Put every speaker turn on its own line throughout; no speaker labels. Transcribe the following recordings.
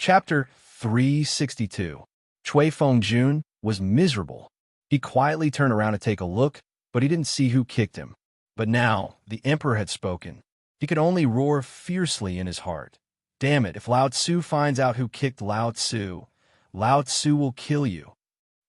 Chapter 362. Chui Fengjun was miserable. He quietly turned around to take a look, but he didn't see who kicked him. But now, the emperor had spoken. He could only roar fiercely in his heart. Damn it, if Lao Tzu finds out who kicked Lao Tzu will kill you.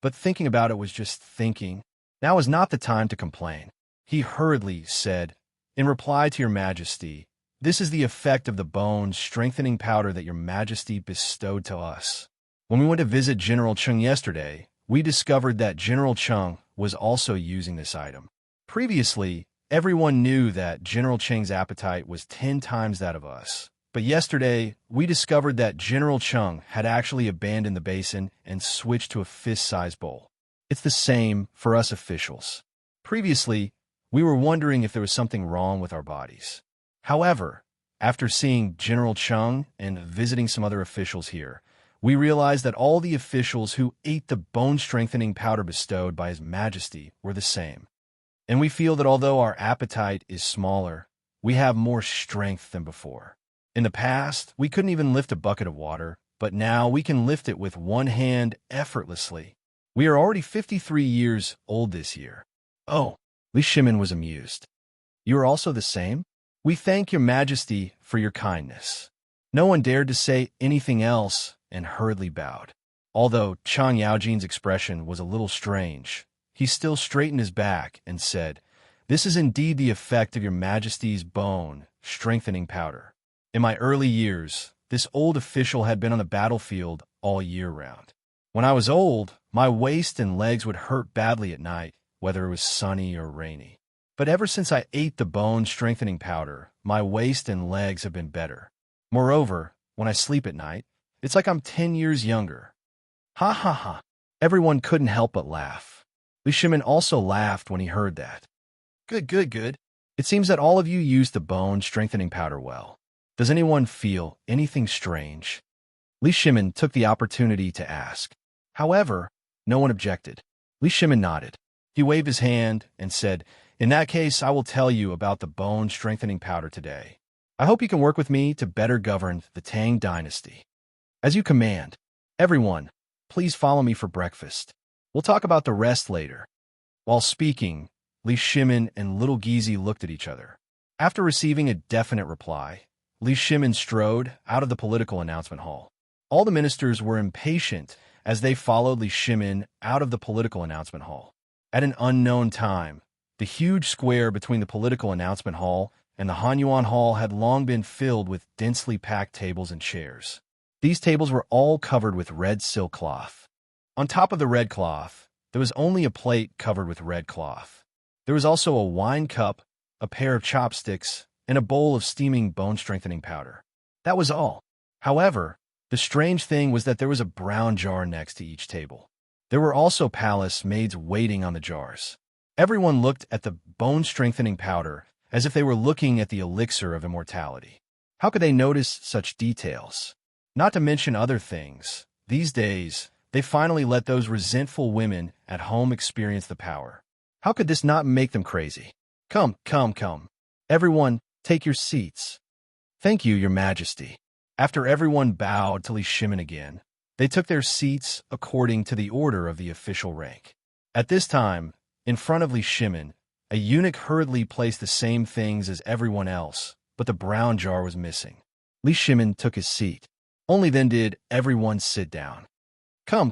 But thinking about it was just thinking. Now is not the time to complain. He hurriedly said, "In reply to your majesty, this is the effect of the bone-strengthening powder that your majesty bestowed to us. When we went to visit General Cheng yesterday, we discovered that General Cheng was also using this item. Previously, everyone knew that General Cheng's appetite was 10 times that of us. But yesterday, we discovered that General Cheng had actually abandoned the basin and switched to a fist-sized bowl. It's the same for us officials. Previously, we were wondering if there was something wrong with our bodies. However, after seeing General Cheng and visiting some other officials here, we realized that all the officials who ate the bone-strengthening powder bestowed by His Majesty were the same. And we feel that although our appetite is smaller, we have more strength than before. In the past, we couldn't even lift a bucket of water, but now we can lift it with one hand effortlessly. We are already 53 years old this year." "Oh," Li Shimin was amused. "You are also the same? We thank your majesty for your kindness." No one dared to say anything else and hurriedly bowed. Although Chang Yaojin's expression was a little strange, he still straightened his back and said, "This is indeed the effect of your majesty's bone-strengthening powder. In my early years, this old official had been on the battlefield all year round. When I was old, my waist and legs would hurt badly at night, whether it was sunny or rainy. But ever since I ate the bone-strengthening powder, my waist and legs have been better. Moreover, when I sleep at night, it's like I'm 10 years younger." Ha ha ha. Everyone couldn't help but laugh. Li Shimin also laughed when he heard that. Good. It seems that all of you used the bone-strengthening powder well. Does anyone feel anything strange?" Li Shimin took the opportunity to ask. However, no one objected. Li Shimin nodded. He waved his hand and said, "In that case, I will tell you about the bone-strengthening powder today. I hope you can work with me to better govern the Tang dynasty." "As you command. Everyone, please follow me for breakfast. We'll talk about the rest later." While speaking, Li Shimin and Little Gizi looked at each other. After receiving a definite reply, Li Shimin strode out of the political announcement hall. All the ministers were impatient as they followed Li Shimin out of the political announcement hall. At an unknown time, the huge square between the political announcement hall and the Hanyuan Hall had long been filled with densely packed tables and chairs. These tables were all covered with red silk cloth. On top of the red cloth, there was only a plate covered with red cloth. There was also a wine cup, a pair of chopsticks, and a bowl of steaming bone-strengthening powder. That was all. However, the strange thing was that there was a brown jar next to each table. There were also palace maids waiting on the jars. Everyone looked at the bone-strengthening powder as if they were looking at the elixir of immortality. How could they notice such details? Not to mention other things, these days, they finally let those resentful women at home experience the power. How could this not make them crazy? Come. Everyone, take your seats." "Thank you, your majesty." After everyone bowed to Li Shimin again, they took their seats according to the order of the official rank. At this time, in front of Li Shimin, a eunuch hurriedly placed the same things as everyone else, but the brown jar was missing. Li Shimin took his seat. Only then did everyone sit down. Come.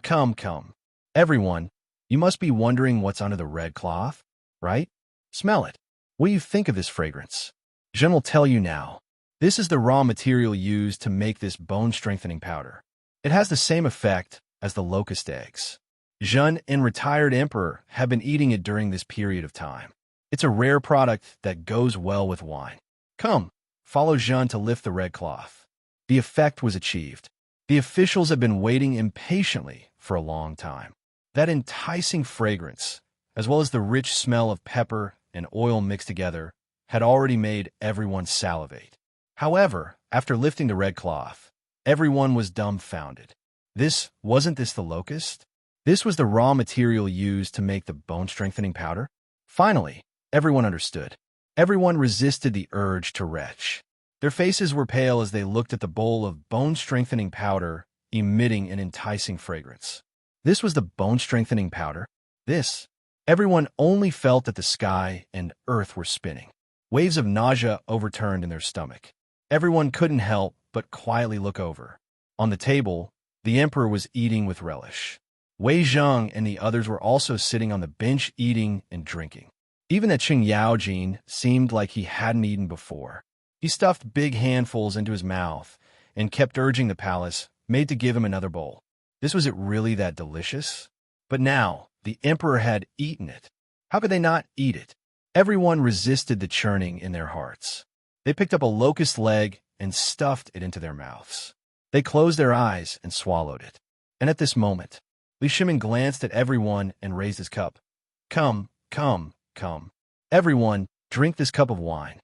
Everyone, you must be wondering what's under the red cloth, right? Smell it. What do you think of this fragrance? Zhen will tell you now. This is the raw material used to make this bone-strengthening powder. It has the same effect as the locust eggs. Zhen and retired emperor have been eating it during this period of time. It's a rare product that goes well with wine. Come, follow Zhen to lift the red cloth. The effect was achieved. The officials have been waiting impatiently for a long time. That enticing fragrance, as well as the rich smell of pepper and oil mixed together, had already made everyone salivate. However, after lifting the red cloth, everyone was dumbfounded. Wasn't this the locust? This was the raw material used to make the bone-strengthening powder? Finally, everyone understood. Everyone resisted the urge to retch. Their faces were pale as they looked at the bowl of bone-strengthening powder emitting an enticing fragrance. This was the bone-strengthening powder. This. Everyone only felt that the sky and earth were spinning. Waves of nausea overturned in their stomach. Everyone couldn't help but quietly look over. On the table, the emperor was eating with relish. Wei Zheng and the others were also sitting on the bench eating and drinking. Even that Qing Yaojin seemed like he hadn't eaten before. He stuffed big handfuls into his mouth and kept urging the palace maid to give him another bowl. Was it really that delicious? But now, the emperor had eaten it. How could they not eat it? Everyone resisted the churning in their hearts. They picked up a locust leg and stuffed it into their mouths. They closed their eyes and swallowed it. And at this moment, Li Shimin glanced at everyone and raised his cup. Come, come, come. Everyone, drink this cup of wine.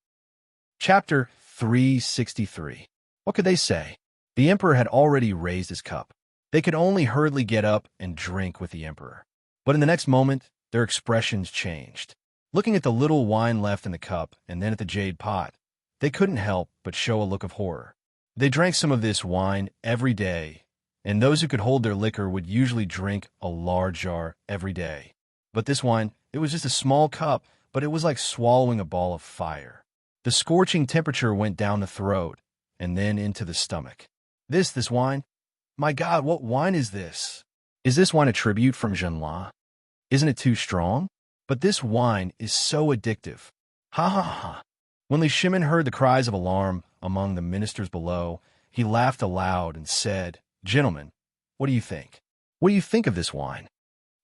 Chapter 363. What could they say? The emperor had already raised his cup. They could only hurriedly get up and drink with the emperor. But in the next moment, their expressions changed. Looking at the little wine left in the cup and then at the jade pot, they couldn't help but show a look of horror. They drank some of this wine every day, and those who could hold their liquor would usually drink a large jar every day. But this wine, it was just a small cup, but it was like swallowing a ball of fire. The scorching temperature went down the throat and then into the stomach. This wine? My God, what wine is this? Is this wine a tribute from Zhenla? Isn't it too strong? But this wine is so addictive. Ha ha ha. When Li Shimin heard the cries of alarm among the ministers below, he laughed aloud and said, Gentlemen, what do you think? What do you think of this wine?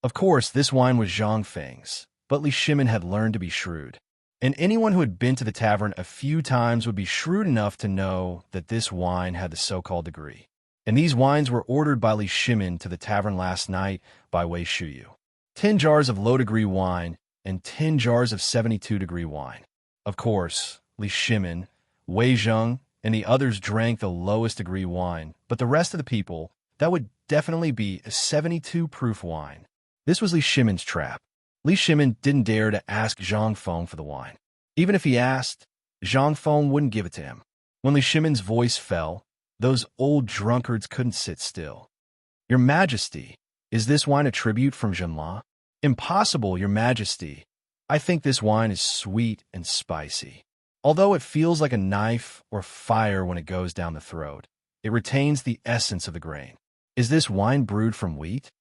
Of course, this wine was Zhang Feng's, but Li Shimin had learned to be shrewd. And anyone who had been to the tavern a few times would be shrewd enough to know that this wine had the so-called degree. And these wines were ordered by Li Shimin to the tavern last night by Wei Shuyu. 10 jars of low-degree wine and 10 jars of 72-degree wine. Of course, Li Shimin, Wei Zheng, and the others drank the lowest degree wine, but the rest of the people, that would definitely be a 72-proof wine. This was Li Shimin's trap. Li Shimin didn't dare to ask Zhang Feng for the wine. Even if he asked, Zhang Feng wouldn't give it to him. When Li Shimin's voice fell, those old drunkards couldn't sit still. Your Majesty, is this wine a tribute from Zhenla? Impossible, Your Majesty. I think this wine is sweet and spicy. Although it feels like a knife or fire when it goes down the throat, it retains the essence of the grain. Is this wine brewed from wheat?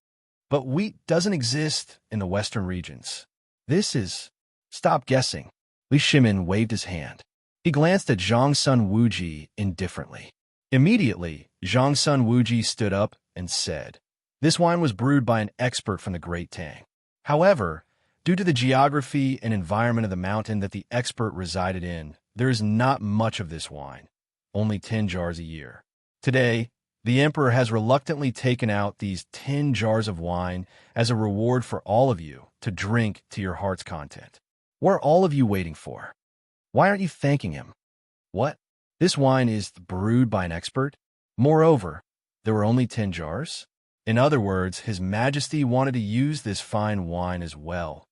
But wheat doesn't exist in the western regions. This is... Stop guessing. Li Shimin waved his hand. He glanced at Zhang Sun Wuji indifferently. Immediately, Zhang Sun Wuji stood up and said, This wine was brewed by an expert from the Great Tang. However, due to the geography and environment of the mountain that the expert resided in, there is not much of this wine, only 10 jars a year. Today, the emperor has reluctantly taken out these 10 jars of wine as a reward for all of you to drink to your heart's content. What are all of you waiting for? Why aren't you thanking him? What? This wine is brewed by an expert? Moreover, there were only 10 jars? In other words, His Majesty wanted to use this fine wine as well.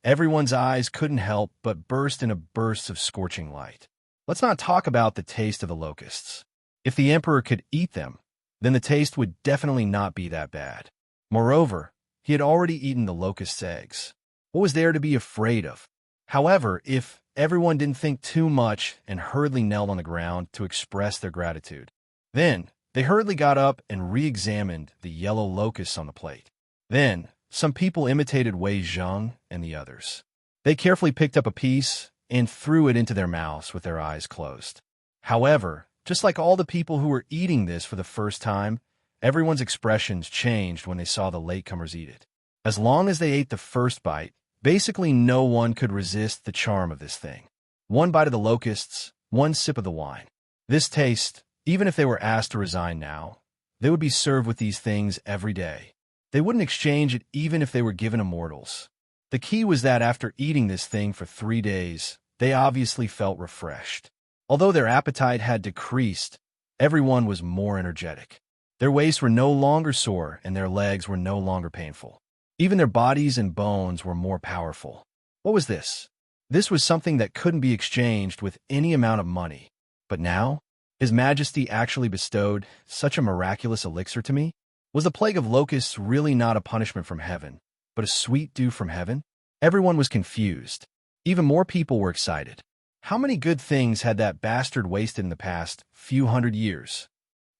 Everyone's eyes couldn't help but burst into bursts of scorching light. Let's not talk about the taste of the locusts. If the emperor could eat them, then the taste would definitely not be that bad. Moreover, he had already eaten the locust's eggs. What was there to be afraid of? However, if everyone didn't think too much and hurriedly knelt on the ground to express their gratitude, then they hurriedly got up and re-examined the yellow locusts on the plate. Then, some people imitated Wei Zheng and the others. They carefully picked up a piece and threw it into their mouths with their eyes closed. However, just like all the people who were eating this for the first time, everyone's expressions changed when they saw the latecomers eat it. As long as they ate the first bite, basically no one could resist the charm of this thing. One bite of the locusts, one sip of the wine. This taste, even if they were asked to resign now, they would be served with these things every day. They wouldn't exchange it even if they were given immortals. The key was that after eating this thing for 3 days, they obviously felt refreshed. Although their appetite had decreased, everyone was more energetic. Their waists were no longer sore and their legs were no longer painful. Even their bodies and bones were more powerful. What was this? This was something that couldn't be exchanged with any amount of money. But now, His Majesty actually bestowed such a miraculous elixir to me? Was the plague of locusts really not a punishment from heaven, but a sweet dew from heaven? Everyone was confused. Even more people were excited. How many good things had that bastard wasted in the past few hundred years?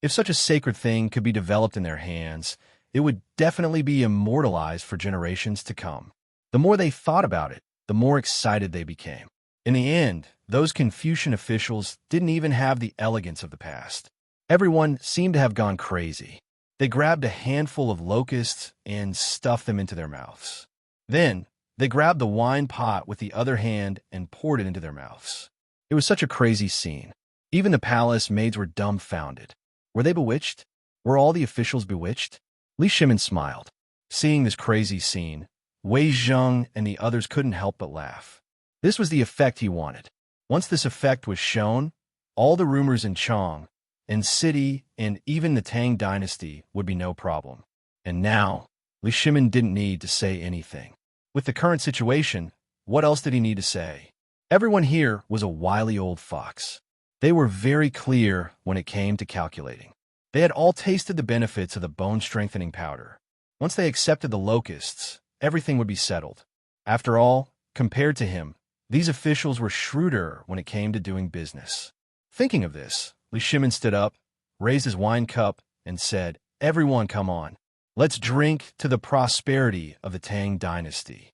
If such a sacred thing could be developed in their hands, it would definitely be immortalized for generations to come. The more they thought about it, the more excited they became. In the end, those Confucian officials didn't even have the elegance of the past. Everyone seemed to have gone crazy. They grabbed a handful of locusts and stuffed them into their mouths. Then, they grabbed the wine pot with the other hand and poured it into their mouths. It was such a crazy scene. Even the palace maids were dumbfounded. Were they bewitched? Were all the officials bewitched? Li Shimin smiled. Seeing this crazy scene, Wei Zheng and the others couldn't help but laugh. This was the effect he wanted. Once this effect was shown, all the rumors in Chong, in city, and even the Tang dynasty would be no problem. And now, Li Shimin didn't need to say anything. With the current situation, what else did he need to say? Everyone here was a wily old fox. They were very clear when it came to calculating. They had all tasted the benefits of the bone-strengthening powder. Once they accepted the locusts, everything would be settled. After all, compared to him, these officials were shrewder when it came to doing business. Thinking of this, Li Shimin stood up, raised his wine cup, and said, "Everyone come on. Let's drink to the prosperity of the Tang dynasty."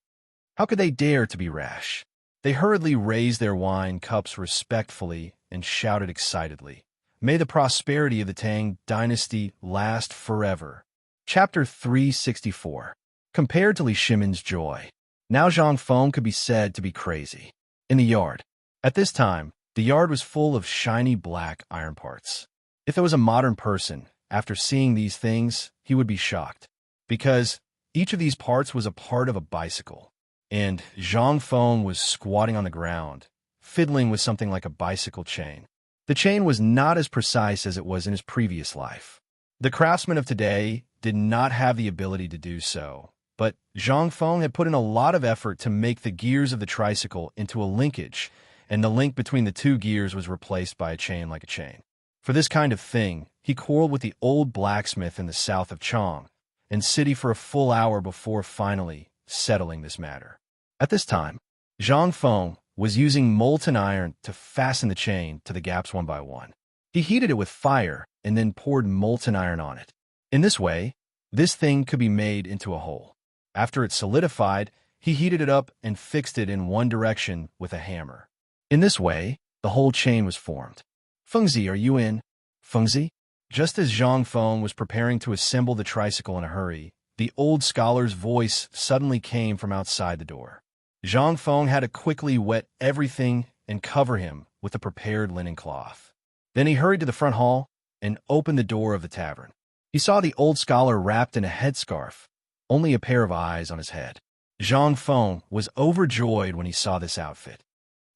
How could they dare to be rash? They hurriedly raised their wine cups respectfully and shouted excitedly, "May the prosperity of the Tang dynasty last forever." Chapter 364. Compared to Li Shimin's joy, now Zhang Feng could be said to be crazy. In the yard. At this time, the yard was full of shiny black iron parts. If there was a modern person, after seeing these things, he would be shocked. Because each of these parts was a part of a bicycle. And Zhang Feng was squatting on the ground, fiddling with something like a bicycle chain. The chain was not as precise as it was in his previous life. The craftsmen of today did not have the ability to do so, but Zhang Feng had put in a lot of effort to make the gears of the tricycle into a linkage, and the link between the two gears was replaced by a chain like a chain. For this kind of thing, he quarreled with the old blacksmith in the south of Chong, and city for a full hour before finally settling this matter. At this time, Zhang Feng was using molten iron to fasten the chain to the gaps one by one. He heated it with fire and then poured molten iron on it. In this way, this thing could be made into a hole. After it solidified, he heated it up and fixed it in one direction with a hammer. In this way, the whole chain was formed. "Fengzi, are you in?" "Fengzi?" Just as Zhang Feng was preparing to assemble the tricycle in a hurry, the old scholar's voice suddenly came from outside the door. Zhang Feng had to quickly wet everything and cover him with a prepared linen cloth. Then he hurried to the front hall and opened the door of the tavern. He saw the old scholar wrapped in a headscarf, only a pair of eyes on his head. Zhang Feng was overjoyed when he saw this outfit.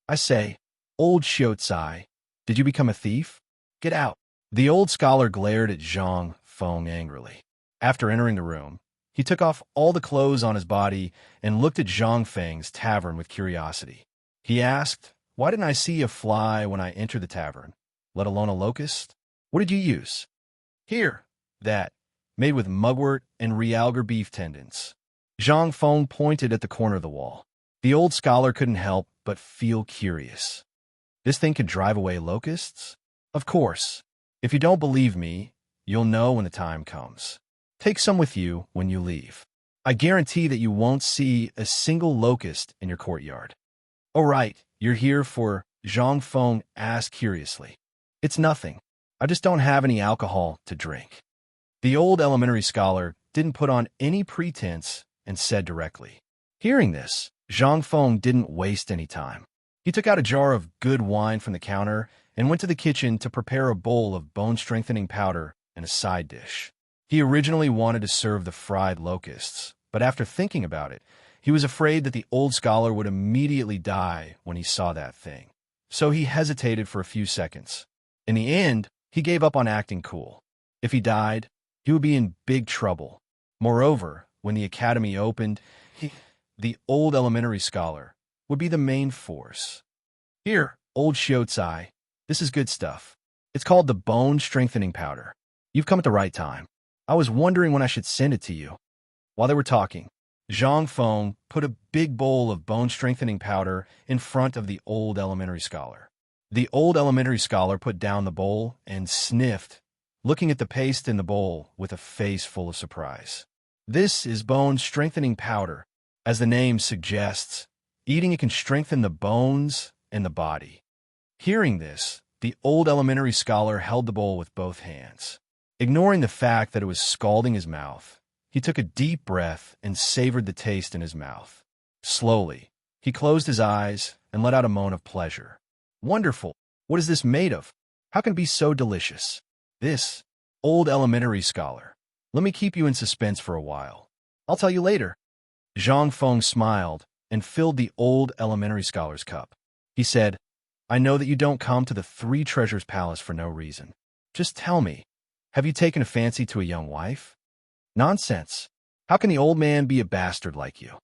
"I say, old Xiaocai, did you become a thief? Get out." The old scholar glared at Zhang Feng angrily. After entering the room, he took off all the clothes on his body and looked at Zhang Feng's tavern with curiosity. He asked, "Why didn't I see a fly when I entered the tavern, let alone a locust? What did you use?" "Here, that, made with mugwort and realgar beef tendons." Zhang Feng pointed at the corner of the wall. The old scholar couldn't help but feel curious. This thing could drive away locusts? Of course. If you don't believe me, you'll know when the time comes. Take some with you when you leave. I guarantee that you won't see a single locust in your courtyard. "Oh right, you're here for," Zhang Feng asked curiously. "It's nothing. I just don't have any alcohol to drink." The old elementary scholar didn't put on any pretense and said directly. Hearing this, Zhang Feng didn't waste any time. He took out a jar of good wine from the counter and went to the kitchen to prepare a bowl of bone-strengthening powder and a side dish. He originally wanted to serve the fried locusts, but after thinking about it, he was afraid that the old scholar would immediately die when he saw that thing. So he hesitated for a few seconds. In the end, he gave up on acting cool. If he died, he would be in big trouble. Moreover, when the academy opened, the old elementary scholar, would be the main force. "Here, old Xiaocai, this is good stuff. It's called the Bone Strengthening Powder. You've come at the right time. I was wondering when I should send it to you. While they were talking, Zhang Feng put a big bowl of bone strengthening powder in front of the old elementary scholar. The old elementary scholar put down the bowl and sniffed, looking at the paste in the bowl with a face full of surprise. This is bone strengthening powder. As the name suggests, eating it can strengthen the bones and the body. Hearing this, the old elementary scholar held the bowl with both hands. Ignoring the fact that it was scalding his mouth, he took a deep breath and savored the taste in his mouth. Slowly, he closed his eyes and let out a moan of pleasure. Wonderful! What is this made of? How can it be so delicious? This, old elementary scholar. Let me keep you in suspense for a while. I'll tell you later. Zhang Feng smiled and filled the old elementary scholar's cup. He said, I know that you don't come to the Three Treasures Palace for no reason. Just tell me, have you taken a fancy to a young wife? Nonsense. How can the old man be a bastard like you?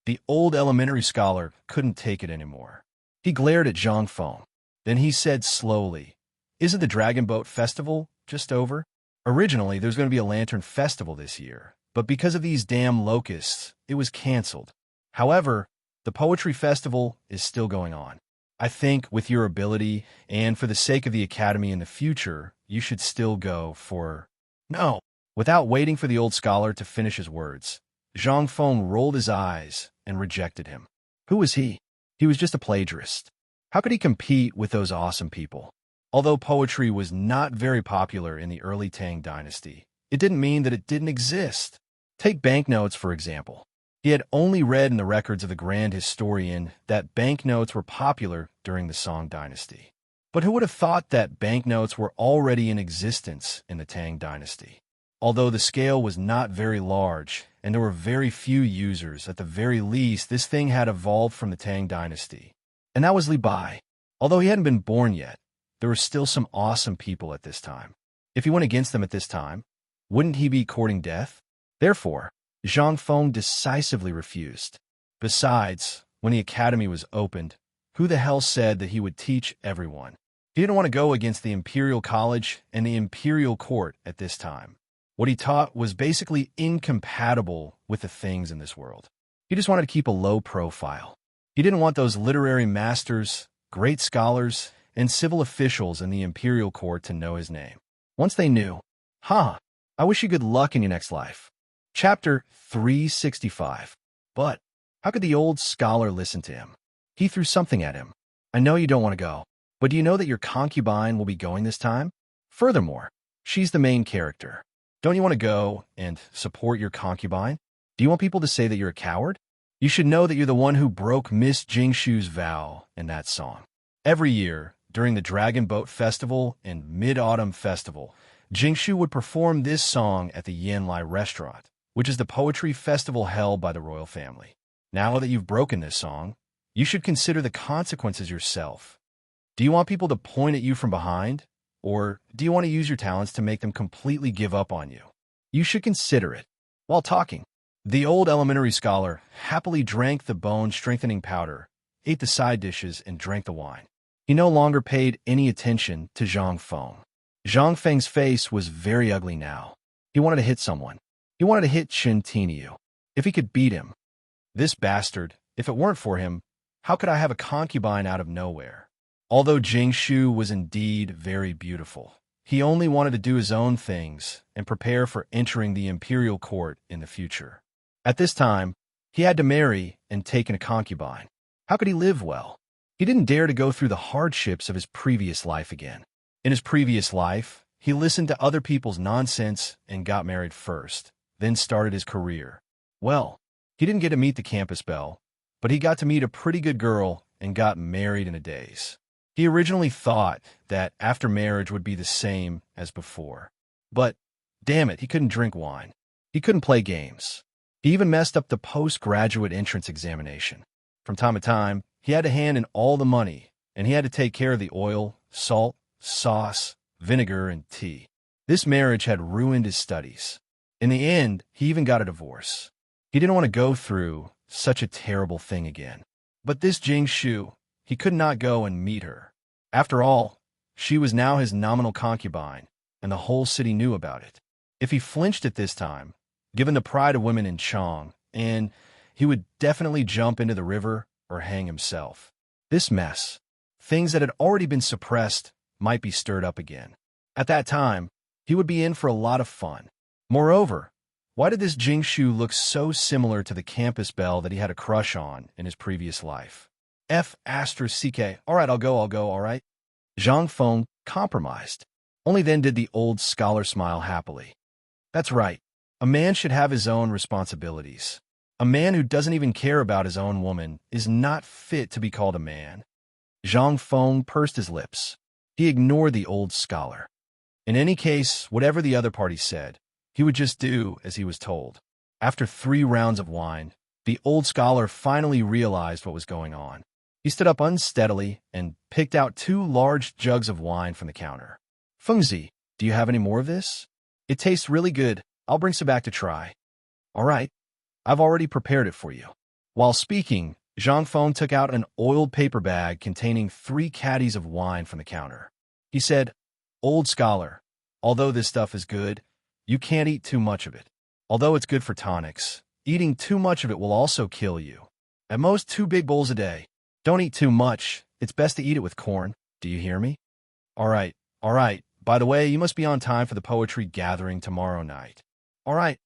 The old elementary scholar couldn't take it anymore. He glared at Zhang Feng. Then he said slowly, Isn't the Dragon Boat Festival just over? Originally, there's going to be a lantern festival this year, but because of these damn locusts, it was canceled. However, the poetry festival is still going on. I think with your ability and for the sake of the academy in the future, you should still go for... No. Without waiting for the old scholar to finish his words, Zhang Feng rolled his eyes and rejected him. Who was he? He was just a plagiarist. How could he compete with those awesome people? Although poetry was not very popular in the early Tang dynasty, it didn't mean that it didn't exist. Take banknotes, for example. He had only read in the records of the grand historian that banknotes were popular during the Song dynasty. But who would have thought that banknotes were already in existence in the Tang dynasty? Although the scale was not very large and there were very few users, at the very least, this thing had evolved from the Tang dynasty. And that was Li Bai. Although he hadn't been born yet, there were still some awesome people at this time. If he went against them at this time, wouldn't he be courting death? Therefore, Zhang Feng decisively refused. Besides, when the academy was opened, who the hell said that he would teach everyone? He didn't want to go against the Imperial College and the Imperial Court at this time. What he taught was basically incompatible with the things in this world. He just wanted to keep a low profile. He didn't want those literary masters, great scholars, and civil officials in the Imperial Court to know his name. Once they knew, I wish you good luck in your next life. Chapter 365. But how could the old scholar listen to him? He threw something at him. I know you don't want to go, but do you know that your concubine will be going this time? Furthermore, she's the main character. Don't you want to go and support your concubine? Do you want people to say that you're a coward? You should know that you're the one who broke Miss Jingshu's vow in that song. Every year, during the Dragon Boat Festival and Mid-Autumn Festival, Jingshu would perform this song at the Yanlai restaurant, which is the poetry festival held by the royal family. Now that you've broken this song, you should consider the consequences yourself. Do you want people to point at you from behind? Or do you want to use your talents to make them completely give up on you? You should consider it. While talking, the old elementary scholar happily drank the bone-strengthening powder, ate the side dishes, and drank the wine. He no longer paid any attention to Zhang Feng. Zhang Feng's face was very ugly now. He wanted to hit someone. He wanted to hit Chen Tiniu. If he could beat him. This bastard, if it weren't for him, how could I have a concubine out of nowhere? Although Jingshu was indeed very beautiful, he only wanted to do his own things and prepare for entering the imperial court in the future. At this time, he had to marry and take in a concubine. How could he live well? He didn't dare to go through the hardships of his previous life again. In his previous life, he listened to other people's nonsense and got married first, then started his career. Well, he didn't get to meet the campus belle, but he got to meet a pretty good girl and got married in a daze. He originally thought that after marriage would be the same as before. But, damn it, he couldn't drink wine. He couldn't play games. He even messed up the postgraduate entrance examination. From time to time, he had to hand in all the money, and he had to take care of the oil, salt, sauce, vinegar, and tea. This marriage had ruined his studies. In the end, he even got a divorce. He didn't want to go through such a terrible thing again. But this Jingshu, he could not go and meet her. After all, She was now his nominal concubine, and the whole city knew about it. If he flinched at this time, given the pride of women in Chang, and he would definitely jump into the river or hang himself. This mess, things that had already been suppressed, might be stirred up again. At that time, he would be in for a lot of fun. Moreover, why did this Jingshu look so similar to the campus belle that he had a crush on in his previous life? F***ck. All right, I'll go, all right. Zhang Feng compromised. Only then did the old scholar smile happily. That's right. A man should have his own responsibilities. A man who doesn't even care about his own woman is not fit to be called a man. Zhang Feng pursed his lips. He ignored the old scholar. In any case, whatever the other party said, he would just do as he was told. After 3 rounds of wine, the old scholar finally realized what was going on. He stood up unsteadily and picked out 2 large jugs of wine from the counter. Fengzi, do you have any more of this? It tastes really good. I'll bring some back to try. All right. I've already prepared it for you. While speaking, Zhang Feng took out an oiled paper bag containing 3 caddies of wine from the counter. He said, Old scholar, although this stuff is good, you can't eat too much of it. Although it's good for tonics, eating too much of it will also kill you. At most 2 big bowls a day. Don't eat too much. It's best to eat it with corn. Do you hear me? All right. By the way, you must be on time for the poetry gathering tomorrow night. All right.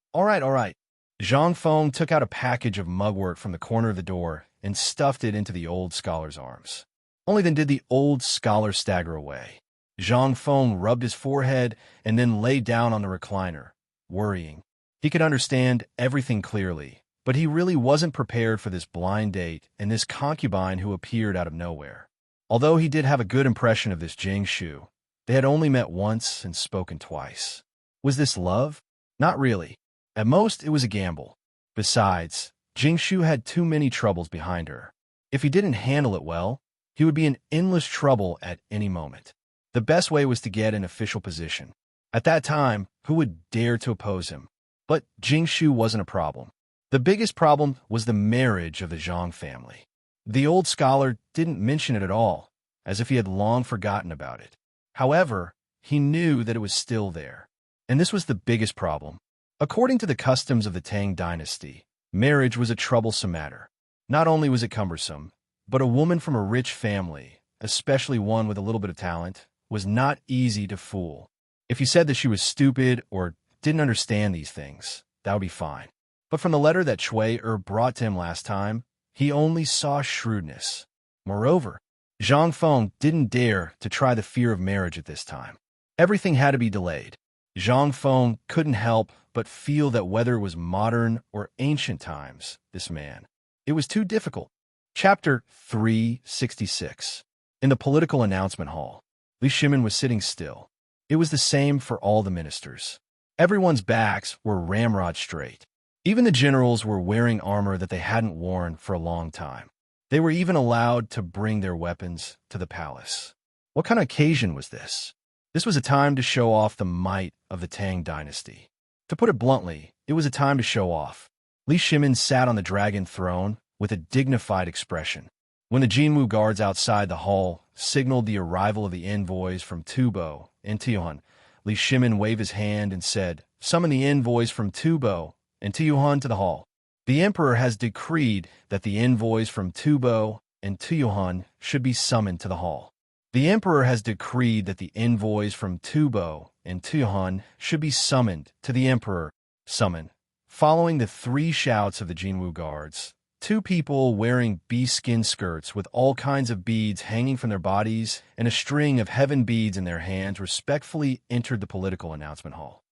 Zhang Feng took out a package of mugwort from the corner of the door and stuffed it into the old scholar's arms. Only then did the old scholar stagger away. Zhang Feng rubbed his forehead and then lay down on the recliner, worrying. He could understand everything clearly, but he really wasn't prepared for this blind date and this concubine who appeared out of nowhere. Although he did have a good impression of this Jingshu, they had only met once and spoken twice. Was this love? Not really. At most, it was a gamble. Besides, Jingshu had too many troubles behind her. If he didn't handle it well, he would be in endless trouble at any moment. The best way was to get an official position. At that time, who would dare to oppose him? But Jingshu wasn't a problem. The biggest problem was the marriage of the Zhang family. The old scholar didn't mention it at all, as if he had long forgotten about it. However, he knew that it was still there. And this was the biggest problem. According to the customs of the Tang dynasty, marriage was a troublesome matter. Not only was it cumbersome, but a woman from a rich family, especially one with a little bit of talent, was not easy to fool. If you said that she was stupid or didn't understand these things, that would be fine. But from the letter that Cui brought to him last time, he only saw shrewdness. Moreover, Zhang Feng didn't dare to try the fear of marriage at this time. Everything had to be delayed. Zhang Feng couldn't help but feel that whether it was modern or ancient times, this man, it was too difficult. Chapter 366. In the political announcement hall, Li Shimin was sitting still. It was the same for all the ministers. Everyone's backs were ramrod straight. Even the generals were wearing armor that they hadn't worn for a long time. They were even allowed to bring their weapons to the palace. What kind of occasion was this? This was a time to show off the might of the Tang dynasty. To put it bluntly, it was a time to show off. Li Shimin sat on the dragon throne with a dignified expression. When the Jinwu guards outside the hall signaled the arrival of the envoys from Tubo and Tiyuan, Li Shimin waved his hand and said, "Summon the envoys from Tubo and Tiyuan to the hall. The emperor has decreed that the envoys from Tubo and Tiyuan should be summoned to the hall." The emperor has decreed that the envoys from Tubo and Tiyuan should be summoned to the emperor. Summon. Following the 3 shouts of the Jinwu guards, 2 people wearing bee-skin skirts with all kinds of beads hanging from their bodies and a string of heaven beads in their hands respectfully entered the political announcement hall.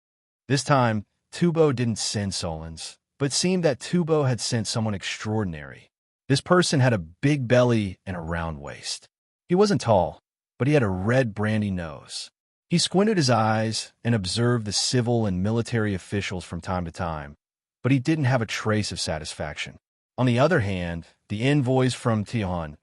This time, Tubo didn't send Solons, but it seemed that Tubo had sent someone extraordinary. This person had a big belly and a round waist. He wasn't tall, but he had a red brandy nose. He squinted his eyes and observed the civil and military officials from time to time, but he didn't have a trace of satisfaction. On the other hand, the envoys from Tian,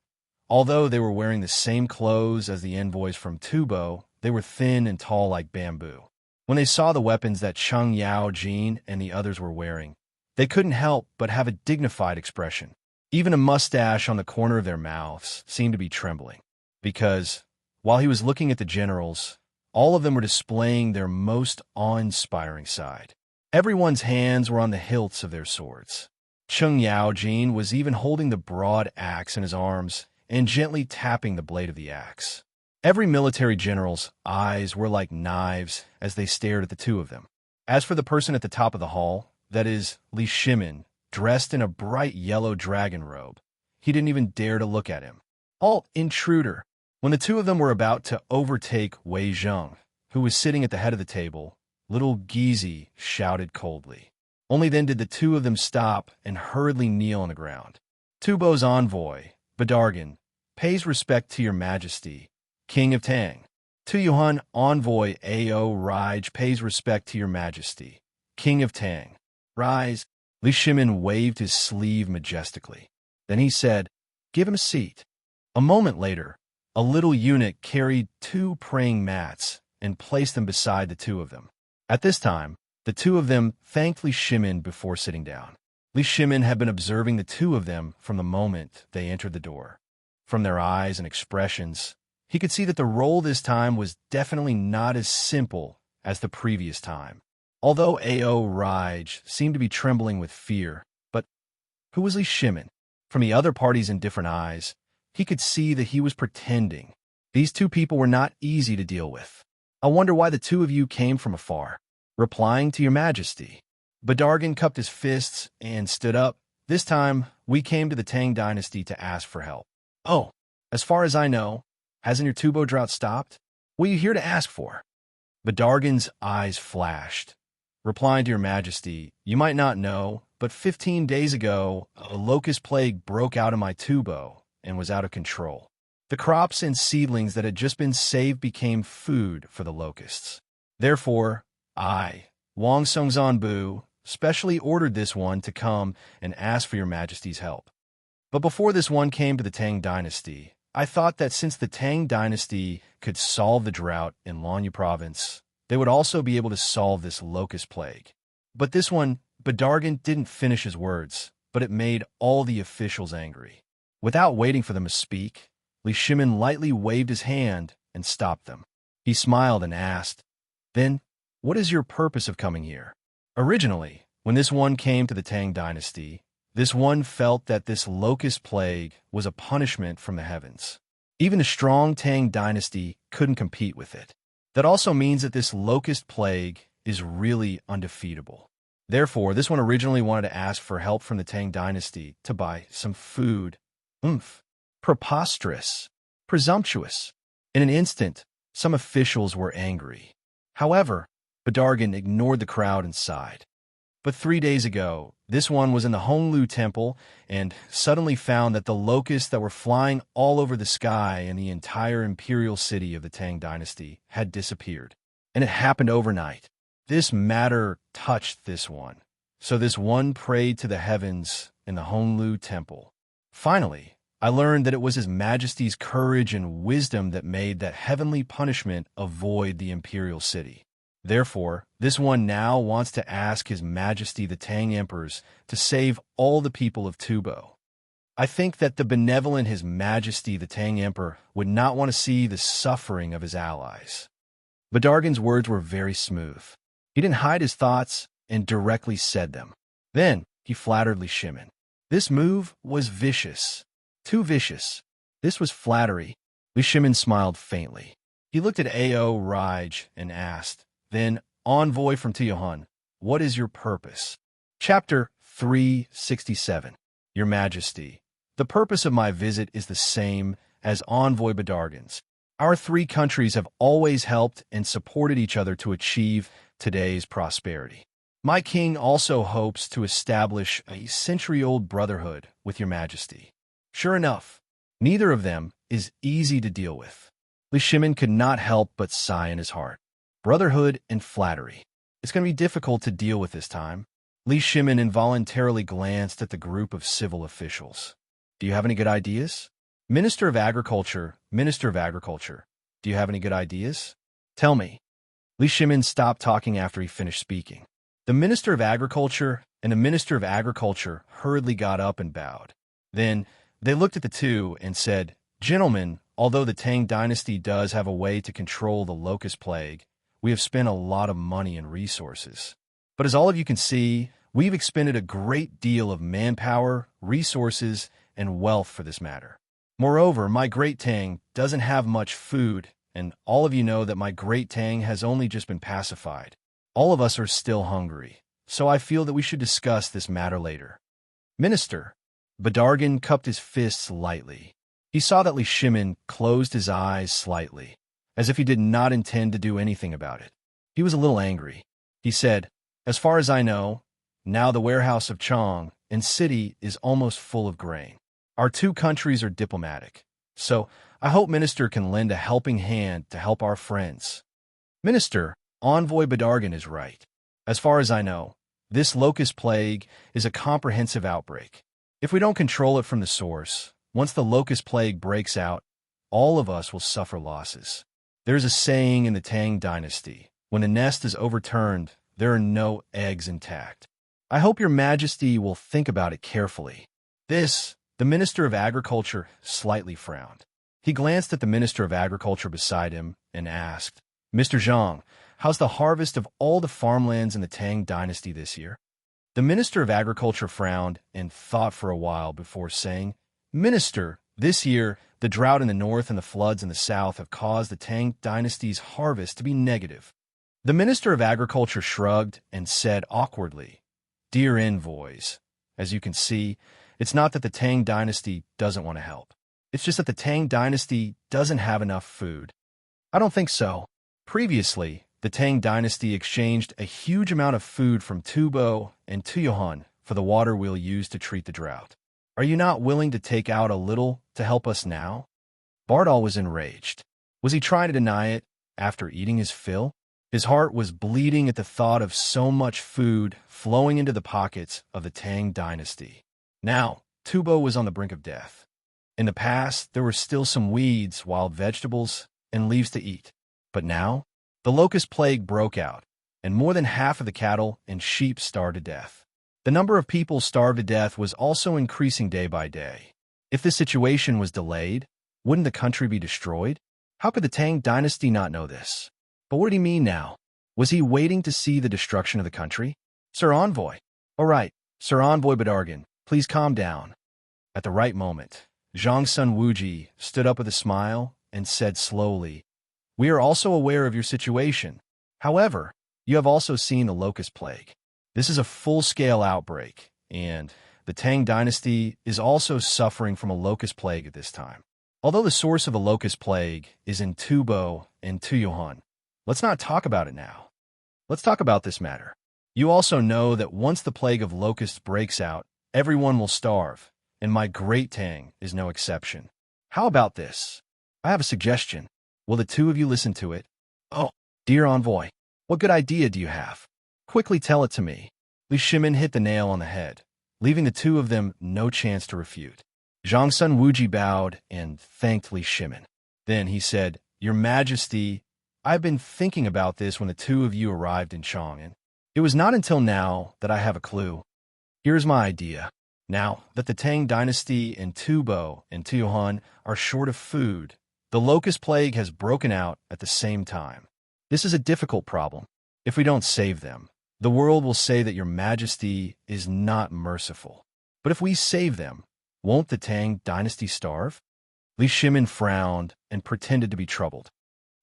although they were wearing the same clothes as the envoys from Tubo, they were thin and tall like bamboo. When they saw the weapons that Cheng Yao Jin and the others were wearing, they couldn't help but have a dignified expression. Even a mustache on the corner of their mouths seemed to be trembling. Because, While he was looking at the generals, all of them were displaying their most awe-inspiring side. Everyone's hands were on the hilts of their swords. Cheng Yaojin was even holding the broad axe in his arms and gently tapping the blade of the axe. Every military general's eyes were like knives as they stared at the two of them. As for the person at the top of the hall, that is, Li Shimin, dressed in a bright yellow dragon robe, he didn't even dare to look at him. "Halt, intruder!" When the two of them were about to overtake Wei Zheng, who was sitting at the head of the table, little Gizi shouted coldly. Only then did the two of them stop and hurriedly kneel on the ground. "Tubo's envoy, Badargan, pays respect to your majesty, King of Tang." "Tuyuhun envoy Ao Raj pays respect to your majesty, King of Tang." "Rise." Li Shimin waved his sleeve majestically. Then he said, "Give him a seat." A moment later, a little eunuch carried 2 praying mats and placed them beside the two of them. At this time, the two of them thanked Li Shimin before sitting down. Li Shimin had been observing the two of them from the moment they entered the door. From their eyes and expressions, he could see that the role this time was definitely not as simple as the previous time. Although Ao Raj seemed to be trembling with fear, but who was Li Shimin? From the other parties in different eyes, he could see that he was pretending. These two people were not easy to deal with. "I wonder why the two of you came from afar." "Replying to your majesty." Badargan cupped his fists and stood up. "This time, we came to the Tang dynasty to ask for help." "Oh, as far as I know, hasn't your tubo drought stopped? What are you here to ask for?" Badargan's eyes flashed. "Replying to your majesty, you might not know, but 15 days ago, a locust plague broke out in my tubo and was out of control. The crops and seedlings that had just been saved became food for the locusts. Therefore, I, Wang Songzanbu, specially ordered this one to come and ask for your majesty's help. But before this one came to the Tang dynasty, I thought that since the Tang dynasty could solve the drought in Lanyu province, they would also be able to solve this locust plague. But this one," Badargan didn't finish his words, but it made all the officials angry. Without waiting for them to speak, Li Shimin lightly waved his hand and stopped them. He smiled and asked, "Then, what is your purpose of coming here?" Originally, when this one came to the Tang dynasty, this one felt that this locust plague was a punishment from the heavens. Even a strong Tang dynasty couldn't compete with it. That also means that this locust plague is really undefeatable. Therefore, this one originally wanted to ask for help from the Tang dynasty to buy some food. Preposterous. Presumptuous. In an instant, some officials were angry. However, Badargan ignored the crowd and sighed. But 3 days ago, this one was in the Honglu temple and suddenly found that the locusts that were flying all over the sky in the entire imperial city of the Tang dynasty had disappeared. And it happened overnight. This matter touched this one. So this one prayed to the heavens in the Honglu temple. Finally, I learned that it was His Majesty's courage and wisdom that made that heavenly punishment avoid the imperial city. Therefore, this one now wants to ask His Majesty the Tang Emperors to save all the people of Tubo. I think that the benevolent His Majesty the Tang Emperor would not want to see the suffering of his allies. Badargan's words were very smooth. He didn't hide his thoughts and directly said them. Then he flattered Li Shimin. This move was vicious. Too vicious. This was flattery. Li Shimin smiled faintly. He looked at Ao Raj and asked, "Then, envoy from Tuyuhun, what is your purpose?" Chapter 367. Your Majesty, the purpose of my visit is the same as Envoy Badargan's. Our 3 countries have always helped and supported each other to achieve today's prosperity. My king also hopes to establish a century-old brotherhood with your Majesty. Sure enough, neither of them is easy to deal with. Li Shimin could not help but sigh in his heart. Brotherhood and flattery. It's going to be difficult to deal with this time. Li Shimin involuntarily glanced at the group of civil officials. Do you have any good ideas? Minister of Agriculture, do you have any good ideas? Tell me. Li Shimin stopped talking after he finished speaking. The Minister of Agriculture and the Minister of Agriculture hurriedly got up and bowed. Then they looked at the two and said, Gentlemen, although the Tang dynasty does have a way to control the locust plague, we have spent a lot of money and resources. But as all of you can see, we've expended a great deal of manpower, resources, and wealth for this matter. Moreover, my Great Tang doesn't have much food, and all of you know that my Great Tang has only just been pacified. All of us are still hungry, so I feel that we should discuss this matter later. Minister, Badargan cupped his fists lightly. He saw that Li Shimin closed his eyes slightly, as if he did not intend to do anything about it. He was a little angry. He said, "As far as I know, now the warehouse of Chong and city is almost full of grain. Our two countries are diplomatic, so I hope Minister can lend a helping hand to help our friends." Minister, Envoy Badargan is right. As far as I know, this locust plague is a comprehensive outbreak. If we don't control it from the source, once the locust plague breaks out, all of us will suffer losses. There's a saying in the Tang dynasty, when the nest is overturned, there are no eggs intact. I hope your majesty will think about it carefully. The Minister of Agriculture slightly frowned. He glanced at the Minister of Agriculture beside him and asked, "Mr. Zhang, how's the harvest of all the farmlands in the Tang dynasty this year?" The Minister of Agriculture frowned and thought for a while before saying, "Minister, this year, the drought in the north and the floods in the south have caused the Tang dynasty's harvest to be negative." The Minister of Agriculture shrugged and said awkwardly, "Dear envoys, as you can see, it's not that the Tang dynasty doesn't want to help. It's just that the Tang dynasty doesn't have enough food." "I don't think so. Previously, the Tang dynasty exchanged a huge amount of food from Tubo and Tuyohan for the water we'll use to treat the drought. Are you not willing to take out a little to help us now?" Bardal was enraged. Was he trying to deny it after eating his fill? His heart was bleeding at the thought of so much food flowing into the pockets of the Tang dynasty. Now, Tubo was on the brink of death. In the past, there were still some weeds, wild vegetables, and leaves to eat. But now, the locust plague broke out, and more than half of the cattle and sheep starved to death. The number of people starved to death was also increasing day by day. If this situation was delayed, wouldn't the country be destroyed? How could the Tang dynasty not know this? But what did he mean now? Was he waiting to see the destruction of the country? "Sir Envoy." "All right, Sir Envoy Badargan, please calm down." At the right moment, Zhang Sun Wuji stood up with a smile and said slowly, "We are also aware of your situation. However, you have also seen the locust plague. This is a full-scale outbreak, and the Tang dynasty is also suffering from a locust plague at this time. Although the source of the locust plague is in Tubo and Tuyohan, let's not talk about it now. Let's talk about this matter. You also know that once the plague of locusts breaks out, everyone will starve, and my Great Tang is no exception. How about this? I have a suggestion. Will the two of you listen to it?" "Oh, dear envoy, what good idea do you have? Quickly tell it to me." Li Shimin hit the nail on the head, leaving the two of them no chance to refute. Zhang Sun Wuji bowed and thanked Li Shimin. Then he said, "Your Majesty, I've been thinking about this when the two of you arrived in Chang'an. It was not until now that I have a clue. Here's my idea. Now that the Tang dynasty in Tubo and Tuyohan are short of food, the locust plague has broken out at the same time. This is a difficult problem. If we don't save them, the world will say that your Majesty is not merciful. But if we save them, won't the Tang dynasty starve?" Li Shimin frowned and pretended to be troubled.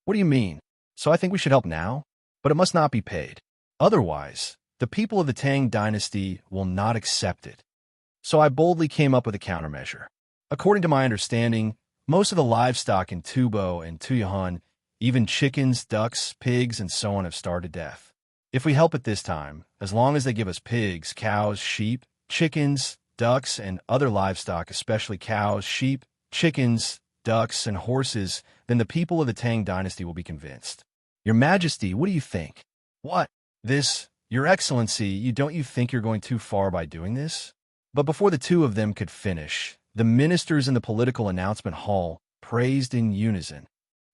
"What do you mean? So I think we should help now? But it must not be paid. Otherwise, the people of the Tang dynasty will not accept it. So I boldly came up with a countermeasure. According to my understanding, most of the livestock in Tubo and Tuyohan, even chickens, ducks, pigs, and so on, have starved to death. If we help it this time, as long as they give us pigs, cows, sheep, chickens, ducks, and other livestock, especially cows, sheep, chickens, ducks, and horses, then the people of the Tang dynasty will be convinced. Your Majesty, what do you think?" "What? Your Excellency, don't you think you're going too far by doing this?" But before the two of them could finish, the ministers in the political announcement hall praised in unison.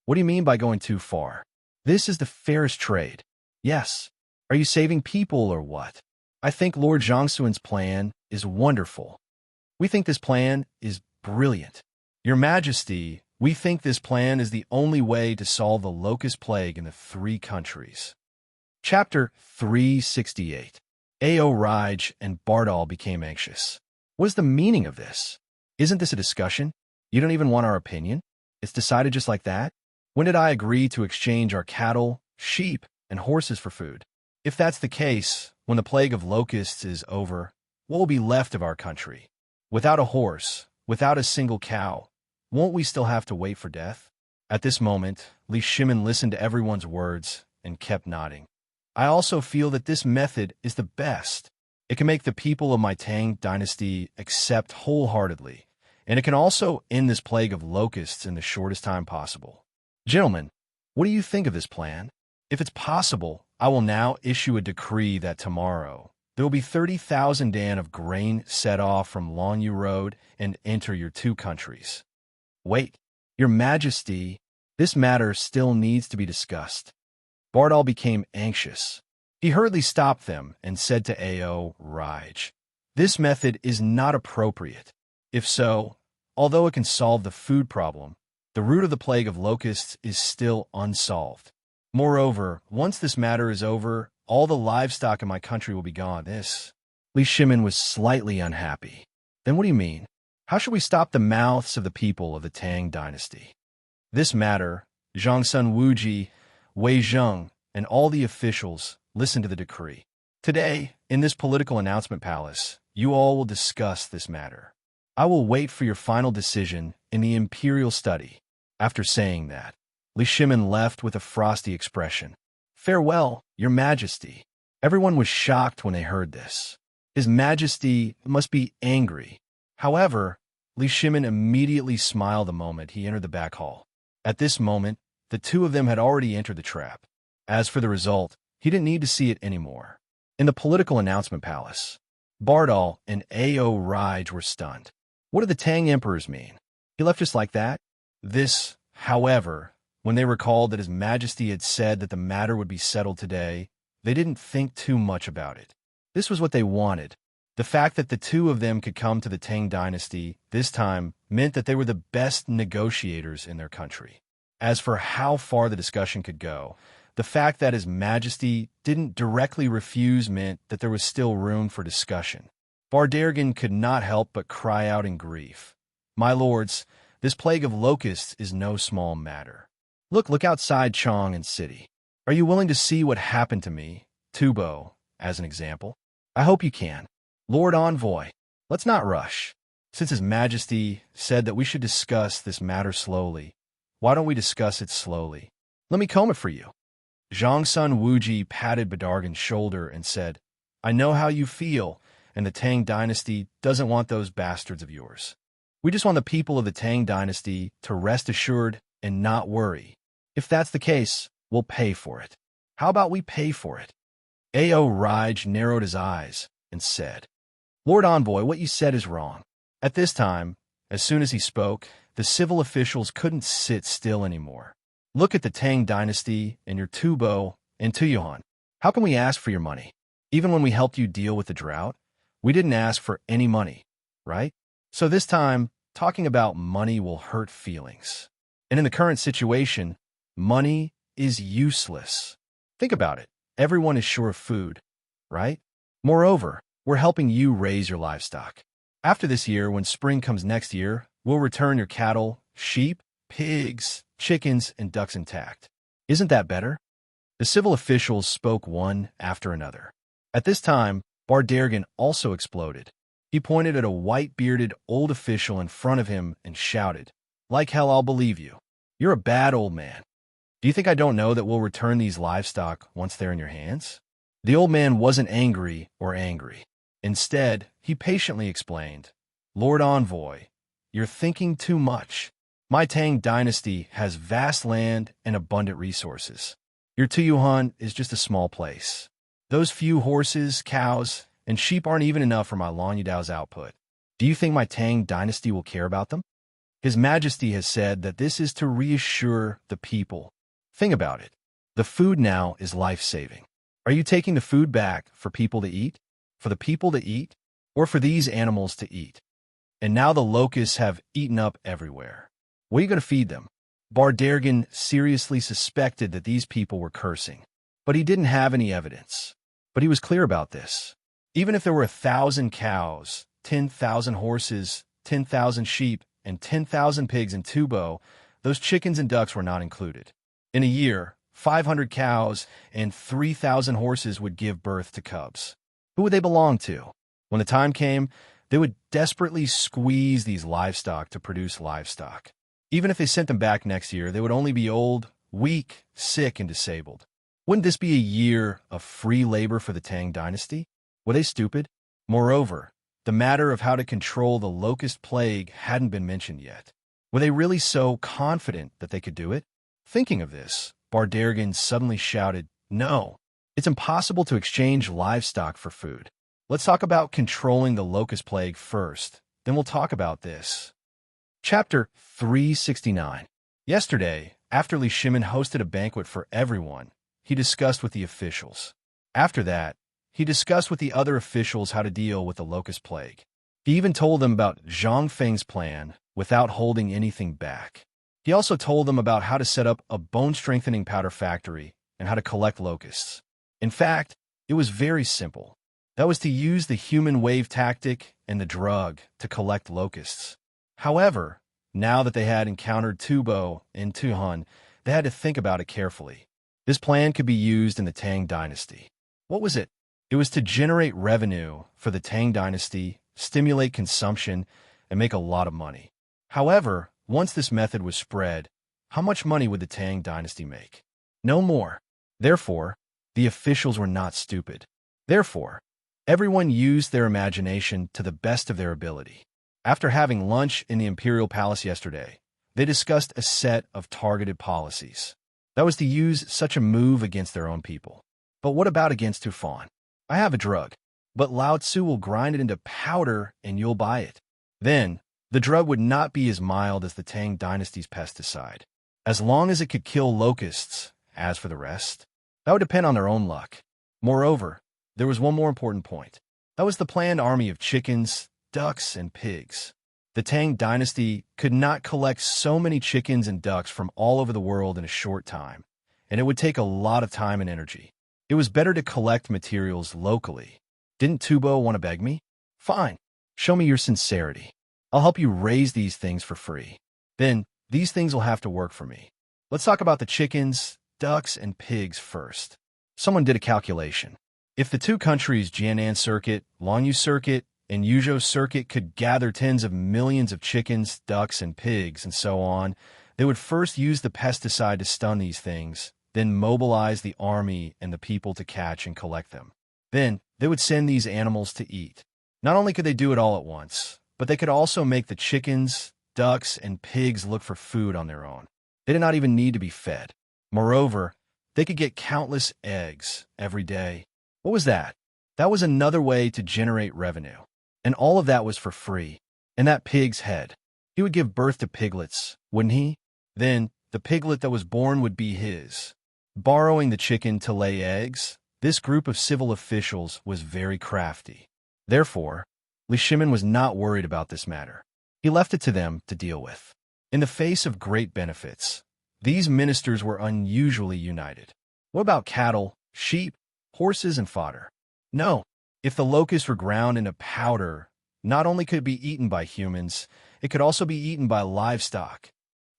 "What do you mean by going too far? This is the fairest trade." "Yes. Are you saving people or what? I think Lord Jiangsuan's plan is wonderful. We think this plan is brilliant. Your Majesty, we think this plan is the only way to solve the locust plague in the 3 countries. Chapter 368. Ao Raj and Bardal became anxious. What is the meaning of this? Isn't this a discussion? You don't even want our opinion? It's decided just like that? When did I agree to exchange our cattle, sheep, and horses for food? If that's the case, when the plague of locusts is over, what will be left of our country? Without a horse, without a single cow, won't we still have to wait for death? At this moment, Li Shimin listened to everyone's words and kept nodding. I also feel that this method is the best. It can make the people of my Tang dynasty accept wholeheartedly, and it can also end this plague of locusts in the shortest time possible. Gentlemen, what do you think of this plan? If it's possible, I will now issue a decree that tomorrow there will be 30,000 dan of grain set off from Longyu Road and enter your 2 countries. Wait, Your Majesty, this matter still needs to be discussed. Bardal became anxious. He hurriedly stopped them and said to Ao Raj, "This method is not appropriate. If so, although it can solve the food problem, the root of the plague of locusts is still unsolved. Moreover, once this matter is over, all the livestock in my country will be gone." Li Shimin was slightly unhappy. Then what do you mean? How should we stop the mouths of the people of the Tang dynasty? This matter, Zhangsun Wuji, Wei Zheng, and all the officials listen to the decree. Today, in this political announcement palace, you all will discuss this matter. I will wait for your final decision in the imperial study. After saying that, Li Shimin left with a frosty expression. Farewell, Your Majesty. Everyone was shocked when they heard this. His Majesty must be angry. However, Li Shimin immediately smiled the moment he entered the back hall. At this moment, the 2 of them had already entered the trap. As for the result, he didn't need to see it anymore. In the political announcement palace, Bardal and Ao Raj were stunned. What did the Tang emperors mean? He left just like that? This, however, when they recalled that His Majesty had said that the matter would be settled today, they didn't think too much about it. This was what they wanted. The fact that the 2 of them could come to the Tang dynasty this time meant that they were the best negotiators in their country. As for how far the discussion could go, the fact that His Majesty didn't directly refuse meant that there was still room for discussion. Bardergan could not help but cry out in grief. "My lords, this plague of locusts is no small matter. Look outside Chang'an City. Are you willing to see what happened to me, Tubo, as an example? I hope you can. Lord Envoy, let's not rush. Since His Majesty said that we should discuss this matter slowly, why don't we discuss it slowly? Let me comb it for you." Zhangsun Wuji patted Badargan's shoulder and said, "I know how you feel, and the Tang dynasty doesn't want those bastards of yours. We just want the people of the Tang dynasty to rest assured and not worry. If that's the case, we'll pay for it. How about we pay for it?" Ao Raj narrowed his eyes and said, "Lord Envoy, what you said is wrong." At this time, as soon as he spoke, the civil officials couldn't sit still anymore. "Look at the Tang dynasty and your Tubo and Tuyuan. How can we ask for your money? Even when we helped you deal with the drought, we didn't ask for any money, right? So this time, talking about money will hurt feelings. And in the current situation, money is useless. Think about it. Everyone is short of food, right? Moreover, we're helping you raise your livestock. After this year, when spring comes next year, we'll return your cattle, sheep, pigs, chickens, and ducks intact. Isn't that better?" The civil officials spoke one after another. At this time, Bardergan also exploded. He pointed at a white-bearded old official in front of him and shouted, "Like hell I'll believe you. You're a bad old man. Do you think I don't know that we'll return these livestock once they're in your hands?" The old man wasn't angry or angry. Instead, he patiently explained, "Lord Envoy, you're thinking too much. My Tang dynasty has vast land and abundant resources. Your Tuyuhan is just a small place. Those few horses, cows, and sheep aren't even enough for my Longyu output. Do you think my Tang dynasty will care about them? His Majesty has said that this is to reassure the people. Think about it. The food now is life-saving. Are you taking the food back for people to eat? For the people to eat? Or for these animals to eat?" and now the locusts have eaten up everywhere. What are you going to feed them? Bardergan seriously suspected that these people were cursing, but he didn't have any evidence. But he was clear about this. Even if there were 1,000 cows, 10,000 horses, 10,000 sheep, and 10,000 pigs in Tubo, those chickens and ducks were not included. In a year, 500 cows and 3,000 horses would give birth to cubs. Who would they belong to? When the time came, they would desperately squeeze these livestock to produce livestock. Even if they sent them back next year, they would only be old, weak, sick, and disabled. Wouldn't this be a year of free labor for the Tang dynasty? Were they stupid? Moreover, the matter of how to control the locust plague hadn't been mentioned yet. Were they really so confident that they could do it? Thinking of this, Bardergan suddenly shouted, "No! It's impossible to exchange livestock for food. Let's talk about controlling the locust plague first, then we'll talk about this." Chapter 369. Yesterday, after Li Shimin hosted a banquet for everyone, he discussed with the officials. After that, he discussed with the other officials how to deal with the locust plague. He even told them about Zhang Feng's plan without holding anything back. He also told them about how to set up a bone-strengthening powder factory and how to collect locusts. In fact, it was very simple. That was to use the human wave tactic and the drug to collect locusts. However, now that they had encountered Tubo and Tuhun, they had to think about it carefully. This plan could be used in the Tang dynasty. What was it? It was to generate revenue for the Tang dynasty, stimulate consumption, and make a lot of money. However, once this method was spread, how much money would the Tang dynasty make? No more. Therefore, the officials were not stupid. Therefore, everyone used their imagination to the best of their ability. After having lunch in the Imperial Palace yesterday, they discussed a set of targeted policies. That was to use such a move against their own people. But what about against Tufan? I have a drug, but Lao Tzu will grind it into powder and you'll buy it. Then, the drug would not be as mild as the Tang dynasty's pesticide, as long as it could kill locusts. As for the rest, that would depend on their own luck. Moreover, there was one more important point. That was the planned army of chickens, ducks, and pigs. The Tang dynasty could not collect so many chickens and ducks from all over the world in a short time, and it would take a lot of time and energy. It was better to collect materials locally. Didn't Tubo want to beg me? Fine. Show me your sincerity. I'll help you raise these things for free. Then, these things will have to work for me. Let's talk about the chickens, ducks, and pigs first. Someone did a calculation. If the two countries' Jianan Circuit, Longyu Circuit, and Yuzhou Circuit could gather tens of millions of chickens, ducks, and pigs, and so on, they would first use the pesticide to stun these things, then mobilize the army and the people to catch and collect them. Then, they would send these animals to eat. Not only could they do it all at once, but they could also make the chickens, ducks, and pigs look for food on their own. They did not even need to be fed. Moreover, they could get countless eggs every day. What was that? That was another way to generate revenue. And all of that was for free. And that pig's head. He would give birth to piglets, wouldn't he? Then, the piglet that was born would be his. Borrowing the chicken to lay eggs, this group of civil officials was very crafty. Therefore, Li Shimin was not worried about this matter. He left it to them to deal with. In the face of great benefits, these ministers were unusually united. What about cattle, sheep, horses, and fodder? No. If the locusts were ground into powder, not only could it be eaten by humans, it could also be eaten by livestock.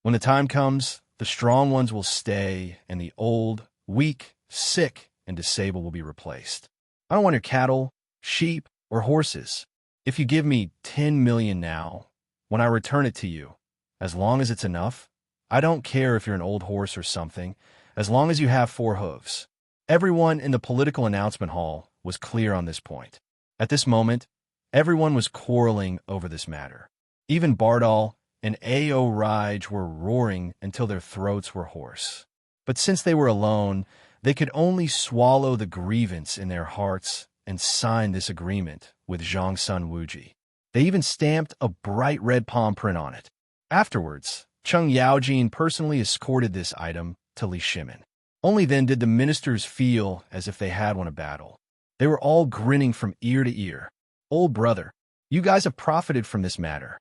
When the time comes, the strong ones will stay, and the old, weak, sick, and disabled will be replaced. I don't want your cattle, sheep, or horses. If you give me 10 million now, when I return it to you, as long as it's enough, I don't care if you're an old horse or something, as long as you have 4 hooves. Everyone in the political announcement hall was clear on this point. At this moment, everyone was quarreling over this matter. Even Bardal and A.O. Raj were roaring until their throats were hoarse. But since they were alone, they could only swallow the grievance in their hearts and sign this agreement with Zhang Sun Wuji. They even stamped a bright red palm print on it. Afterwards, Cheng Yaojin personally escorted this item to Li Shimin. Only then did the ministers feel as if they had won a battle. They were all grinning from ear to ear. "Old brother, You guys have profited from this matter.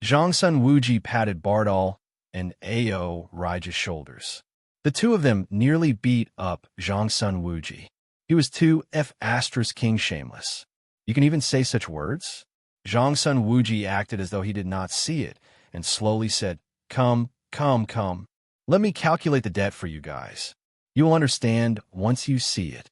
Zhang Sun Wuji patted Bardal and Ao Raja's shoulders. The two of them nearly beat up Zhang Sun Wuji. He was too king shameless. You can even say such words? Zhang Sun Wuji acted as though he did not see it and slowly said, Come. Let me calculate the debt for you guys. You will understand once you see it.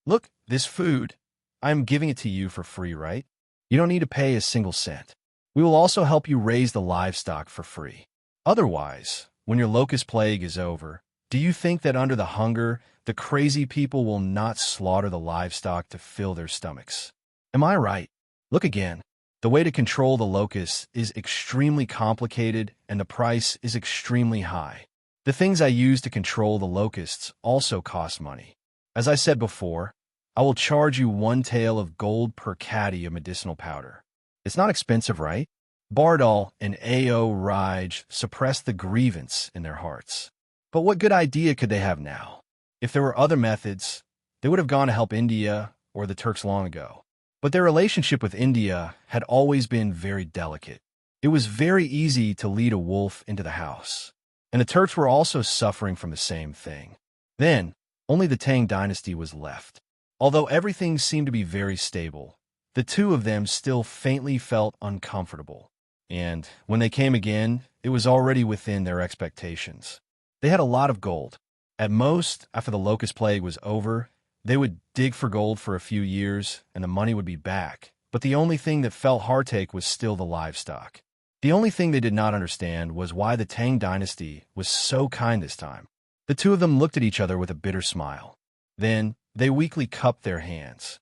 Look, this food. I am giving it to you for free, right? You don't need to pay a single cent. We will also help you raise the livestock for free. Otherwise, when your locust plague is over, do you think that under the hunger, the crazy people will not slaughter the livestock to fill their stomachs? Am I right? Look again. The way to control the locusts is extremely complicated and the price is extremely high. The things I use to control the locusts also cost money. As I said before, I will charge you 1 tael of gold per caddy of medicinal powder. It's not expensive, right? Bardal and Ao Raj suppressed the grievance in their hearts. But what good idea could they have now? If there were other methods, they would have gone to help India or the Turks long ago. But their relationship with India had always been very delicate. It was very easy to lead a wolf into the house. And the Turks were also suffering from the same thing. Then, only the Tang dynasty was left. Although everything seemed to be very stable, the two of them still faintly felt uncomfortable. And when they came again, it was already within their expectations. They had a lot of gold. At most, after the locust plague was over, they would dig for gold for a few years and the money would be back. But the only thing that felt heartache was still the livestock. The only thing they did not understand was why the Tang dynasty was so kind this time. The two of them looked at each other with a bitter smile. Then, they weakly cupped their hands.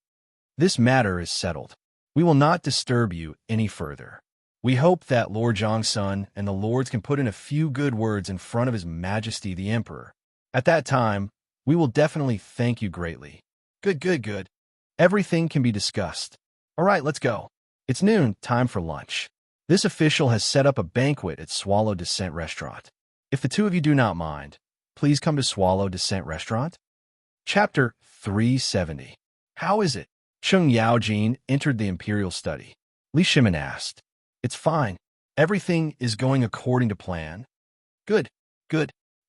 This matter is settled. We will not disturb you any further. We hope that Lord Zhongsun and the lords can put in a few good words in front of His Majesty the Emperor. At that time, we will definitely thank you greatly. Good. Everything can be discussed. All right, let's go. It's noon, time for lunch. This official has set up a banquet at Swallow Descent Restaurant. If the two of you do not mind, please come to Swallow Descent Restaurant. Chapter 370. How is it? Cheng Yaojin entered the imperial study. Li Shimin asked. It's fine. Everything is going according to plan. Good.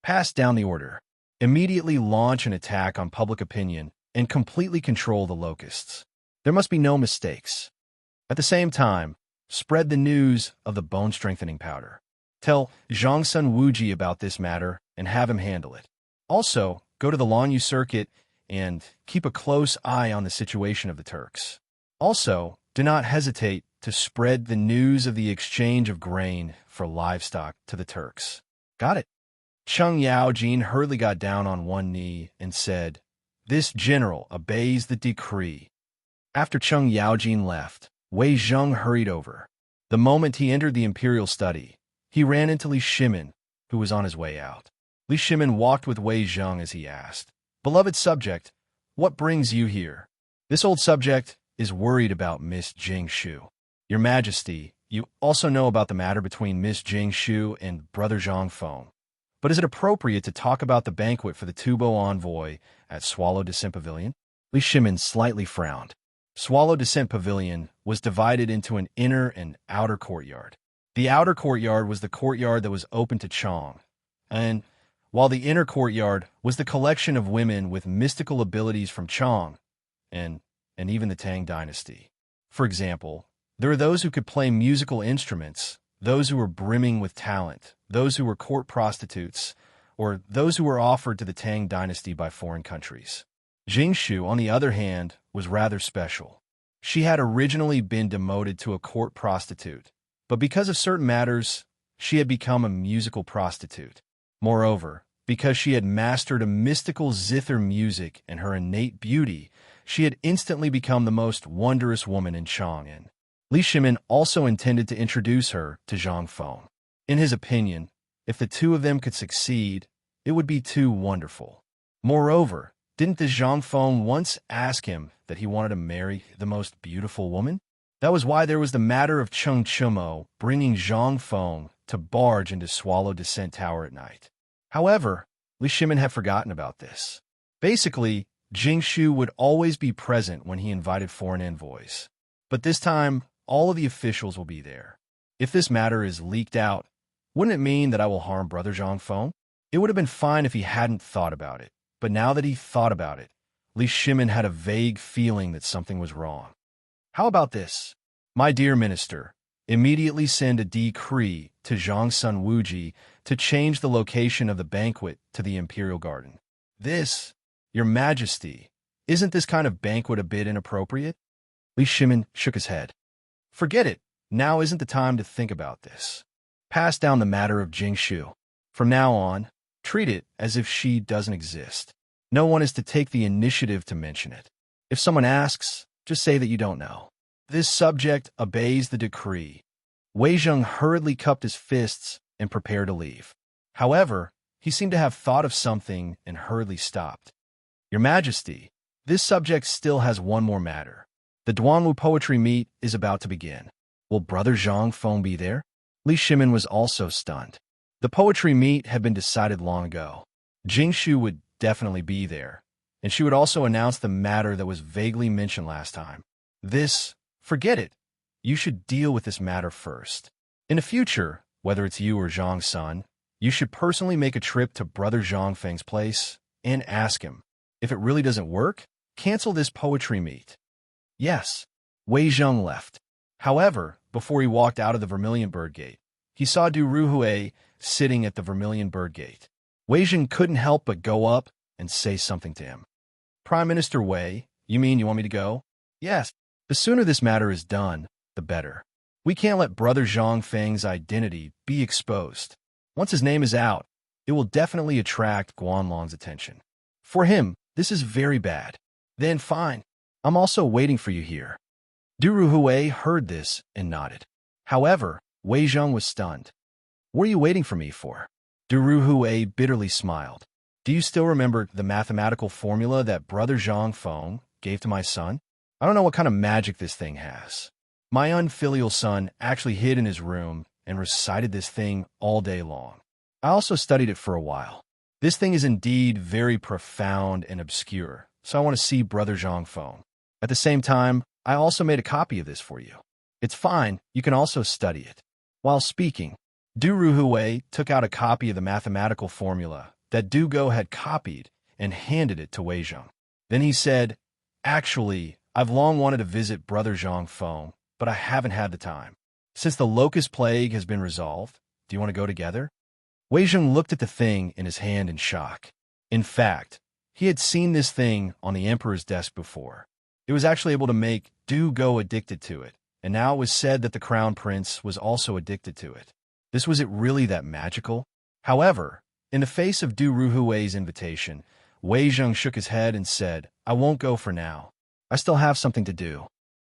Pass down the order. Immediately launch an attack on public opinion and completely control the locusts. There must be no mistakes. At the same time, spread the news of the bone-strengthening powder. Tell Zhang Sun Wuji about this matter and have him handle it. Also, go to the Lanyu circuit and keep a close eye on the situation of the Turks. Also, do not hesitate to spread the news of the exchange of grain for livestock to the Turks. Got it? Cheng Yaojin hurriedly got down on one knee and said, This general obeys the decree. After Cheng Yaojin left, Wei Zheng hurried over. The moment he entered the imperial study, he ran into Li Shimin, who was on his way out. Li Shimin walked with Wei Zheng as he asked, Beloved subject, what brings you here? This old subject is worried about Miss Jing Shu. Your Majesty, you also know about the matter between Miss Jing Shu and Brother Zhang Feng. But is it appropriate to talk about the banquet for the Tubo envoy at Swallow Descent Pavilion? Li Shimin slightly frowned. Swallow Descent Pavilion was divided into an inner and outer courtyard. The outer courtyard was the courtyard that was open to Chong, and while the inner courtyard was the collection of women with mystical abilities from Chong and even the Tang dynasty. For example, there are those who could play musical instruments, those who were brimming with talent, those who were court prostitutes, or those who were offered to the Tang dynasty by foreign countries. Jingshu, on the other hand, was rather special. She had originally been demoted to a court prostitute, but because of certain matters, she had become a musical prostitute. Moreover, because she had mastered a mystical zither music and her innate beauty, she had instantly become the most wondrous woman in Chang'an. Li Shimin also intended to introduce her to Zhang Feng. In his opinion, if the two of them could succeed, it would be too wonderful. Moreover, didn't the Zhang Feng once ask him that he wanted to marry the most beautiful woman? That was why there was the matter of Cheng Chumo bringing Zhang Feng to barge into Swallow Descent Tower at night. However, Li Shimin had forgotten about this. Basically, Jingshu would always be present when he invited foreign envoys. But this time, all of the officials will be there. If this matter is leaked out, wouldn't it mean that I will harm Brother Zhang Feng? It would have been fine if he hadn't thought about it, but now that he thought about it, Li Shimin had a vague feeling that something was wrong. How about this? My dear minister, immediately send a decree to Zhang Sun Wuji to change the location of the banquet to the Imperial Garden. This, Your Majesty, isn't this kind of banquet a bit inappropriate? Li Shimin shook his head. Forget it. Now isn't the time to think about this. Pass down the matter of Jingshu. From now on, treat it as if she doesn't exist. No one is to take the initiative to mention it. If someone asks, just say that you don't know. This subject obeys the decree. Wei Zheng hurriedly cupped his fists and prepared to leave. However, he seemed to have thought of something and hurriedly stopped. Your Majesty, this subject still has one more matter. The Duanwu poetry meet is about to begin. Will Brother Zhang Feng be there? Li Shimin was also stunned. The poetry meet had been decided long ago. Jingshu would definitely be there, and she would also announce the matter that was vaguely mentioned last time. Forget it. You should deal with this matter first. In the future, whether it's you or Zhang Sun, you should personally make a trip to Brother Zhang Feng's place and ask him. If it really doesn't work, cancel this poetry meet. Yes. Wei Zheng left. However, before he walked out of the Vermilion Bird Gate, he saw Du Ruhui sitting at the Vermilion Bird Gate. Wei Zheng couldn't help but go up and say something to him. Prime Minister Wei, you mean you want me to go? Yes. The sooner this matter is done, the better. We can't let Brother Zhang Feng's identity be exposed. Once his name is out, it will definitely attract Guanlong's attention. For him, this is very bad. Then fine. I'm also waiting for you here. Du Ruhui heard this and nodded. However, Wei Zheng was stunned. What are you waiting for me for? Du Ruhui bitterly smiled. Do you still remember the mathematical formula that Brother Zhang Feng gave to my son? I don't know what kind of magic this thing has. My unfilial son actually hid in his room and recited this thing all day long. I also studied it for a while. This thing is indeed very profound and obscure, so I want to see Brother Zhang Feng. At the same time, I also made a copy of this for you. It's fine, you can also study it. While speaking, Du Ruhui took out a copy of the mathematical formula that Du Go had copied and handed it to Wei Zheng. Then he said, Actually, I've long wanted to visit Brother Zhang Feng, but I haven't had the time. Since the locust plague has been resolved, do you want to go together? Wei Zheng looked at the thing in his hand in shock. In fact, he had seen this thing on the Emperor's desk before. It was actually able to make Du Go addicted to it, and now it was said that the Crown Prince was also addicted to it. Was it really that magical? However, in the face of Du Ruhui's invitation, Wei Zheng shook his head and said, I won't go for now. I still have something to do.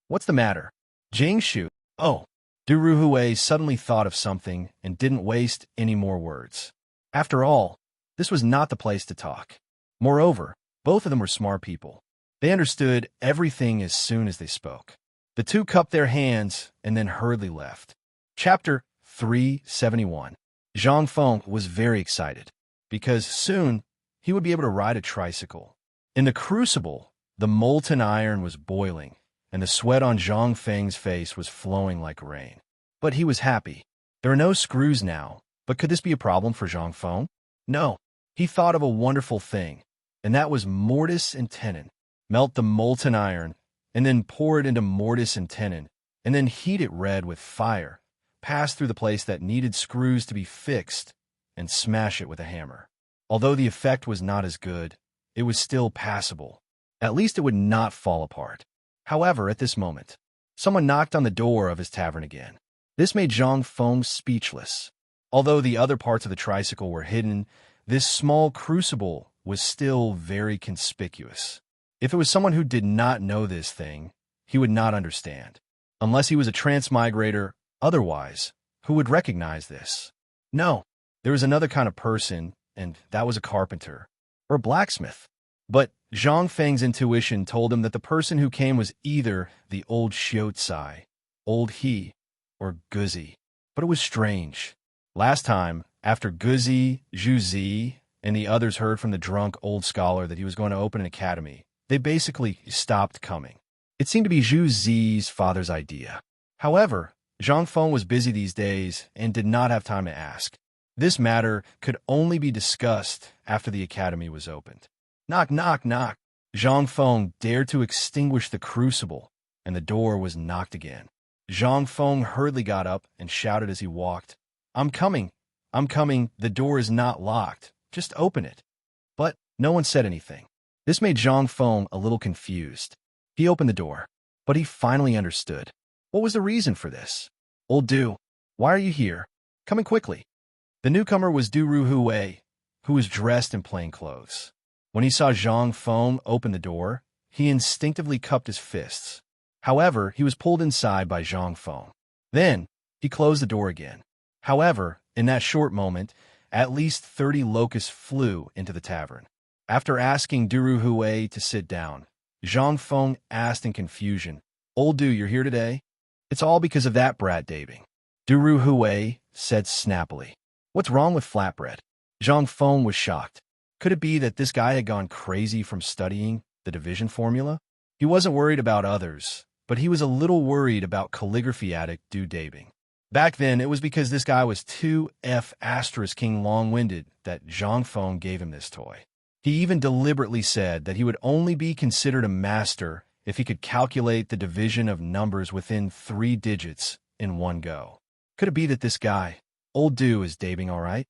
What's the matter? Jingshu. Oh. Du Ruhui suddenly thought of something and didn't waste any more words. After all, this was not the place to talk. Moreover, both of them were smart people. They understood everything as soon as they spoke. The two cupped their hands and then hurriedly left. Chapter 371. Zhang Feng was very excited, because soon he would be able to ride a tricycle. In the crucible, the molten iron was boiling, and the sweat on Zhang Feng's face was flowing like rain. But he was happy. There are no screws now, but could this be a problem for Zhang Feng? No. He thought of a wonderful thing, and that was mortise and tenon. Melt the molten iron, and then pour it into mortise and tenon, and then heat it red with fire, pass through the place that needed screws to be fixed, and smash it with a hammer. Although the effect was not as good, it was still passable. At least it would not fall apart. However, at this moment, someone knocked on the door of his tavern again. This made Zhang Feng speechless. Although the other parts of the tricycle were hidden, this small crucible was still very conspicuous. If it was someone who did not know this thing, he would not understand. Unless he was a transmigrator, otherwise, who would recognize this? No, there was another kind of person, and that was a carpenter, or a blacksmith. But Zhang Feng's intuition told him that the person who came was either the old Xiucai, old He, or Guzi. But it was strange. Last time, after Guzi, Zhu Zi, and the others heard from the drunk old scholar that he was going to open an academy, they basically stopped coming. It seemed to be Zhu Zi's father's idea. However, Zhang Feng was busy these days and did not have time to ask. This matter could only be discussed after the academy was opened. Knock, knock, knock. Zhang Feng dared to extinguish the crucible, and the door was knocked again. Zhang Feng hurriedly got up and shouted as he walked, I'm coming. I'm coming. The door is not locked. Just open it. But no one said anything. This made Zhang Feng a little confused. He opened the door, but he finally understood. What was the reason for this? Old Du, why are you here? Come in quickly. The newcomer was Du Ruhui, who was dressed in plain clothes. When he saw Zhang Feng open the door, he instinctively cupped his fists. However, he was pulled inside by Zhang Feng. Then, he closed the door again. However, in that short moment, at least 30 locusts flew into the tavern. After asking Du Ruhui to sit down, Zhang Feng asked in confusion, Old Du, you're here today? It's all because of that brat Dabing. Du Ruhui said snappily. What's wrong with flatbread? Zhang Feng was shocked. Could it be that this guy had gone crazy from studying the division formula? He wasn't worried about others, but he was a little worried about calligraphy addict Du Dabing. Back then, it was because this guy was too King long-winded that Zhang Feng gave him this toy. He even deliberately said that he would only be considered a master if he could calculate the division of numbers within 3 digits in one go. Could it be that this guy, Old Du, is Dabing all right?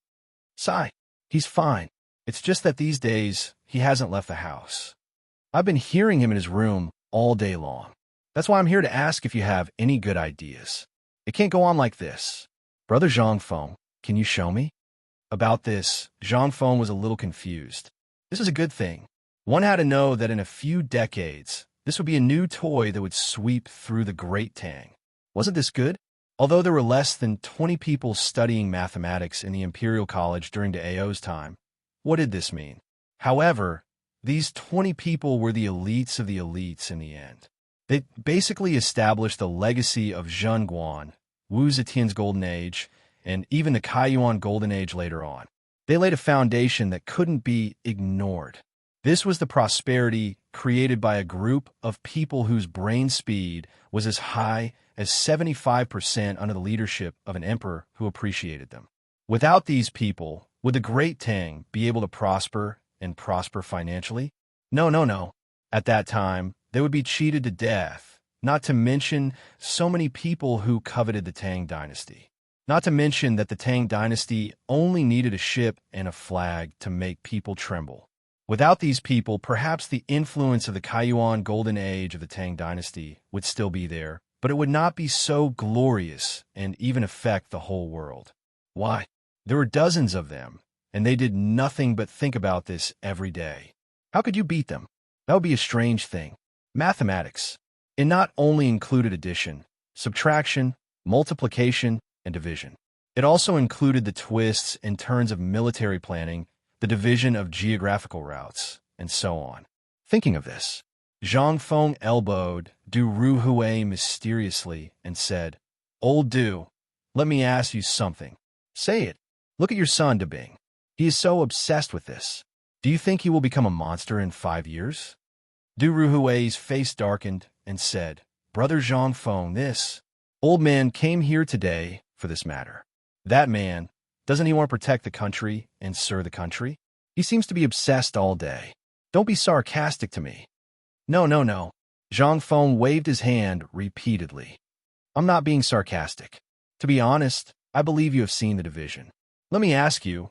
Sigh, he's fine. It's just that these days, he hasn't left the house. I've been hearing him in his room all day long. That's why I'm here to ask if you have any good ideas. It can't go on like this. Brother Zhang Feng, can you show me? About this, Zhang Feng was a little confused. This is a good thing. One had to know that in a few decades, this would be a new toy that would sweep through the Great Tang. Wasn't this good? Although there were less than 20 people studying mathematics in the Imperial College during Dao's time, what did this mean? However, these 20 people were the elites of the elites in the end. They basically established the legacy of Zhenguan, Wu Zetian's Golden Age, and even the Kaiyuan Golden Age later on. They laid a foundation that couldn't be ignored. This was the prosperity created by a group of people whose brain speed was as high as 75% under the leadership of an emperor who appreciated them. Without these people, would the Great Tang be able to prosper and prosper financially? No. At that time, they would be cheated to death, not to mention so many people who coveted the Tang dynasty. Not to mention that the Tang dynasty only needed a ship and a flag to make people tremble. Without these people, perhaps the influence of the Kaiyuan Golden Age of the Tang dynasty would still be there, but it would not be so glorious and even affect the whole world. Why? There were dozens of them, and they did nothing but think about this every day. How could you beat them? That would be a strange thing. Mathematics. It not only included addition, subtraction, multiplication, and division. It also included the twists and turns of military planning, the division of geographical routes, and so on. Thinking of this, Zhang Feng elbowed Du Ruhui mysteriously and said, Old Du, let me ask you something. Say it. Look at your son, Dabing. He is so obsessed with this. Do you think he will become a monster in 5 years? Du Ruhui's face darkened and said, Brother Zhang Feng, this old man came here today for this matter. That man, doesn't he want to protect the country and serve the country? He seems to be obsessed all day. Don't be sarcastic to me. No. Zhang Feng waved his hand repeatedly. I'm not being sarcastic. To be honest, I believe you have seen the division. Let me ask you,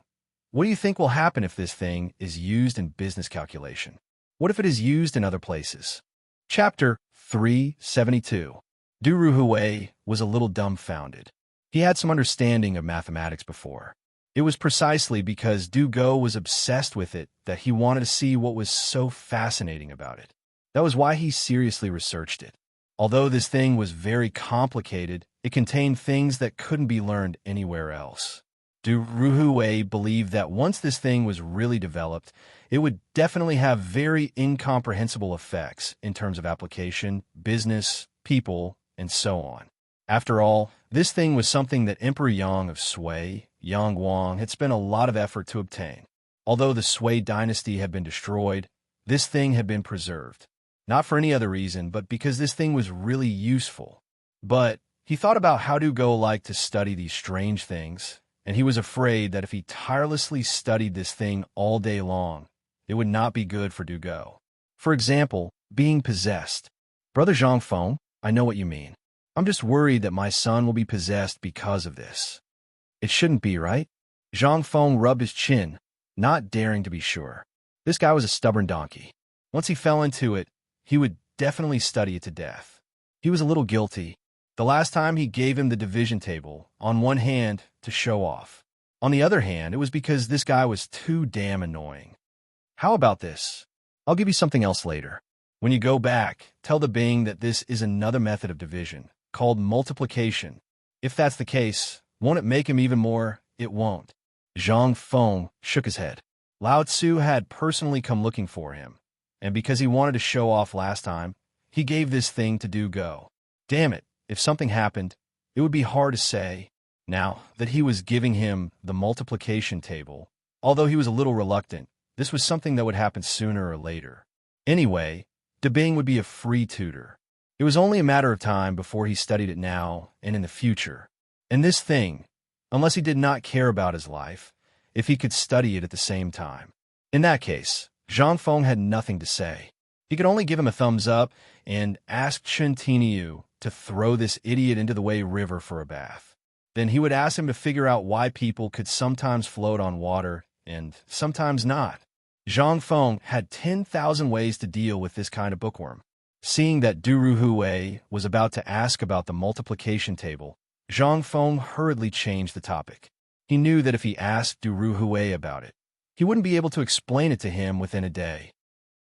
what do you think will happen if this thing is used in business calculation? What if it is used in other places? Chapter 372. Du Ruhui was a little dumbfounded. He had some understanding of mathematics before. It was precisely because Du Go was obsessed with it that he wanted to see what was so fascinating about it. That was why he seriously researched it. Although this thing was very complicated, it contained things that couldn't be learned anywhere else. Du Ruhui believed that once this thing was really developed, it would definitely have very incomprehensible effects in terms of application, business, people, and so on. After all, this thing was something that Emperor Yang of Sui, Yang Guang, had spent a lot of effort to obtain. Although the Sui dynasty had been destroyed, this thing had been preserved. Not for any other reason, but because this thing was really useful. But He thought about how Du Go liked to study these strange things, and he was afraid that if he tirelessly studied this thing all day long, it would not be good for Du Go. For example, being possessed. Brother Zhang Feng, I know what you mean. I'm just worried that my son will be possessed because of this. It shouldn't be, right? Zhang Feng rubbed his chin, not daring to be sure. This guy was a stubborn donkey. Once he fell into it, he would definitely study it to death. He was a little guilty. The last time he gave him the division table, on one hand, to show off. On the other hand, it was because this guy was too damn annoying. How about this? I'll give you something else later. When you go back, tell the Bing that this is another method of division, called multiplication. If that's the case, won't it make him even more? It won't. Zhang Feng shook his head. Lao Tzu had personally come looking for him, and because he wanted to show off last time, he gave this thing to Du Go. Damn it, if something happened, it would be hard to say. Now that he was giving him the multiplication table, although he was a little reluctant, this was something that would happen sooner or later. Anyway, De Bing would be a free tutor. It was only a matter of time before he studied it now and in the future. And this thing, unless he did not care about his life, if he could study it at the same time. In that case, Zhang Feng had nothing to say. He could only give him a thumbs up and ask Chen Tiniu to throw this idiot into the Wei River for a bath. Then he would ask him to figure out why people could sometimes float on water and sometimes not. Zhang Feng had 10,000 ways to deal with this kind of bookworm. Seeing that Du Ruhui was about to ask about the multiplication table, Zhang Feng hurriedly changed the topic. He knew that if he asked Du Ruhui about it, he wouldn't be able to explain it to him within a day.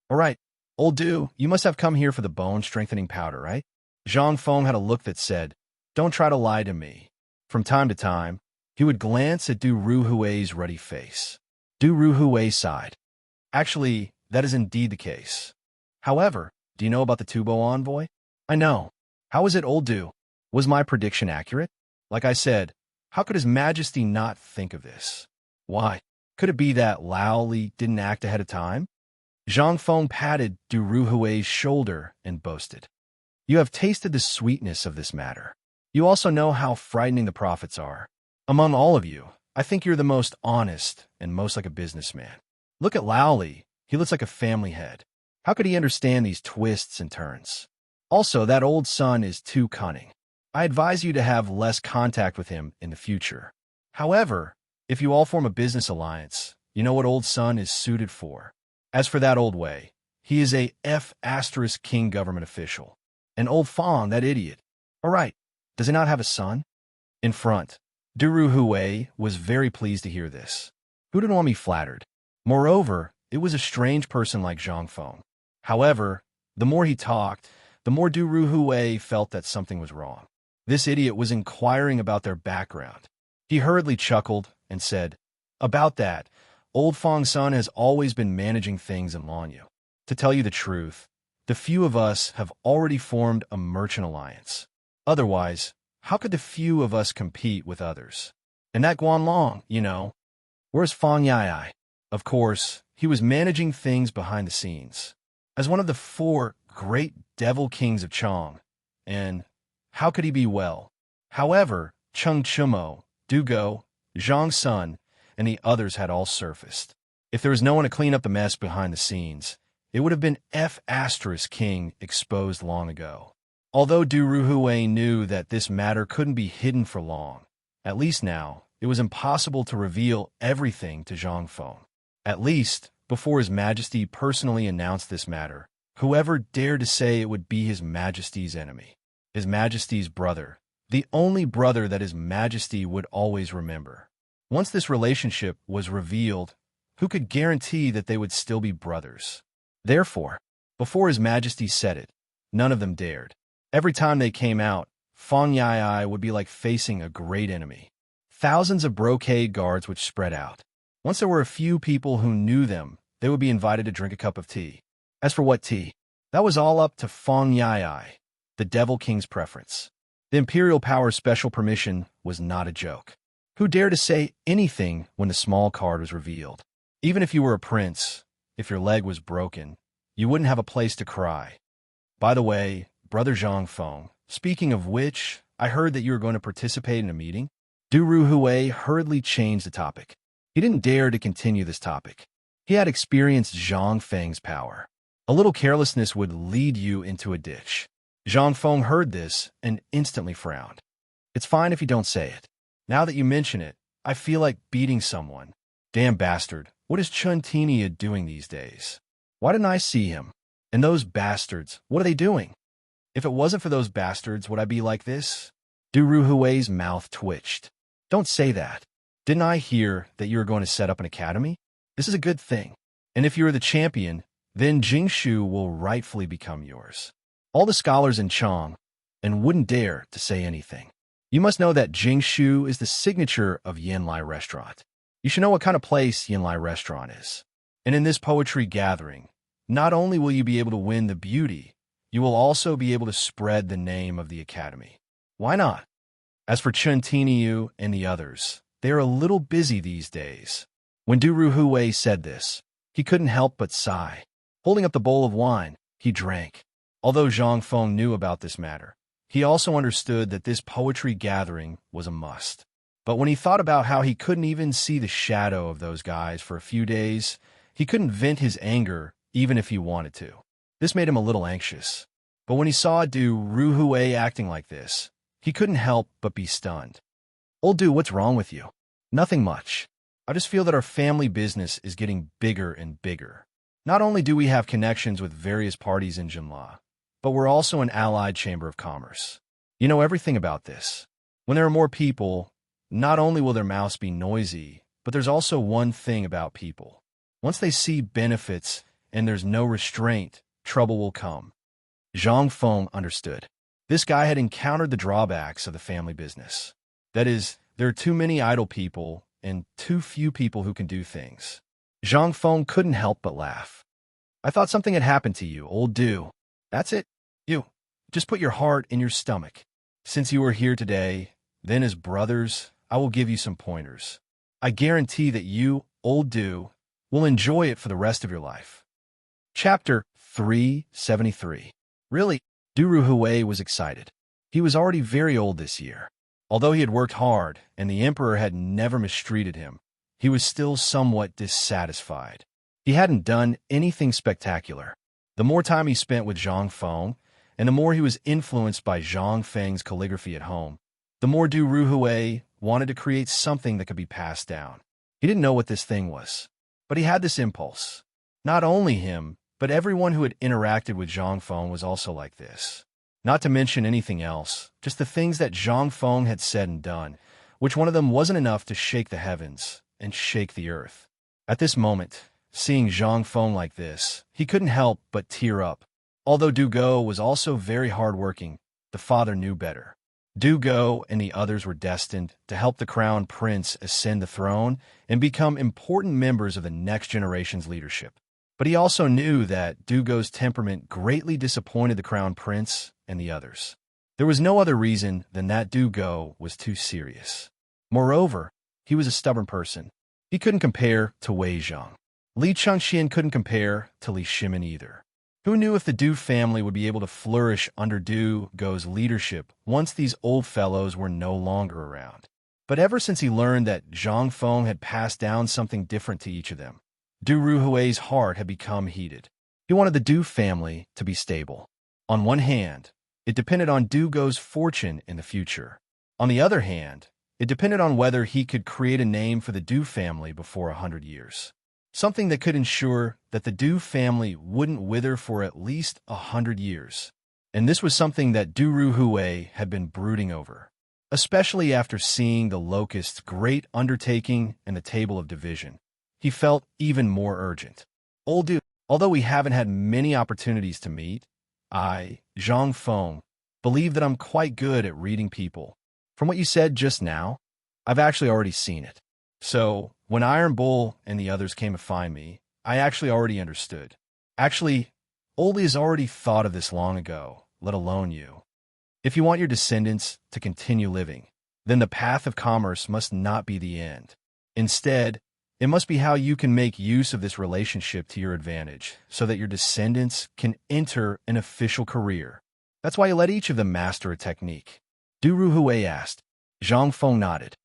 All right, old Du, you must have come here for the bone-strengthening powder, right? Zhang Feng had a look that said, don't try to lie to me. From time to time, he would glance at Du Ruhui's ruddy face. Du Ruhui sighed. Actually, that is indeed the case. However, do you know about the Tubo envoy? I know. How is it, old Du? Was my prediction accurate? Like I said, how could His Majesty not think of this? Why? Could it be that Lao Li didn't act ahead of time? Zhang Feng patted Du Ruhui's shoulder and boasted. You have tasted the sweetness of this matter. You also know how frightening the prophets are. Among all of you, I think you're the most honest and most like a businessman. Look at Lao Li. He looks like a family head. How could he understand these twists and turns? Also, that old son is too cunning. I advise you to have less contact with him in the future. However, if you all form a business alliance, you know what old son is suited for. As for that old Wei, he is a F** king government official. And old Fong, that idiot. All right, does he not have a son? In front, Du Ruhui was very pleased to hear this. Who didn't want to be flattered? Moreover, it was a strange person like Zhang Feng. However, the more he talked, the more Du Ruhui felt that something was wrong. This idiot was inquiring about their background. He hurriedly chuckled and said, about that, old Fong's son has always been managing things in Lanyu. To tell you the truth, the few of us have already formed a merchant alliance. Otherwise, how could the few of us compete with others? And that Guanlong, you know. Where's Fong Yai? Of course, he was managing things behind the scenes. As one of the 4 great devil kings of Chong, and how could he be well? However, Cheng Chumo, Du Go, Zhang Sun, and the others had all surfaced. If there was no one to clean up the mess behind the scenes, it would have been F** king exposed long ago. Although Du Ruhui knew that this matter couldn't be hidden for long, at least now, it was impossible to reveal everything to Zhang Feng. At least, before His Majesty personally announced this matter, whoever dared to say it would be His Majesty's enemy. His Majesty's brother, the only brother that His Majesty would always remember. Once this relationship was revealed, who could guarantee that they would still be brothers? Therefore, before His Majesty said it, none of them dared. Every time they came out, Fong Yai would be like facing a great enemy. Thousands of brocade guards would spread out. Once there were a few people who knew them, they would be invited to drink a cup of tea. As for what tea, that was all up to Fong Yai, the Devil King's preference. The Imperial Power's special permission was not a joke. Who dared to say anything when the small card was revealed? Even if you were a prince, if your leg was broken, you wouldn't have a place to cry. By the way, Brother Zhang Feng, speaking of which, I heard that you were going to participate in a meeting. Du Ruhui hurriedly changed the topic. He didn't dare to continue this topic. He had experienced Zhang Feng's power. A little carelessness would lead you into a ditch. Zhang Feng heard this and instantly frowned. It's fine if you don't say it. Now that you mention it, I feel like beating someone. Damn bastard, what is Chun Tinia doing these days? Why didn't I see him? And those bastards, what are they doing? If it wasn't for those bastards, would I be like this? Du Ruhui's mouth twitched. Don't say that. Didn't I hear that you were going to set up an academy? This is a good thing. And if you are the champion, then Jingshu will rightfully become yours. All the scholars in Chang and wouldn't dare to say anything. You must know that Jingshu is the signature of Yanlai Restaurant. You should know what kind of place Yanlai Restaurant is. And in this poetry gathering, not only will you be able to win the beauty, you will also be able to spread the name of the academy. Why not? As for Chun Tiniu and the others, they are a little busy these days. When Du Ruhui said this, he couldn't help but sigh. Holding up the bowl of wine, he drank. Although Zhang Feng knew about this matter, he also understood that this poetry gathering was a must. But when he thought about how he couldn't even see the shadow of those guys for a few days, he couldn't vent his anger even if he wanted to. This made him a little anxious. But when he saw Du Ruhui acting like this, he couldn't help but be stunned. Old Du, what's wrong with you? Nothing much. I just feel that our family business is getting bigger and bigger. Not only do we have connections with various parties in Jinla, but we're also an allied chamber of commerce. You know everything about this. When there are more people, not only will their mouths be noisy, but there's also one thing about people. Once they see benefits and there's no restraint, trouble will come. Zhang Feng understood. This guy had encountered the drawbacks of the family business. That is, there are too many idle people and too few people who can do things. Zhang Feng couldn't help but laugh. I thought something had happened to you, old Du. That's it. You. Just put your heart in your stomach. Since you are here today, then as brothers, I will give you some pointers. I guarantee that you, old Du, will enjoy it for the rest of your life. Chapter 373. Really, Du Ruhui was excited. He was already very old this year. Although he had worked hard and the emperor had never mistreated him, he was still somewhat dissatisfied. He hadn't done anything spectacular. The more time he spent with Zhang Feng, and the more he was influenced by Zhang Feng's calligraphy at home, the more Du Ruhui wanted to create something that could be passed down. He didn't know what this thing was, but he had this impulse. Not only him, but everyone who had interacted with Zhang Feng was also like this. Not to mention anything else, just the things that Zhang Feng had said and done, which one of them wasn't enough to shake the heavens and shake the earth. At this moment, seeing Zhang Feng like this, he couldn't help but tear up. Although Du Go was also very hardworking, the father knew better. Du Go and the others were destined to help the crown prince ascend the throne and become important members of the next generation's leadership. But he also knew that Du Go's temperament greatly disappointed the crown prince and the others. There was no other reason than that Du Go was too serious. Moreover, he was a stubborn person. He couldn't compare to Wei Zhang. Li Chengxian couldn't compare to Li Shimin either. Who knew if the Du family would be able to flourish under Du Go's leadership once these old fellows were no longer around? But ever since he learned that Zhang Feng had passed down something different to each of them, Du Ruhui's heart had become heated. He wanted the Du family to be stable. On one hand, it depended on Du Go's fortune in the future. On the other hand, it depended on whether he could create a name for the Du family before 100 years. Something that could ensure that the Du family wouldn't wither for at least 100 years. And this was something that Du Ruhui had been brooding over, especially after seeing the Locust's great undertaking and the Table of Division. He felt even more urgent. Old Du, although we haven't had many opportunities to meet, I, Zhang Feng, believe that I'm quite good at reading people. From what you said just now, I've actually already seen it. So, when Iron Bull and the others came to find me, I actually already understood. Actually, Oldie has already thought of this long ago, let alone you. If you want your descendants to continue living, then the path of commerce must not be the end. Instead, it must be how you can make use of this relationship to your advantage so that your descendants can enter an official career. That's why you let each of them master a technique. Du Ruhui asked. Zhang Feng nodded.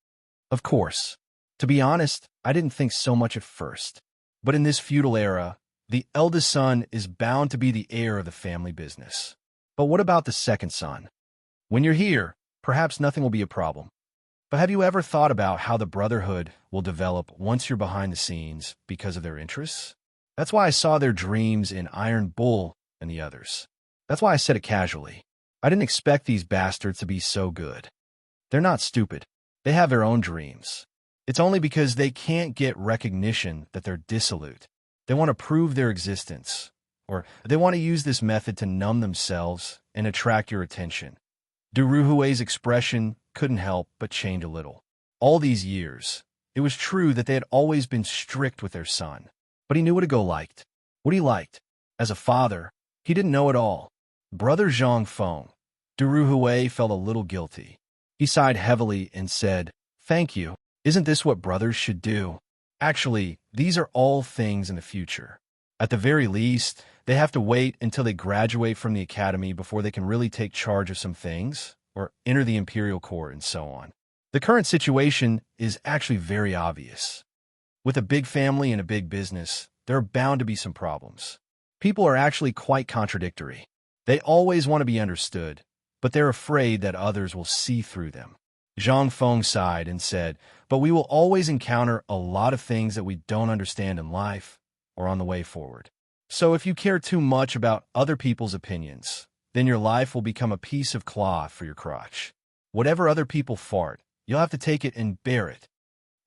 Of course. To be honest, I didn't think so much at first. But in this feudal era, the eldest son is bound to be the heir of the family business. But what about the second son? When you're here, perhaps nothing will be a problem. But have you ever thought about how the brotherhood will develop once you're behind the scenes because of their interests? That's why I saw their dreams in Iron Bull and the others. That's why I said it casually. I didn't expect these bastards to be so good. They're not stupid. They have their own dreams. It's only because they can't get recognition that they're dissolute. They want to prove their existence, or they want to use this method to numb themselves and attract your attention. Du Ruhui's expression couldn't help but change a little. All these years, it was true that they had always been strict with their son, but he knew what a go liked. What he liked. As a father, he didn't know it all. Brother Zhang Feng. Du Ruhui felt a little guilty. He sighed heavily and said, "Thank you. Isn't this what brothers should do? Actually, these are all things in the future. At the very least, they have to wait until they graduate from the academy before they can really take charge of some things, or enter the imperial court and so on. The current situation is actually very obvious. With a big family and a big business, there are bound to be some problems. People are actually quite contradictory. They always want to be understood, but they're afraid that others will see through them." Zhang Feng sighed and said, "But we will always encounter a lot of things that we don't understand in life or on the way forward. So if you care too much about other people's opinions, then your life will become a piece of cloth for your crotch. Whatever other people fart, you'll have to take it and bear it."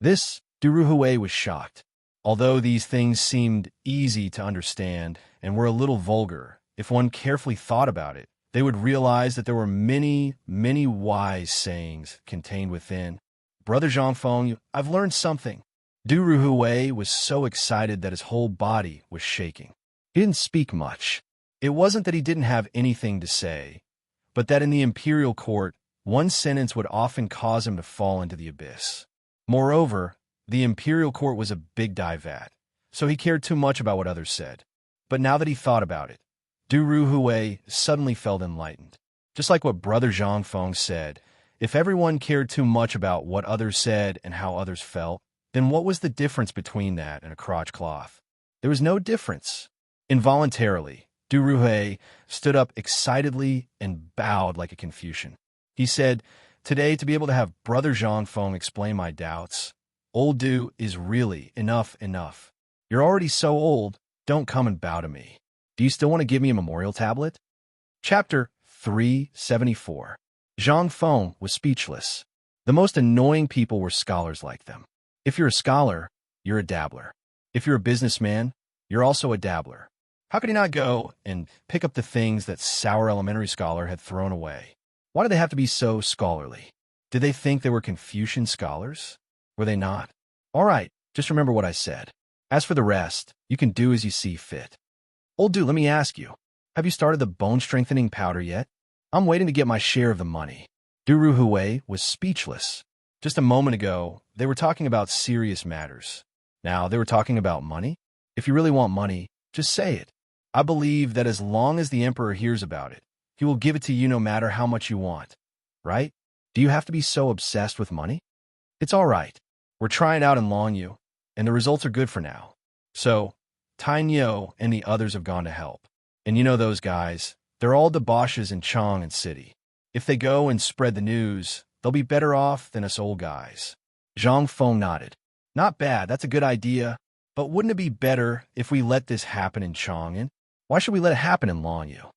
This, Du Ruhui was shocked. Although these things seemed easy to understand and were a little vulgar, if one carefully thought about it, they would realize that there were many, many wise sayings contained within. "Brother Zhang Feng, I've learned something." Du Ruhui was so excited that his whole body was shaking. He didn't speak much. It wasn't that he didn't have anything to say, but that in the imperial court, one sentence would often cause him to fall into the abyss. Moreover, the imperial court was a big dive vat, so he cared too much about what others said. But now that he thought about it, Du Ruhui suddenly felt enlightened. Just like what Brother Zhang Feng said, if everyone cared too much about what others said and how others felt, then what was the difference between that and a crotch cloth? There was no difference. Involuntarily, Du Ruhui stood up excitedly and bowed like a Confucian. He said, "Today, to be able to have Brother Zhang Feng explain my doubts, old Du is really enough. You're already so old, don't come and bow to me. Do you still want to give me a memorial tablet?" Chapter 374. Zhang Feng was speechless. The most annoying people were scholars like them. If you're a scholar, you're a dabbler. If you're a businessman, you're also a dabbler. How could he not go and pick up the things that sour elementary scholar had thrown away? Why did they have to be so scholarly? Did they think they were Confucian scholars? Were they not? All right, just remember what I said. As for the rest, you can do as you see fit. Old Du, let me ask you, have you started the bone-strengthening powder yet? I'm waiting to get my share of the money. Du Ruhui was speechless. Just a moment ago, they were talking about serious matters. Now they were talking about money? If you really want money, just say it. I believe that as long as the emperor hears about it, he will give it to you no matter how much you want. Right? Do you have to be so obsessed with money? It's all right. We're trying out in Longyu, and the results are good for now. So, Tai Nyo and the others have gone to help. And you know those guys, they're all debauches in Chong and City. If they go and spread the news, they'll be better off than us old guys. Zhang Feng nodded. Not bad, that's a good idea. But wouldn't it be better if we let this happen in Chong'an? Why should we let it happen in Longyu?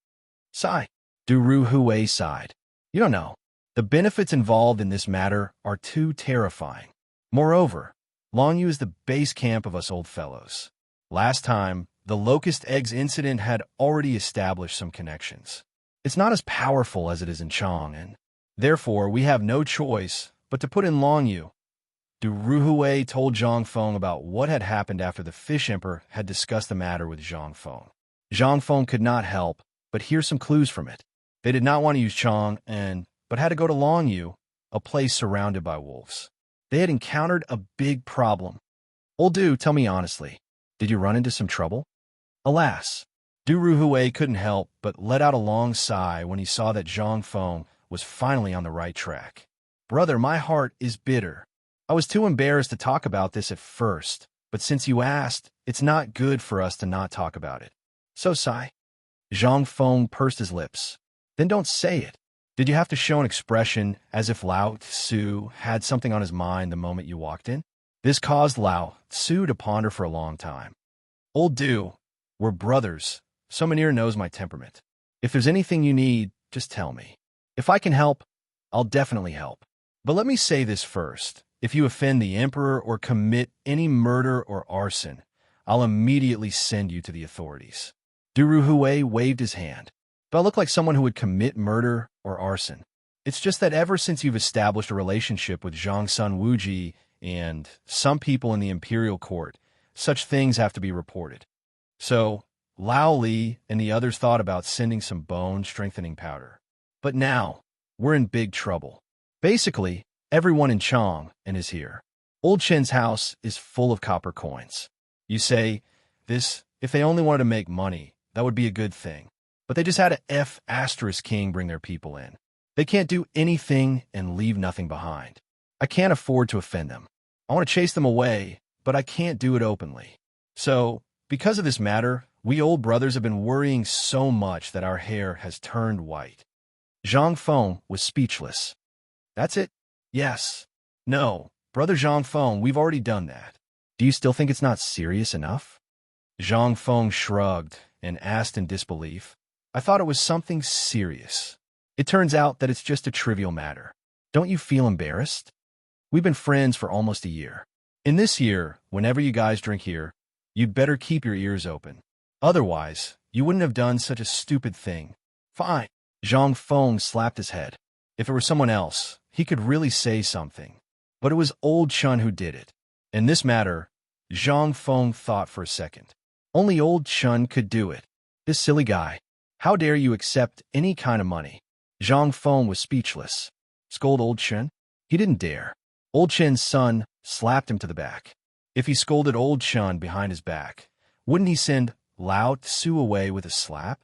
Sigh. Du Ruhui sighed. You don't know. The benefits involved in this matter are too terrifying. Moreover, Longyu is the base camp of us old fellows. Last time, the locust eggs incident had already established some connections. It's not as powerful as it is in Chong'an. Therefore, we have no choice but to put in Longyu. Du Ruhui told Zhang Feng about what had happened after the Fish Emperor had discussed the matter with Zhang Feng. Zhang Feng could not help but hear some clues from it. They did not want to use Chong'an, but had to go to Longyu, a place surrounded by wolves. They had encountered a big problem. Old Du, tell me honestly, did you run into some trouble? Alas, Du Ruhui couldn't help but let out a long sigh when he saw that Zhang Feng was finally on the right track. Brother, my heart is bitter. I was too embarrassed to talk about this at first, but since you asked, it's not good for us to not talk about it. So, Sai. Zhang Feng pursed his lips. Then don't say it. Did you have to show an expression as if Lao Tzu had something on his mind the moment you walked in? This caused Lao Tzu to ponder for a long time. Old Du, we're brothers. So Manir knows my temperament. If there's anything you need, just tell me. If I can help, I'll definitely help. But let me say this first. If you offend the emperor or commit any murder or arson, I'll immediately send you to the authorities. Du Ruhui waved his hand. Do I look like someone who would commit murder or arson? It's just that ever since you've established a relationship with Zhang Sun Wuji and some people in the imperial court, such things have to be reported. So, Lao Li and the others thought about sending some bone-strengthening powder. But now, we're in big trouble. Basically, everyone in Chong and is here. Old Chen's house is full of copper coins. You say, if they only wanted to make money, that would be a good thing. But they just had a F***king bring their people in. They can't do anything and leave nothing behind. I can't afford to offend them. I want to chase them away, but I can't do it openly. So, because of this matter, we old brothers have been worrying so much that our hair has turned white. Zhang Feng was speechless. That's it? Yes. No, Brother Zhang Feng, we've already done that. Do you still think it's not serious enough? Zhang Feng shrugged and asked in disbelief. I thought it was something serious. It turns out that it's just a trivial matter. Don't you feel embarrassed? We've been friends for almost a year. In this year, whenever you guys drink here, you'd better keep your ears open. Otherwise, you wouldn't have done such a stupid thing. Fine. Zhang Feng slapped his head. If it were someone else, he could really say something. But it was old Chun who did it. In this matter, Zhang Feng thought for a second. Only old Chun could do it. This silly guy. How dare you accept any kind of money? Zhang Feng was speechless. Scold old Chun? He didn't dare. Old Chen's son slapped him to the back. If he scolded old Chun behind his back, wouldn't he send Lao Tzu away with a slap?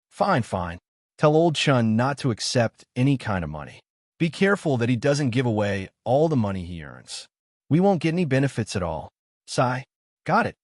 Fine, fine. Tell old Chun not to accept any kind of money. Be careful that he doesn't give away all the money he earns. We won't get any benefits at all. Sai, got it.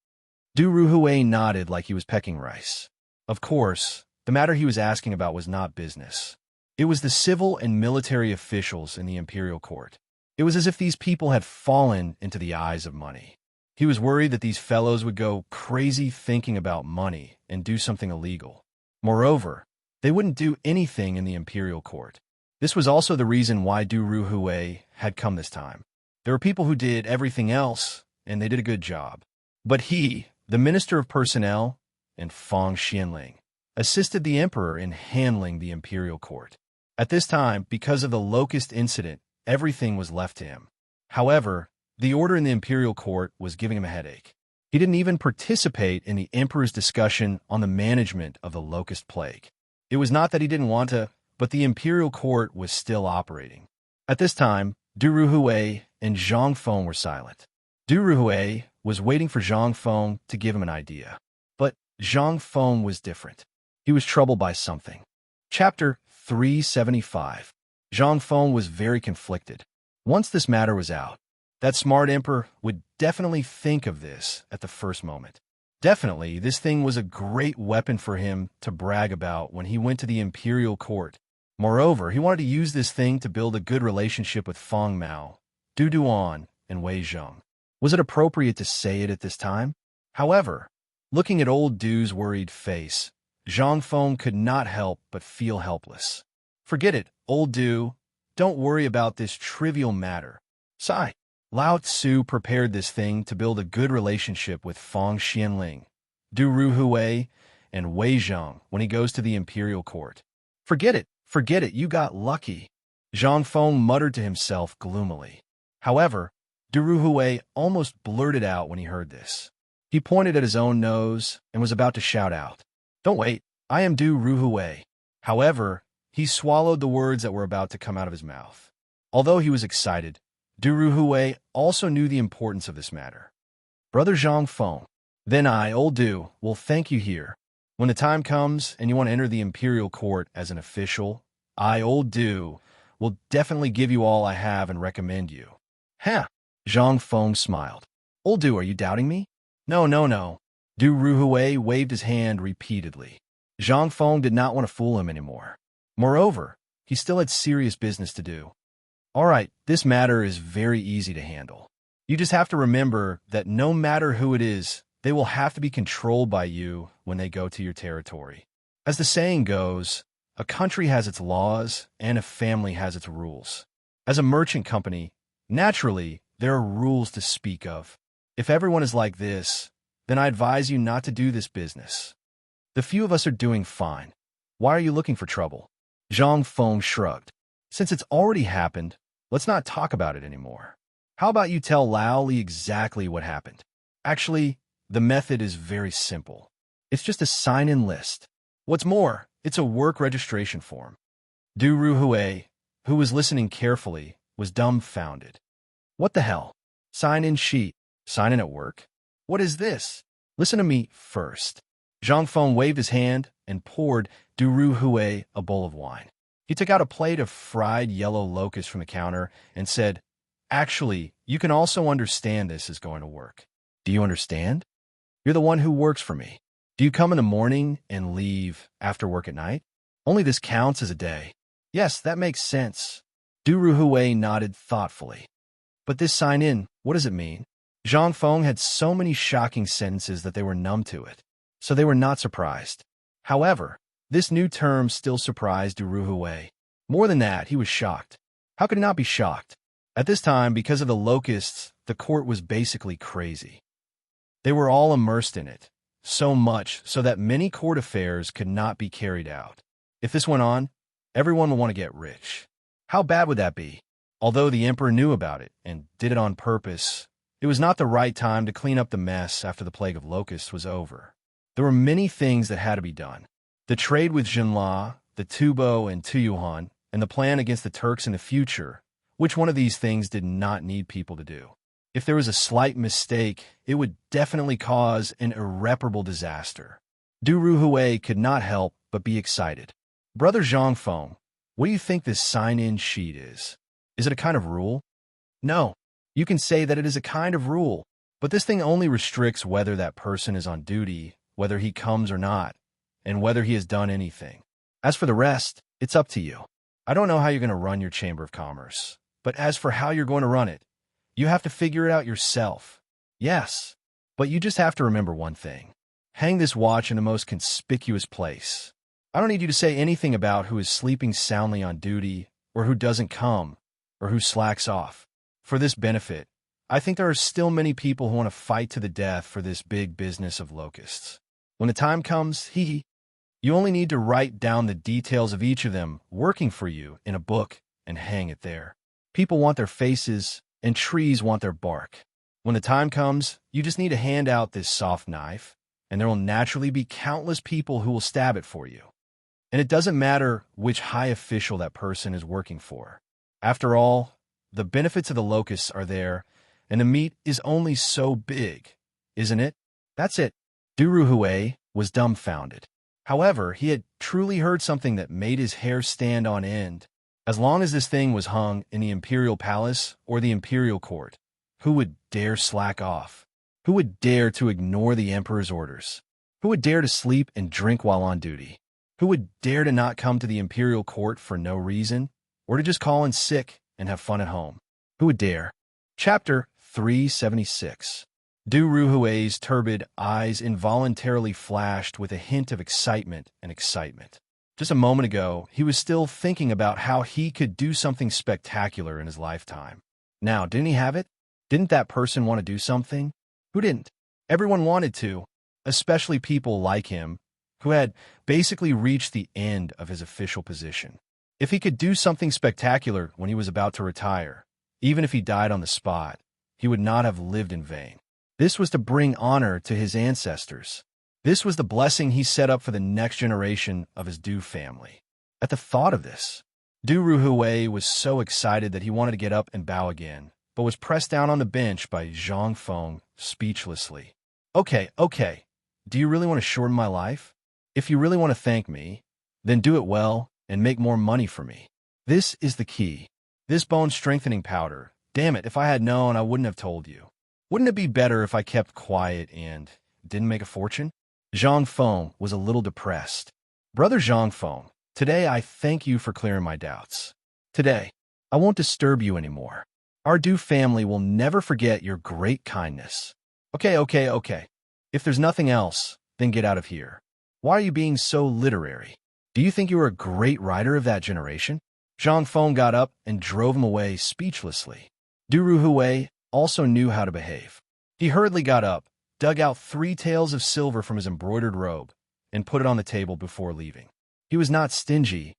Du Ruhui nodded like he was pecking rice. Of course, the matter he was asking about was not business. It was the civil and military officials in the imperial court. It was as if these people had fallen into the eyes of money. He was worried that these fellows would go crazy thinking about money and do something illegal. Moreover, they wouldn't do anything in the imperial court. This was also the reason why Du Ruhui had come this time. There were people who did everything else, and they did a good job. But he, the Minister of Personnel, and Fang Xianling, assisted the emperor in handling the imperial court. At this time, because of the locust incident, everything was left to him. However, the order in the imperial court was giving him a headache. He didn't even participate in the emperor's discussion on the management of the locust plague. It was not that he didn't want to, but the imperial court was still operating. At this time, Du Ruhui and Zhang Feng were silent. Du Ruhui was waiting for Zhang Feng to give him an idea. But Zhang Feng was different. He was troubled by something. Chapter 375. Zhang Feng was very conflicted. Once this matter was out, that smart emperor would definitely think of this at the first moment. Definitely, this thing was a great weapon for him to brag about when he went to the imperial court. Moreover, he wanted to use this thing to build a good relationship with Feng Mao, Du Duan, and Wei Zheng. Was it appropriate to say it at this time? However, looking at old Du's worried face, Zhang Feng could not help but feel helpless. Forget it, old Du. Don't worry about this trivial matter. Sigh. Lao Tzu prepared this thing to build a good relationship with Fang Xianling, Du Ruhui, and Wei Zheng when he goes to the imperial court. Forget it, you got lucky. Zhang Feng muttered to himself gloomily. However, Du Ruhui almost blurted out when he heard this. He pointed at his own nose and was about to shout out, "Don't wait, I am Du Ruhui." However, he swallowed the words that were about to come out of his mouth. Although he was excited, Du Ruhui also knew the importance of this matter. Brother Zhang Feng, then I, old Du, will thank you here. When the time comes and you want to enter the imperial court as an official, Old Du, will definitely give you all I have and recommend you. Huh? Zhang Feng smiled. Old Du, are you doubting me? No, no, no. Du Ruhui waved his hand repeatedly. Zhang Feng did not want to fool him anymore. Moreover, he still had serious business to do. All right, this matter is very easy to handle. You just have to remember that no matter who it is, they will have to be controlled by you when they go to your territory. As the saying goes, a country has its laws and a family has its rules. As a merchant company, naturally, there are rules to speak of. If everyone is like this, then I advise you not to do this business. The few of us are doing fine. Why are you looking for trouble? Zhang Feng shrugged. Since it's already happened, let's not talk about it anymore. How about you tell Lao Li exactly what happened? Actually, the method is very simple. It's just a sign-in list. What's more, it's a work registration form. Du Ruhui, who was listening carefully, was dumbfounded. What the hell? Sign-in sheet. Sign in at work? What is this? Listen to me first. Zhang Feng waved his hand and poured Du Ruhui a bowl of wine. He took out a plate of fried yellow locusts from the counter and said, Actually, you can also understand this is going to work. Do you understand? You're the one who works for me. Do you come in the morning and leave after work at night? Only this counts as a day. Yes, that makes sense. Du Ruhui nodded thoughtfully. But this sign-in, what does it mean? Zhang Feng had so many shocking sentences that they were numb to it, so they were not surprised. However, this new term still surprised Du Ruhui. More than that, he was shocked. How could he not be shocked? At this time, because of the locusts, the court was basically crazy. They were all immersed in it, so much so that many court affairs could not be carried out. If this went on, everyone would want to get rich. How bad would that be? Although the emperor knew about it and did it on purpose, it was not the right time to clean up the mess after the plague of locusts was over. There were many things that had to be done. The trade with Jinla, the Tubo and Tuyuhan, and the plan against the Turks in the future. Which one of these things did not need people to do? If there was a slight mistake, it would definitely cause an irreparable disaster. Du Ruhui could not help but be excited. Brother Zhang Feng, what do you think this sign-in sheet is? Is it a kind of rule? No. You can say that it is a kind of rule, but this thing only restricts whether that person is on duty, whether he comes or not, and whether he has done anything. As for the rest, it's up to you. I don't know how you're going to run your Chamber of Commerce, but as for how you're going to run it, you have to figure it out yourself. Yes, but you just have to remember one thing. Hang this watch in the most conspicuous place. I don't need you to say anything about who is sleeping soundly on duty, or who doesn't come, or who slacks off. For this benefit, I think there are still many people who want to fight to the death for this big business of locusts. When the time comes, you only need to write down the details of each of them working for you in a book and hang it there. People want their faces, and trees want their bark. When the time comes, you just need to hand out this soft knife, and there will naturally be countless people who will stab it for you. And it doesn't matter which high official that person is working for. After all, the benefits of the locusts are there, and the meat is only so big, isn't it? That's it. Du Ruhui was dumbfounded. However, he had truly heard something that made his hair stand on end. As long as this thing was hung in the imperial palace or the imperial court, who would dare slack off? Who would dare to ignore the emperor's orders? Who would dare to sleep and drink while on duty? Who would dare to not come to the imperial court for no reason, or to just call in sick and have fun at home? Who would dare? Chapter 376. Du Ruhui's turbid eyes involuntarily flashed with a hint of excitement. Just a moment ago, he was still thinking about how he could do something spectacular in his lifetime. Now, didn't he have it? Didn't that person want to do something? Who didn't? Everyone wanted to, especially people like him, who had basically reached the end of his official position. If he could do something spectacular when he was about to retire, even if he died on the spot, he would not have lived in vain. This was to bring honor to his ancestors. This was the blessing he set up for the next generation of his Du family. At the thought of this, Du Ruhui was so excited that he wanted to get up and bow again, but was pressed down on the bench by Zhang Feng speechlessly. Okay. Do you really want to shorten my life? If you really want to thank me, then do it well and make more money for me. This is the key. This bone-strengthening powder. Damn it, if I had known, I wouldn't have told you. Wouldn't it be better if I kept quiet and didn't make a fortune? Zhang Feng was a little depressed. Brother Zhang Feng, today I thank you for clearing my doubts. Today, I won't disturb you anymore. Our Du family will never forget your great kindness. Okay. If there's nothing else, then get out of here. Why are you being so literary? Do you think you were a great writer of that generation? Zhang Feng got up and drove him away speechlessly. Du Ruhui also knew how to behave. He hurriedly got up, dug out 3 taels of silver from his embroidered robe, and put it on the table before leaving. He was not stingy,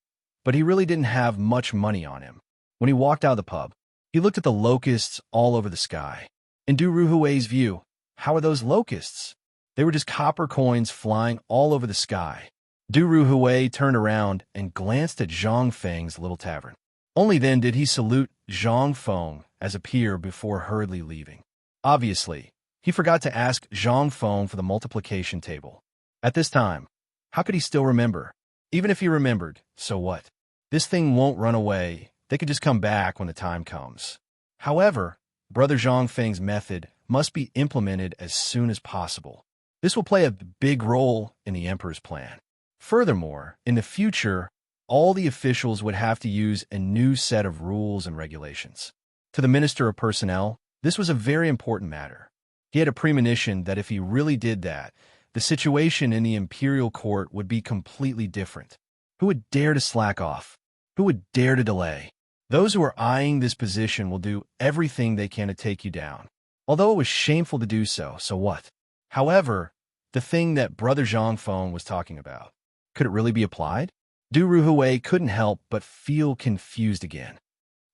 but he really didn't have much money on him. When he walked out of the pub, he looked at the locusts all over the sky. In Du Ruhui's view, how are those locusts? They were just copper coins flying all over the sky. Du Ruhui turned around and glanced at Zhang Feng's little tavern. Only then did he salute Zhang Feng as a peer before hurriedly leaving. Obviously, he forgot to ask Zhang Feng for the multiplication table. At this time, how could he still remember? Even if he remembered, so what? This thing won't run away. They could just come back when the time comes. However, Brother Zhang Feng's method must be implemented as soon as possible. This will play a big role in the Emperor's plan. Furthermore, in the future, all the officials would have to use a new set of rules and regulations. To the Minister of Personnel, this was a very important matter. He had a premonition that if he really did that, the situation in the imperial court would be completely different. Who would dare to slack off? Who would dare to delay? Those who are eyeing this position will do everything they can to take you down. Although it was shameful to do so, so what? However, the thing that Brother Zhang Feng was talking about, could it really be applied? Du Ruhui couldn't help but feel confused again.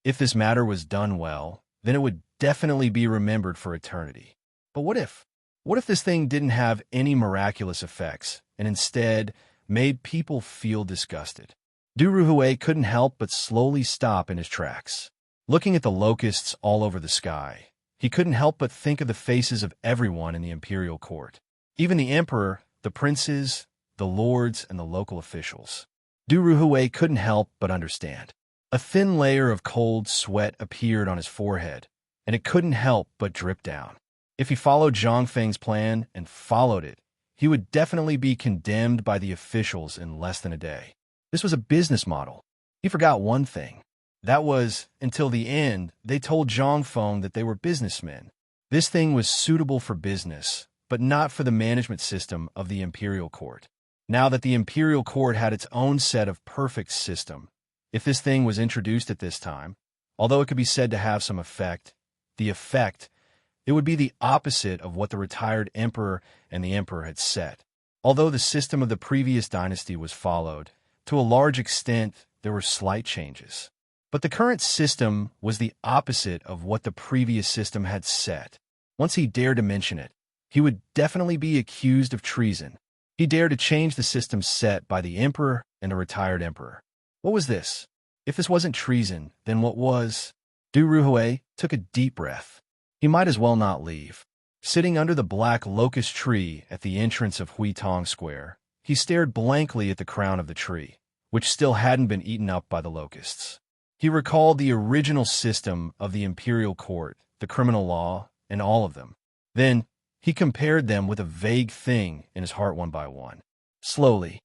If this matter was done well, then it would definitely be remembered for eternity. But what if? What if this thing didn't have any miraculous effects and instead made people feel disgusted? Du Ruhui couldn't help but slowly stop in his tracks. Looking at the locusts all over the sky, he couldn't help but think of the faces of everyone in the imperial court. Even the emperor, the princes, the lords, and the local officials. Du Ruhui couldn't help but understand. A thin layer of cold sweat appeared on his forehead, and it couldn't help but drip down. If he followed Zhang Feng's plan and followed it, he would definitely be condemned by the officials in less than a day. This was a business model. He forgot one thing. That was, until the end, they told Zhang Feng that they were businessmen. This thing was suitable for business, but not for the management system of the imperial court. Now that the imperial court had its own set of perfect system, if this thing was introduced at this time, although it could be said to have some effect, it would be the opposite of what the retired emperor and the emperor had set. Although the system of the previous dynasty was followed, to a large extent, there were slight changes. But the current system was the opposite of what the previous system had set. Once he dared to mention it, he would definitely be accused of treason. He dared to change the system set by the emperor and the retired emperor. What was this? If this wasn't treason, then what was? Du Ruhui took a deep breath. He might as well not leave. Sitting under the black locust tree at the entrance of Huitong Square, he stared blankly at the crown of the tree, which still hadn't been eaten up by the locusts. He recalled the original system of the imperial court, the criminal law, and all of them. Then, he compared them with a vague thing in his heart one by one. Slowly,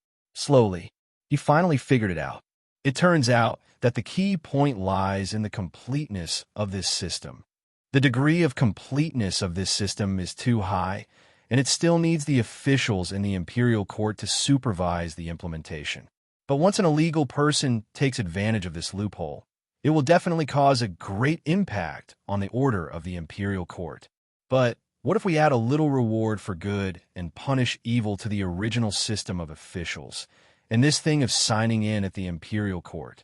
he finally figured it out. It turns out that the key point lies in the completeness of this system. The degree of completeness of this system is too high, and it still needs the officials in the imperial court to supervise the implementation. But once an illegal person takes advantage of this loophole, it will definitely cause a great impact on the order of the imperial court. But what if we add a little reward for good and punish evil to the original system of officials, and this thing of signing in at the imperial court?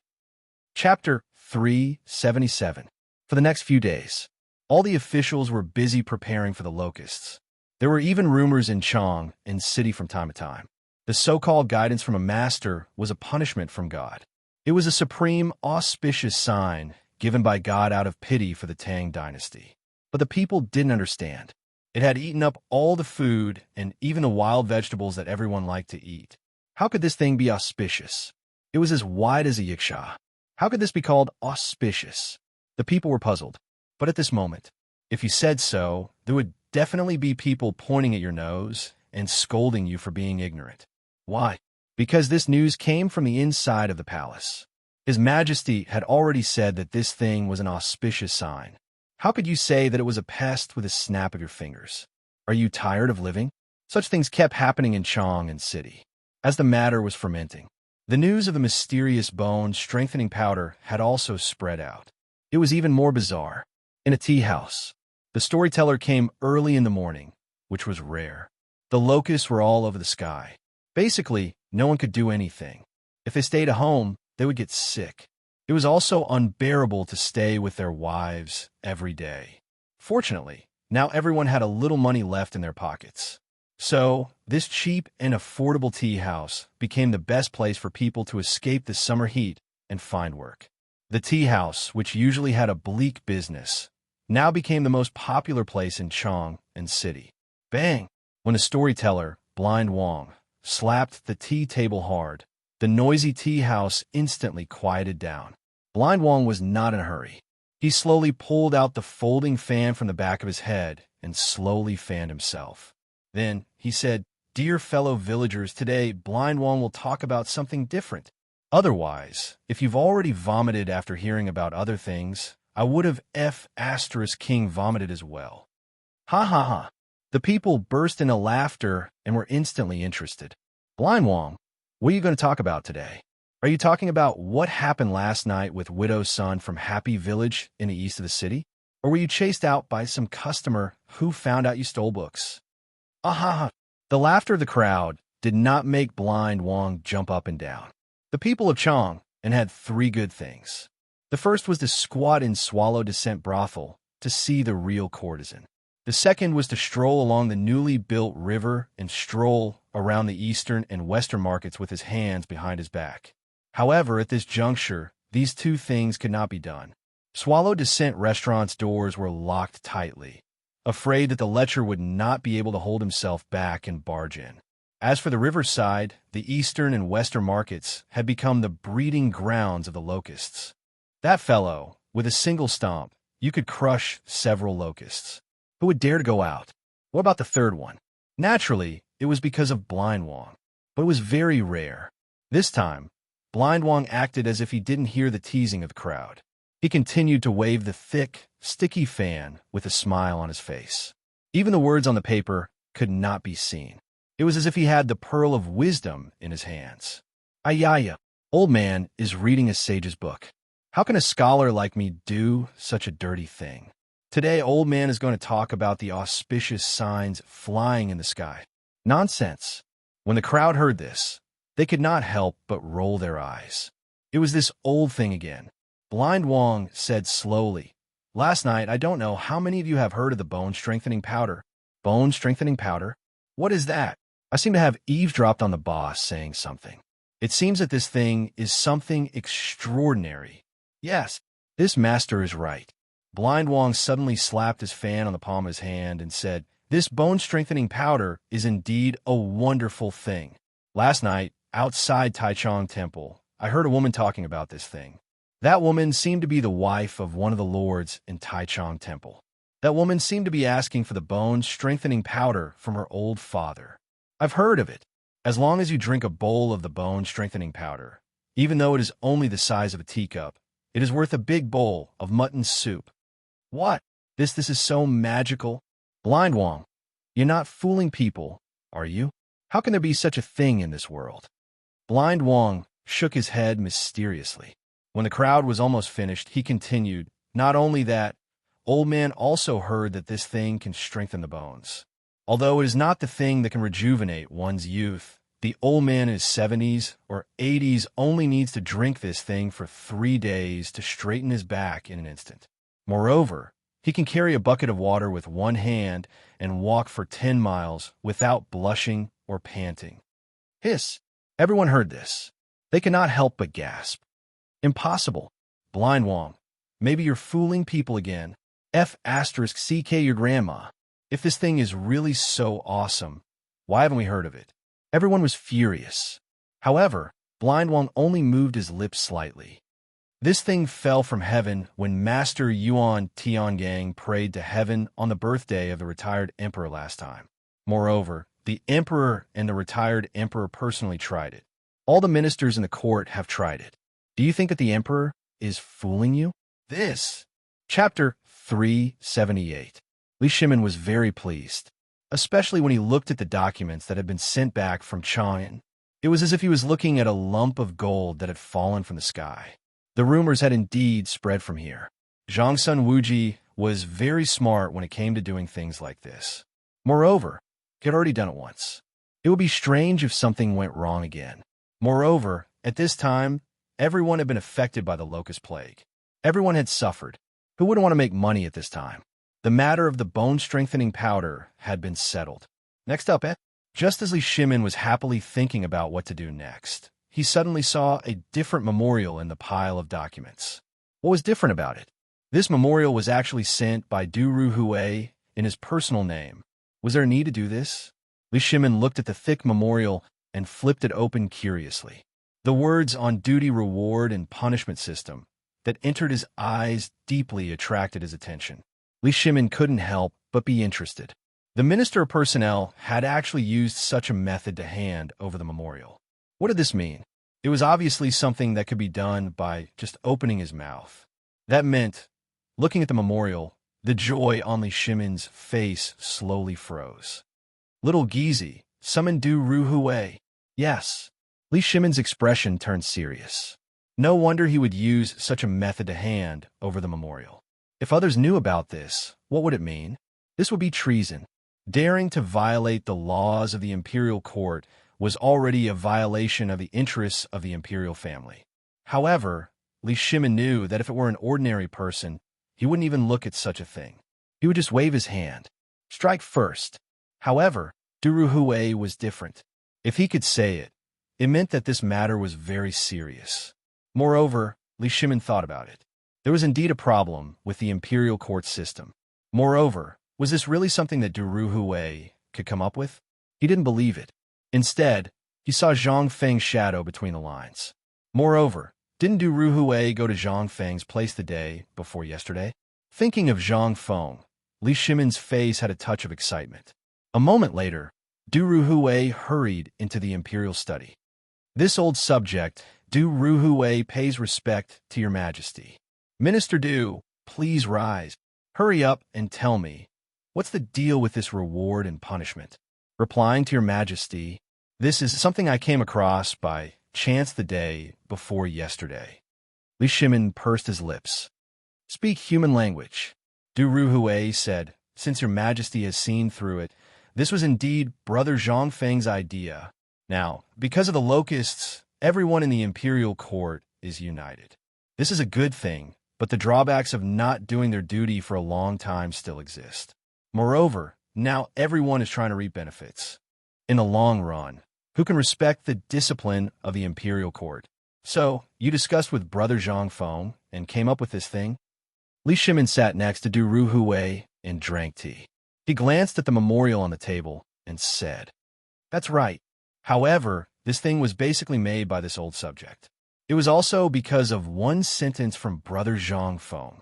Chapter 377. For the next few days, all the officials were busy preparing for the locusts. There were even rumors in Chang and city from time to time. The so-called guidance from a master was a punishment from God. It was a supreme, auspicious sign given by God out of pity for the Tang dynasty. But the people didn't understand. It had eaten up all the food and even the wild vegetables that everyone liked to eat. How could this thing be auspicious? It was as wide as a yiksha. How could this be called auspicious? The people were puzzled. But at this moment, if you said so, there would definitely be people pointing at your nose and scolding you for being ignorant. Why? Because this news came from the inside of the palace. His Majesty had already said that this thing was an auspicious sign. How could you say that it was a pest with a snap of your fingers? Are you tired of living? Such things kept happening in Chong and City. As the matter was fermenting, the news of the mysterious bone-strengthening powder had also spread out. It was even more bizarre. In a tea house, the storyteller came early in the morning, which was rare. The locusts were all over the sky. Basically, no one could do anything. If they stayed at home, they would get sick. It was also unbearable to stay with their wives every day. Fortunately, now everyone had a little money left in their pockets. So, this cheap and affordable tea house became the best place for people to escape the summer heat and find work. The tea house, which usually had a bleak business, now became the most popular place in Chong and City. Bang! When the storyteller, Blind Wong, slapped the tea table hard, the noisy tea house instantly quieted down. Blind Wong was not in a hurry. He slowly pulled out the folding fan from the back of his head and slowly fanned himself. Then he said, "Dear fellow villagers, today Blind Wong will talk about something different. Otherwise, if you've already vomited after hearing about other things, I would have King vomited as well." Ha ha ha. The people burst into laughter and were instantly interested. Blind Wong, what are you going to talk about today? Are you talking about what happened last night with Widow's son from Happy Village in the east of the city? Or were you chased out by some customer who found out you stole books? Aha! The laughter of the crowd did not make Blind Wong jump up and down. The people of Chong and had three good things. The first was to squat in Swallow Descent brothel to see the real courtesan. The second was to stroll along the newly built river and stroll around the eastern and western markets with his hands behind his back. However, at this juncture, these two things could not be done. Swallow Descent restaurant's doors were locked tightly, afraid that the lecher would not be able to hold himself back and barge in. As for the riverside, the eastern and western markets had become the breeding grounds of the locusts. That fellow, with a single stomp, you could crush several locusts. Who would dare to go out? What about the third one? Naturally, it was because of Blind Wong, but it was very rare. This time, Blind Wong acted as if he didn't hear the teasing of the crowd. He continued to wave the thick, sticky fan with a smile on his face. Even the words on the paper could not be seen. It was as if he had the pearl of wisdom in his hands. Ayaya, old man is reading a sage's book. How can a scholar like me do such a dirty thing? Today, old man is going to talk about the auspicious signs flying in the sky. Nonsense. When the crowd heard this, they could not help but roll their eyes. It was this old thing again. Blind Wong said slowly, "Last night, I don't know how many of you have heard of the bone-strengthening powder." Bone-strengthening powder? What is that? I seem to have eavesdropped on the boss saying something. It seems that this thing is something extraordinary. Yes, this master is right. Blind Wong suddenly slapped his fan on the palm of his hand and said, "This bone-strengthening powder is indeed a wonderful thing. Last night, outside Taichung Temple, I heard a woman talking about this thing. That woman seemed to be the wife of one of the lords in Taichung Temple. That woman seemed to be asking for the bone-strengthening powder from her old father. I've heard of it. As long as you drink a bowl of the bone-strengthening powder, even though it is only the size of a teacup, it is worth a big bowl of mutton soup." What? This is so magical? Blind Wong, you're not fooling people, are you? How can there be such a thing in this world? Blind Wong shook his head mysteriously. When the crowd was almost finished, he continued, "Not only that, old man also heard that this thing can strengthen the bones. Although it is not the thing that can rejuvenate one's youth, the old man in his 70s or 80s only needs to drink this thing for 3 days to straighten his back in an instant. Moreover, he can carry a bucket of water with one hand and walk for 10 miles without blushing or panting." Hiss! Everyone heard this. They could not help but gasp. Impossible. Blind Wong, maybe you're fooling people again. *CK your grandma. If this thing is really so awesome, why haven't we heard of it? Everyone was furious. However, Blind Wang only moved his lips slightly. This thing fell from heaven when Master Yuan Tiangang prayed to heaven on the birthday of the retired emperor last time. Moreover, the emperor and the retired emperor personally tried it. All the ministers in the court have tried it. Do you think that the emperor is fooling you? This. Chapter 378. Li Shimin was very pleased, especially when he looked at the documents that had been sent back from Chang'an. It was as if he was looking at a lump of gold that had fallen from the sky. The rumors had indeed spread from here. Zhang Sun Wuji was very smart when it came to doing things like this. Moreover, he had already done it once. It would be strange if something went wrong again. Moreover, at this time, everyone had been affected by the locust plague. Everyone had suffered. Who wouldn't want to make money at this time? The matter of the bone-strengthening powder had been settled. Next up, just as Li Shimin was happily thinking about what to do next, he suddenly saw a different memorial in the pile of documents. What was different about it? This memorial was actually sent by Du Ruhui in his personal name. Was there a need to do this? Li Shimin looked at the thick memorial and flipped it open curiously. The words on duty, reward, and punishment system that entered his eyes deeply attracted his attention. Li Shimin couldn't help but be interested. The Minister of Personnel had actually used such a method to hand over the memorial. What did this mean? It was obviously something that could be done by just opening his mouth. That meant, looking at the memorial, the joy on Li Shimin's face slowly froze. Little Gizi, summon Du Ruhui. Yes. Li Shimin's expression turned serious. No wonder he would use such a method to hand over the memorial. If others knew about this, what would it mean? This would be treason. Daring to violate the laws of the imperial court was already a violation of the interests of the imperial family. However, Li Shimin knew that if it were an ordinary person, he wouldn't even look at such a thing. He would just wave his hand. Strike first. However, Du Ruhui was different. If he could say it, it meant that this matter was very serious. Moreover, Li Shimin thought about it. There was indeed a problem with the imperial court system. Moreover, was this really something that Du Ruhui could come up with? He didn't believe it. Instead, he saw Zhang Feng's shadow between the lines. Moreover, didn't Du Ruhui go to Zhang Feng's place the day before yesterday? Thinking of Zhang Feng, Li Shimin's face had a touch of excitement. A moment later, Du Ruhui hurried into the imperial study. This old subject, Du Ruhui, pays respect to your majesty. Minister Du, please rise. Hurry up and tell me, what's the deal with this reward and punishment? Replying to your majesty, this is something I came across by chance the day before yesterday. Li Shimin pursed his lips. Speak human language. Du Ruhui said, since your majesty has seen through it, this was indeed Brother Zhang Feng's idea. Now, because of the locusts, everyone in the imperial court is united. This is a good thing, but the drawbacks of not doing their duty for a long time still exist. Moreover, now everyone is trying to reap benefits. In the long run, who can respect the discipline of the imperial court? So, you discussed with Brother Zhang Feng and came up with this thing? Li Shimin sat next to Du Ruhui and drank tea. He glanced at the memorial on the table and said, That's right. However, this thing was basically made by this old subject. It was also because of one sentence from Brother Zhang Feng.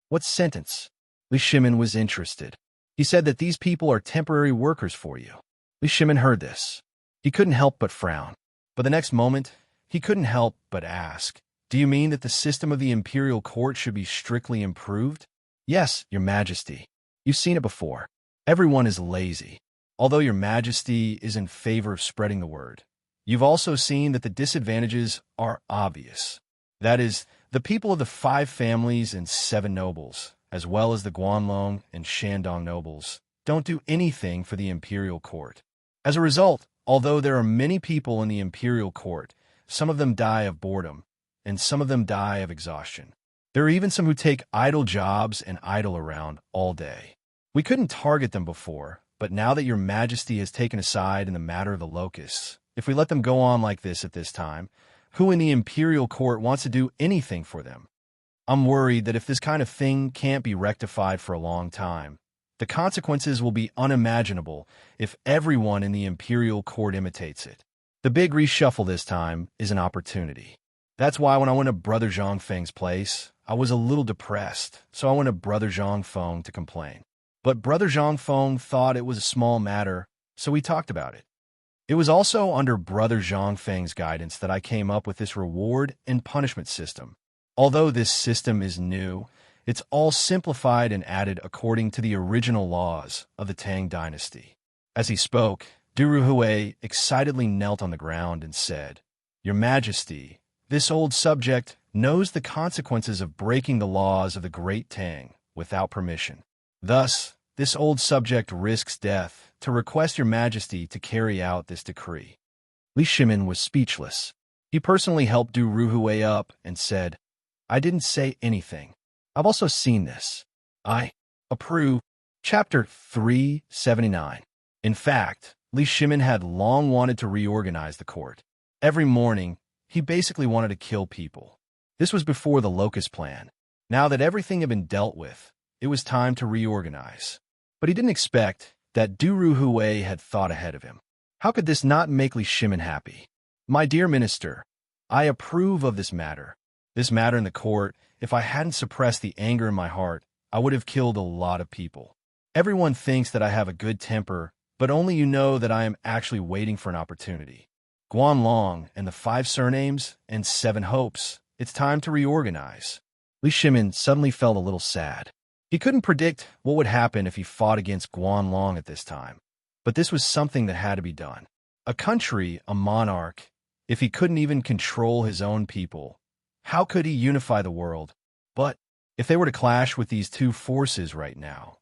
What sentence? Li Shimin was interested. He said that these people are temporary workers for you. Li Shimin heard this. He couldn't help but frown. But the next moment, he couldn't help but ask, Do you mean that the system of the imperial court should be strictly improved? Yes, your majesty. You've seen it before. Everyone is lazy. Although your majesty is in favor of spreading the word, you've also seen that the disadvantages are obvious. That is, the people of the 5 families and 7 nobles, as well as the Guanlong and Shandong nobles, don't do anything for the imperial court. As a result, although there are many people in the imperial court, some of them die of boredom, and some of them die of exhaustion. There are even some who take idle jobs and idle around all day. We couldn't target them before, but now that your majesty has taken a side in the matter of the locusts, if we let them go on like this at this time, who in the imperial court wants to do anything for them? I'm worried that if this kind of thing can't be rectified for a long time, the consequences will be unimaginable if everyone in the imperial court imitates it. The big reshuffle this time is an opportunity. That's why when I went to Brother Zhongfeng's place, I was a little depressed, so I went to Brother Zhongfeng to complain. But Brother Zhongfeng thought it was a small matter, so we talked about it. It was also under Brother Zhongfeng's guidance that I came up with this reward and punishment system. Although this system is new, it's all simplified and added according to the original laws of the Tang dynasty. As he spoke, Duruhui excitedly knelt on the ground and said, "Your Majesty, this old subject knows the consequences of breaking the laws of the Great Tang without permission. Thus, this old subject risks death to request Your Majesty to carry out this decree." Li Shimin was speechless. He personally helped Duruhui up and said, "I didn't say anything. I've also seen this. I approve." Chapter 379. In fact, Li Shimin had long wanted to reorganize the court. Every morning, he basically wanted to kill people. This was before the locust plan. Now that everything had been dealt with, it was time to reorganize. But he didn't expect that Duruhui had thought ahead of him. How could this not make Li Shimin happy? "My dear minister, I approve of this matter. This matter in the court, if I hadn't suppressed the anger in my heart, I would have killed a lot of people. Everyone thinks that I have a good temper, but only you know that I am actually waiting for an opportunity. Guanlong and the 5 surnames and 7 hopes, it's time to reorganize." Li Shimin suddenly felt a little sad. He couldn't predict what would happen if he fought against Guanlong at this time, but this was something that had to be done. A country, a monarch, if he couldn't even control his own people, how could he unify the world? But if they were to clash with these two forces right now?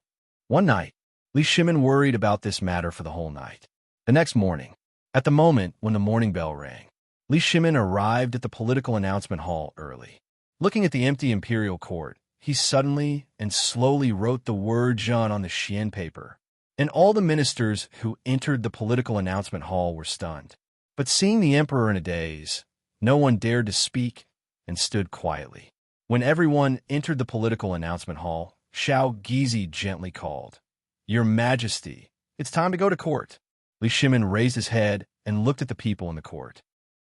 One night, Li Shimin worried about this matter for the whole night. The next morning, at the moment when the morning bell rang, Li Shimin arrived at the political announcement hall early. Looking at the empty imperial court, he suddenly and slowly wrote the word Zhen on the Xian paper, and all the ministers who entered the political announcement hall were stunned. But seeing the emperor in a daze, no one dared to speak and stood quietly. When everyone entered the political announcement hall, Xiao Gizi gently called, "Your Majesty, it's time to go to court." Li Shimin raised his head and looked at the people in the court.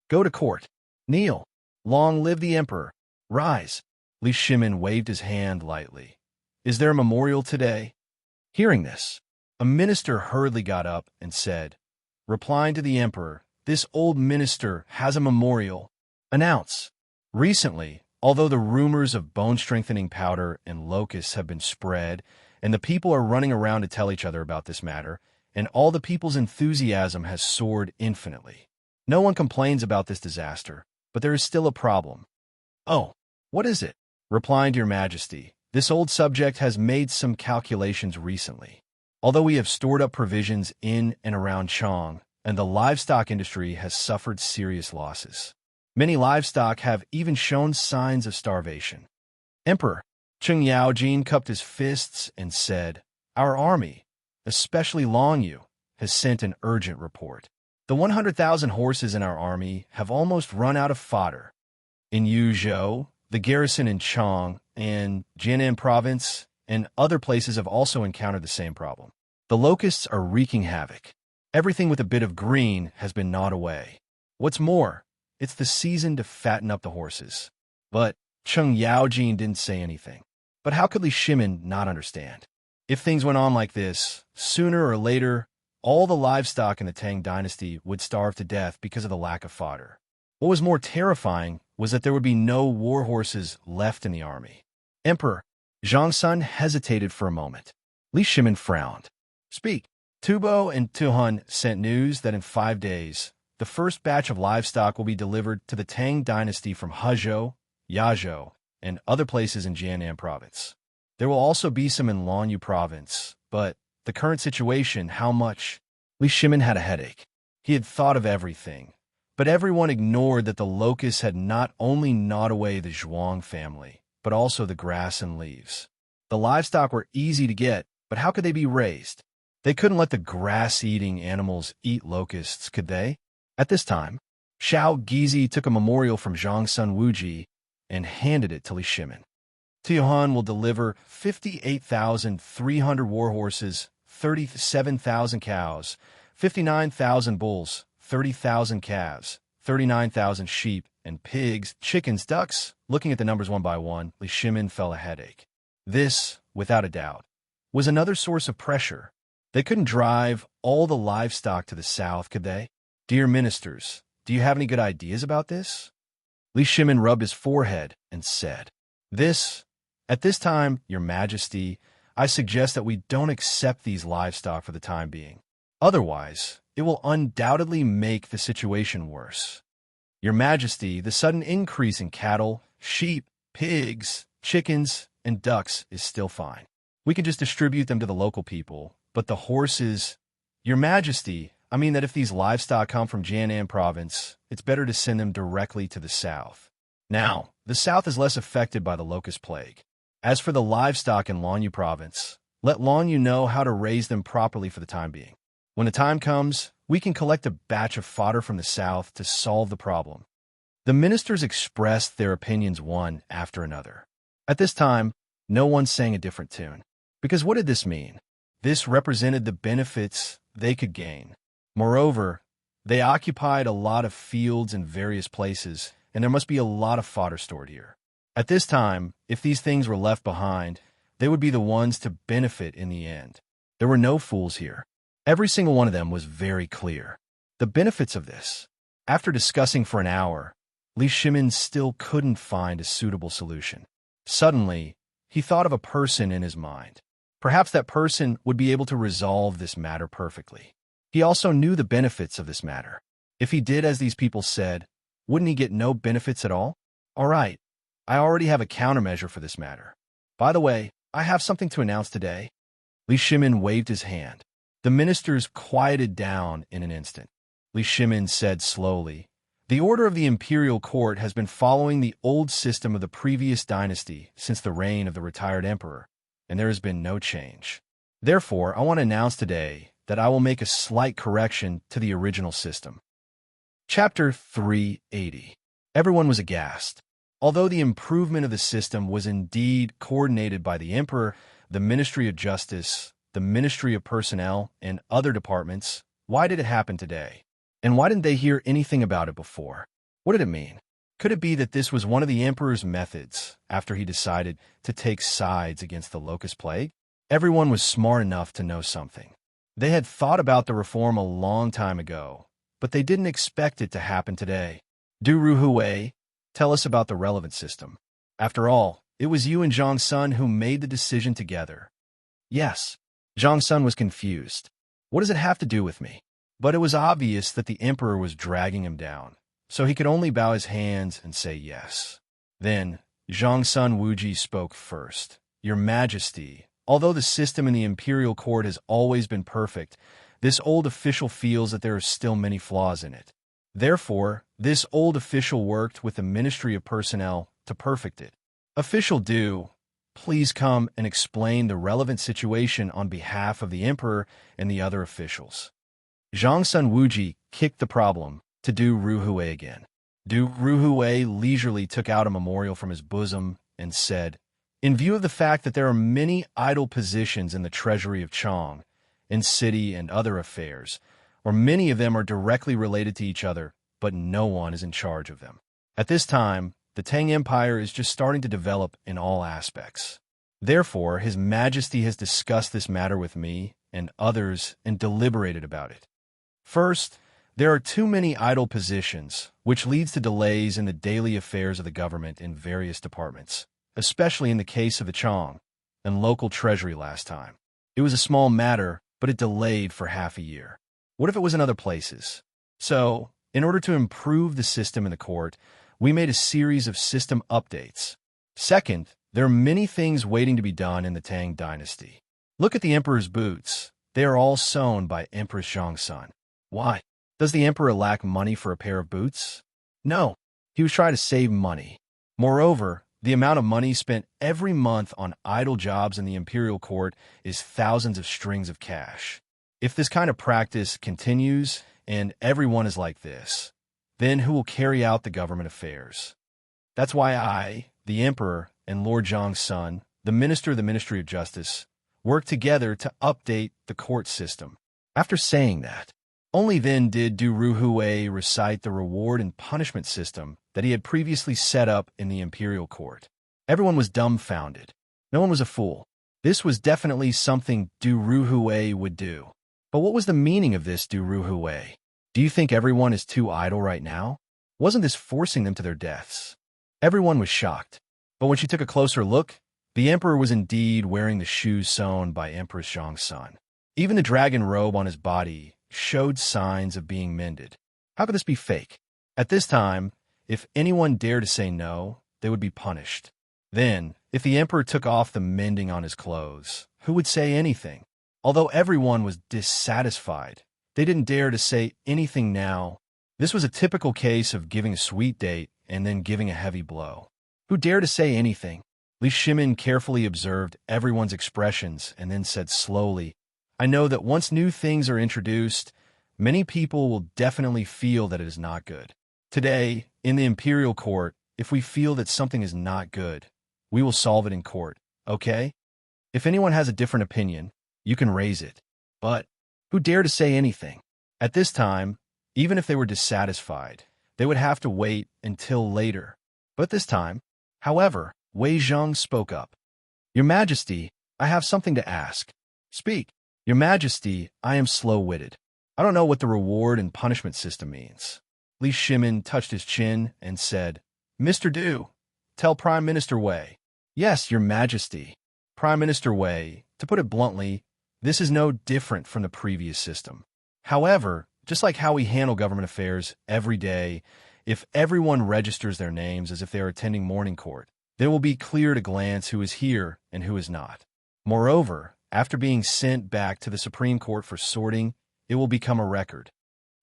"Go to court. Kneel. Long live the emperor. Rise." Li Shimin waved his hand lightly. "Is there a memorial today?" Hearing this, a minister hurriedly got up and said, replying to the emperor, "This old minister has a memorial. Announce." Recently, although the rumors of bone-strengthening powder and locusts have been spread, and the people are running around to tell each other about this matter, and all the people's enthusiasm has soared infinitely. No one complains about this disaster, but there is still a problem. "Oh, what is it?" Replying to Your Majesty, "This old subject has made some calculations recently. Although we have stored up provisions in and around Chang, and the livestock industry has suffered serious losses. Many livestock have even shown signs of starvation." Emperor Cheng Yaojin cupped his fists and said, "Our army, especially Long Yu, has sent an urgent report. The 100,000 horses in our army have almost run out of fodder. In Yuzhou, the garrison in Chang and Jian'an province and other places have also encountered the same problem. The locusts are wreaking havoc. Everything with a bit of green has been gnawed away. What's more, it's the season to fatten up the horses." But Cheng Yaojin didn't say anything. But how could Li Shimin not understand? If things went on like this, sooner or later, all the livestock in the Tang dynasty would starve to death because of the lack of fodder. What was more terrifying was that there would be no war horses left in the army. Emperor Zhongsun hesitated for a moment. Li Shimin frowned. "Speak." Tubo and Tuhun sent news that in 5 days, the first batch of livestock will be delivered to the Tang dynasty from Hezhou, Yazhou, and other places in Jian'an province. There will also be some in Lanyu province, but the current situation, how much? Li Shimin had a headache. He had thought of everything, but everyone ignored that the locusts had not only gnawed away the Zhuang family, but also the grass and leaves. The livestock were easy to get, but how could they be raised? They couldn't let the grass-eating animals eat locusts, could they? At this time, Xiao Gizi took a memorial from Zhongsun Wuji and handed it to Li Shimin. "Tuhan will deliver 58,300 war horses, 37,000 cows, 59,000 bulls, 30,000 calves, 39,000 sheep, and pigs, chickens, ducks. Looking at the numbers one by one, Li Shimin felt a headache. This, without a doubt, was another source of pressure. They couldn't drive all the livestock to the south, could they? Dear ministers, do you have any good ideas about this? Li Shimin rubbed his forehead and said, At this time, Your Majesty, I suggest that we don't accept these livestock for the time being. Otherwise, it will undoubtedly make the situation worse. Your Majesty, the sudden increase in cattle, sheep, pigs, chickens, and ducks is still fine. We can just distribute them to the local people, but the horses... Your Majesty, I mean that if these livestock come from Jiangnan province, it's better to send them directly to the south. Now, the south is less affected by the locust plague. As for the livestock in Lanyu province, let Lanyu know how to raise them properly for the time being. When the time comes, we can collect a batch of fodder from the south to solve the problem. The ministers expressed their opinions one after another. At this time, no one sang a different tune. Because what did this mean? This represented the benefits they could gain. Moreover, they occupied a lot of fields in various places, and there must be a lot of fodder stored here. At this time, if these things were left behind, they would be the ones to benefit in the end. There were no fools here. Every single one of them was very clear. The benefits of this. After discussing for an hour, Li Shimin still couldn't find a suitable solution. Suddenly, he thought of a person in his mind. Perhaps that person would be able to resolve this matter perfectly. He also knew the benefits of this matter. If he did as these people said, wouldn't he get no benefits at all? All right, I already have a countermeasure for this matter. By the way, I have something to announce today. Li Shimin waved his hand. The ministers quieted down in an instant. Li Shimin said slowly, The order of the imperial court has been following the old system of the previous dynasty since the reign of the retired emperor, and there has been no change. Therefore, I want to announce today that I will make a slight correction to the original system. Chapter 380. Everyone was aghast. Although the improvement of the system was indeed coordinated by the emperor, the Ministry of Justice, the Ministry of Personnel, and other departments, why did it happen today? And why didn't they hear anything about it before? What did it mean? Could it be that this was one of the emperor's methods after he decided to take sides against the locust plague? Everyone was smart enough to know something. They had thought about the reform a long time ago, but they didn't expect it to happen today. Du Ruhui, tell us about the relevant system. After all, it was you and Zhang Sun who made the decision together. Yes, Zhang Sun was confused. What does it have to do with me? But it was obvious that the emperor was dragging him down, so he could only bow his hands and say yes. Then, Zhang Sun Wuji spoke first. Your Majesty, although the system in the imperial court has always been perfect, this old official feels that there are still many flaws in it. Therefore, this old official worked with the Ministry of Personnel to perfect it. Official Du, please come and explain the relevant situation on behalf of the emperor and the other officials. Zhang Sun Wuji kicked the problem to Du Ruhui again. Du Ruhui leisurely took out a memorial from his bosom and said, In view of the fact that there are many idle positions in the treasury of Chong, in city and other affairs, or many of them are directly related to each other, but no one is in charge of them. At this time, the Tang Empire is just starting to develop in all aspects. Therefore, His Majesty has discussed this matter with me and others and deliberated about it. First, there are too many idle positions, which leads to delays in the daily affairs of the government in various departments, especially in the case of the Chong and local treasury last time. It was a small matter, but it delayed for half a year. What if it was in other places? So, in order to improve the system in the court, we made a series of system updates. Second, there are many things waiting to be done in the Tang dynasty. Look at the emperor's boots. They are all sewn by Empress Zhang Sun. Why? Does the emperor lack money for a pair of boots? No, he was trying to save money. Moreover, the amount of money spent every month on idle jobs in the imperial court is thousands of strings of cash. If this kind of practice continues, and everyone is like this, then who will carry out the government affairs? That's why I, the emperor, and Lord Zhang Sun, the minister of the Ministry of Justice, work together to update the court system. After saying that, Only then did Du Ruhui recite the reward and punishment system that he had previously set up in the imperial court. Everyone was dumbfounded. No one was a fool. This was definitely something Du Ruhui would do. But what was the meaning of this Du Ruhui? Do you think everyone is too idle right now? Wasn't this forcing them to their deaths? Everyone was shocked. But when she took a closer look, the emperor was indeed wearing the shoes sewn by Empress Zhang's son. Even the dragon robe on his body showed signs of being mended. How could this be fake? At this time, if anyone dared to say no, they would be punished. Then, if the emperor took off the mending on his clothes, who would say anything? Although everyone was dissatisfied, they didn't dare to say anything now. This was a typical case of giving a sweet date and then giving a heavy blow. Who dared to say anything? Li Shimin carefully observed everyone's expressions and then said slowly, I know that once new things are introduced, many people will definitely feel that it is not good. Today, in the imperial court, if we feel that something is not good, we will solve it in court, okay? If anyone has a different opinion, you can raise it. But who dare to say anything? At this time, even if they were dissatisfied, they would have to wait until later. But this time, however, Wei Zhang spoke up. Your Majesty, I have something to ask. Speak. Your Majesty, I am slow-witted. I don't know what the reward and punishment system means. Li Shimin touched his chin and said, Mr. Du, tell Prime Minister Wei. Yes, Your Majesty. Prime Minister Wei, to put it bluntly, this is no different from the previous system. However, just like how we handle government affairs every day, if everyone registers their names as if they are attending morning court, then it will be clear at a glance who is here and who is not. Moreover, after being sent back to the Supreme Court for sorting, it will become a record.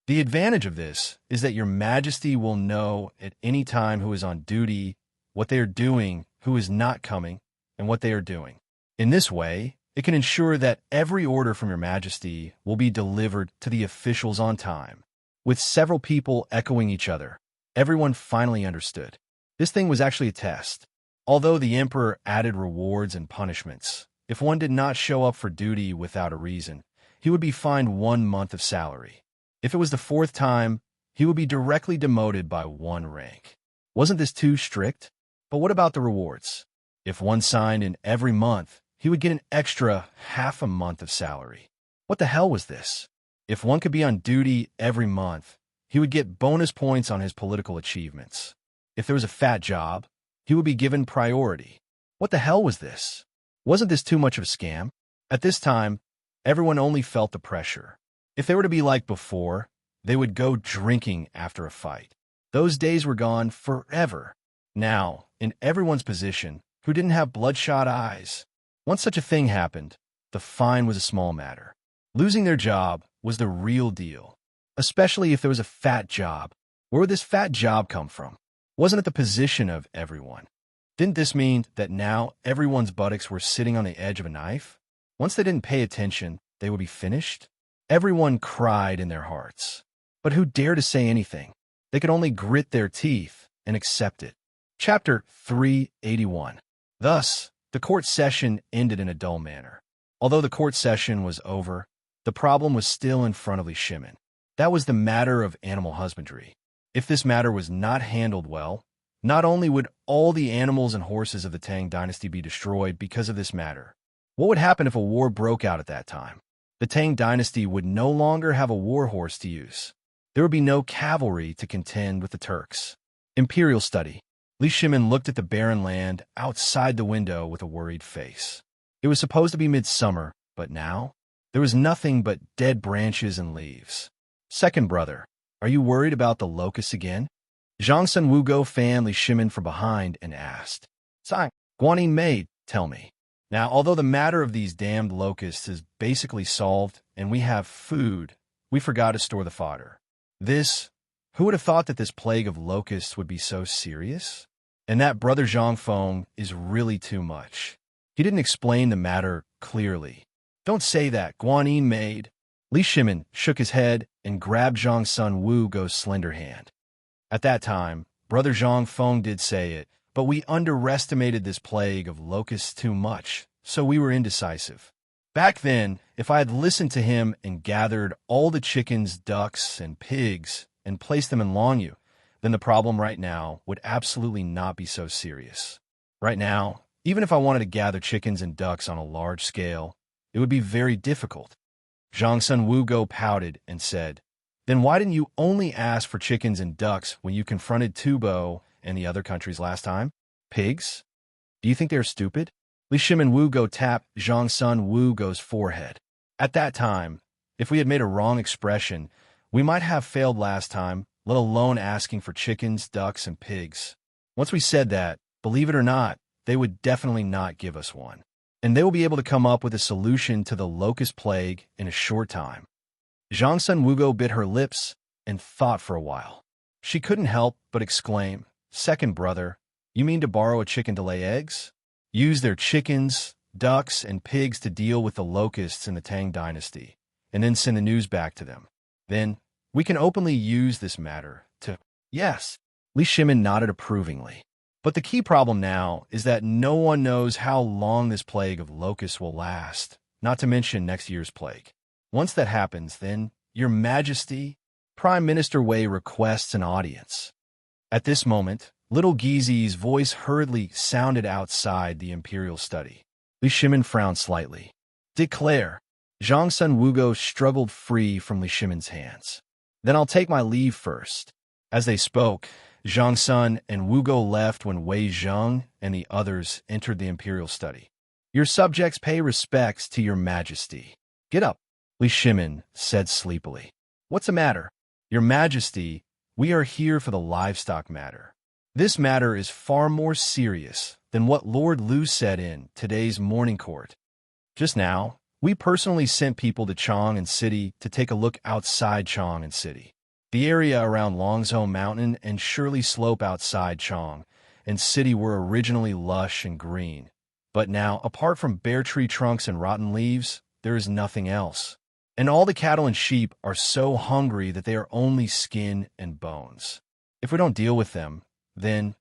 The advantage of this is that Your Majesty will know at any time who is on duty, what they are doing, who is not coming, and what they are doing. In this way, it can ensure that every order from Your Majesty will be delivered to the officials on time. With several people echoing each other, everyone finally understood. This thing was actually a test. Although the emperor added rewards and punishments, if one did not show up for duty without a reason, he would be fined 1 month of salary. If it was the 4th time, he would be directly demoted by 1 rank. Wasn't this too strict? But what about the rewards? If one signed in every month, he would get an extra half a month of salary. What the hell was this? If one could be on duty every month, he would get bonus points on his political achievements. If there was a fat job, he would be given priority. What the hell was this? Wasn't this too much of a scam? At this time, everyone only felt the pressure. If they were to be like before, they would go drinking after a fight. Those days were gone forever. Now, in everyone's position, who didn't have bloodshot eyes, once such a thing happened, the fine was a small matter. Losing their job was the real deal, especially if there was a fat job. Where would this fat job come from? Wasn't it the position of everyone? Didn't this mean that now everyone's buttocks were sitting on the edge of a knife? Once they didn't pay attention, they would be finished? Everyone cried in their hearts. But who dared to say anything? They could only grit their teeth and accept it. Chapter 381. Thus, the court session ended in a dull manner. Although the court session was over, the problem was still in front of Li Shimin. That was the matter of animal husbandry. If this matter was not handled well, not only would all the animals and horses of the Tang dynasty be destroyed because of this matter, what would happen if a war broke out at that time? The Tang dynasty would no longer have a war horse to use. There would be no cavalry to contend with the Turks. Imperial study. Li Shimin looked at the barren land outside the window with a worried face. It was supposed to be midsummer, but now there was nothing but dead branches and leaves. Second brother, are you worried about the locusts again? Zhang Sun Wugo fanned Li Shimin from behind and asked. Sang, Guanyin maid, tell me. Now, although the matter of these damned locusts is basically solved and we have food, we forgot to store the fodder. Who would have thought that this plague of locusts would be so serious? And that Brother Zhang Feng is really too much. He didn't explain the matter clearly. Don't say that, Guanyin maid. Li Shimin shook his head and grabbed Zhang Sun Wugo's slender hand. At that time, Brother Zhang Feng did say it, but we underestimated this plague of locusts too much, so we were indecisive. Back then, if I had listened to him and gathered all the chickens, ducks, and pigs and placed them in Longyu, then the problem right now would absolutely not be so serious. Right now, even if I wanted to gather chickens and ducks on a large scale, it would be very difficult. Zhang Sun Wugo pouted and said, "Then why didn't you only ask for chickens and ducks when you confronted Tubo and the other countries last time? Pigs? Do you think they're stupid?" Li Shimin Wugo tapped Zhang Sun Wugo's forehead. At that time, if we had made a wrong expression, we might have failed last time, let alone asking for chickens, ducks, and pigs. Once we said that, believe it or not, they would definitely not give us one. And they will be able to come up with a solution to the locust plague in a short time. Zhang Sun Wugo bit her lips and thought for a while. She couldn't help but exclaim, "Second brother, you mean to borrow a chicken to lay eggs? Use their chickens, ducks, and pigs to deal with the locusts in the Tang dynasty, and then send the news back to them. Then, we can openly use this matter to—" "Yes," Li Shimin nodded approvingly. But the key problem now is that no one knows how long this plague of locusts will last, not to mention next year's plague. Once that happens, then, Your Majesty, Prime Minister Wei requests an audience. At this moment, little Gizi's voice hurriedly sounded outside the imperial study. Li Shimin frowned slightly. "Declare." Zhang Sun Wugo struggled free from Li Shimin's hands. "Then I'll take my leave first." As they spoke, Zhang Sun and Wugo left when Wei Zheng and the others entered the imperial study. "Your subjects pay respects to Your Majesty." "Get up," Li Shimin said sleepily. "What's the matter?" "Your Majesty, we are here for the livestock matter. This matter is far more serious than what Lord Lu said in today's morning court. Just now, we personally sent people to Chang'an City to take a look outside Chang'an City. The area around Longzhou Mountain and Shirley Slope outside Chang'an City were originally lush and green, but now, apart from bare tree trunks and rotten leaves, there is nothing else. And all the cattle and sheep are so hungry that they are only skin and bones. If we don't deal with them, then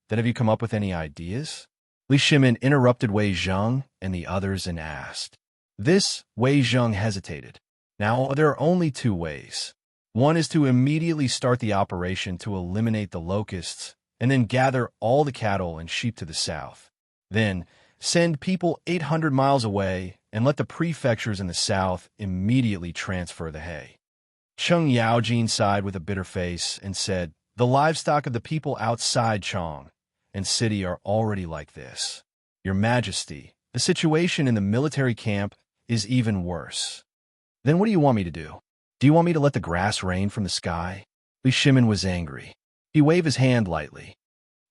have you come up with any ideas?" Li Shimin interrupted Wei Zheng and the others and asked. This, Wei Zheng hesitated. Now, there are only two ways. One is to immediately start the operation to eliminate the locusts and then gather all the cattle and sheep to the south. Then, send people 800 miles away and let the prefectures in the south immediately transfer the hay. Cheng Yaojin sighed with a bitter face and said, "The livestock of the people outside Chang'an City are already like this. Your Majesty, the situation in the military camp is even worse." "Then what do you want me to do? Do you want me to let the grass rain from the sky?" Li Shimin was angry. He waved his hand lightly.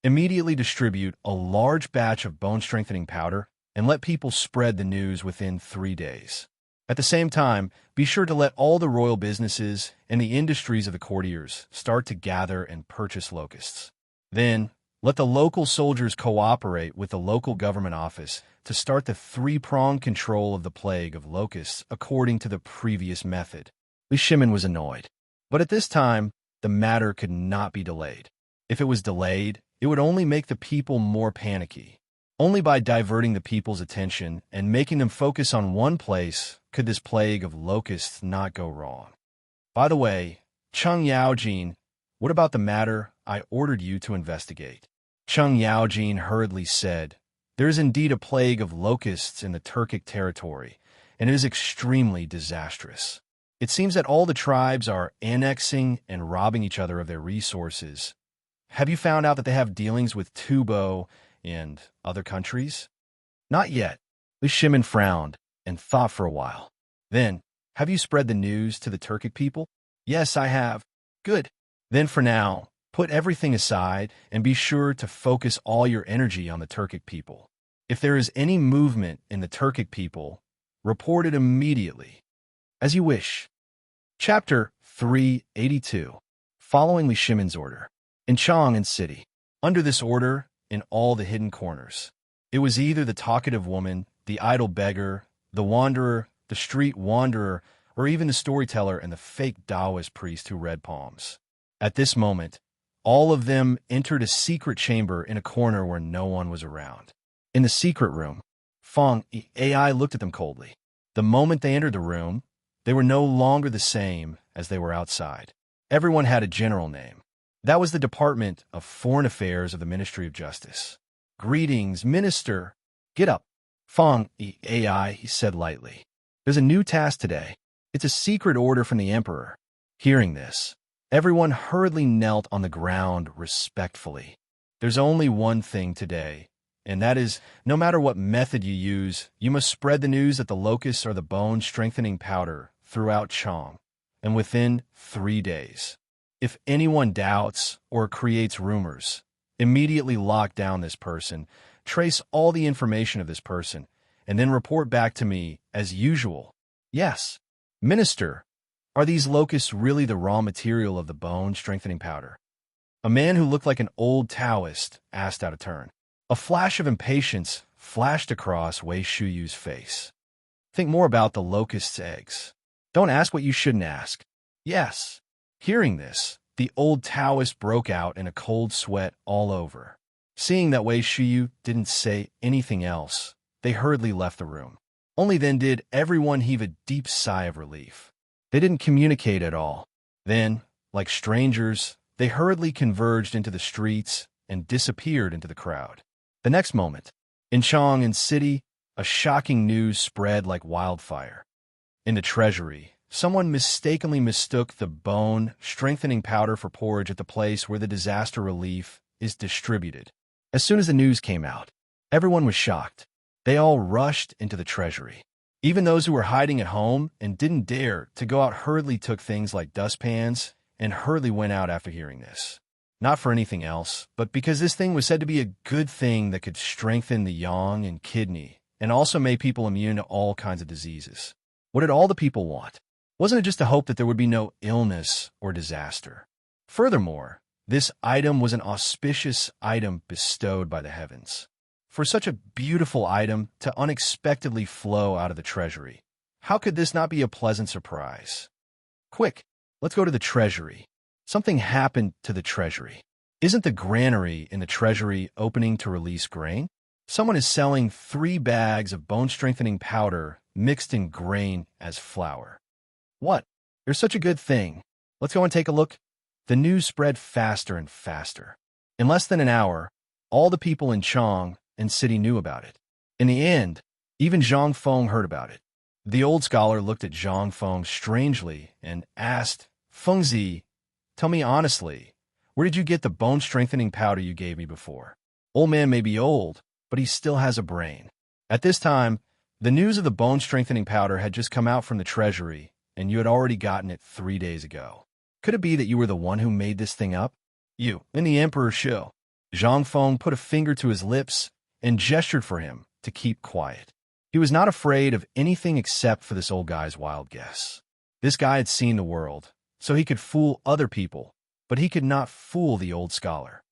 "Immediately distribute a large batch of bone-strengthening powder and let people spread the news within 3 days. At the same time, be sure to let all the royal businesses and the industries of the courtiers start to gather and purchase locusts. Then, let the local soldiers cooperate with the local government office to start the three-pronged control of the plague of locusts according to the previous method." Li Shimin was annoyed. But at this time, the matter could not be delayed. If it was delayed, it would only make the people more panicky. Only by diverting the people's attention and making them focus on one place could this plague of locusts not go wrong. "By the way, Cheng Yaojin, what about the matter I ordered you to investigate?" Cheng Yaojin hurriedly said, "There is indeed a plague of locusts in the Turkic territory, and it is extremely disastrous. It seems that all the tribes are annexing and robbing each other of their resources. Have you found out that they have dealings with Tubo and other countries?" "Not yet." Li Shimin frowned and thought for a while. Then, "Have you spread the news to the Turkic people?" "Yes, I have." "Good. Then for now, put everything aside and be sure to focus all your energy on the Turkic people. If there is any movement in the Turkic people, report it immediately." "As you wish." Chapter 382. Following Li Shimin's order. In Chang'an City. Under this order, in all the hidden corners, it was either the talkative woman, the idle beggar, the wanderer, the street wanderer, or even the storyteller and the fake Taoist priest who read palms. At this moment, all of them entered a secret chamber in a corner where no one was around. In the secret room, Feng AI looked at them coldly. The moment they entered the room, they were no longer the same as they were outside. Everyone had a general name. That was the Department of Foreign Affairs of the Ministry of Justice. "Greetings, Minister." "Get up, Feng AI," he said lightly. "There's a new task today. It's a secret order from the Emperor." Hearing this, everyone hurriedly knelt on the ground respectfully. "There's only one thing today, and that is, no matter what method you use, you must spread the news that the locusts are the bone-strengthening powder throughout Chong, and within 3 days. If anyone doubts or creates rumors, immediately lock down this person, trace all the information of this person, and then report back to me as usual." "Yes, Minister, are these locusts really the raw material of the bone-strengthening powder?" A man who looked like an old Taoist asked out of turn. A flash of impatience flashed across Wei Shuyu's face. "Think more about the locust's eggs. Don't ask what you shouldn't ask." "Yes." Hearing this, the old Taoist broke out in a cold sweat all over. Seeing that Wei Shuyu didn't say anything else, they hurriedly left the room. Only then did everyone heave a deep sigh of relief. They didn't communicate at all. Then, like strangers, they hurriedly converged into the streets and disappeared into the crowd. The next moment, in Chang'an City, a shocking news spread like wildfire. In the treasury, someone mistakenly mistook the bone-strengthening powder for porridge at the place where the disaster relief is distributed. As soon as the news came out, everyone was shocked. They all rushed into the treasury. Even those who were hiding at home and didn't dare to go out hurriedly took things like dustpans and hurriedly went out after hearing this. Not for anything else, but because this thing was said to be a good thing that could strengthen the yang and kidney and also made people immune to all kinds of diseases. What did all the people want? Wasn't it just a hope that there would be no illness or disaster? Furthermore, this item was an auspicious item bestowed by the heavens. For such a beautiful item to unexpectedly flow out of the treasury, how could this not be a pleasant surprise? "Quick, let's go to the treasury." Something happened to the treasury. Isn't the granary in the treasury opening to release grain? Someone is selling 3 bags of bone-strengthening powder mixed in grain as flour. "What? There's such a good thing. Let's go and take a look." The news spread faster and faster. In less than an hour, all the people in Chang and city knew about it. In the end, even Zhang Feng heard about it. The old scholar looked at Zhang Feng strangely and asked, "Fengzi, tell me honestly, where did you get the bone-strengthening powder you gave me before?" Old man may be old, but he still has a brain. At this time, the news of the bone-strengthening powder had just come out from the treasury, and you had already gotten it 3 days ago. Could it be that you were the one who made this thing up? You, in the Emperor's show. Zhang Feng put a finger to his lips and gestured for him to keep quiet. He was not afraid of anything except for this old guy's wild guess. This guy had seen the world, so he could fool other people, but he could not fool the old scholar.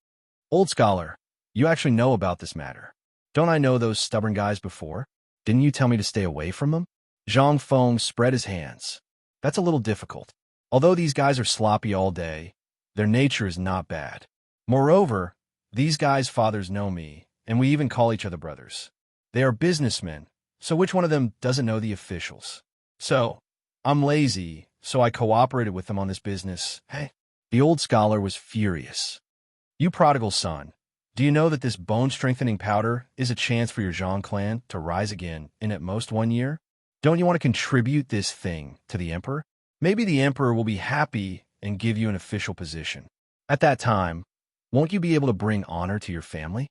"Old scholar, you actually know about this matter. Don't I know those stubborn guys before? Didn't you tell me to stay away from them?" Zhang Feng spread his hands. "That's a little difficult. Although these guys are sloppy all day, their nature is not bad. Moreover, these guys' fathers know me, and we even call each other brothers. They are businessmen, so which one of them doesn't know the officials? So, I'm lazy, so I cooperated with them on this business. Hey." The old scholar was furious. "You prodigal son, do you know that this bone-strengthening powder is a chance for your Zhang clan to rise again in at most 1 year? Don't you want to contribute this thing to the Emperor? Maybe the Emperor will be happy and give you an official position. At that time, won't you be able to bring honor to your family?"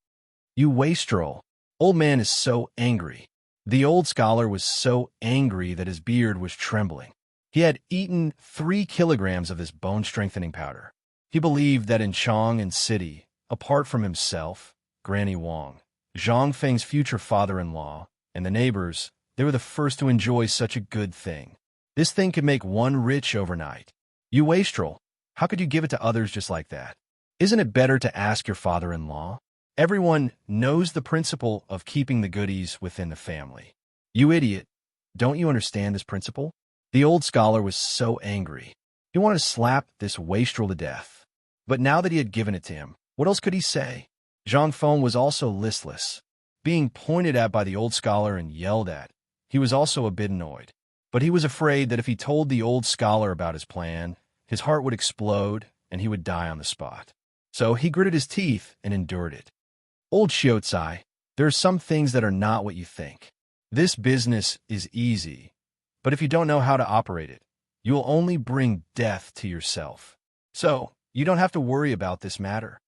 "You wastrel." Old man is so angry. The old scholar was so angry that his beard was trembling. He had eaten 3 kilograms of this bone-strengthening powder. He believed that in Chang'an City, apart from himself, Granny Wang, Zhang Feng's future father-in-law, and the neighbors, they were the first to enjoy such a good thing. This thing could make one rich overnight. "You wastrel, how could you give it to others just like that? Isn't it better to ask your father-in-law? Everyone knows the principle of keeping the goodies within the family." "You idiot, don't you understand this principle?" The old scholar was so angry. He wanted to slap this wastrel to death. But now that he had given it to him, what else could he say? Zhang Feng was also listless. Being pointed at by the old scholar and yelled at, he was also a bit annoyed. But he was afraid that if he told the old scholar about his plan, his heart would explode and he would die on the spot. So he gritted his teeth and endured it. Old Shiozai, there are some things that are not what you think. This business is easy, but if you don't know how to operate it, you will only bring death to yourself. So, you don't have to worry about this matter.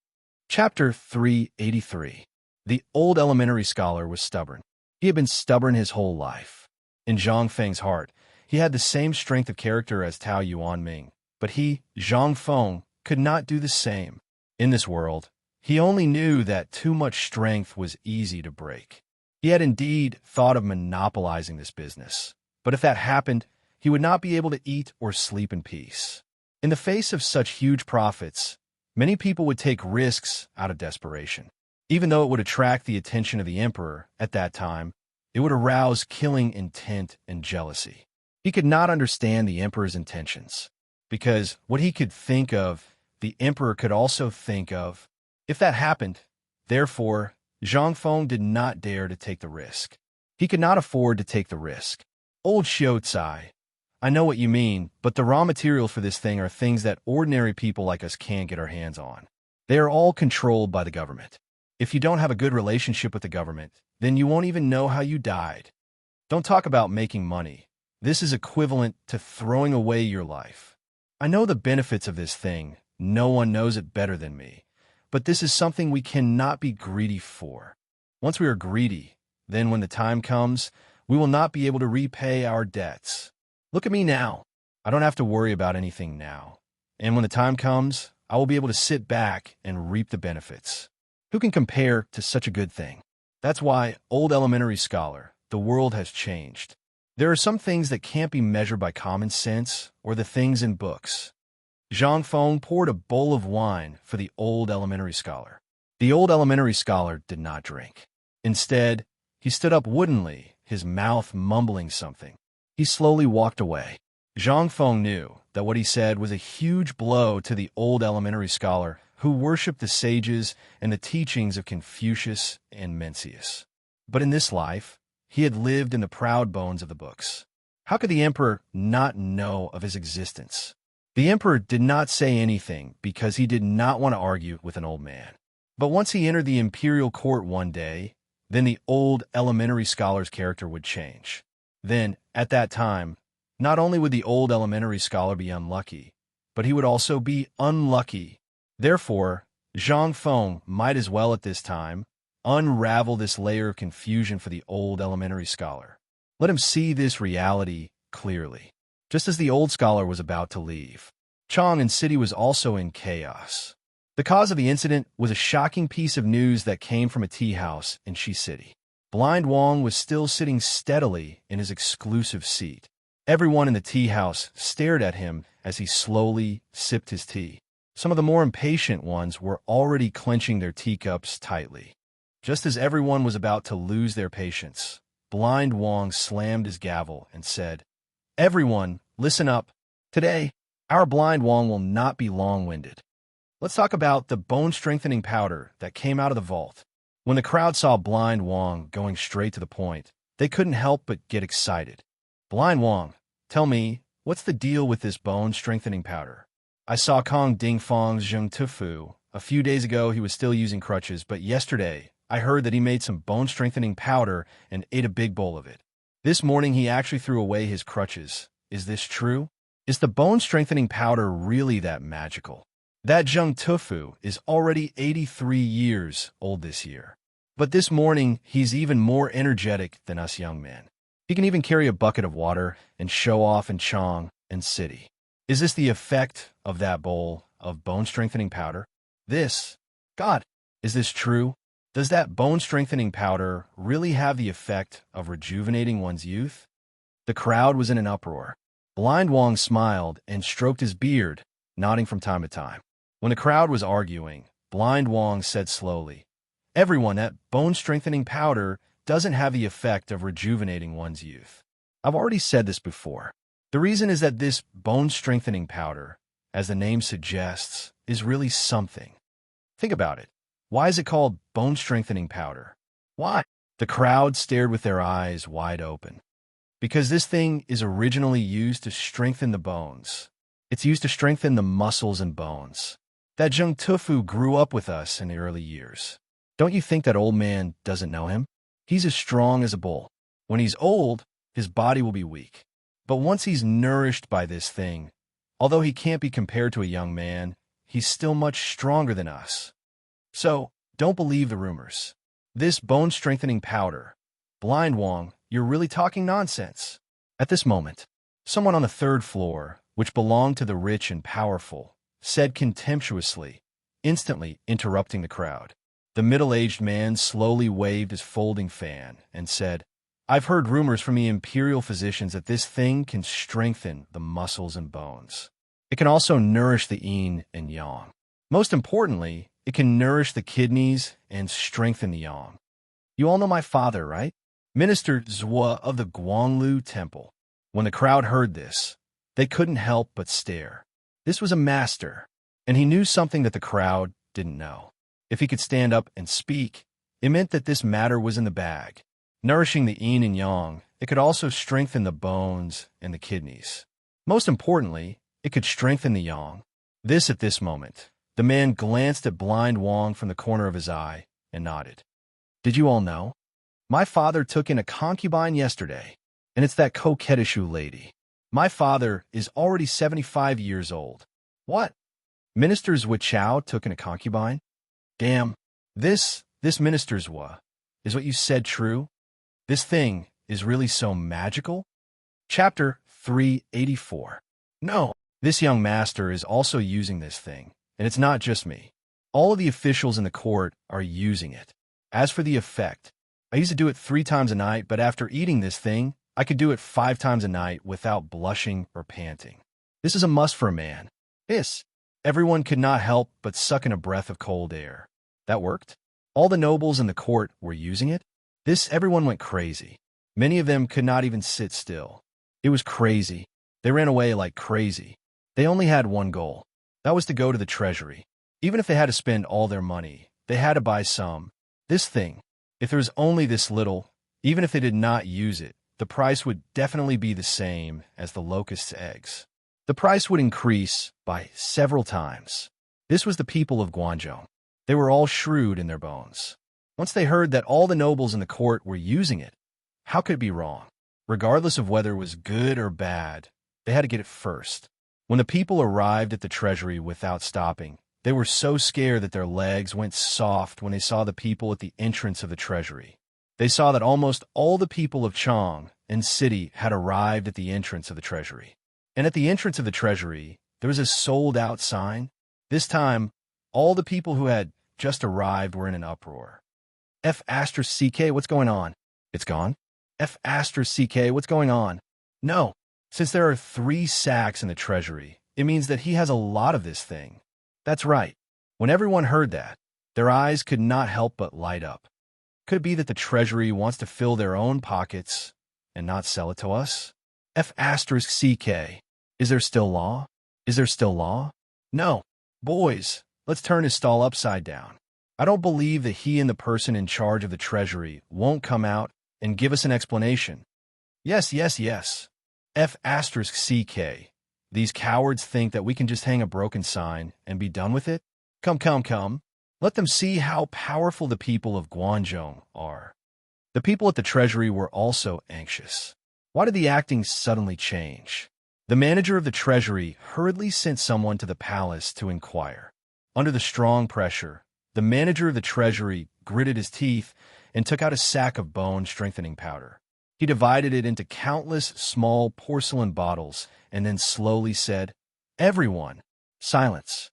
Chapter 383. The old elementary scholar was stubborn. He had been stubborn his whole life. In Zhang Feng's heart, he had the same strength of character as Tao Yuanming, but he, Zhang Feng, could not do the same. In this world, he only knew that too much strength was easy to break. He had indeed thought of monopolizing this business, but if that happened, he would not be able to eat or sleep in peace. In the face of such huge profits, many people would take risks out of desperation. Even though it would attract the attention of the emperor at that time, it would arouse killing intent and jealousy. He could not understand the emperor's intentions, because what he could think of, the emperor could also think of. If that happened, therefore, Zhang Feng did not dare to take the risk. He could not afford to take the risk. Old Shiozai, I know what you mean, but the raw materials for this thing are things that ordinary people like us can't get our hands on. They are all controlled by the government. If you don't have a good relationship with the government, then you won't even know how you died. Don't talk about making money. This is equivalent to throwing away your life. I know the benefits of this thing. No one knows it better than me. But this is something we cannot be greedy for. Once we are greedy, then when the time comes, we will not be able to repay our debts. Look at me now. I don't have to worry about anything now. And when the time comes, I will be able to sit back and reap the benefits. Who can compare to such a good thing? That's why, old elementary scholar, the world has changed. There are some things that can't be measured by common sense or the things in books. Zhang Feng poured a bowl of wine for the old elementary scholar. The old elementary scholar did not drink. Instead, he stood up woodenly, his mouth mumbling something. He slowly walked away. Zhang Feng knew that what he said was a huge blow to the old elementary scholar who worshipped the sages and the teachings of Confucius and Mencius. But in this life, he had lived in the proud bones of the books. How could the emperor not know of his existence? The emperor did not say anything because he did not want to argue with an old man. But once he entered the imperial court one day, then the old elementary scholar's character would change. Then, at that time, not only would the old elementary scholar be unlucky, but he would also be unlucky. Therefore, Zhang Feng might as well at this time unravel this layer of confusion for the old elementary scholar. Let him see this reality clearly. Just as the old scholar was about to leave, Chang'an City was also in chaos. The cause of the incident was a shocking piece of news that came from a tea house in Shi City. Blind Wang was still sitting steadily in his exclusive seat. Everyone in the tea house stared at him as he slowly sipped his tea. Some of the more impatient ones were already clenching their teacups tightly. Just as everyone was about to lose their patience, Blind Wang slammed his gavel and said, "Everyone, listen up. Today, our Blind Wang will not be long-winded. Let's talk about the bone-strengthening powder that came out of the vault." When the crowd saw Blind Wang going straight to the point, they couldn't help but get excited. "Blind Wang, tell me, what's the deal with this bone-strengthening powder? I saw Kong Dingfang's Zheng Tufu. A few days ago, he was still using crutches, but yesterday, I heard that he made some bone-strengthening powder and ate a big bowl of it. This morning, he actually threw away his crutches. Is this true? Is the bone-strengthening powder really that magical? That Zheng Tufu is already 83 years old this year. But this morning, he's even more energetic than us young men. He can even carry a bucket of water and show off in Chang'an City. Is this the effect of that bowl of bone-strengthening powder? God, is this true? Does that bone-strengthening powder really have the effect of rejuvenating one's youth?" The crowd was in an uproar. Blind Wang smiled and stroked his beard, nodding from time to time. When the crowd was arguing, Blind Wang said slowly, "Everyone, that bone-strengthening powder doesn't have the effect of rejuvenating one's youth. I've already said this before. The reason is that this bone-strengthening powder, as the name suggests, is really something. Think about it. Why is it called bone-strengthening powder? Why?" The crowd stared with their eyes wide open. Because this thing is originally used to strengthen the bones. It's used to strengthen the muscles and bones. That Jung Tufu grew up with us in the early years. Don't you think that old man doesn't know him? He's as strong as a bull. When he's old, his body will be weak. But once he's nourished by this thing, although he can't be compared to a young man, he's still much stronger than us. So, don't believe the rumors. This bone-strengthening powder, Blind Wong, you're really talking nonsense. At this moment, someone on the third floor, which belonged to the rich and powerful, said contemptuously, instantly interrupting the crowd. The middle-aged man slowly waved his folding fan and said, I've heard rumors from the imperial physicians that this thing can strengthen the muscles and bones. It can also nourish the yin and yang. Most importantly, it can nourish the kidneys and strengthen the yang. You all know my father, right? Minister Zhua of the Guanglu Temple. When the crowd heard this, they couldn't help but stare. This was a master, and he knew something that the crowd didn't know. If he could stand up and speak, it meant that this matter was in the bag. Nourishing the yin and yang, it could also strengthen the bones and the kidneys. Most importantly, it could strengthen the yang. At this moment, the man glanced at Blind Wong from the corner of his eye and nodded. Did you all know? My father took in a concubine yesterday, and it's that coquettish lady. My father is already 75 years old. What? Minister Zhua Chao took in a concubine? Damn, this Minister Zhua, is what you said true? This thing is really so magical? Chapter 384. No, this young master is also using this thing, and it's not just me. All of the officials in the court are using it. As for the effect, I used to do it 3 times a night, but after eating this thing, I could do it 5 times a night without blushing or panting. This is a must for a man. Everyone could not help but suck in a breath of cold air. That worked. All the nobles in the court were using it. Everyone went crazy. Many of them could not even sit still. It was crazy. They ran away like crazy. They only had one goal. That was to go to the treasury. Even if they had to spend all their money, they had to buy some. This thing, if there was only this little, even if they did not use it, the price would definitely be the same as the locust's eggs. The price would increase by several times. This was the people of Guangzhou. They were all shrewd in their bones. Once they heard that all the nobles in the court were using it, how could it be wrong? Regardless of whether it was good or bad, they had to get it first. When the people arrived at the treasury without stopping, they were so scared that their legs went soft when they saw the people at the entrance of the treasury. They saw that almost all the people of Chang and city had arrived at the entrance of the treasury. And at the entrance of the treasury, there was a sold-out sign. This time, all the people who had just arrived were in an uproar. F***, what's going on? It's gone? F***, what's going on? No. Since there are 3 sacks in the treasury, it means that he has a lot of this thing. That's right. When everyone heard that, their eyes could not help but light up. Could it be that the treasury wants to fill their own pockets and not sell it to us? F***. Is there still law? Is there still law? No. Boys, let's turn his stall upside down. I don't believe that he and the person in charge of the treasury won't come out and give us an explanation. Yes. F***. These cowards think that we can just hang a broken sign and be done with it? Come. Let them see how powerful the people of Guangzhou are. The people at the treasury were also anxious. Why did the acting suddenly change? The manager of the treasury hurriedly sent someone to the palace to inquire. Under the strong pressure, the manager of the treasury gritted his teeth and took out a sack of bone-strengthening powder. He divided it into countless small porcelain bottles and then slowly said, Everyone, silence.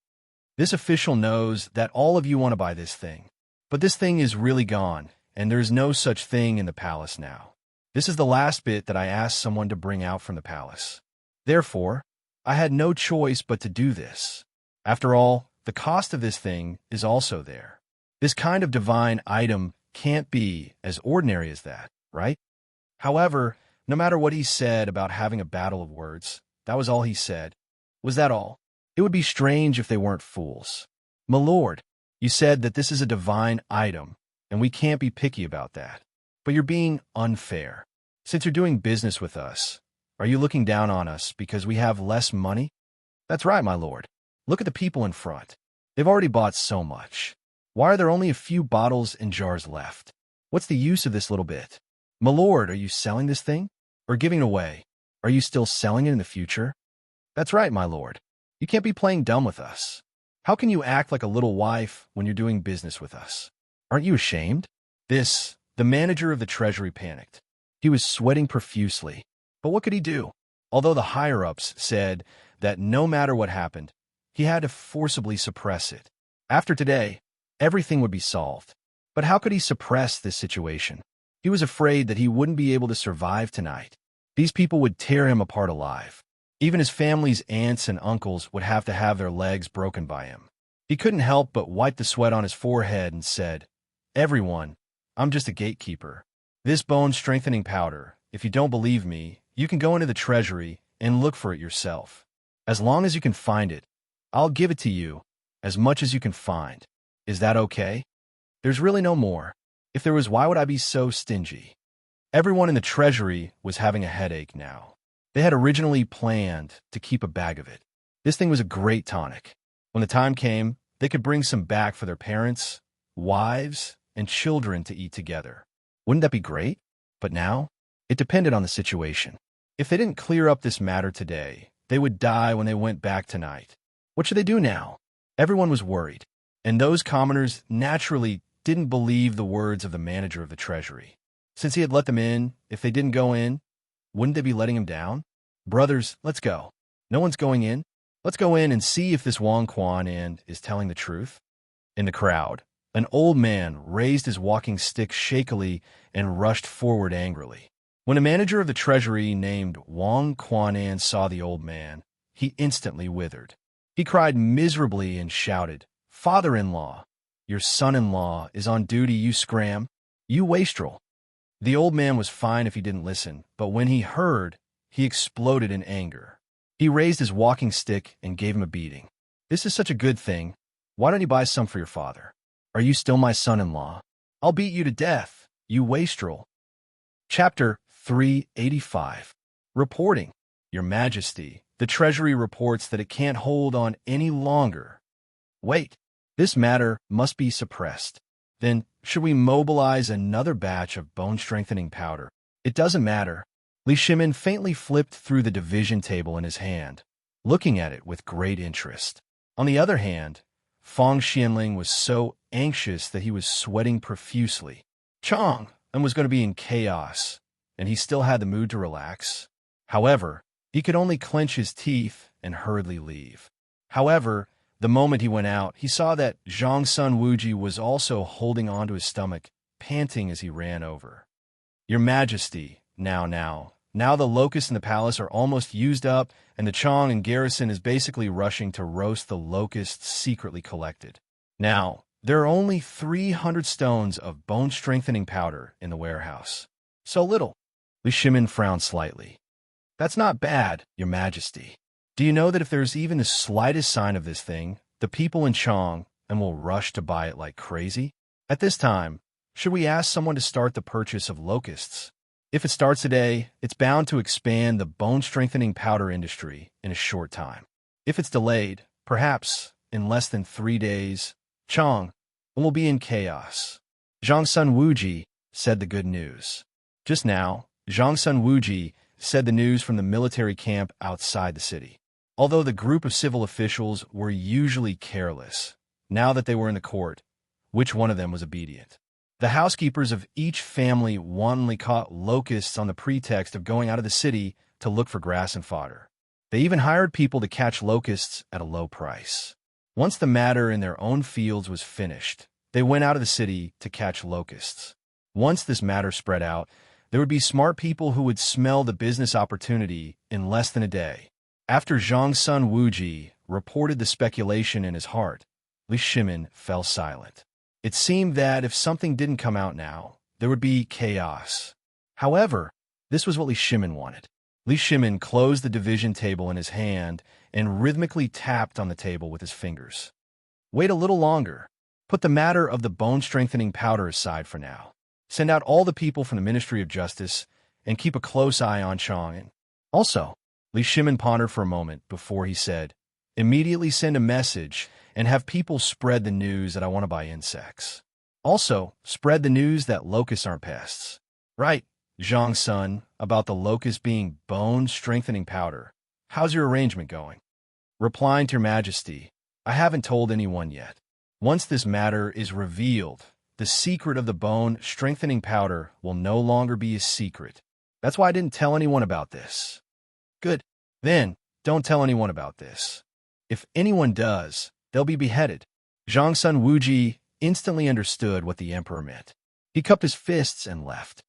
This official knows that all of you want to buy this thing. But this thing is really gone, and there is no such thing in the palace now. This is the last bit that I asked someone to bring out from the palace. Therefore, I had no choice but to do this. After all, the cost of this thing is also there. This kind of divine item can't be as ordinary as that, right? However, no matter what he said about having a battle of words, that was all he said. Was that all? It would be strange if they weren't fools. My lord, you said that this is a divine item, and we can't be picky about that. But you're being unfair. Since you're doing business with us, are you looking down on us because we have less money? That's right, my lord. Look at the people in front. They've already bought so much. Why are there only a few bottles and jars left? What's the use of this little bit? My lord, are you selling this thing? Or giving it away? Are you still selling it in the future? That's right, my lord. You can't be playing dumb with us. How can you act like a little wife when you're doing business with us? Aren't you ashamed? The manager of the treasury panicked. He was sweating profusely. But what could he do? Although the higher-ups said that no matter what happened, he had to forcibly suppress it. After today, everything would be solved. But how could he suppress this situation? He was afraid that he wouldn't be able to survive tonight. These people would tear him apart alive. Even his family's aunts and uncles would have to have their legs broken by him. He couldn't help but wipe the sweat on his forehead and said, "Everyone, I'm just a gatekeeper. This bone-strengthening powder, if you don't believe me, you can go into the treasury and look for it yourself. As long as you can find it, I'll give it to you, as much as you can find. Is that okay? There's really no more. If there was, why would I be so stingy?" Everyone in the treasury was having a headache now. They had originally planned to keep a bag of it. This thing was a great tonic. When the time came, they could bring some back for their parents, wives, and children to eat together. Wouldn't that be great? But now, it depended on the situation. If they didn't clear up this matter today, they would die when they went back tonight. What should they do now? Everyone was worried, and those commoners naturally didn't believe the words of the manager of the treasury. Since he had let them in, if they didn't go in, wouldn't they be letting him down? Brothers, let's go. No one's going in. Let's go in and see if this Wong Quan An is telling the truth. In the crowd, an old man raised his walking stick shakily and rushed forward angrily. When a manager of the treasury named Wong Quan An saw the old man, he instantly withered. He cried miserably and shouted, "Father-in-law, your son-in-law is on duty, you scram, you wastrel." The old man was fine if he didn't listen, but when he heard, he exploded in anger. He raised his walking stick and gave him a beating. "This is such a good thing. Why don't you buy some for your father? Are you still my son-in-law? I'll beat you to death, you wastrel." Chapter 385. Reporting. Your Majesty, the Treasury reports that it can't hold on any longer. Wait, this matter must be suppressed. Then, should we mobilize another batch of bone-strengthening powder? It doesn't matter. Li Shimin faintly flipped through the division table in his hand, looking at it with great interest. On the other hand, Fong Xianling was so anxious that he was sweating profusely. Chong and was going to be in chaos, and he still had the mood to relax. However, he could only clench his teeth and hurriedly leave. However, the moment he went out, he saw that Zhang Sun Wuji was also holding onto his stomach, panting as he ran over. "Your Majesty, now the locusts in the palace are almost used up, and the Chong and garrison is basically rushing to roast the locusts secretly collected. Now, there are only 300 stones of bone-strengthening powder in the warehouse. So little." Li Shimin frowned slightly. "That's not bad, Your Majesty. Do you know that if there's even the slightest sign of this thing, the people in Chong and will rush to buy it like crazy? At this time, should we ask someone to start the purchase of locusts? If it starts today, it's bound to expand the bone-strengthening powder industry in a short time. If it's delayed, perhaps in less than 3 days, Chong will be in chaos." Zhang Sun Wuji said the good news. Just now, Zhang Sun Wuji said the news from the military camp outside the city. Although the group of civil officials were usually careless, now that they were in the court, which one of them was obedient? The housekeepers of each family wantonly caught locusts on the pretext of going out of the city to look for grass and fodder. They even hired people to catch locusts at a low price. Once the matter in their own fields was finished, they went out of the city to catch locusts. Once this matter spread out, there would be smart people who would smell the business opportunity in less than a day. After Zhang Sun Wuji reported the speculation in his heart, Li Shimin fell silent. It seemed that if something didn't come out now, there would be chaos. However, this was what Li Shimin wanted. Li Shimin closed the division table in his hand and rhythmically tapped on the table with his fingers. "Wait a little longer. Put the matter of the bone-strengthening powder aside for now. Send out all the people from the Ministry of Justice and keep a close eye on Chang'an. Also, Li Shimin pondered for a moment before he said, immediately send a message and have people spread the news that I want to buy insects. Also, spread the news that locusts aren't pests. Right, Zhang's son, about the locust being bone-strengthening powder. How's your arrangement going? Replying to your majesty, I haven't told anyone yet. Once this matter is revealed, the secret of the bone-strengthening powder will no longer be a secret. That's why I didn't tell anyone about this. Good. Then, don't tell anyone about this. If anyone does, they'll be beheaded. Zhang's son Wuji instantly understood what the emperor meant. He cupped his fists and left.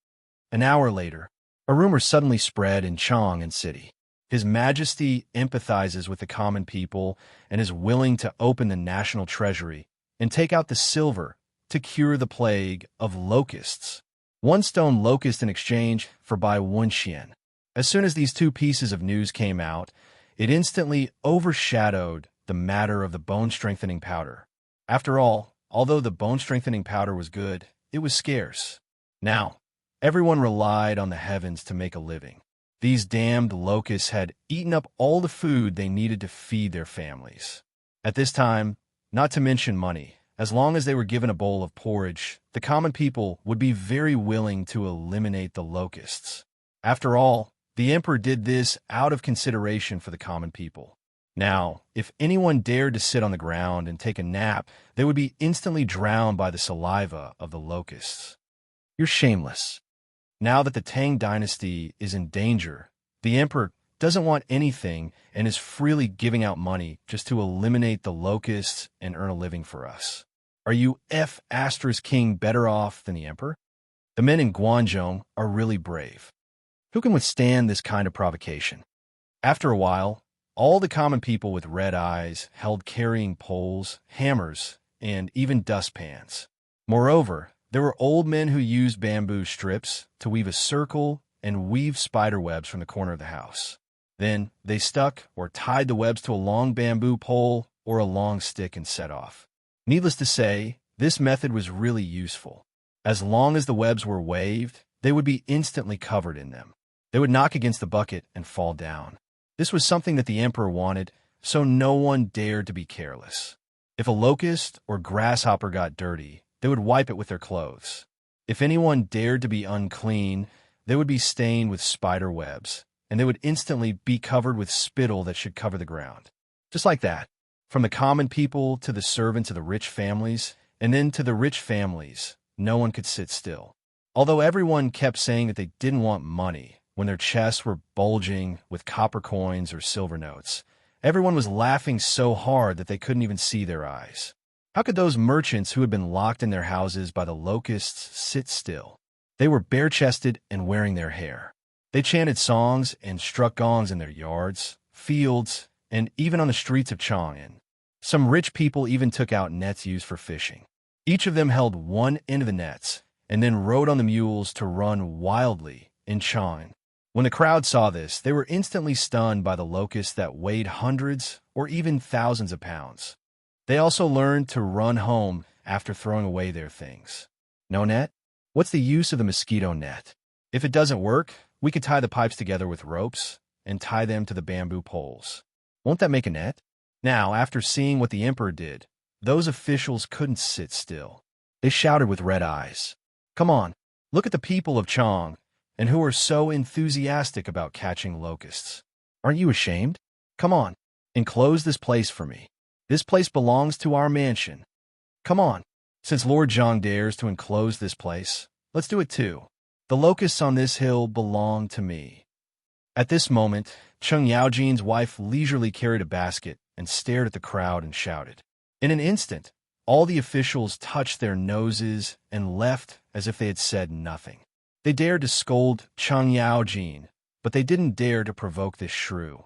An hour later, a rumor suddenly spread in Chang'an City. His Majesty empathizes with the common people and is willing to open the national treasury and take out the silver to cure the plague of locusts. 1 stone locust in exchange for buy 1 xian. As soon as these 2 pieces of news came out, it instantly overshadowed the matter of the bone-strengthening powder. After all, although the bone-strengthening powder was good, it was scarce. Now, everyone relied on the heavens to make a living. These damned locusts had eaten up all the food they needed to feed their families. At this time, not to mention money, as long as they were given a bowl of porridge, the common people would be very willing to eliminate the locusts. After all, the emperor did this out of consideration for the common people. Now, if anyone dared to sit on the ground and take a nap, they would be instantly drowned by the saliva of the locusts. You're shameless. Now that the Tang dynasty is in danger, the emperor doesn't want anything and is freely giving out money just to eliminate the locusts and earn a living for us. Are you King better off than the emperor? The men in Guangzhou are really brave. Who can withstand this kind of provocation? After a while, all the common people with red eyes held carrying poles, hammers, and even dustpans. Moreover, there were old men who used bamboo strips to weave a circle and weave spider webs from the corner of the house. Then they stuck or tied the webs to a long bamboo pole or a long stick and set off. Needless to say, this method was really useful. As long as the webs were waved, they would be instantly covered in them. They would knock against the bucket and fall down. This was something that the emperor wanted, so no one dared to be careless. If a locust or grasshopper got dirty, they would wipe it with their clothes. If anyone dared to be unclean, they would be stained with spider webs, and they would instantly be covered with spittle that should cover the ground. Just like that, from the common people to the servants of the rich families, and then to the rich families, no one could sit still. Although everyone kept saying that they didn't want money, when their chests were bulging with copper coins or silver notes, everyone was laughing so hard that they couldn't even see their eyes. How could those merchants who had been locked in their houses by the locusts sit still? They were bare-chested and wearing their hair. They chanted songs and struck gongs in their yards, fields, and even on the streets of Chang'an. Some rich people even took out nets used for fishing. Each of them held one end of the nets and then rode on the mules to run wildly in Chang'an. When the crowd saw this, they were instantly stunned by the locusts that weighed hundreds or even thousands of pounds. They also learned to run home after throwing away their things. No net? What's the use of the mosquito net? If it doesn't work, we could tie the pipes together with ropes and tie them to the bamboo poles. Won't that make a net? Now, after seeing what the emperor did, those officials couldn't sit still. They shouted with red eyes, "Come on, look at the people of Chang, and who are so enthusiastic about catching locusts. Aren't you ashamed? Come on, enclose this place for me. This place belongs to our mansion. Come on, since Lord Zhang dares to enclose this place, let's do it too. The locusts on this hill belong to me." At this moment, Cheng Yaojin's wife leisurely carried a basket and stared at the crowd and shouted. In an instant, all the officials touched their noses and left as if they had said nothing. They dared to scold Cheng Yaojin, but they didn't dare to provoke this shrew.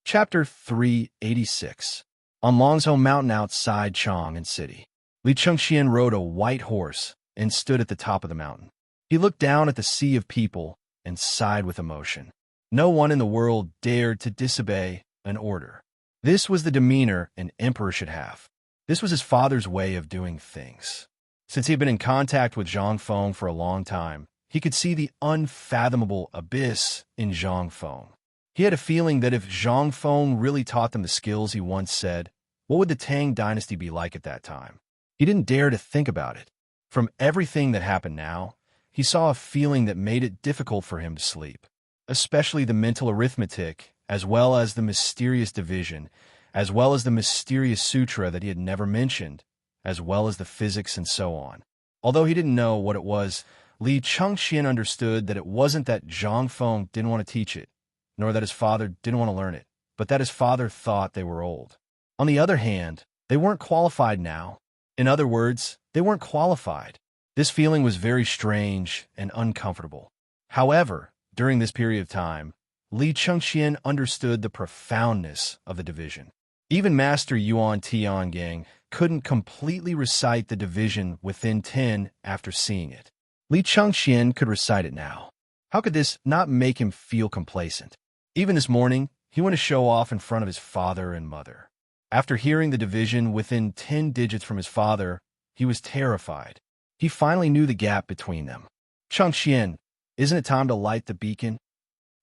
Chapter 386. On Longzhou Mountain outside Chang'an City, Li Chengxian rode a white horse and stood at the top of the mountain. He looked down at the sea of people and sighed with emotion. No one in the world dared to disobey an order. This was the demeanor an emperor should have. This was his father's way of doing things. Since he had been in contact with Zhang Feng for a long time, He could see the unfathomable abyss in Zhang Feng. He had a feeling that if Zhang Feng really taught them the skills he once said, what would the Tang dynasty be like at that time? He didn't dare to think about it. From everything that happened now, he saw a feeling that made it difficult for him to sleep, especially the mental arithmetic, as well as the mysterious division, as well as the mysterious sutra that he had never mentioned, as well as the physics and so on. Although he didn't know what it was, Li Chengxian understood that it wasn't that Zhang Feng didn't want to teach it, nor that his father didn't want to learn it, but that his father thought they were old. On the other hand, they weren't qualified now. In other words, they weren't qualified. This feeling was very strange and uncomfortable. However, during this period of time, Li Chengxian understood the profoundness of the division. Even Master Yuan Tiangang couldn't completely recite the division within 10 after seeing it. Li Chengxian could recite it now. How could this not make him feel complacent? Even this morning, he went to show off in front of his father and mother. After hearing the division within 10 digits from his father, he was terrified. He finally knew the gap between them. Chengxian, isn't it time to light the beacon?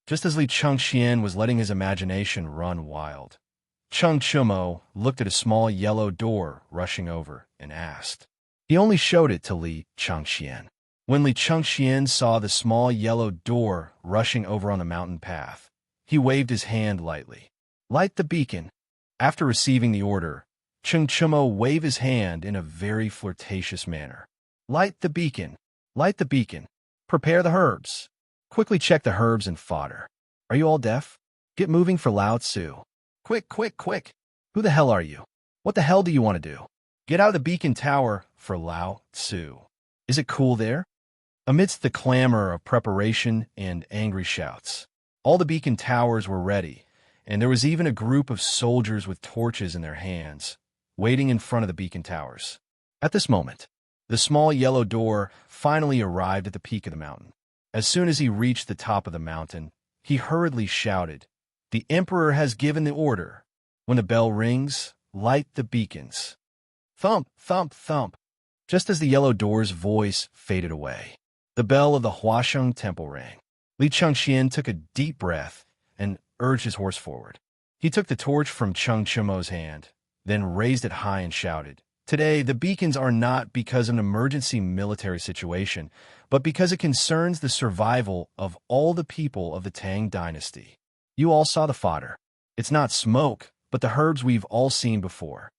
Just as Li Chengxian was letting his imagination run wild, Cheng Chumo looked at a small yellow door rushing over and asked. He only showed it to Li Chengxian. When Li Chengxian saw the small yellow door rushing over on the mountain path, he waved his hand lightly. Light the beacon. After receiving the order, Cheng Chumo waved his hand in a very flirtatious manner. Light the beacon. Light the beacon. Prepare the herbs. Quickly check the herbs and fodder. Are you all deaf? Get moving for Lao Tzu. Quick, quick, quick. Who the hell are you? What the hell do you want to do? Get out of the beacon tower for Lao Tzu. Is it cool there? Amidst the clamor of preparation and angry shouts, all the beacon towers were ready, and there was even a group of soldiers with torches in their hands, waiting in front of the beacon towers. At this moment, the small yellow door finally arrived at the peak of the mountain. As soon as he reached the top of the mountain, he hurriedly shouted, "The Emperor has given the order. When the bell rings, light the beacons." Thump, thump, thump. Just as the yellow door's voice faded away, the bell of the Huasheng Temple rang. Li Chengxian took a deep breath and urged his horse forward. He took the torch from Cheng Chumo's hand, then raised it high and shouted, "Today, the beacons are not because of an emergency military situation, but because it concerns the survival of all the people of the Tang dynasty. You all saw the fodder. It's not smoke, but the herbs we've all seen before.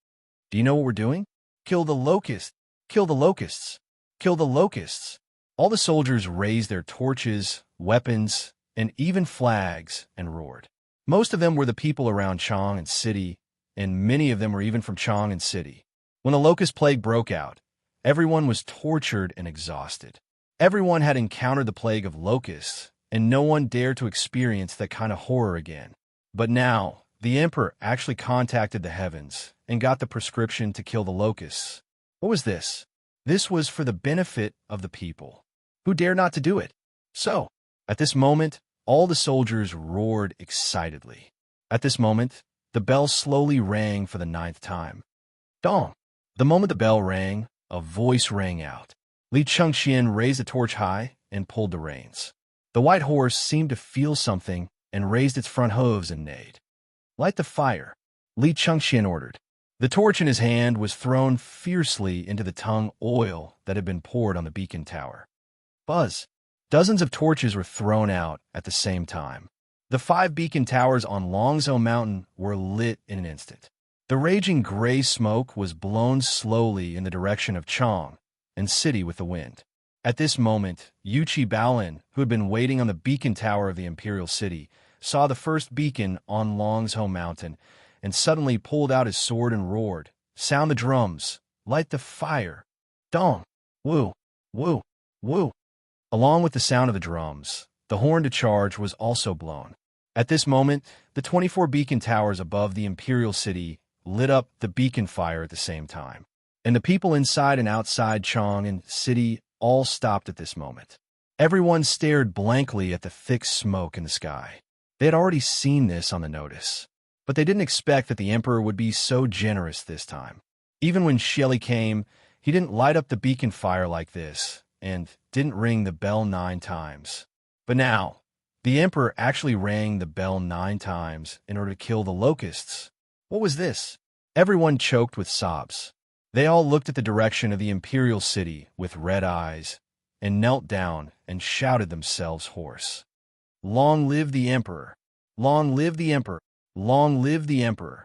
Do you know what we're doing? Kill the locusts! Kill the locusts! Kill the locusts!" All the soldiers raised their torches, weapons, and even flags and roared. Most of them were the people around Chang and City, and many of them were even from Chang and City. When the locust plague broke out, everyone was tortured and exhausted. Everyone had encountered the plague of locusts, and no one dared to experience that kind of horror again. But now, the emperor actually contacted the heavens and got the prescription to kill the locusts. What was this? This was for the benefit of the people. Who dared not to do it? So, at this moment, all the soldiers roared excitedly. At this moment, the bell slowly rang for the 9th time. Dong! The moment the bell rang, a voice rang out. Li Chengxian raised the torch high and pulled the reins. The white horse seemed to feel something and raised its front hooves and neighed. Light the fire, Li Chengxian ordered. The torch in his hand was thrown fiercely into the tung oil that had been poured on the beacon tower. Buzz! Dozens of torches were thrown out at the same time. The 5 beacon towers on Longzhou Mountain were lit in an instant. The raging gray smoke was blown slowly in the direction of Chang and City with the wind. At this moment, Yuchi Baolin, who had been waiting on the beacon tower of the Imperial City, saw the first beacon on Longzhou Mountain and suddenly pulled out his sword and roared, "Sound the drums! Light the fire! Dong! Woo! Woo! Woo!" Along with the sound of the drums, the horn to charge was also blown. At this moment, the 24 beacon towers above the Imperial City lit up the beacon fire at the same time, and the people inside and outside Chang and City all stopped at this moment. Everyone stared blankly at the thick smoke in the sky. They had already seen this on the notice, but they didn't expect that the emperor would be so generous this time. Even when Shelley came, he didn't light up the beacon fire like this, and didn't ring the bell 9 times. But now, the emperor actually rang the bell 9 times in order to kill the locusts. What was this? Everyone choked with sobs. They all looked at the direction of the imperial city with red eyes and knelt down and shouted themselves hoarse. Long live the emperor! Long live the emperor! Long live the emperor!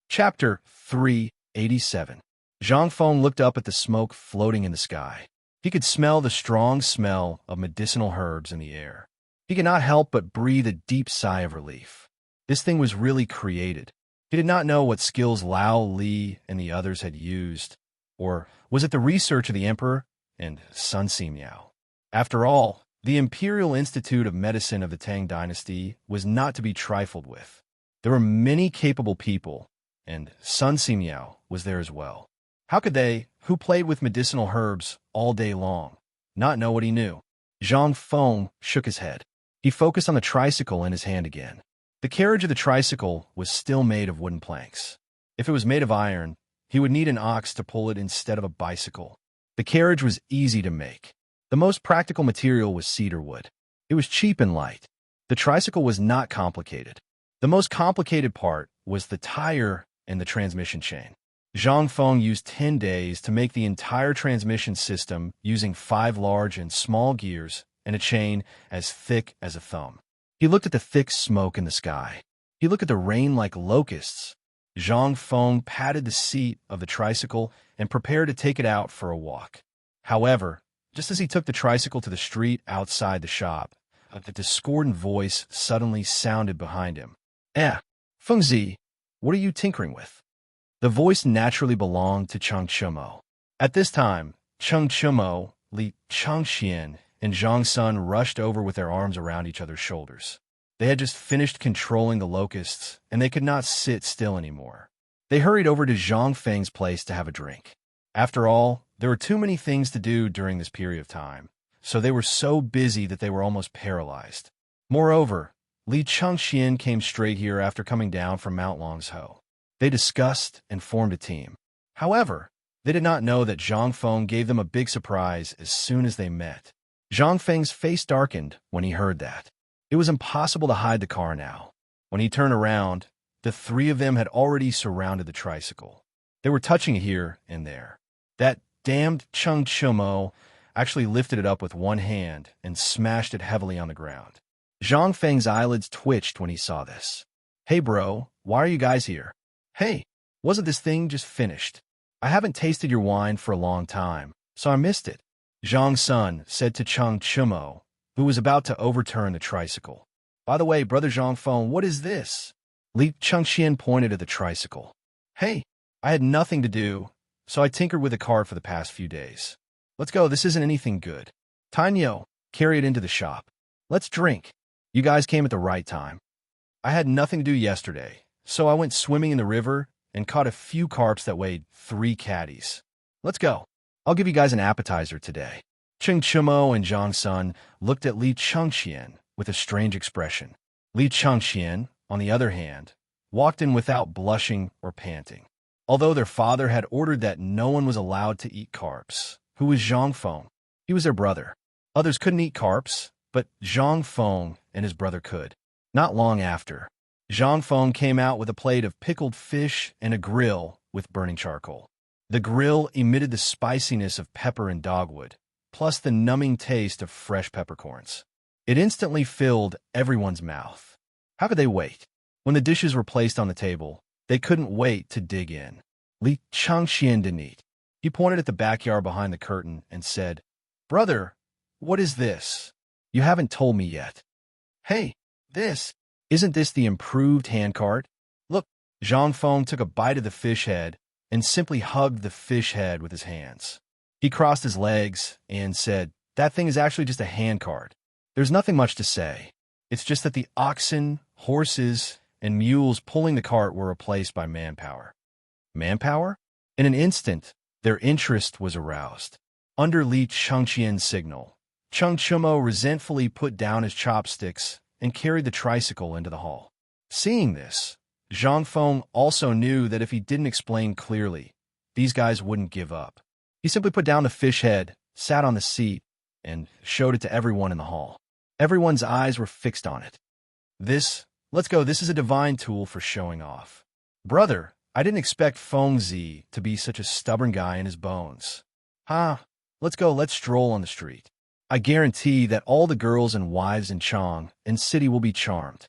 Chapter 387. Zhang Feng looked up at the smoke floating in the sky. He could smell the strong smell of medicinal herbs in the air. He could not help but breathe a deep sigh of relief. This thing was really created. He did not know what skills Lao, Li, and the others had used. Or was it the research of the emperor and Sun Simiao? After all, the Imperial Institute of Medicine of the Tang Dynasty was not to be trifled with. There were many capable people, and Sun Simiao was there as well. How could they, who played with medicinal herbs all day long, not know what he knew? Zhang Feng shook his head. He focused on the tricycle in his hand again. The carriage of the tricycle was still made of wooden planks. If it was made of iron, he would need an ox to pull it instead of a bicycle. The carriage was easy to make. The most practical material was cedar wood. It was cheap and light. The tricycle was not complicated. The most complicated part was the tire and the transmission chain. Zhang Feng used 10 days to make the entire transmission system using 5 large and small gears and a chain as thick as a thumb. He looked at the thick smoke in the sky. He looked at the rain like locusts. Zhang Feng patted the seat of the tricycle and prepared to take it out for a walk. However, just as he took the tricycle to the street outside the shop, a discordant voice suddenly sounded behind him. Fengzi, what are you tinkering with? The voice naturally belonged to Cheng Chimo. At this time, Cheng Chimo, Li Changxian, and Zhang Sun rushed over with their arms around each other's shoulders. They had just finished controlling the locusts, and they could not sit still anymore. They hurried over to Zhang Feng's place to have a drink. After all, there were too many things to do during this period of time, so they were so busy that they were almost paralyzed. Moreover, Li Changxian came straight here after coming down from Mount Longsho. They discussed and formed a team. However, they did not know that Zhang Feng gave them a big surprise as soon as they met. Zhang Feng's face darkened when he heard that. It was impossible to hide the car now. When he turned around, the 3 of them had already surrounded the tricycle. They were touching it here and there. That damned Cheng Chimo actually lifted it up with one hand and smashed it heavily on the ground. Zhang Feng's eyelids twitched when he saw this. Hey bro, why are you guys here? Hey, wasn't this thing just finished? I haven't tasted your wine for a long time, so I missed it. Zhang Sun said to Cheng Chimo, who was about to overturn the tricycle. By the way, brother Zhang Feng, what is this? Li Chengxian pointed at the tricycle. Hey, I had nothing to do, so I tinkered with the cart for the past few days. Let's go, this isn't anything good. Tanyo, carry it into the shop. Let's drink. You guys came at the right time. I had nothing to do yesterday, so I went swimming in the river and caught a few carps that weighed 3 caddies. Let's go. I'll give you guys an appetizer today. Cheng Chimo and Zhang Sun looked at Li Chengxian with a strange expression. Li Chengxian, on the other hand, walked in without blushing or panting. Although their father had ordered that no one was allowed to eat carps, who was Zhang Feng? He was their brother. Others couldn't eat carps, but Zhang Feng and his brother could. Not long after, Zhang Feng came out with a plate of pickled fish and a grill with burning charcoal. The grill emitted the spiciness of pepper and dogwood, plus the numbing taste of fresh peppercorns. It instantly filled everyone's mouth. How could they wait? When the dishes were placed on the table, they couldn't wait to dig in. Li Changxian didn't eat. He pointed at the backyard behind the curtain and said, Brother, what is this? You haven't told me yet. Hey, isn't this the improved handcart? Look, Zhang Feng took a bite of the fish head and simply hugged the fish head with his hands. He crossed his legs and said, that thing is actually just a handcart. There's nothing much to say. It's just that the oxen, horses, and mules pulling the cart were replaced by manpower. Manpower? In an instant, their interest was aroused. Under Li Chengxian's signal, Cheng Chimo resentfully put down his chopsticks and carried the tricycle into the hall. Seeing this, Zhang Feng also knew that if he didn't explain clearly, these guys wouldn't give up. He simply put down the fish head, sat on the seat, and showed it to everyone in the hall. Everyone's eyes were fixed on it. Let's go, this is a divine tool for showing off. Brother, I didn't expect Feng Zi to be such a stubborn guy in his bones. Let's go, let's stroll on the street. I guarantee that all the girls and wives in Chang and city will be charmed.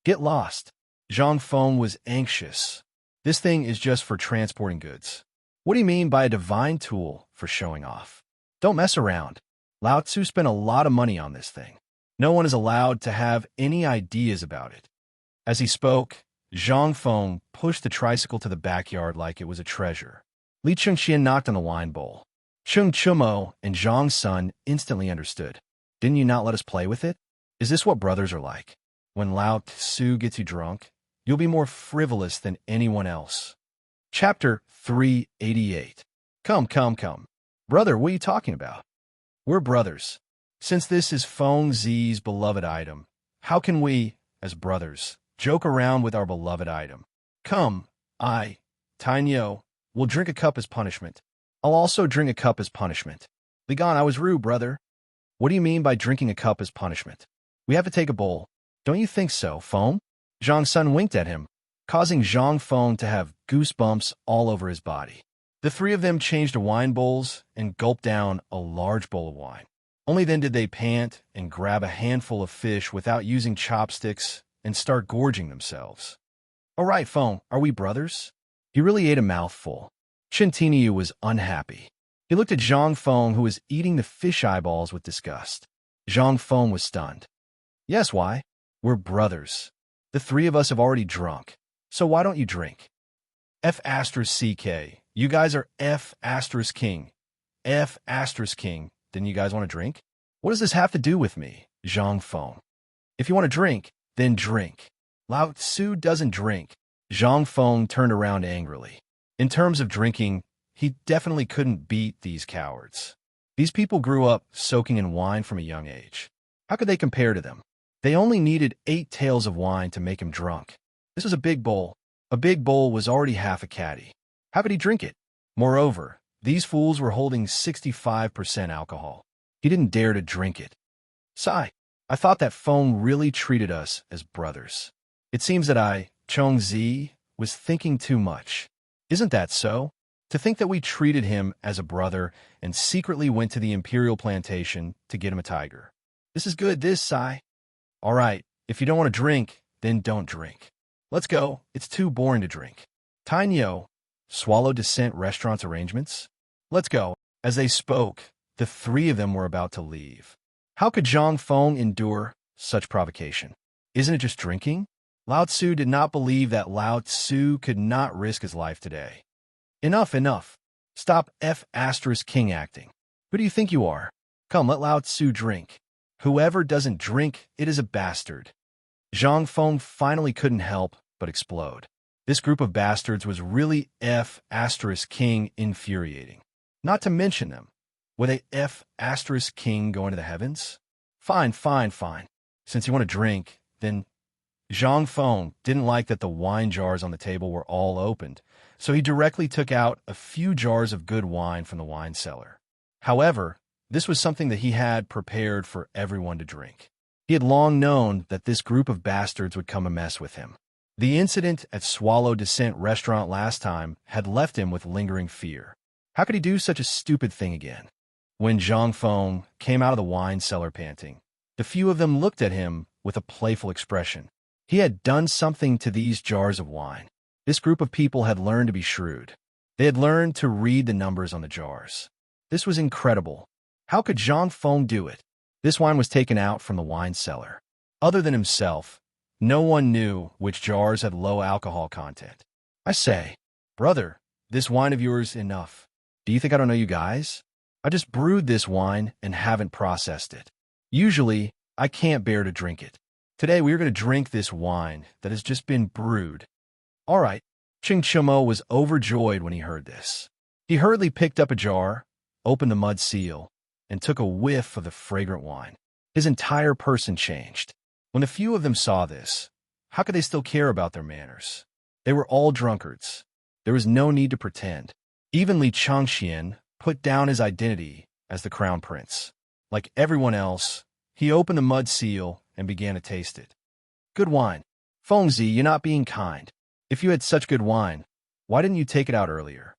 Get lost. Zhang Feng was anxious. This thing is just for transporting goods. What do you mean by a divine tool for showing off? Don't mess around. Lao Tzu spent a lot of money on this thing. No one is allowed to have any ideas about it. As he spoke, Zhang Feng pushed the tricycle to the backyard like it was a treasure. Li Chengxian knocked on the wine bowl. Cheng Chumo and Zhang Sun instantly understood. Didn't you not let us play with it? Is this what brothers are like? When Lao Tzu gets you drunk, you'll be more frivolous than anyone else. Chapter 388. Come. Brother, what are you talking about? We're brothers. Since this is Feng Zi's beloved item, how can we, as brothers, joke around with our beloved item? Come, Tainyo, will drink a cup as punishment. I'll also drink a cup as punishment. Ligan, I was rude, brother. What do you mean by drinking a cup as punishment? We have to take a bowl. Don't you think so, Feng? Zhang Sun winked at him, causing Zhang Feng to have goosebumps all over his body. The three of them changed to wine bowls and gulped down a large bowl of wine. Only then did they pant and grab a handful of fish without using chopsticks and start gorging themselves. All right, Feng, are we brothers? He really ate a mouthful. Chen Tiniu was unhappy. He looked at Zhang Feng, who was eating the fish eyeballs with disgust. Zhang Feng was stunned. Yes, why? We're brothers. The three of us have already drunk, so why don't you drink? F*CK. You guys are F*King. F*King. Didn't you guys want to drink? What does this have to do with me, Zhang Feng? If you want to drink, then drink. Lao Tzu doesn't drink. Zhang Feng turned around angrily. In terms of drinking, he definitely couldn't beat these cowards. These people grew up soaking in wine from a young age. How could they compare to them? They only needed 8 tails of wine to make him drunk. This was a big bowl. A big bowl was already half a caddy. How could he drink it? Moreover, these fools were holding 65% alcohol. He didn't dare to drink it. Sigh, I thought that Feng really treated us as brothers. It seems that Chong Zi, was thinking too much. Isn't that so? To think that we treated him as a brother and secretly went to the imperial plantation to get him a tiger. This is good, this, Sai. All right, if you don't want to drink, then don't drink. Let's go, it's too boring to drink. Tainyo, swallow descent restaurant's arrangements? Let's go. As they spoke, the three of them were about to leave. How could Zhang Feng endure such provocation? Isn't it just drinking? Lao Tzu did not believe that Lao Tzu could not risk his life today. Enough. Stop F*King acting. Who do you think you are? Come, let Lao Tzu drink. Whoever doesn't drink, it is a bastard. Zhang Feng finally couldn't help but explode. This group of bastards was really F*King infuriating. Not to mention them. Were they F*King going to the heavens? Fine. Since you want to drink, then... Zhang Feng didn't like that the wine jars on the table were all opened, so he directly took out a few jars of good wine from the wine cellar. However, this was something that he had prepared for everyone to drink. He had long known that this group of bastards would come and mess with him. The incident at Swallow Descent restaurant last time had left him with lingering fear. How could he do such a stupid thing again? When Zhang Feng came out of the wine cellar panting, the few of them looked at him with a playful expression. He had done something to these jars of wine. This group of people had learned to be shrewd. They had learned to read the numbers on the jars. This was incredible. How could Zhang Feng do it? This wine was taken out from the wine cellar. Other than himself, no one knew which jars had low alcohol content. I say, brother, this wine of yours enough. Do you think I don't know you guys? I just brewed this wine and haven't processed it. Usually, I can't bear to drink it. Today, we are going to drink this wine that has just been brewed. All right. Ching Chumo was overjoyed when he heard this. He hurriedly picked up a jar, opened the mud seal, and took a whiff of the fragrant wine. His entire person changed. When a few of them saw this, how could they still care about their manners? They were all drunkards. There was no need to pretend. Even Li Changxian put down his identity as the crown prince. Like everyone else, he opened the mud seal and began to taste it. Good wine. Fengzi, you're not being kind. If you had such good wine, why didn't you take it out earlier?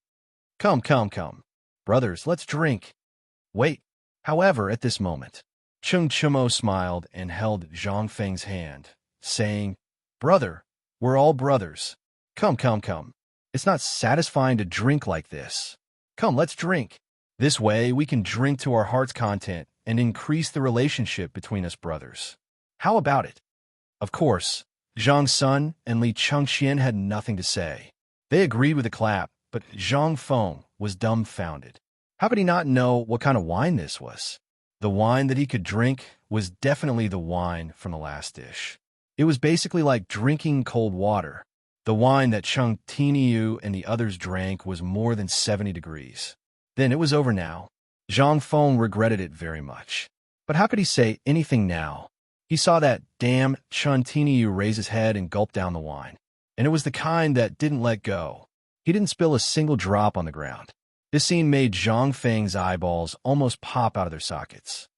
Come, come, come. Brothers, let's drink. Wait. However, at this moment, Cheng Chumo smiled and held Zhang Feng's hand, saying, Brother, we're all brothers. Come, come, come. It's not satisfying to drink like this. Come, let's drink. This way, we can drink to our heart's content and increase the relationship between us brothers. How about it? Of course, Zhang Sun and Li Chengxian had nothing to say. They agreed with a clap, but Zhang Feng was dumbfounded. How could he not know what kind of wine this was? The wine that he could drink was definitely the wine from the last dish. It was basically like drinking cold water. The wine that Cheng Tiniu and the others drank was more than 70 degrees. Then it was over now. Zhang Feng regretted it very much. But how could he say anything now? He saw that damn Cheng Tiniu raise his head and gulp down the wine. And it was the kind that didn't let go. He didn't spill a single drop on the ground. This scene made Zhang Feng's eyeballs almost pop out of their sockets.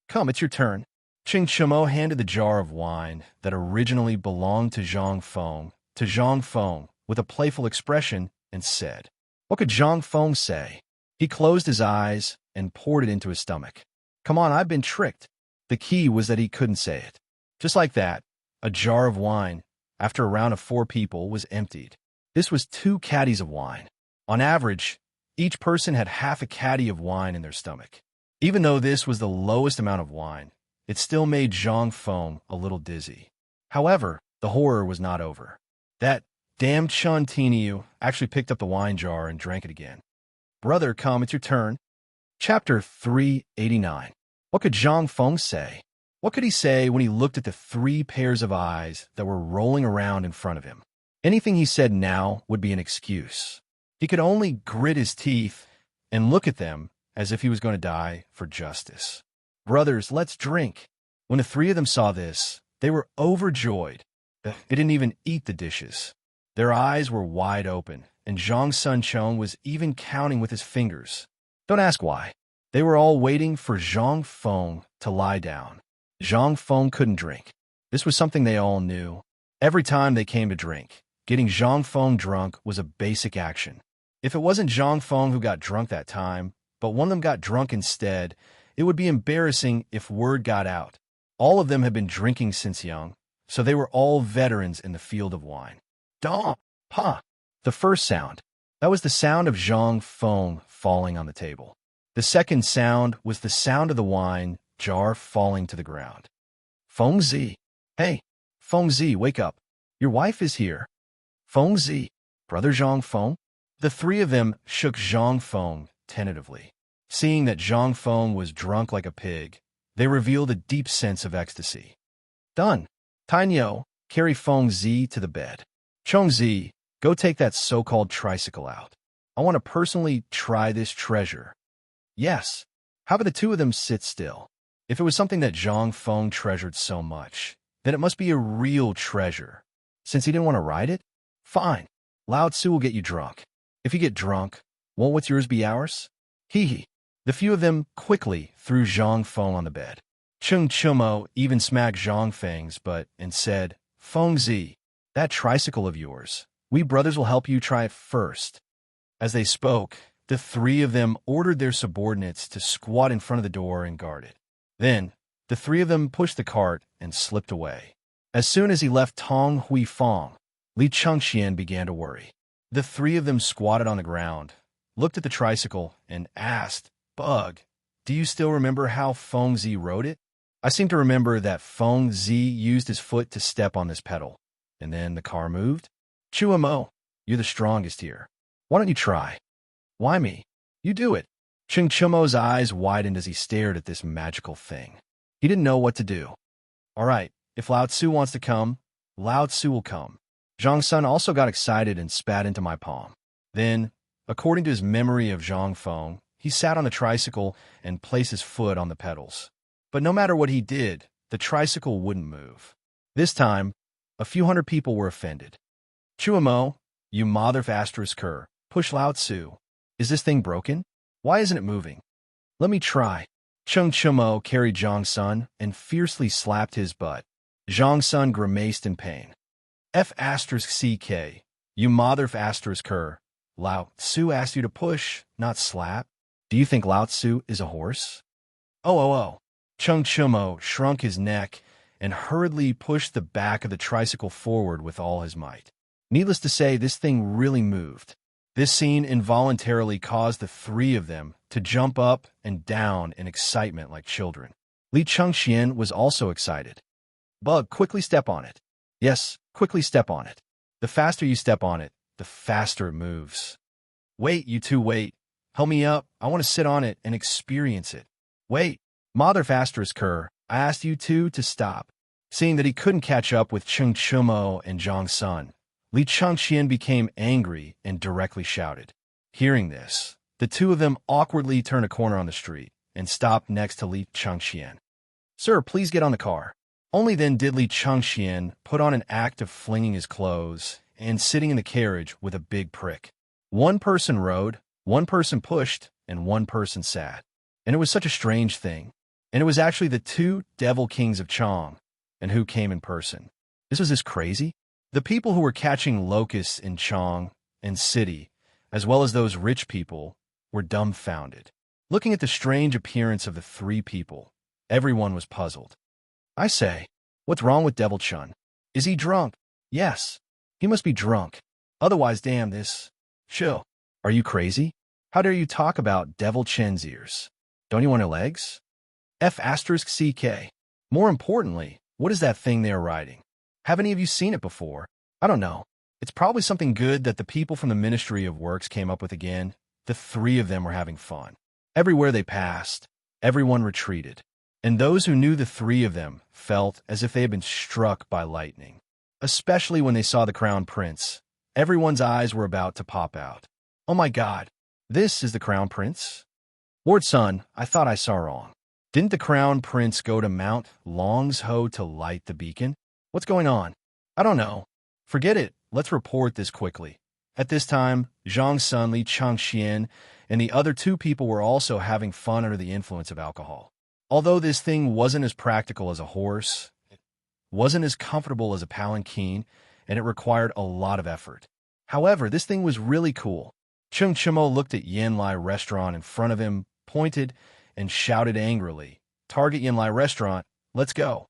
Come, it's your turn. Cheng Chumo handed the jar of wine that originally belonged to Zhang Feng with a playful expression and said, What could Zhang Feng say? He closed his eyes and poured it into his stomach. Come on, I've been tricked. The key was that he couldn't say it. Just like that, a jar of wine, after a round of 4 people, was emptied. This was 2 caddies of wine. On average, each person had half a caddy of wine in their stomach. Even though this was the lowest amount of wine, it still made Zhang Feng a little dizzy. However, the horror was not over. That damn Chun Tiniu actually picked up the wine jar and drank it again. Brother, come, it's your turn. Chapter 389. What could Zhang Feng say? What could he say when he looked at the 3 pairs of eyes that were rolling around in front of him? Anything he said now would be an excuse. He could only grit his teeth and look at them as if he was going to die for justice. Brothers, let's drink. When the 3 of them saw this, they were overjoyed. They didn't even eat the dishes. Their eyes were wide open, and Zhang Sunchong was even counting with his fingers. Don't ask why. They were all waiting for Zhang Feng to lie down. Zhang Feng couldn't drink. This was something they all knew. Every time they came to drink, getting Zhang Feng drunk was a basic action. If it wasn't Zhang Feng who got drunk that time, but one of them got drunk instead, it would be embarrassing if word got out. All of them had been drinking since young, so they were all veterans in the field of wine. Dong! Ha! The first sound. That was the sound of Zhang Feng falling on the table. The second sound was the sound of the wine jar falling to the ground. Fengzi! Hey! Fengzi, wake up. Your wife is here. Fengzi! Brother Zhang Feng? The 3 of them shook Zhang Feng tentatively. Seeing that Zhang Feng was drunk like a pig, they revealed a deep sense of ecstasy. Done. Tainyo, carry Fengzi to the bed. Chongzi, go take that so-called tricycle out. I want to personally try this treasure. Yes. How about the 2 of them sit still? If it was something that Zhang Feng treasured so much, then it must be a real treasure. Since he didn't want to ride it? Fine. Lao Tzu will get you drunk. If you get drunk, won't what's yours be ours? Hee hee. The few of them quickly threw Zhang Feng on the bed. Cheng Chumo even smacked Zhang Feng's butt and said, Fengzi, that tricycle of yours, we brothers will help you try it first. As they spoke, the 3 of them ordered their subordinates to squat in front of the door and guard it. Then, the 3 of them pushed the cart and slipped away. As soon as he left Tong Hui Fong, Li Chengxian began to worry. The 3 of them squatted on the ground, looked at the tricycle, and asked, Bug, do you still remember how Fengzi rode it? I seem to remember that Fengzi used his foot to step on this pedal, and then the car moved. Chuamo, you're the strongest here. Why don't you try? Why me? You do it. Cheng Chumo's eyes widened as he stared at this magical thing. He didn't know what to do. All right, if Lao Tzu wants to come, Lao Tzu will come. Zhang Sun also got excited and spat into my palm. Then, according to his memory of Zhang Feng, he sat on the tricycle and placed his foot on the pedals. But no matter what he did, the tricycle wouldn't move. This time, a few hundred people were offended. Chuamo, you mother of asterisk cur, push Lao Tzu. Is this thing broken? Why isn't it moving? Let me try. Chung Chumo carried Zhang Sun and fiercely slapped his butt. Zhang Sun grimaced in pain. F***CK. You mother f***er. Lao Tzu asked you to push, not slap. Do you think Lao Tzu is a horse? Oh. Chung Chumo shrunk his neck and hurriedly pushed the back of the tricycle forward with all his might. Needless to say, this thing really moved. This scene involuntarily caused the three of them to jump up and down in excitement like children. Li Chengxian was also excited. Bug, quickly step on it. Yes, quickly step on it. The faster you step on it, the faster it moves. Wait, you two, wait. Help me up. I want to sit on it and experience it. Wait. Mother fasters cur, I asked you two to stop. Seeing that he couldn't catch up with Chung Chumo and Zhang Sun, Li Chengxian became angry and directly shouted. Hearing this, the two of them awkwardly turned a corner on the street and stopped next to Li Chengxian. Sir, please get on the car. Only then did Li Chengxian put on an act of flinging his clothes and sitting in the carriage with a big prick. One person rode, one person pushed, and one person sat. And it was such a strange thing. And it was actually the two devil kings of Chong, and who came in person. This crazy? The people who were catching locusts in Chong and City, as well as those rich people, were dumbfounded. Looking at the strange appearance of the three people, everyone was puzzled. I say, what's wrong with Devil Chun? Is he drunk? Yes, he must be drunk. Otherwise, damn this. Chill. Are you crazy? How dare you talk about Devil Chen's ears? Don't you want her legs? F***CK. More importantly, what is that thing they are riding? Have any of you seen it before? I don't know. It's probably something good that the people from the Ministry of Works came up with again. The three of them were having fun. Everywhere they passed, everyone retreated. And those who knew the three of them felt as if they had been struck by lightning. Especially when they saw the Crown Prince. Everyone's eyes were about to pop out. Oh my God, this is the Crown Prince? Lord Sun, I thought I saw wrong. Didn't the Crown Prince go to Mount Longsho to light the beacon? What's going on? I don't know. Forget it. Let's report this quickly. At this time, Zhang Sun, Li Chengxian, and the other two people were also having fun under the influence of alcohol. Although this thing wasn't as practical as a horse, it wasn't as comfortable as a palanquin, and it required a lot of effort. However, this thing was really cool. Chung Chimo looked at Yin Lai restaurant in front of him, pointed, and shouted angrily, Target Yin Lai restaurant, let's go.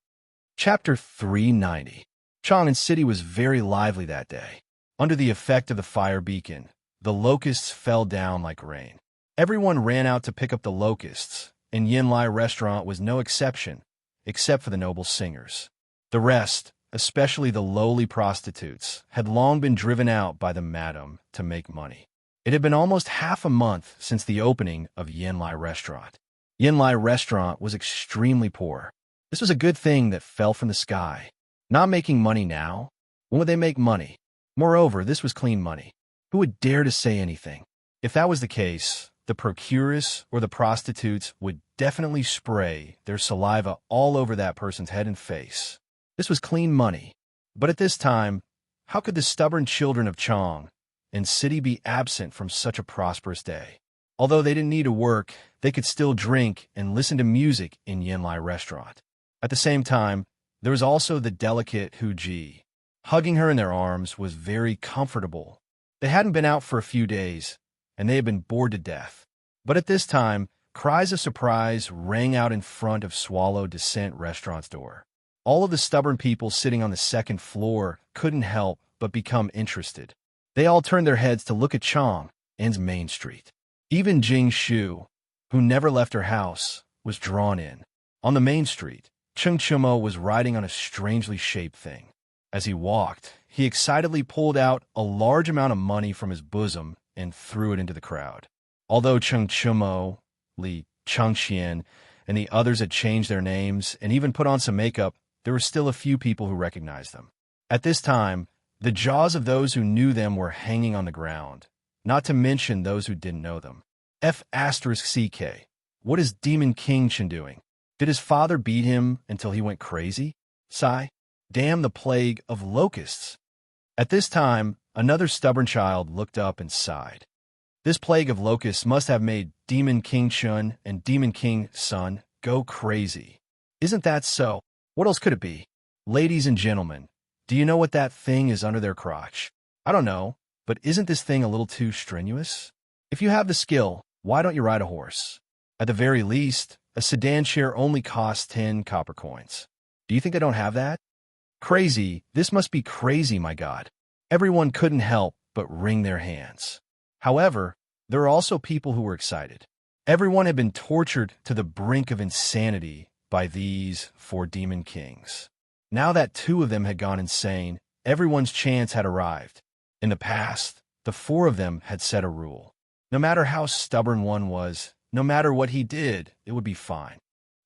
Chapter 390. Chang'an City was very lively that day. Under the effect of the fire beacon, the locusts fell down like rain. Everyone ran out to pick up the locusts, and Yin Lai restaurant was no exception, except for the noble singers. The rest, especially the lowly prostitutes, had long been driven out by the madam to make money. It had been almost half a month since the opening of Yin Lai restaurant. Yin Lai restaurant was extremely poor. This was a good thing that fell from the sky. Not making money now? When would they make money? Moreover, this was clean money. Who would dare to say anything? If that was the case, the procuress or the prostitutes would definitely spray their saliva all over that person's head and face. This was clean money. But at this time, how could the stubborn children of Chong and City be absent from such a prosperous day? Although they didn't need to work, they could still drink and listen to music in Yin Lai restaurant. At the same time, there was also the delicate Hu Ji. Hugging her in their arms was very comfortable. They hadn't been out for a few days, and they had been bored to death. But at this time, cries of surprise rang out in front of Swallow Descent restaurant's door. All of the stubborn people sitting on the second floor couldn't help but become interested. They all turned their heads to look at Chong and's Main Street. Even Jing Shu, who never left her house, was drawn in. On the Main Street, Chung Chumo was riding on a strangely shaped thing. As he walked, he excitedly pulled out a large amount of money from his bosom and threw it into the crowd. Although Chung Chumo, Li Chengxian, and the others had changed their names and even put on some makeup, there were still a few people who recognized them. At this time, the jaws of those who knew them were hanging on the ground, not to mention those who didn't know them. F***CK. What is Demon King Chen doing? Did his father beat him until he went crazy? Sigh. Damn the plague of locusts. At this time, another stubborn child looked up and sighed. This plague of locusts must have made Demon King Chun and Demon King Sun go crazy. Isn't that so? What else could it be? Ladies and gentlemen, do you know what that thing is under their crotch? I don't know, but isn't this thing a little too strenuous? If you have the skill, why don't you ride a horse? At the very least, a sedan chair only costs 10 copper coins. Do you think I don't have that? Crazy, this must be crazy, my God. Everyone couldn't help but wring their hands. However, there are also people who were excited. Everyone had been tortured to the brink of insanity by these 4 demon kings. Now that 2 of them had gone insane, everyone's chance had arrived. In the past, the 4 of them had set a rule. No matter how stubborn one was, no matter what he did, it would be fine.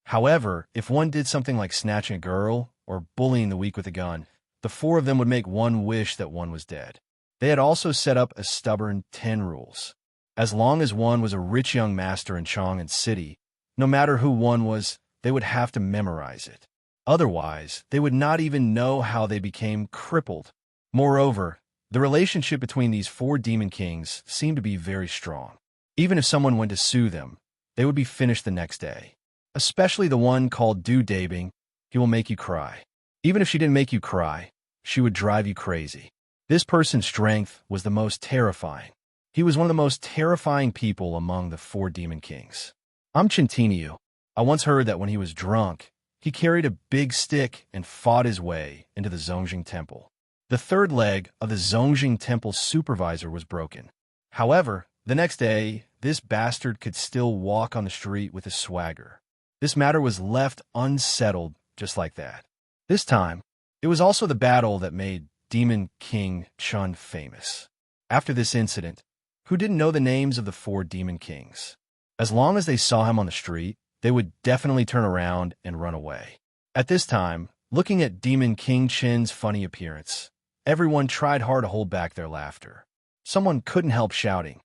However, if one did something like snatching a girl or bullying the weak with a gun, the 4 of them would make one wish that one was dead. They had also set up a stubborn 10 rules. As long as one was a rich young master in Chang'an City, no matter who one was, they would have to memorize it. Otherwise, they would not even know how they became crippled. Moreover, the relationship between these 4 demon kings seemed to be very strong. Even if someone went to sue them, they would be finished the next day. Especially the one called Du Dabing, he will make you cry. Even if she didn't make you cry, she would drive you crazy. This person's strength was the most terrifying. He was one of the most terrifying people among the 4 demon kings. I'm Chintiniu. I once heard that when he was drunk, he carried a big stick and fought his way into the Zongjing Temple. The 3rd leg of the Zongjing Temple supervisor was broken. However, the next day, this bastard could still walk on the street with a swagger. This matter was left unsettled just like that. This time, it was also the battle that made Demon King Chun famous. After this incident, who didn't know the names of the 4 demon kings? As long as they saw him on the street, they would definitely turn around and run away. At this time, looking at Demon King Chin's funny appearance, everyone tried hard to hold back their laughter. Someone couldn't help shouting,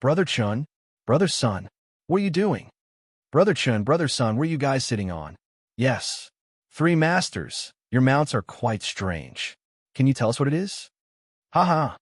"Brother Chun, Brother Sun, what are you doing? Brother Chun, Brother Sun, what are you guys sitting on?" "Yes, 3 masters. Your mounts are quite strange. Can you tell us what it is?" Haha.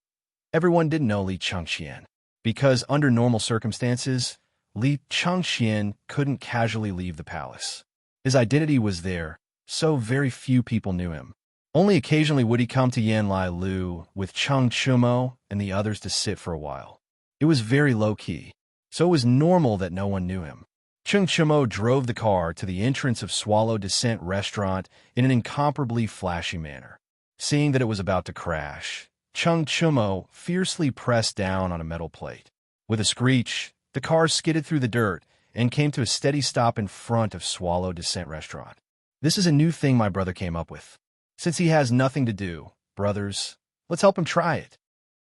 Everyone didn't know Li Chengxian, because under normal circumstances, Li Chengxian couldn't casually leave the palace. His identity was there, so very few people knew him. Only occasionally would he come to Yanlai Lu with Cheng Chumo and the others to sit for a while. It was very low-key, so it was normal that no one knew him. Cheng Chumo drove the car to the entrance of Swallow Descent restaurant in an incomparably flashy manner. Seeing that it was about to crash, Cheng Chumo fiercely pressed down on a metal plate. With a screech, the car skidded through the dirt and came to a steady stop in front of Swallow Descent restaurant. "This is a new thing my brother came up with. Since he has nothing to do, brothers, let's help him try it."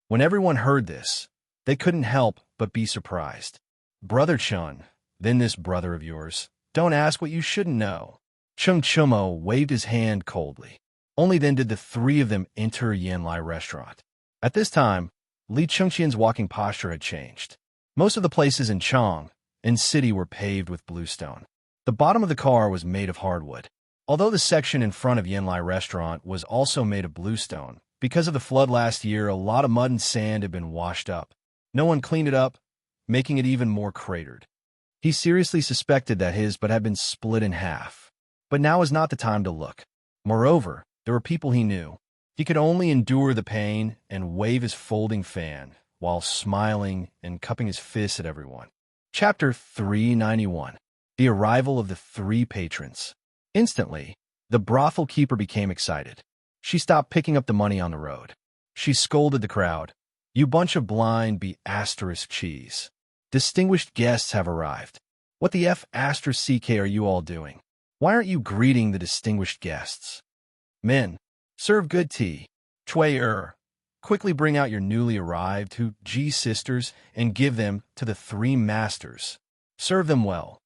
When everyone heard this, they couldn't help but be surprised. "Brother Chun, then this brother of yours, don't ask what you shouldn't know." Cheng Chumo waved his hand coldly. Only then did the 3 of them enter Yanlai restaurant. At this time, Li Chengxian's walking posture had changed. Most of the places in Chang'an City were paved with bluestone. The bottom of the car was made of hardwood. Although the section in front of Yanlai restaurant was also made of bluestone, because of the flood last year, a lot of mud and sand had been washed up. No one cleaned it up, making it even more cratered. He seriously suspected that his but had been split in half. But now is not the time to look. Moreover, there were people he knew. He could only endure the pain and wave his folding fan while smiling and cupping his fists at everyone. Chapter 391. The Arrival of the 3 Patrons. Instantly, the brothel keeper became excited. She stopped picking up the money on the road. She scolded the crowd. "You bunch of blind B** cheese. Distinguished guests have arrived. What the F*** are you all doing? Why aren't you greeting the distinguished guests? Men, serve good tea. Chui, quickly bring out your newly arrived 2 sisters and give them to the 3 masters. Serve them well."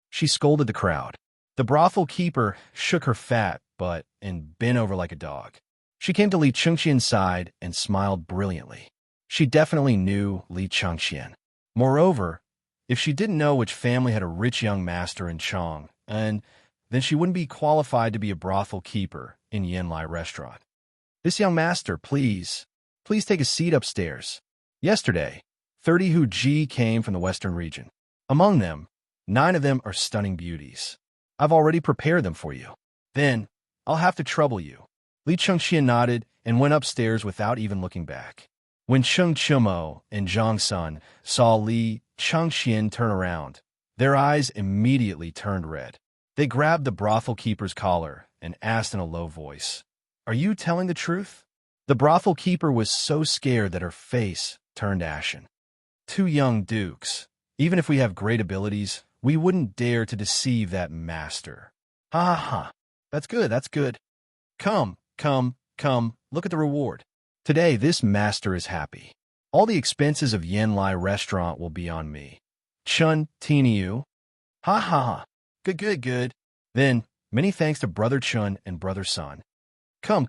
She scolded the crowd. The brothel keeper shook her fat butt and bent over like a dog. She came to Li Chengxian's side and smiled brilliantly. She definitely knew Li Chengxian. Moreover, if she didn't know which family had a rich young master in Chang'an, then she wouldn't be qualified to be a brothel keeper in Yanlai restaurant. "This young master, please take a seat upstairs. Yesterday, 30 who Ji came from the western region. Among them, 9 of them are stunning beauties. I've already prepared them for you. Then, I'll have to trouble you. Li Chengqian nodded and went upstairs without even looking back. When Cheng Chumo and Zhang Sun saw Li Chengqian turn around, their eyes immediately turned red. They grabbed the brothel keeper's collar and asked in a low voice, "Are you telling the truth?" The brothel keeper was so scared that her face turned ashen. 2 young dukes. Even if we have great abilities, we wouldn't dare to deceive that master. Ha ha ha. That's good, that's good. Come, look at the reward. Today, this master is happy. All the expenses of Yanlai restaurant will be on me. Chun Tiniu. Ha ha ha. Good. Then, many thanks to Brother Chun and Brother Sun. Come.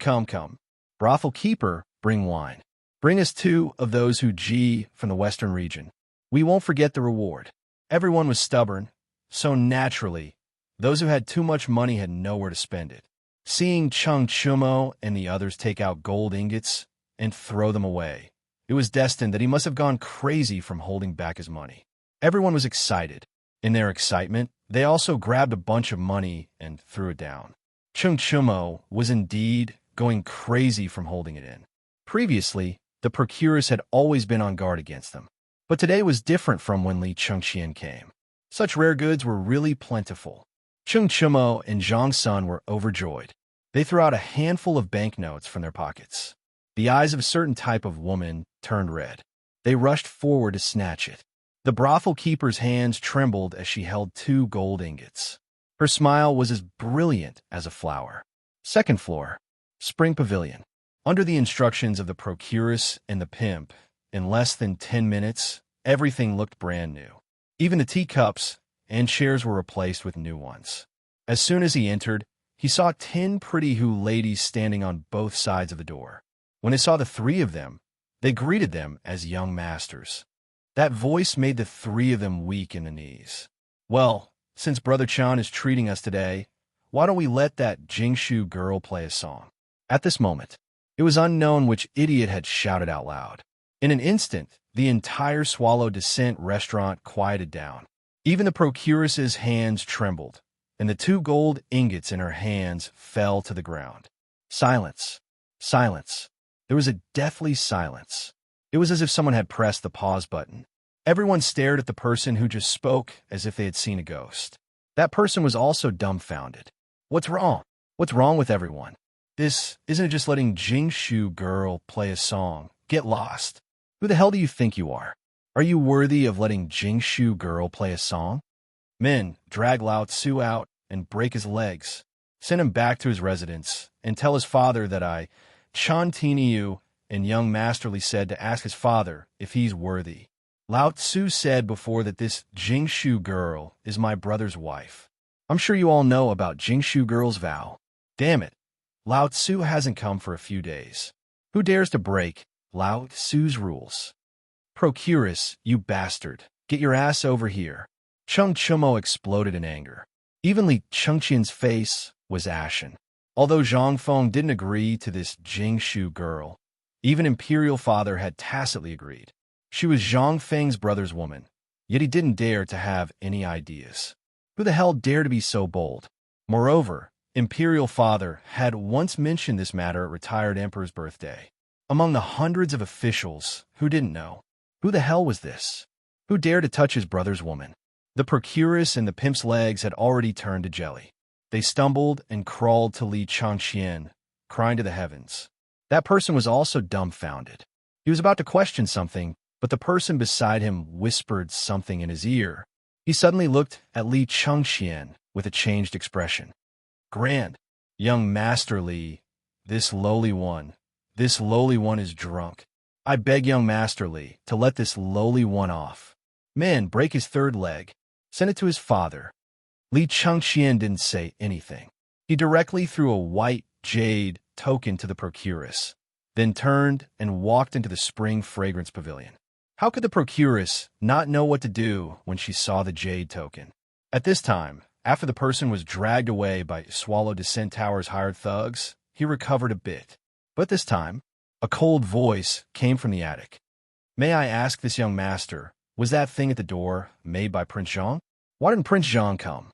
Brothel keeper, bring wine. Bring us 2 of those who Ji from the western region. We won't forget the reward. Everyone was stubborn, so naturally, those who had too much money had nowhere to spend it. Seeing Cheng Chumo and the others take out gold ingots and throw them away, it was destined that he must have gone crazy from holding back his money. Everyone was excited. In their excitement, they also grabbed a bunch of money and threw it down. Cheng Chumo was indeed going crazy from holding it in. Previously, the procuress had always been on guard against them. But today was different from when Li Chengqian came. Such rare goods were really plentiful. Cheng Chumo and Zhang Sun were overjoyed. They threw out a handful of banknotes from their pockets. The eyes of a certain type of woman turned red. They rushed forward to snatch it. The brothel keeper's hands trembled as she held 2 gold ingots. Her smile was as brilliant as a flower. Second floor, Spring Pavilion. Under the instructions of the procuress and the pimp, in less than 10 minutes, everything looked brand new. Even the teacups and chairs were replaced with new ones. As soon as he entered, he saw 10 pretty Hu ladies standing on both sides of the door. When they saw the 3 of them, they greeted them as young masters. That voice made the 3 of them weak in the knees. Well, since Brother Chan is treating us today, why don't we let that Jingshu girl play a song? At this moment, it was unknown which idiot had shouted out loud. In an instant, the entire Swallow Descent restaurant quieted down. Even the procuress's hands trembled, and the 2 gold ingots in her hands fell to the ground. Silence. There was a deathly silence. It was as if someone had pressed the pause button. Everyone stared at the person who just spoke as if they had seen a ghost. That person was also dumbfounded. What's wrong? What's wrong with everyone? This isn't just letting Jingshu girl play a song. Get lost. Who the hell do you think you are? Are you worthy of letting Jingshu girl play a song? Men, drag Lao Tzu out and break his legs. Send him back to his residence and tell his father that I, Chan Tiniu, and young Masterly said to ask his father if he's worthy. Lao Tzu said before that this Jingshu girl is my brother's wife. I'm sure you all know about Jingshu girl's vow. Damn it, Lao Tzu hasn't come for a few days. Who dares to break Lao Tzu's rules? Procuress, you bastard. Get your ass over here. Cheng Chumo exploded in anger. Even Li Chengqian's face was ashen. Although Zhang Feng didn't agree to this Jingshu girl, even Imperial Father had tacitly agreed. She was Zhang Feng's brother's woman, yet he didn't dare to have any ideas. Who the hell dared to be so bold? Moreover, Imperial Father had once mentioned this matter at retired Emperor's birthday. Among the hundreds of officials who didn't know, who the hell was this? Who dared to touch his brother's woman? The procuress and the pimp's legs had already turned to jelly. They stumbled and crawled to Li Changqian, crying to the heavens. That person was also dumbfounded. He was about to question something, but the person beside him whispered something in his ear. He suddenly looked at Li Changqian with a changed expression. Grand, young Master Li, this lowly one is drunk. I beg young Master Li to let this lowly one off. Man, break his 3rd leg. Send it to his father. Li Changqian didn't say anything. He directly threw a white jade token to the procuress, then turned and walked into the Spring Fragrance Pavilion. How could the procuress not know what to do when she saw the jade token? At this time, after the person was dragged away by Swallow Descent Tower's hired thugs, he recovered a bit. But this time, a cold voice came from the attic. May I ask this young master, was that thing at the door made by Prince Zhang? Why didn't Prince Zhang come?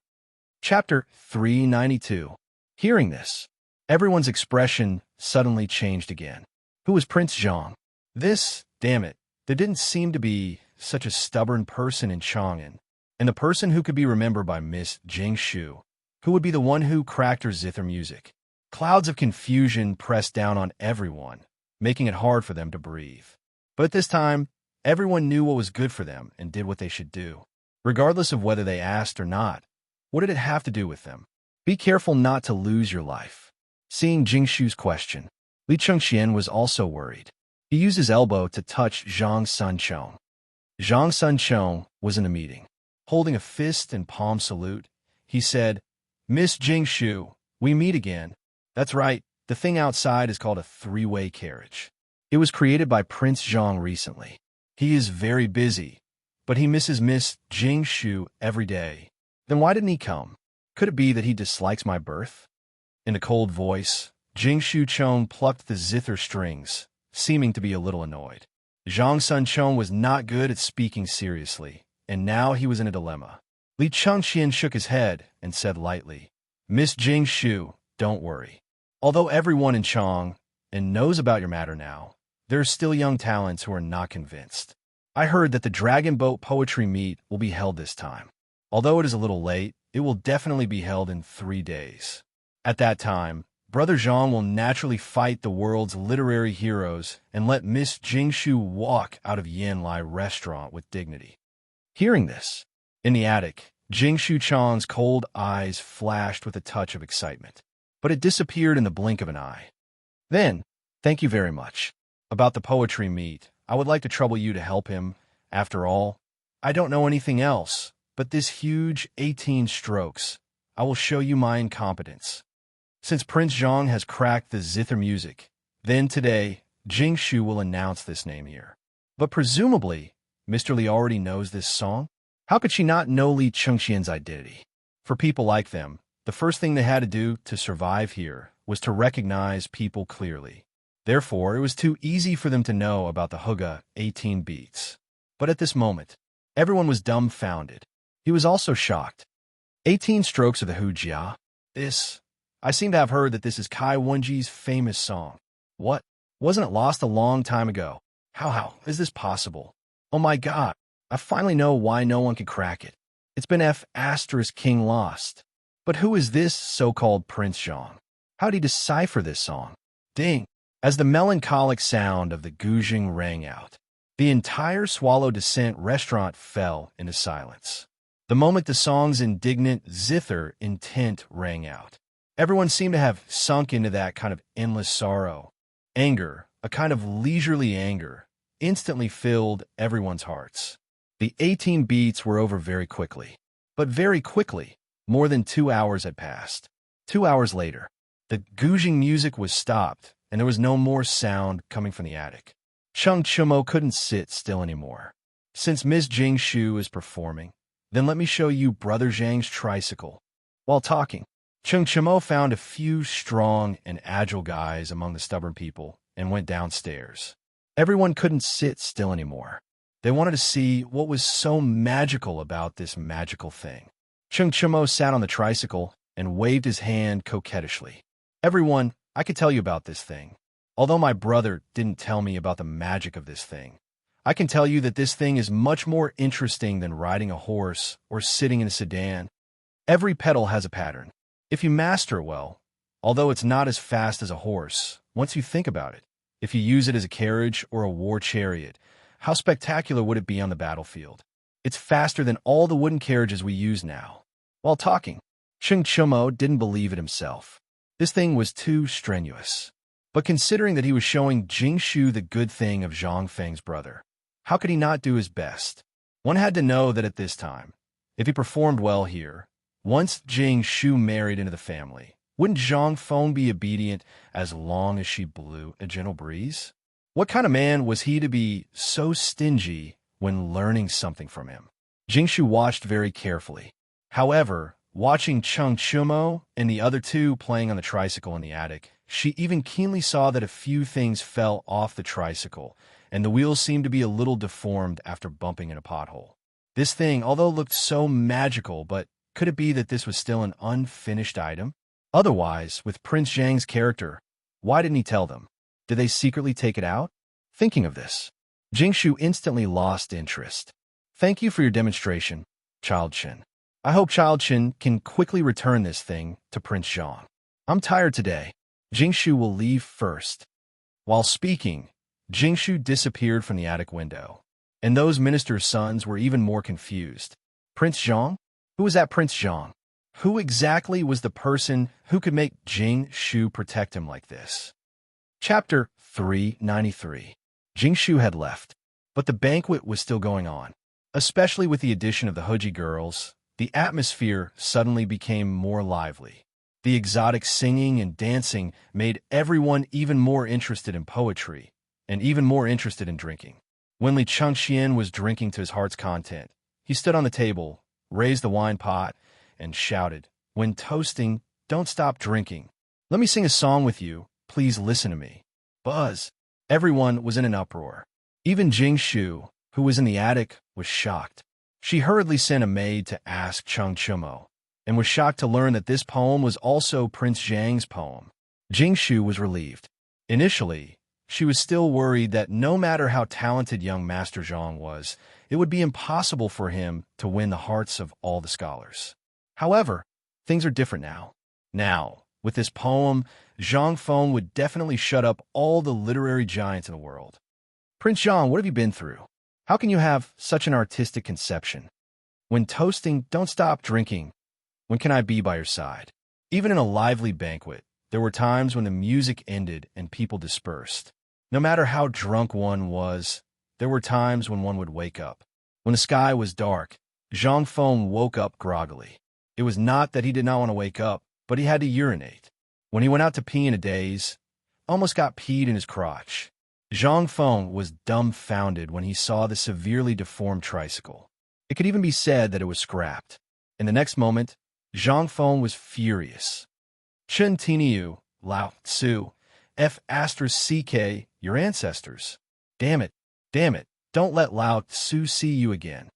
Chapter 392. Hearing this, everyone's expression suddenly changed again. Who was Prince Zhang? Damn it, there didn't seem to be such a stubborn person in Chang'an, and the person who could be remembered by Miss Jingshu, who would be the one who cracked her zither music. Clouds of confusion pressed down on everyone, making it hard for them to breathe. But at this time, everyone knew what was good for them and did what they should do, regardless of whether they asked or not. What did it have to do with them? Be careful not to lose your life. Seeing Jingshu's question, Li Chengxian was also worried. He used his elbow to touch Zhang Sunchong. Zhang Sunchong was in a meeting. Holding a fist and palm salute, he said, "Miss Jingshu, we meet again." That's right, the thing outside is called a three-way carriage. It was created by Prince Zhang recently. He is very busy, but he misses Miss Jingshu every day. Then why didn't he come? Could it be that he dislikes my birth? In a cold voice, Jingshu Chong plucked the zither strings, seeming to be a little annoyed. Zhang Sunchong was not good at speaking seriously, and now he was in a dilemma. Li Chengxian shook his head and said lightly, "Miss Jingshu, don't worry. Although everyone in Chang and knows about your matter now, there are still young talents who are not convinced. I heard that the Dragon Boat Poetry Meet will be held this time. Although it is a little late, it will definitely be held in 3 days. At that time, Brother Zhang will naturally fight the world's literary heroes and let Miss Jingshu walk out of Yanlai restaurant with dignity." Hearing this, in the attic, Jingshu Chang's cold eyes flashed with a touch of excitement, but it disappeared in the blink of an eye. Then, "Thank you very much. About the poetry meet, I would like to trouble you to help him. After all, I don't know anything else, but this huge 18 strokes. I will show you my incompetence. Since Prince Zhang has cracked the zither music, then today, Jingshu will announce this name here. But presumably, Mr. Li already knows this song? How could she not know Li Chengxian's identity? For people like them, the first thing they had to do to survive here was to recognize people clearly. Therefore, it was too easy for them to know about the Huga 18 beats. But at this moment, everyone was dumbfounded. He was also shocked. 18 strokes of the Hujia? I seem to have heard that this is Kai Wenji's famous song. What? Wasn't it lost a long time ago? How is this possible? Oh my god, I finally know why no one can crack it. It's been King lost. But who is this so-called Prince Zhang? How did he decipher this song? Ding! As the melancholic sound of the guzheng rang out, the entire Swallow Descent restaurant fell into silence. The moment the song's indignant zither intent rang out, everyone seemed to have sunk into that kind of endless sorrow. Anger, a kind of leisurely anger, instantly filled everyone's hearts. The 18 beats were over very quickly. But very quickly, more than 2 hours had passed. 2 hours later, the guzheng music was stopped, and there was no more sound coming from the attic. Cheng Chumo couldn't sit still anymore. Since Miss Jingshu is performing, then let me show you Brother Zhang's tricycle. While talking, Cheng Chumo found a few strong and agile guys among the stubborn people and went downstairs. Everyone couldn't sit still anymore. They wanted to see what was so magical about this magical thing. Cheng Chumo sat on the tricycle and waved his hand coquettishly. "Everyone, I could tell you about this thing. Although my brother didn't tell me about the magic of this thing, I can tell you that this thing is much more interesting than riding a horse or sitting in a sedan. Every pedal has a pattern. If you master it well, although it's not as fast as a horse, once you think about it, if you use it as a carriage or a war chariot, how spectacular would it be on the battlefield? It's faster than all the wooden carriages we use now." While talking, Cheng Chumo didn't believe it himself. This thing was too strenuous. But considering that he was showing Jingshu the good thing of Zhang Feng's brother, how could he not do his best? One had to know that at this time, if he performed well here, once Jingshu married into the family, wouldn't Zhang Feng be obedient as long as she blew a gentle breeze? What kind of man was he to be so stingy when learning something from him? Jingshu watched very carefully. However, watching Cheng Chumo and the other two playing on the tricycle in the attic She even keenly saw that a few things fell off the tricycle, and the wheels seemed to be a little deformed after bumping in a pothole. This thing, although looked so magical, but could it be that this was still an unfinished item? Otherwise, with Prince Zhang's character, why didn't he tell them? Did they secretly take it out? Thinking of this, Jingshu instantly lost interest. Thank you for your demonstration, Child Chen. I hope Child Chen can quickly return this thing to Prince Zhang. I'm tired today. Jingshu will leave first. While speaking, Jingshu disappeared from the attic window, and those ministers' sons were even more confused. Prince Zhang? Who was that Prince Zhang? Who exactly was the person who could make Jingshu protect him like this? Chapter 393. Jingshu had left, but the banquet was still going on. Especially with the addition of the Huji girls, the atmosphere suddenly became more lively. The exotic singing and dancing made everyone even more interested in poetry, and even more interested in drinking. When Li Chengxian was drinking to his heart's content, he stood on the table, raised the wine pot, and shouted, "When toasting, don't stop drinking. Let me sing a song with you. Please listen to me." Buzz! Everyone was in an uproar. Even Jingshu, who was in the attic, was shocked. She hurriedly sent a maid to ask Cheng Chumo, and was shocked to learn that this poem was also Prince Zhang's poem. Jingshu was relieved. Initially, she was still worried that no matter how talented young Master Zhang was, it would be impossible for him to win the hearts of all the scholars. However, things are different now. Now, with this poem, Zhang Feng would definitely shut up all the literary giants in the world. Prince Zhang, what have you been through? How can you have such an artistic conception? When toasting, don't stop drinking. When can I be by your side? Even in a lively banquet, there were times when the music ended and people dispersed. No matter how drunk one was, there were times when one would wake up. When the sky was dark, Zhang Feng woke up groggily. It was not that he did not want to wake up, but he had to urinate. When he went out to pee in a daze, almost got peed in his crotch. Zhang Feng was dumbfounded when he saw the severely deformed tricycle. It could even be said that it was scrapped. In the next moment, Zhang Feng was furious. Chen Tiniu, Lao Tzu, F***CK, your ancestors. Damn it, don't let Lao Tzu see you again.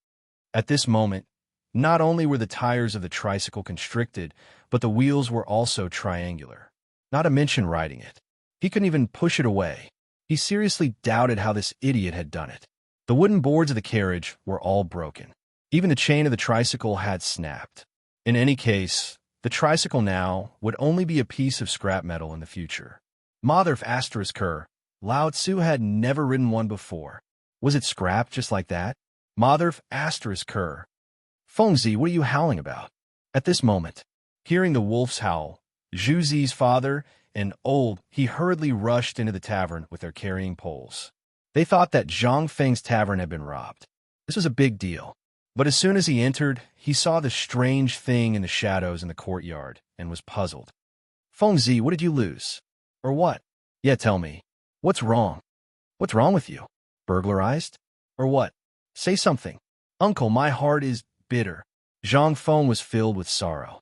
At this moment, not only were the tires of the tricycle constricted, but the wheels were also triangular. Not to mention riding it. He couldn't even push it away. He seriously doubted how this idiot had done it. The wooden boards of the carriage were all broken. Even the chain of the tricycle had snapped. In any case, the tricycle now would only be a piece of scrap metal in the future. Mother of ***, Lao Tzu had never ridden one before. Was it scrapped just like that? Mother of ***, Fengzi, what are you howling about? At this moment, hearing the wolf's howl, Zhu Zi's father and he hurriedly rushed into the tavern with their carrying poles. They thought that Zhang Feng's tavern had been robbed. This was a big deal. But as soon as he entered, he saw the strange thing in the shadows in the courtyard and was puzzled. Fengzi, what did you lose? Or what? Yeah, tell me. What's wrong? What's wrong with you? Burglarized? Or what? Say something. Uncle, my heart is bitter. Zhang Feng was filled with sorrow.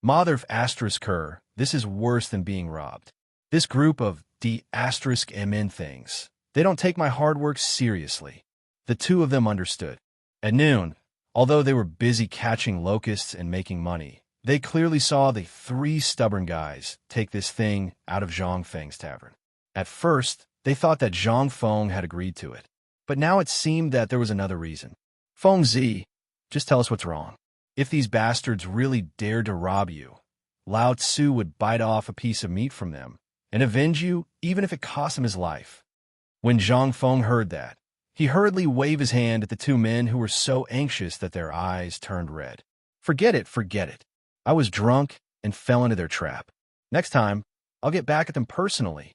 Mother of ***, this is worse than being robbed. This group of ***MN things, they don't take my hard work seriously. The two of them understood. At noon, although they were busy catching locusts and making money, they clearly saw the three stubborn guys take this thing out of Zhang Feng's tavern. At first, they thought that Zhang Feng had agreed to it, but now it seemed that there was another reason. Fengzi, just tell us what's wrong. If these bastards really dared to rob you, Lao Tzu would bite off a piece of meat from them and avenge you even if it cost him his life. When Zhang Feng heard that, he hurriedly waved his hand at the two men who were so anxious that their eyes turned red. Forget it. I was drunk and fell into their trap. Next time, I'll get back at them personally.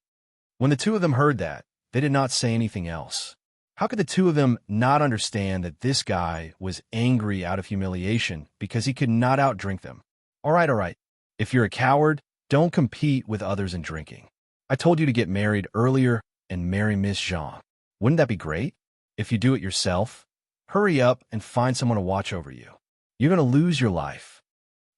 When the two of them heard that, they did not say anything else. How could the two of them not understand that this guy was angry out of humiliation because he could not outdrink them? All right. If you're a coward, don't compete with others in drinking. I told you to get married earlier and marry Miss Zhang. Wouldn't that be great? If you do it yourself, hurry up and find someone to watch over you. You're going to lose your life.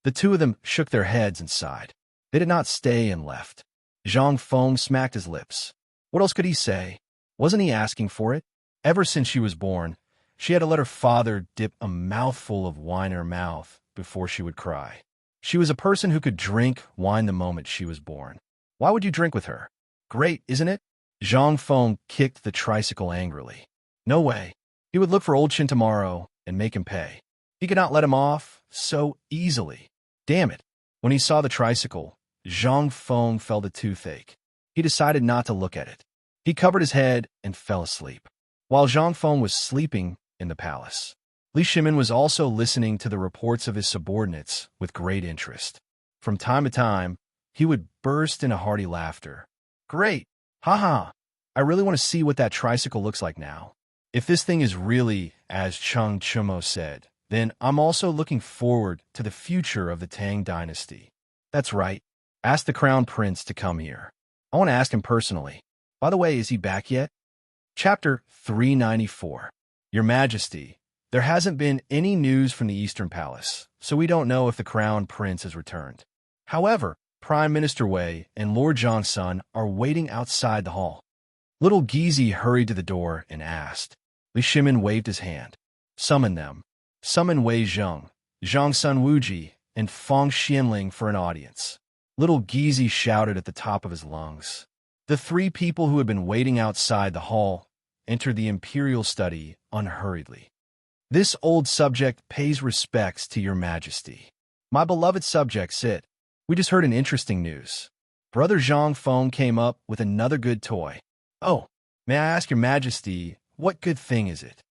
The two of them shook their heads and sighed. They did not stay and left. Zhang Feng smacked his lips. What else could he say? Wasn't he asking for it? Ever since she was born, she had to let her father dip a mouthful of wine in her mouth before she would cry. She was a person who could drink wine the moment she was born. Why would you drink with her? Great, isn't it? Zhang Feng kicked the tricycle angrily. No way. He would look for old Chin tomorrow and make him pay. He could not let him off so easily. Damn it. When he saw the tricycle, Zhang Feng felt a toothache. He decided not to look at it. He covered his head and fell asleep. While Zhang Feng was sleeping in the palace, Li Shimin was also listening to the reports of his subordinates with great interest. From time to time, he would burst into hearty laughter. Great! Haha! I really want to see what that tricycle looks like now. If this thing is really, as Cheng Chumo said, then I'm also looking forward to the future of the Tang dynasty. That's right. Ask the crown prince to come here. I want to ask him personally. By the way, is he back yet? Chapter 394. Your Majesty, there hasn't been any news from the Eastern Palace, so we don't know if the crown prince has returned. However, Prime Minister Wei and Lord Zhongsun are waiting outside the hall. Little Gizi hurried to the door and asked. Li Shimin waved his hand. Summon them. Summon Wei Zheng, Zhongsun Wuji, and Feng Xianling for an audience. Little Gizi shouted at the top of his lungs. The three people who had been waiting outside the hall entered the imperial study unhurriedly. This old subject pays respects to your majesty. My beloved subject, sit. We just heard an interesting news. Brother Zhang Feng came up with another good toy. Oh, may I ask your majesty, what good thing is it?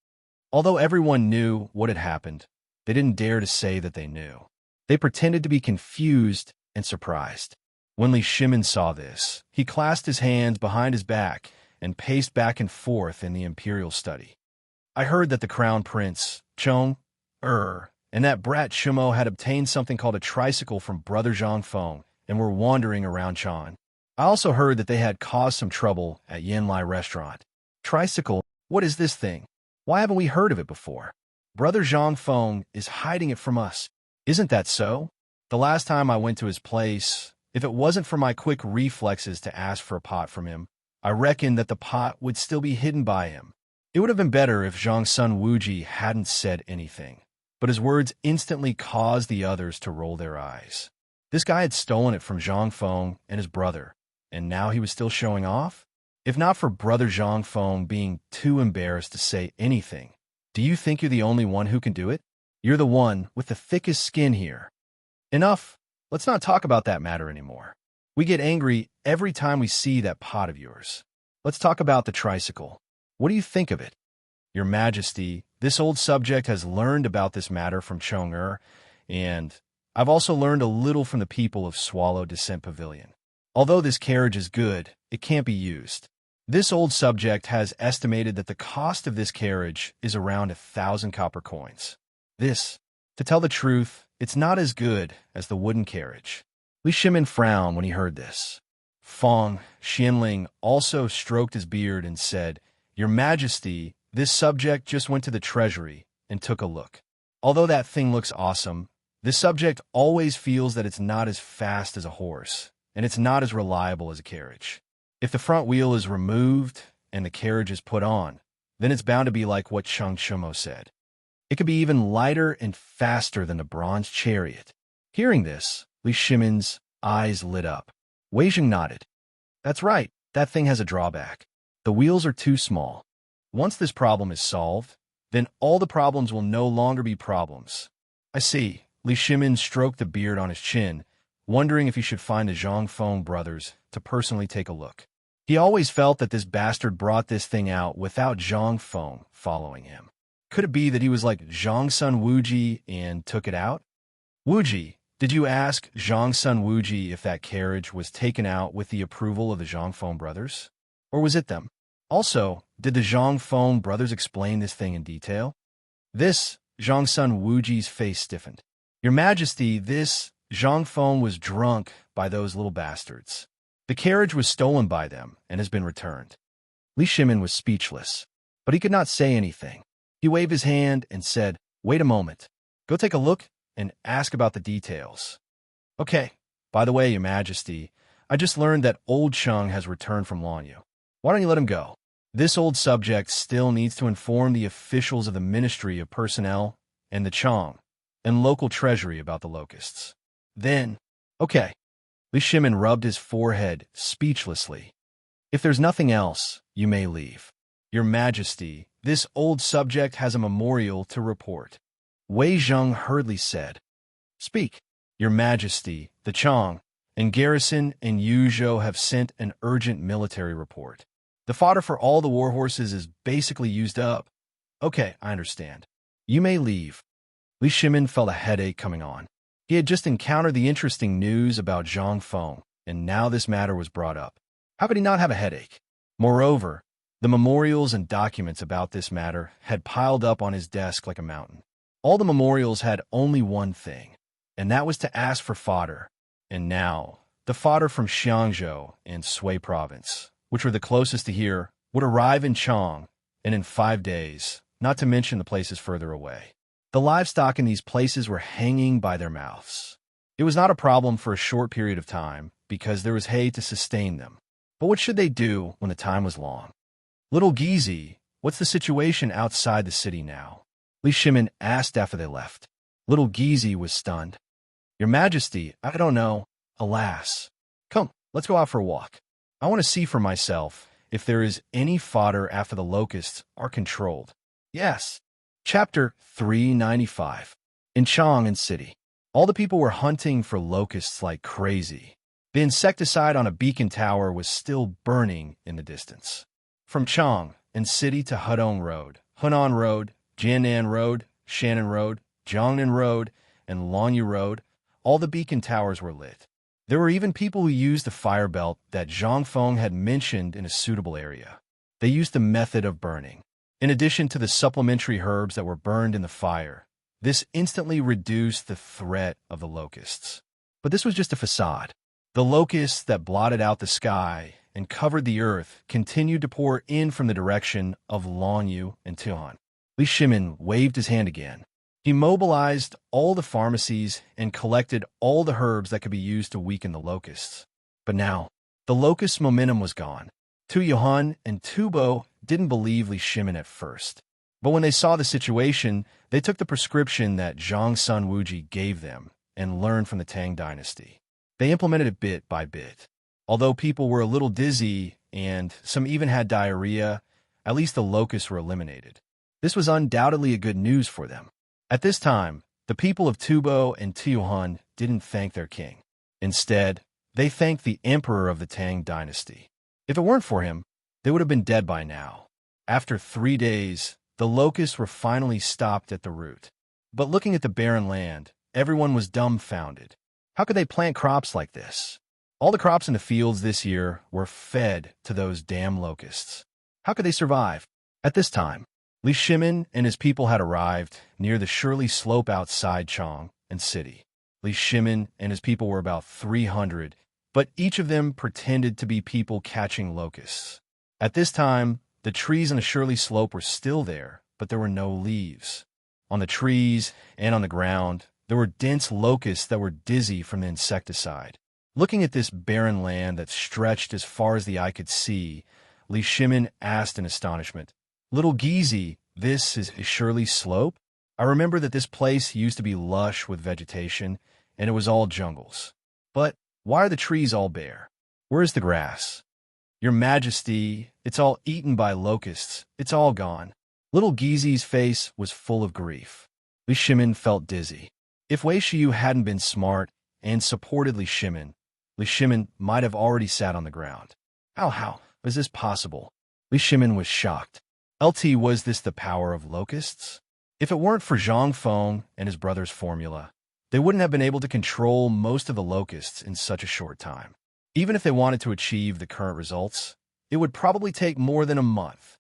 Although everyone knew what had happened, they didn't dare to say that they knew. They pretended to be confused and surprised. When Li Shimin saw this, he clasped his hands behind his back and paced back and forth in the imperial study. I heard that the crown prince, Chong, and that brat Shumo had obtained something called a tricycle from brother Zhang Feng and were wandering around Chan. I also heard that they had caused some trouble at Yanlai restaurant. Tricycle? What is this thing? Why haven't we heard of it before? Brother Zhang Feng is hiding it from us. Isn't that so? The last time I went to his place, if it wasn't for my quick reflexes to ask for a pot from him, I reckon that the pot would still be hidden by him. It would have been better if Zhongsun Wuji hadn't said anything, but his words instantly caused the others to roll their eyes. This guy had stolen it from Zhang Feng and his brother, and now he was still showing off? If not for brother Zhang Feng being too embarrassed to say anything, do you think you're the only one who can do it? You're the one with the thickest skin here. Enough. Let's not talk about that matter anymore. We get angry every time we see that pot of yours. Let's talk about the tricycle. What do you think of it? Your Majesty, this old subject has learned about this matter from Chong and I've also learned a little from the people of Swallow Descent Pavilion. Although this carriage is good, it can't be used. This old subject has estimated that the cost of this carriage is around 1,000 copper coins. This, to tell the truth, it's not as good as the wooden carriage. Li Shimin frowned when he heard this. Feng Xianling also stroked his beard and said, Your Majesty, this subject just went to the treasury and took a look. Although that thing looks awesome, this subject always feels that it's not as fast as a horse, and it's not as reliable as a carriage. If the front wheel is removed and the carriage is put on, then it's bound to be like what Cheng Shumo said. It could be even lighter and faster than a bronze chariot. Hearing this, Li Shimin's eyes lit up. Wei Jing nodded. That's right, that thing has a drawback. The wheels are too small. Once this problem is solved, then all the problems will no longer be problems. I see. Li Shimin stroked the beard on his chin, wondering if he should find the Zhang Feng brothers to personally take a look. He always felt that this bastard brought this thing out without Zhang Feng following him. Could it be that he was like Zhongsun Wuji and took it out? Wuji, did you ask Zhongsun Wuji if that carriage was taken out with the approval of the Zhang Feng brothers? Or was it them? Also, did the Zhang Feng brothers explain this thing in detail? This, Zhongsun Wuji's face stiffened. Your Majesty, this Zhang Feng was drunk by those little bastards. The carriage was stolen by them and has been returned. Li Shimin was speechless, but he could not say anything. He waved his hand and said, Wait a moment. Go take a look and ask about the details. Okay. By the way, Your Majesty, I just learned that old Chung has returned from Lanyu. Why don't you let him go? This old subject still needs to inform the officials of the Ministry of Personnel and the Chong and local treasury about the locusts. Then, okay. Li Shimin rubbed his forehead speechlessly. If there's nothing else, you may leave. Your Majesty, this old subject has a memorial to report. Wei Zheng hurriedly said. Speak. Your Majesty, the Chong and garrison and Yuzhou have sent an urgent military report. The fodder for all the warhorses is basically used up. Okay, I understand. You may leave. Li Shimin felt a headache coming on. He had just encountered the interesting news about Zhang Feng, and now this matter was brought up. How could he not have a headache? Moreover, the memorials and documents about this matter had piled up on his desk like a mountain. All the memorials had only one thing, and that was to ask for fodder. And now, the fodder from Xiangzhou and Sui province, which were the closest to here, would arrive in Chong, and in 5 days, not to mention the places further away. The livestock in these places were hanging by their mouths. It was not a problem for a short period of time, because there was hay to sustain them. But what should they do when the time was long? Little Gizi, what's the situation outside the city now? Li Shimin asked after they left. Little Gizi was stunned. Your Majesty, I don't know. Alas. Come, let's go out for a walk. I want to see for myself if there is any fodder after the locusts are controlled. Yes. Chapter 395. In Chang'an City, all the people were hunting for locusts like crazy. The insecticide on a beacon tower was still burning in the distance. From Chang'an City to Hudong Road, Hunan Road, Jianan Road, Shannon Road, Jiangnan Road, and Lanyu Road, all the beacon towers were lit. There were even people who used the fire belt that Zhang Feng had mentioned in a suitable area. They used the method of burning. In addition to the supplementary herbs that were burned in the fire, this instantly reduced the threat of the locusts. But this was just a facade. The locusts that blotted out the sky and covered the earth continued to pour in from the direction of Lanyu and Tuhan. Li Shimin waved his hand again. He mobilized all the pharmacies and collected all the herbs that could be used to weaken the locusts. But now, the locust momentum was gone. Tu Yuhan and Tubo didn't believe Li Shimin at first. But when they saw the situation, they took the prescription that Zhang Sun Wuji gave them and learned from the Tang dynasty. They implemented it bit by bit. Although people were a little dizzy and some even had diarrhea, at least the locusts were eliminated. This was undoubtedly a good news for them. At this time, the people of Tubo and Tiuhan didn't thank their king. Instead, they thanked the emperor of the Tang dynasty. If it weren't for him, they would have been dead by now. After 3 days, the locusts were finally stopped at the root. But looking at the barren land, everyone was dumbfounded. How could they plant crops like this? All the crops in the fields this year were fed to those damn locusts. How could they survive? At this time, Li Shimin and his people had arrived near the Shirley Slope outside Chang'an City. Li Shimin and his people were about 300, but each of them pretended to be people catching locusts. At this time, the trees on the Shirley Slope were still there, but there were no leaves. On the trees and on the ground, there were dense locusts that were dizzy from the insecticide. Looking at this barren land that stretched as far as the eye could see, Li Shimin asked in astonishment, Little Gizi, this is a Shirley Slope? I remember that this place used to be lush with vegetation, and it was all jungles. But why are the trees all bare? Where is the grass? Your Majesty, it's all eaten by locusts. It's all gone. Little Gizi's face was full of grief. Li Shimin felt dizzy. If Wei Shiyu hadn't been smart and supported Li Shimin might have already sat on the ground. How was this possible? Li Shimin was shocked. LT, was this the power of locusts? If it weren't for Zhang Feng and his brother's formula, they wouldn't have been able to control most of the locusts in such a short time. Even if they wanted to achieve the current results, it would probably take more than a month.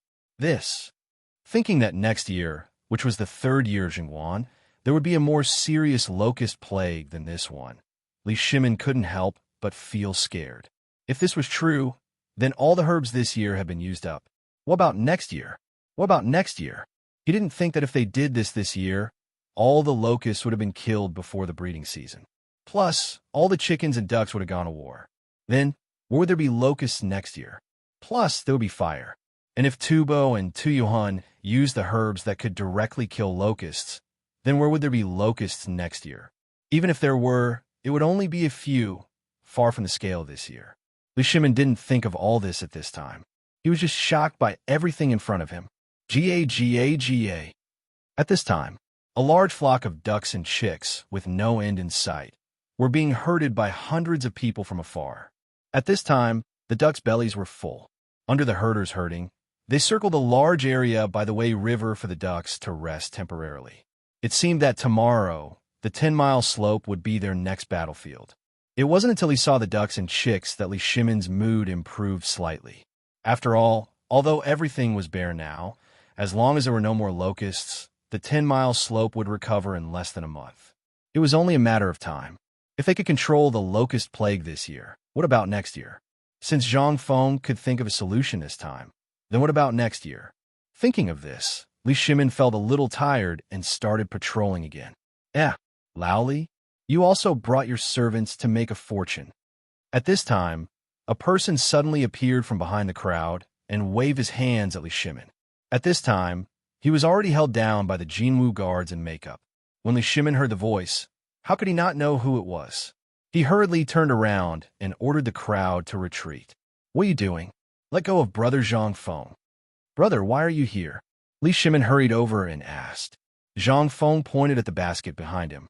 Thinking that next year, which was the 3rd year of Jingguan, there would be a more serious locust plague than this one, Li Shimin couldn't help but feel scared. If this was true, then all the herbs this year have been used up. What about next year? He didn't think that if they did this year, all the locusts would have been killed before the breeding season. Plus, all the chickens and ducks would have gone to war. Then, where would there be locusts next year? Plus, there would be fire. And if Tubo and Tuyuhun used the herbs that could directly kill locusts, then where would there be locusts next year? Even if there were, it would only be a few, far from the scale this year. Li Shimin didn't think of all this at this time. He was just shocked by everything in front of him. Ga. At this time, a large flock of ducks and chicks, with no end in sight, were being herded by hundreds of people from afar. At this time, the ducks' bellies were full. Under the herders herding, they circled a large area by the Wei River for the ducks to rest temporarily. It seemed that tomorrow, the 10-mile slope would be their next battlefield. It wasn't until he saw the ducks and chicks that Li Shimin's mood improved slightly. After all, although everything was bare now, as long as there were no more locusts, the 10-mile slope would recover in less than a month. It was only a matter of time. If they could control the locust plague this year, what about next year? Since Zhang Feng could think of a solution this time, then what about next year? Thinking of this, Li Shimin felt a little tired and started patrolling again. Lao Li, you also brought your servants to make a fortune. At this time, a person suddenly appeared from behind the crowd and waved his hands at Li Shimin. At this time, he was already held down by the Jinwu guards in makeup. When Li Shimin heard the voice, how could he not know who it was? He hurriedly turned around and ordered the crowd to retreat. What are you doing? Let go of Brother Zhang Feng. Brother, why are you here? Li Shimin hurried over and asked. Zhang Feng pointed at the basket behind him.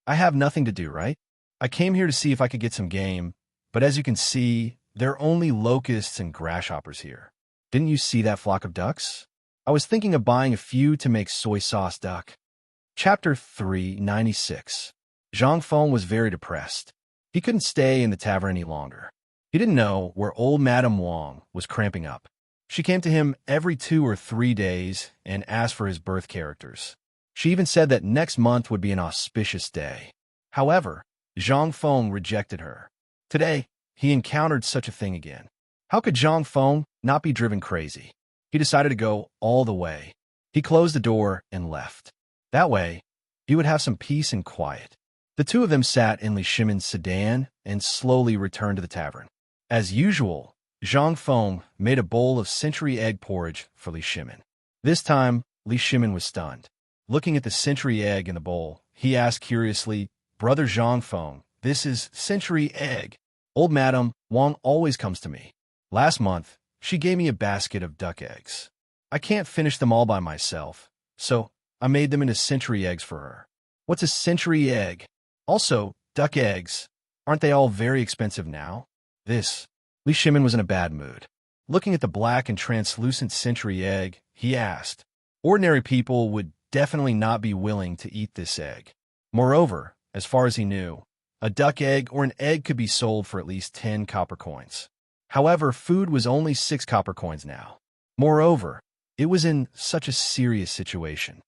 I have nothing to do, right? I came here to see if I could get some game, but as you can see, there are only locusts and grasshoppers here. Didn't you see that flock of ducks? I was thinking of buying a few to make soy sauce duck. Chapter 396. Zhang Feng was very depressed. He couldn't stay in the tavern any longer. He didn't know where old Madame Wang was cramping up. She came to him every 2 or 3 days and asked for his birth characters. She even said that next month would be an auspicious day. However, Zhang Feng rejected her. Today, he encountered such a thing again. How could Zhang Feng not be driven crazy? He decided to go all the way. He closed the door and left. That way, he would have some peace and quiet. The two of them sat in Li Shimin's sedan and slowly returned to the tavern. As usual, Zhang Feng made a bowl of century egg porridge for Li Shimin. This time, Li Shimin was stunned. Looking at the century egg in the bowl, he asked curiously, Brother Zhang Feng, this is century egg. Old Madame Wang always comes to me. Last month, she gave me a basket of duck eggs. I can't finish them all by myself, so I made them into century eggs for her. What's a century egg? Also, duck eggs. Aren't they all very expensive now? Li Shimin was in a bad mood. Looking at the black and translucent century egg, he asked. Ordinary people would definitely not be willing to eat this egg. Moreover, as far as he knew, a duck egg or an egg could be sold for at least 10 copper coins. However, food was only 6 copper coins now. Moreover, it was in such a serious situation.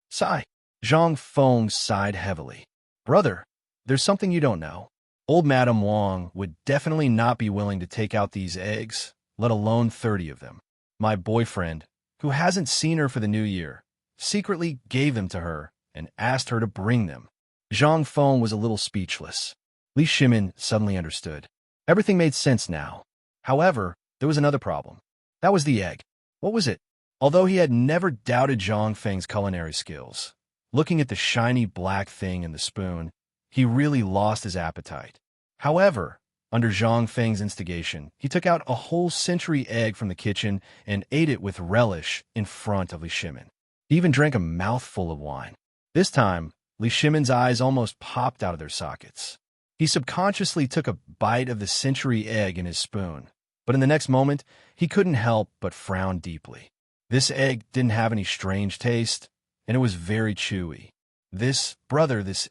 Sigh. Zhang Feng sighed heavily. Brother, there's something you don't know. Old Madame Wang would definitely not be willing to take out these eggs, let alone 30 of them. My boyfriend, who hasn't seen her for the new year, secretly gave them to her and asked her to bring them. Zhang Feng was a little speechless. Li Shimin suddenly understood. Everything made sense now. However, there was another problem. That was the egg. What was it? Although he had never doubted Zhang Feng's culinary skills, looking at the shiny black thing in the spoon, he really lost his appetite. However, under Zhang Feng's instigation, he took out a whole century egg from the kitchen and ate it with relish in front of Li Shimin. He even drank a mouthful of wine. This time, Li Shimin's eyes almost popped out of their sockets. He subconsciously took a bite of the century egg in his spoon, but in the next moment, he couldn't help but frown deeply. This egg didn't have any strange taste, and it was very chewy. This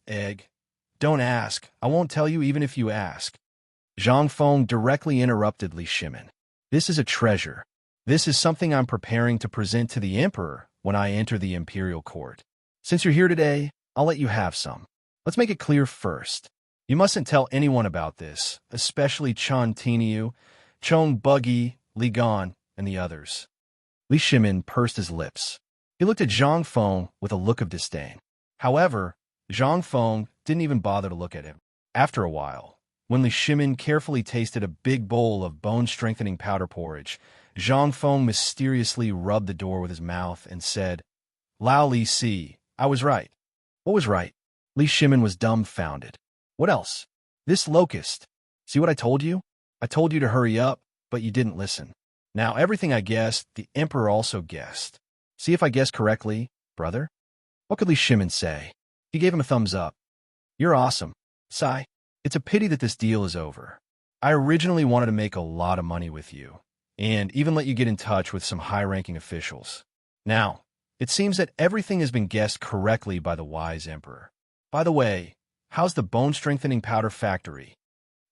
egg. Don't ask. I won't tell you even if you ask. Zhang Feng directly interrupted Li Shimin. This is a treasure. This is something I'm preparing to present to the emperor when I enter the imperial court. Since you're here today, I'll let you have some. Let's make it clear first. You mustn't tell anyone about this, especially Chan Tiniu, Chong Buggy, Li Gan, and the others. Li Shimin pursed his lips. He looked at Zhang Feng with a look of disdain. However, Zhang Feng didn't even bother to look at him. After a while, When Li Shimin carefully tasted a big bowl of bone-strengthening powder porridge, Zhang Feng mysteriously rubbed the door with his mouth and said, Lao Li Si, I was right. What was right? Li Shimin was dumbfounded. What else? This locust. See what I told you? I told you to hurry up, but you didn't listen. Now everything I guessed, the Emperor also guessed. See if I guessed correctly, brother? What could Li Shimin say? He gave him a thumbs up. You're awesome. Sigh. It's a pity that this deal is over. I originally wanted to make a lot of money with you, and even let you get in touch with some high-ranking officials. Now, it seems that everything has been guessed correctly by the wise Emperor. By the way, how's the bone-strengthening powder factory?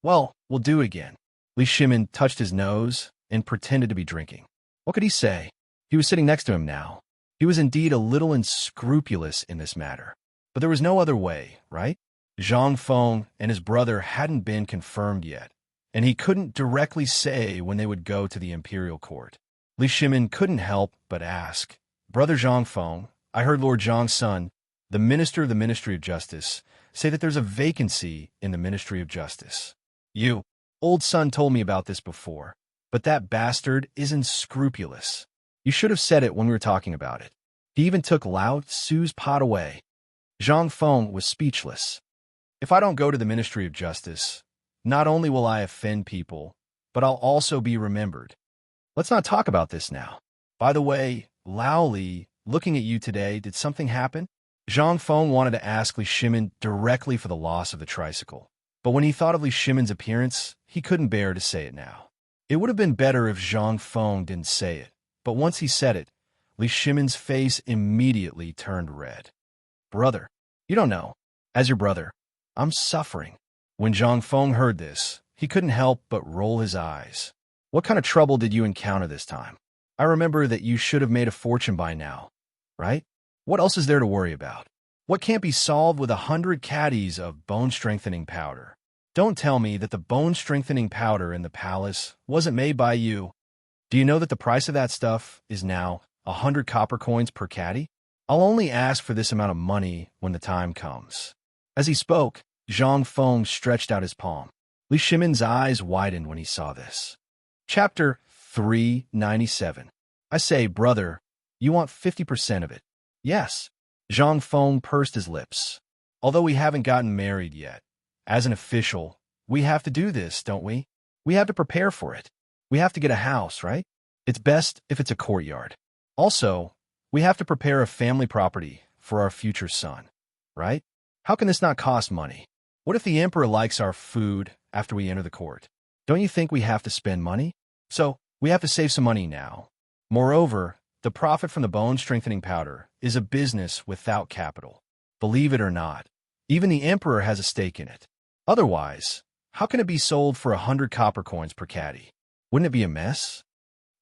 Well, we'll do it again. Li Shimin touched his nose and pretended to be drinking. What could he say? He was sitting next to him now. He was indeed a little unscrupulous in this matter. But there was no other way, right? Zhang Feng and his brother hadn't been confirmed yet, and he couldn't directly say when they would go to the imperial court. Li Shimin couldn't help but ask, Brother Zhang Feng, I heard Lord Zhang's son, the Minister of the Ministry of Justice, say that there's a vacancy in the Ministry of Justice. You, old son, told me about this before, but that bastard is unscrupulous. You should have said it when we were talking about it. He even took Lao Tzu's pot away. Zhang Feng was speechless. If I don't go to the Ministry of Justice, not only will I offend people, but I'll also be remembered. Let's not talk about this now. By the way, Lao Li, looking at you today, did something happen? Zhang Feng wanted to ask Li Shimin directly for the loss of the tricycle, but when he thought of Li Shimin's appearance, he couldn't bear to say it now. It would have been better if Zhang Feng didn't say it, but once he said it, Li Shimin's face immediately turned red. Brother, you don't know. As your brother, I'm suffering. When Zhang Feng heard this, he couldn't help but roll his eyes. What kind of trouble did you encounter this time? I remember that you should have made a fortune by now, right? What else is there to worry about? What can't be solved with 100 caddies of bone-strengthening powder? Don't tell me that the bone-strengthening powder in the palace wasn't made by you. Do you know that the price of that stuff is now 100 copper coins per caddy? I'll only ask for this amount of money when the time comes. As he spoke, Zhang Feng stretched out his palm. Li Shimin's eyes widened when he saw this. Chapter 397. I say, brother, you want 50% of it. Yes. Zhang Feng pursed his lips. Although we haven't gotten married yet, as an official, we have to do this, don't we? We have to prepare for it. We have to get a house, right? It's best if it's a courtyard. Also, we have to prepare a family property for our future son, right? How can this not cost money? What if the Emperor likes our food after we enter the court? Don't you think we have to spend money? So, we have to save some money now. Moreover, the profit from the bone-strengthening powder is a business without capital. Believe it or not, even the Emperor has a stake in it. Otherwise, how can it be sold for 100 copper coins per caddy? Wouldn't it be a mess?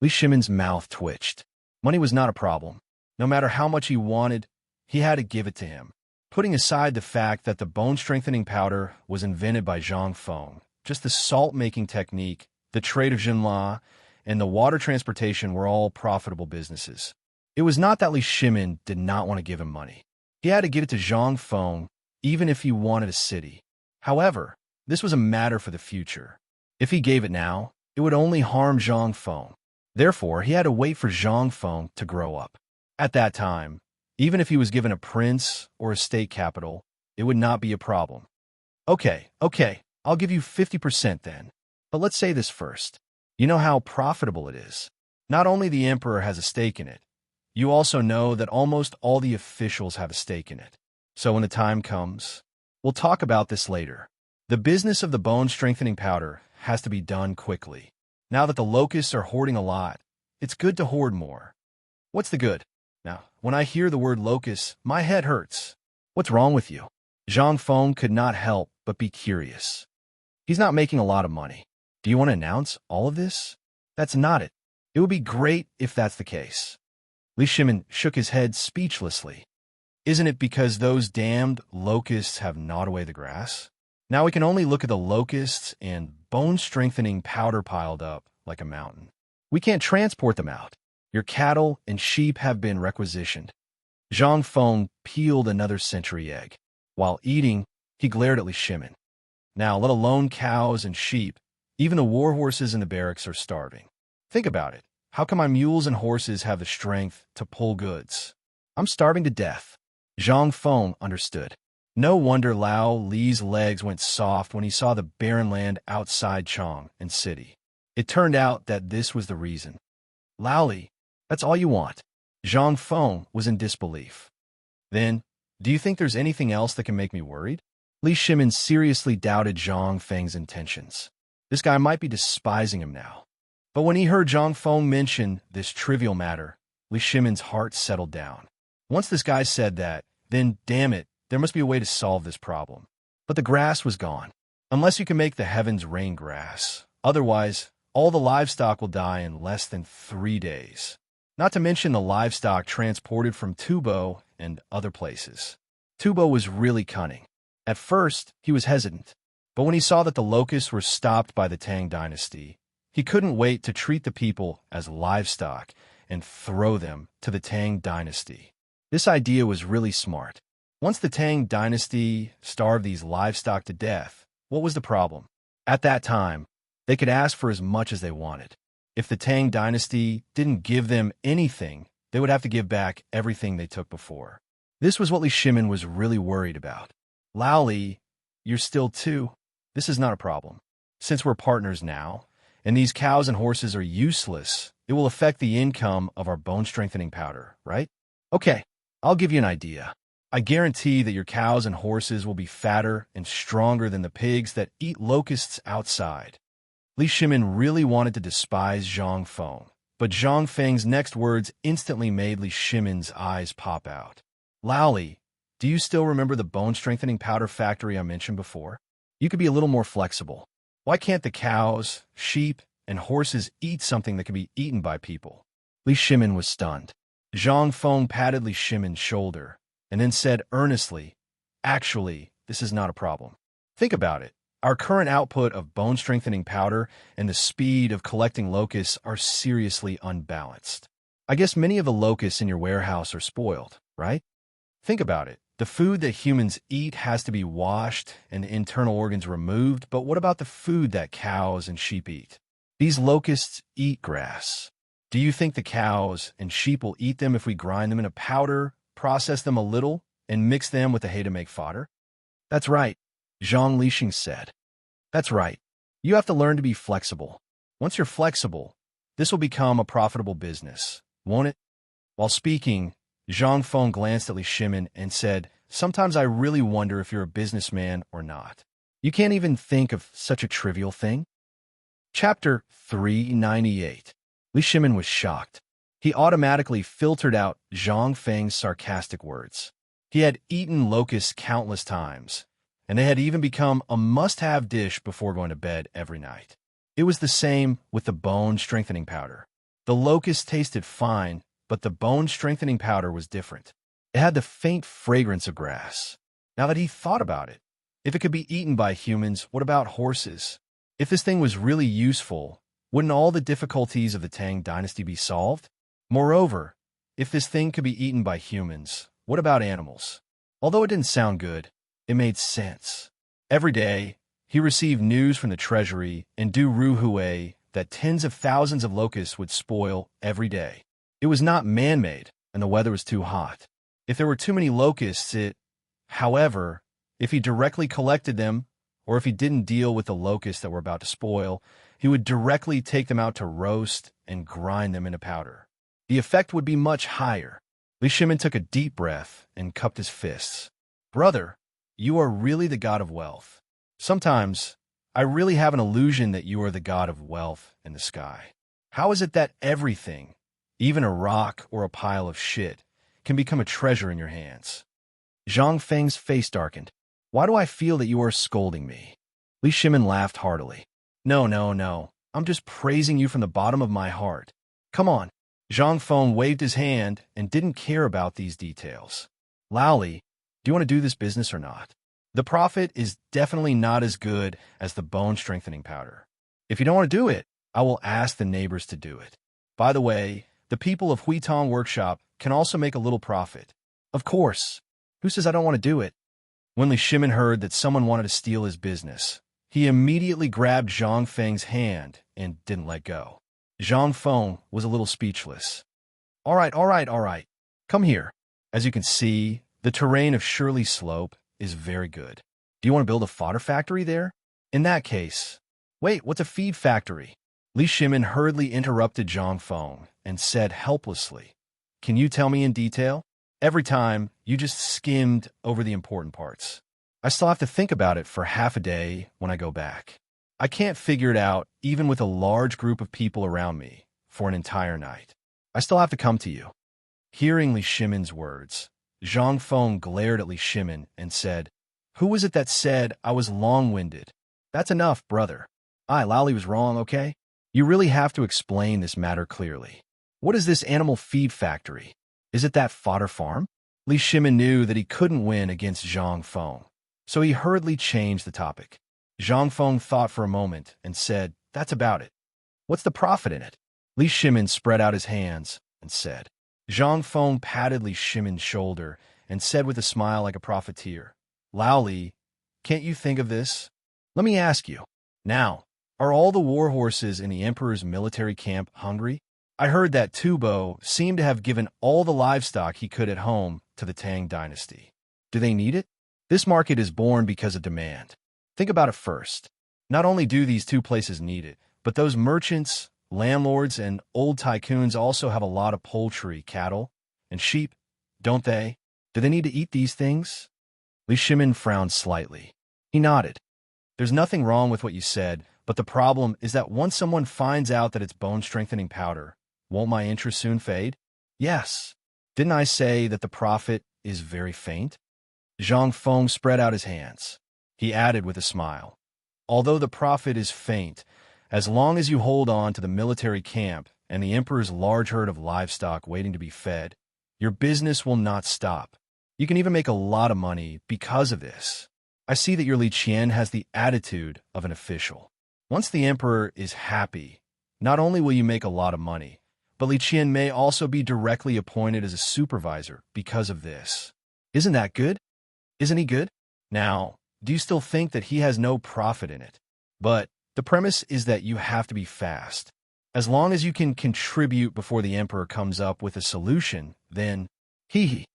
Li Shimin's mouth twitched. Money was not a problem. No matter how much he wanted, he had to give it to him. Putting aside the fact that the bone-strengthening powder was invented by Zhang Feng, just the salt-making technique, the trade of Jinla, and the water transportation were all profitable businesses. It was not that Li Shimin did not want to give him money. He had to give it to Zhang Feng, even if he wanted a city. However, this was a matter for the future. If he gave it now, it would only harm Zhang Feng. Therefore, he had to wait for Zhang Feng to grow up. At that time, even if he was given a prince or a state capital, it would not be a problem. Okay, I'll give you 50% then. But let's say this first. You know how profitable it is. Not only the Emperor has a stake in it, you also know that almost all the officials have a stake in it. So when the time comes, we'll talk about this later. The business of the bone-strengthening powder has to be done quickly. Now that the locusts are hoarding a lot, it's good to hoard more. What's the good? Now, when I hear the word locusts, my head hurts. What's wrong with you? Zhang Feng could not help but be curious. He's not making a lot of money. Do you want to announce all of this? That's not it. It would be great if that's the case. Li Shimin shook his head speechlessly. Isn't it because those damned locusts have gnawed away the grass? Now we can only look at the locusts and bone-strengthening powder piled up like a mountain. We can't transport them out. Your cattle and sheep have been requisitioned. Zhang Feng peeled another century egg. While eating, he glared at Li Shimin. Now, let alone cows and sheep, even the war horses in the barracks are starving. Think about it. How come my mules and horses have the strength to pull goods? I'm starving to death. Zhang Feng understood. No wonder Lao Li's legs went soft when he saw the barren land outside Chong and city. It turned out that this was the reason. Lao Li, that's all you want. Zhang Feng was in disbelief. Then, do you think there's anything else that can make me worried? Li Shimin seriously doubted Zhang Feng's intentions. This guy might be despising him now. But when he heard Zhang Feng mention this trivial matter, Li Shimin's heart settled down. Once this guy said that, then, damn it, there must be a way to solve this problem. But the grass was gone. Unless you can make the heavens rain grass. Otherwise, all the livestock will die in less than 3 days. Not to mention the livestock transported from Tubo and other places. Tubo was really cunning. At first, he was hesitant. But when he saw that the locusts were stopped by the Tang dynasty, he couldn't wait to treat the people as livestock and throw them to the Tang dynasty. This idea was really smart. Once the Tang dynasty starved these livestock to death, what was the problem? At that time, they could ask for as much as they wanted. If the Tang dynasty didn't give them anything, they would have to give back everything they took before. This was what Li Shimin was really worried about. Lao Li, you're still too. This is not a problem. Since we're partners now, and these cows and horses are useless, it will affect the income of our bone-strengthening powder, right? Okay, I'll give you an idea. I guarantee that your cows and horses will be fatter and stronger than the pigs that eat locusts outside. Li Shimin really wanted to despise Zhang Feng, but Zhang Feng's next words instantly made Li Shimin's eyes pop out. Lao Li, do you still remember the bone-strengthening powder factory I mentioned before? You could be a little more flexible. Why can't the cows, sheep, and horses eat something that can be eaten by people? Li Shimin was stunned. Zhang Feng patted Li Shimin's shoulder and then said earnestly, actually, this is not a problem. Think about it. Our current output of bone-strengthening powder and the speed of collecting locusts are seriously unbalanced. I guess many of the locusts in your warehouse are spoiled, right? Think about it. The food that humans eat has to be washed and the internal organs removed, but what about the food that cows and sheep eat? These locusts eat grass. Do you think the cows and sheep will eat them if we grind them in a powder, process them a little, and mix them with the hay to make fodder? That's right, Zhang Lixing said. That's right. You have to learn to be flexible. Once you're flexible, this will become a profitable business, won't it? While speaking, Zhang Feng glanced at Li Shimin and said, sometimes I really wonder if you're a businessman or not. You can't even think of such a trivial thing? Chapter 398. Li Shimin was shocked. He automatically filtered out Zhang Feng's sarcastic words. He had eaten locusts countless times, and they had even become a must-have dish before going to bed every night. It was the same with the bone-strengthening powder. The locusts tasted fine, but the bone-strengthening powder was different. It had the faint fragrance of grass. Now that he thought about it, if it could be eaten by humans, what about horses? If this thing was really useful, wouldn't all the difficulties of the Tang dynasty be solved? Moreover, if this thing could be eaten by humans, what about animals? Although it didn't sound good, it made sense. Every day, he received news from the treasury in Du Ruhui that tens of thousands of locusts would spoil every day. It was not man-made, and the weather was too hot. If there were too many locusts, however, if he directly collected them, or if he didn't deal with the locusts that were about to spoil, he would directly take them out to roast and grind them into powder. The effect would be much higher. Li Shimin took a deep breath and cupped his fists. Brother, you are really the god of wealth. Sometimes, I really have an illusion that you are the god of wealth in the sky. How is it that everything, even a rock or a pile of shit, can become a treasure in your hands? Zhang Feng's face darkened. Why do I feel that you are scolding me? Li Shimin laughed heartily. No. I'm just praising you from the bottom of my heart. Come on. Zhang Feng waved his hand and didn't care about these details. Lao Li, do you want to do this business or not? The profit is definitely not as good as the bone-strengthening powder. If you don't want to do it, I will ask the neighbors to do it. By the way, the people of Huitong Workshop can also make a little profit. Of course. Who says I don't want to do it? When Li Shimin heard that someone wanted to steal his business, he immediately grabbed Zhang Feng's hand and didn't let go. Zhang Feng was a little speechless. All right. Come here. As you can see, the terrain of Shirley Slope is very good. Do you want to build a fodder factory there? In that case, wait, what's a feed factory? Li Shimin hurriedly interrupted Zhang Feng and said helplessly, Can you tell me in detail? Every time, you just skimmed over the important parts. I still have to think about it for half a day when I go back. I can't figure it out even with a large group of people around me for an entire night. I still have to come to you. Hearing Li Shimin's words, Zhang Feng glared at Li Shimin and said, Who was it that said I was long-winded? That's enough, brother. Lally was wrong, okay? You really have to explain this matter clearly. What is this animal feed factory? Is it that fodder farm? Li Shimin knew that he couldn't win against Zhang Feng, so he hurriedly changed the topic. Zhang Feng thought for a moment and said, That's about it. What's the profit in it? Li Shimin spread out his hands and said. Zhang Feng patted Li Shimin's shoulder and said with a smile like a profiteer, Lao Li, can't you think of this? Let me ask you. Now, are all the war horses in the Emperor's military camp hungry? I heard that Tubo seemed to have given all the livestock he could at home to the Tang dynasty. Do they need it? This market is born because of demand. Think about it first. Not only do these two places need it, but those merchants, landlords, and old tycoons also have a lot of poultry, cattle, and sheep, don't they? Do they need to eat these things? Li Shimin frowned slightly. He nodded. There's nothing wrong with what you said, but the problem is that once someone finds out that it's bone-strengthening powder, won't my interest soon fade? Yes. Didn't I say that the profit is very faint? Zhang Feng spread out his hands. He added with a smile, Although the profit is faint, as long as you hold on to the military camp and the Emperor's large herd of livestock waiting to be fed, your business will not stop. You can even make a lot of money because of this. I see that your Li Qian has the attitude of an official. Once the Emperor is happy, not only will you make a lot of money, but Li Qian may also be directly appointed as a supervisor because of this. Isn't that good? Isn't he good? Now, do you still think that he has no profit in it? But the premise is that you have to be fast. As long as you can contribute before the Emperor comes up with a solution, then hee.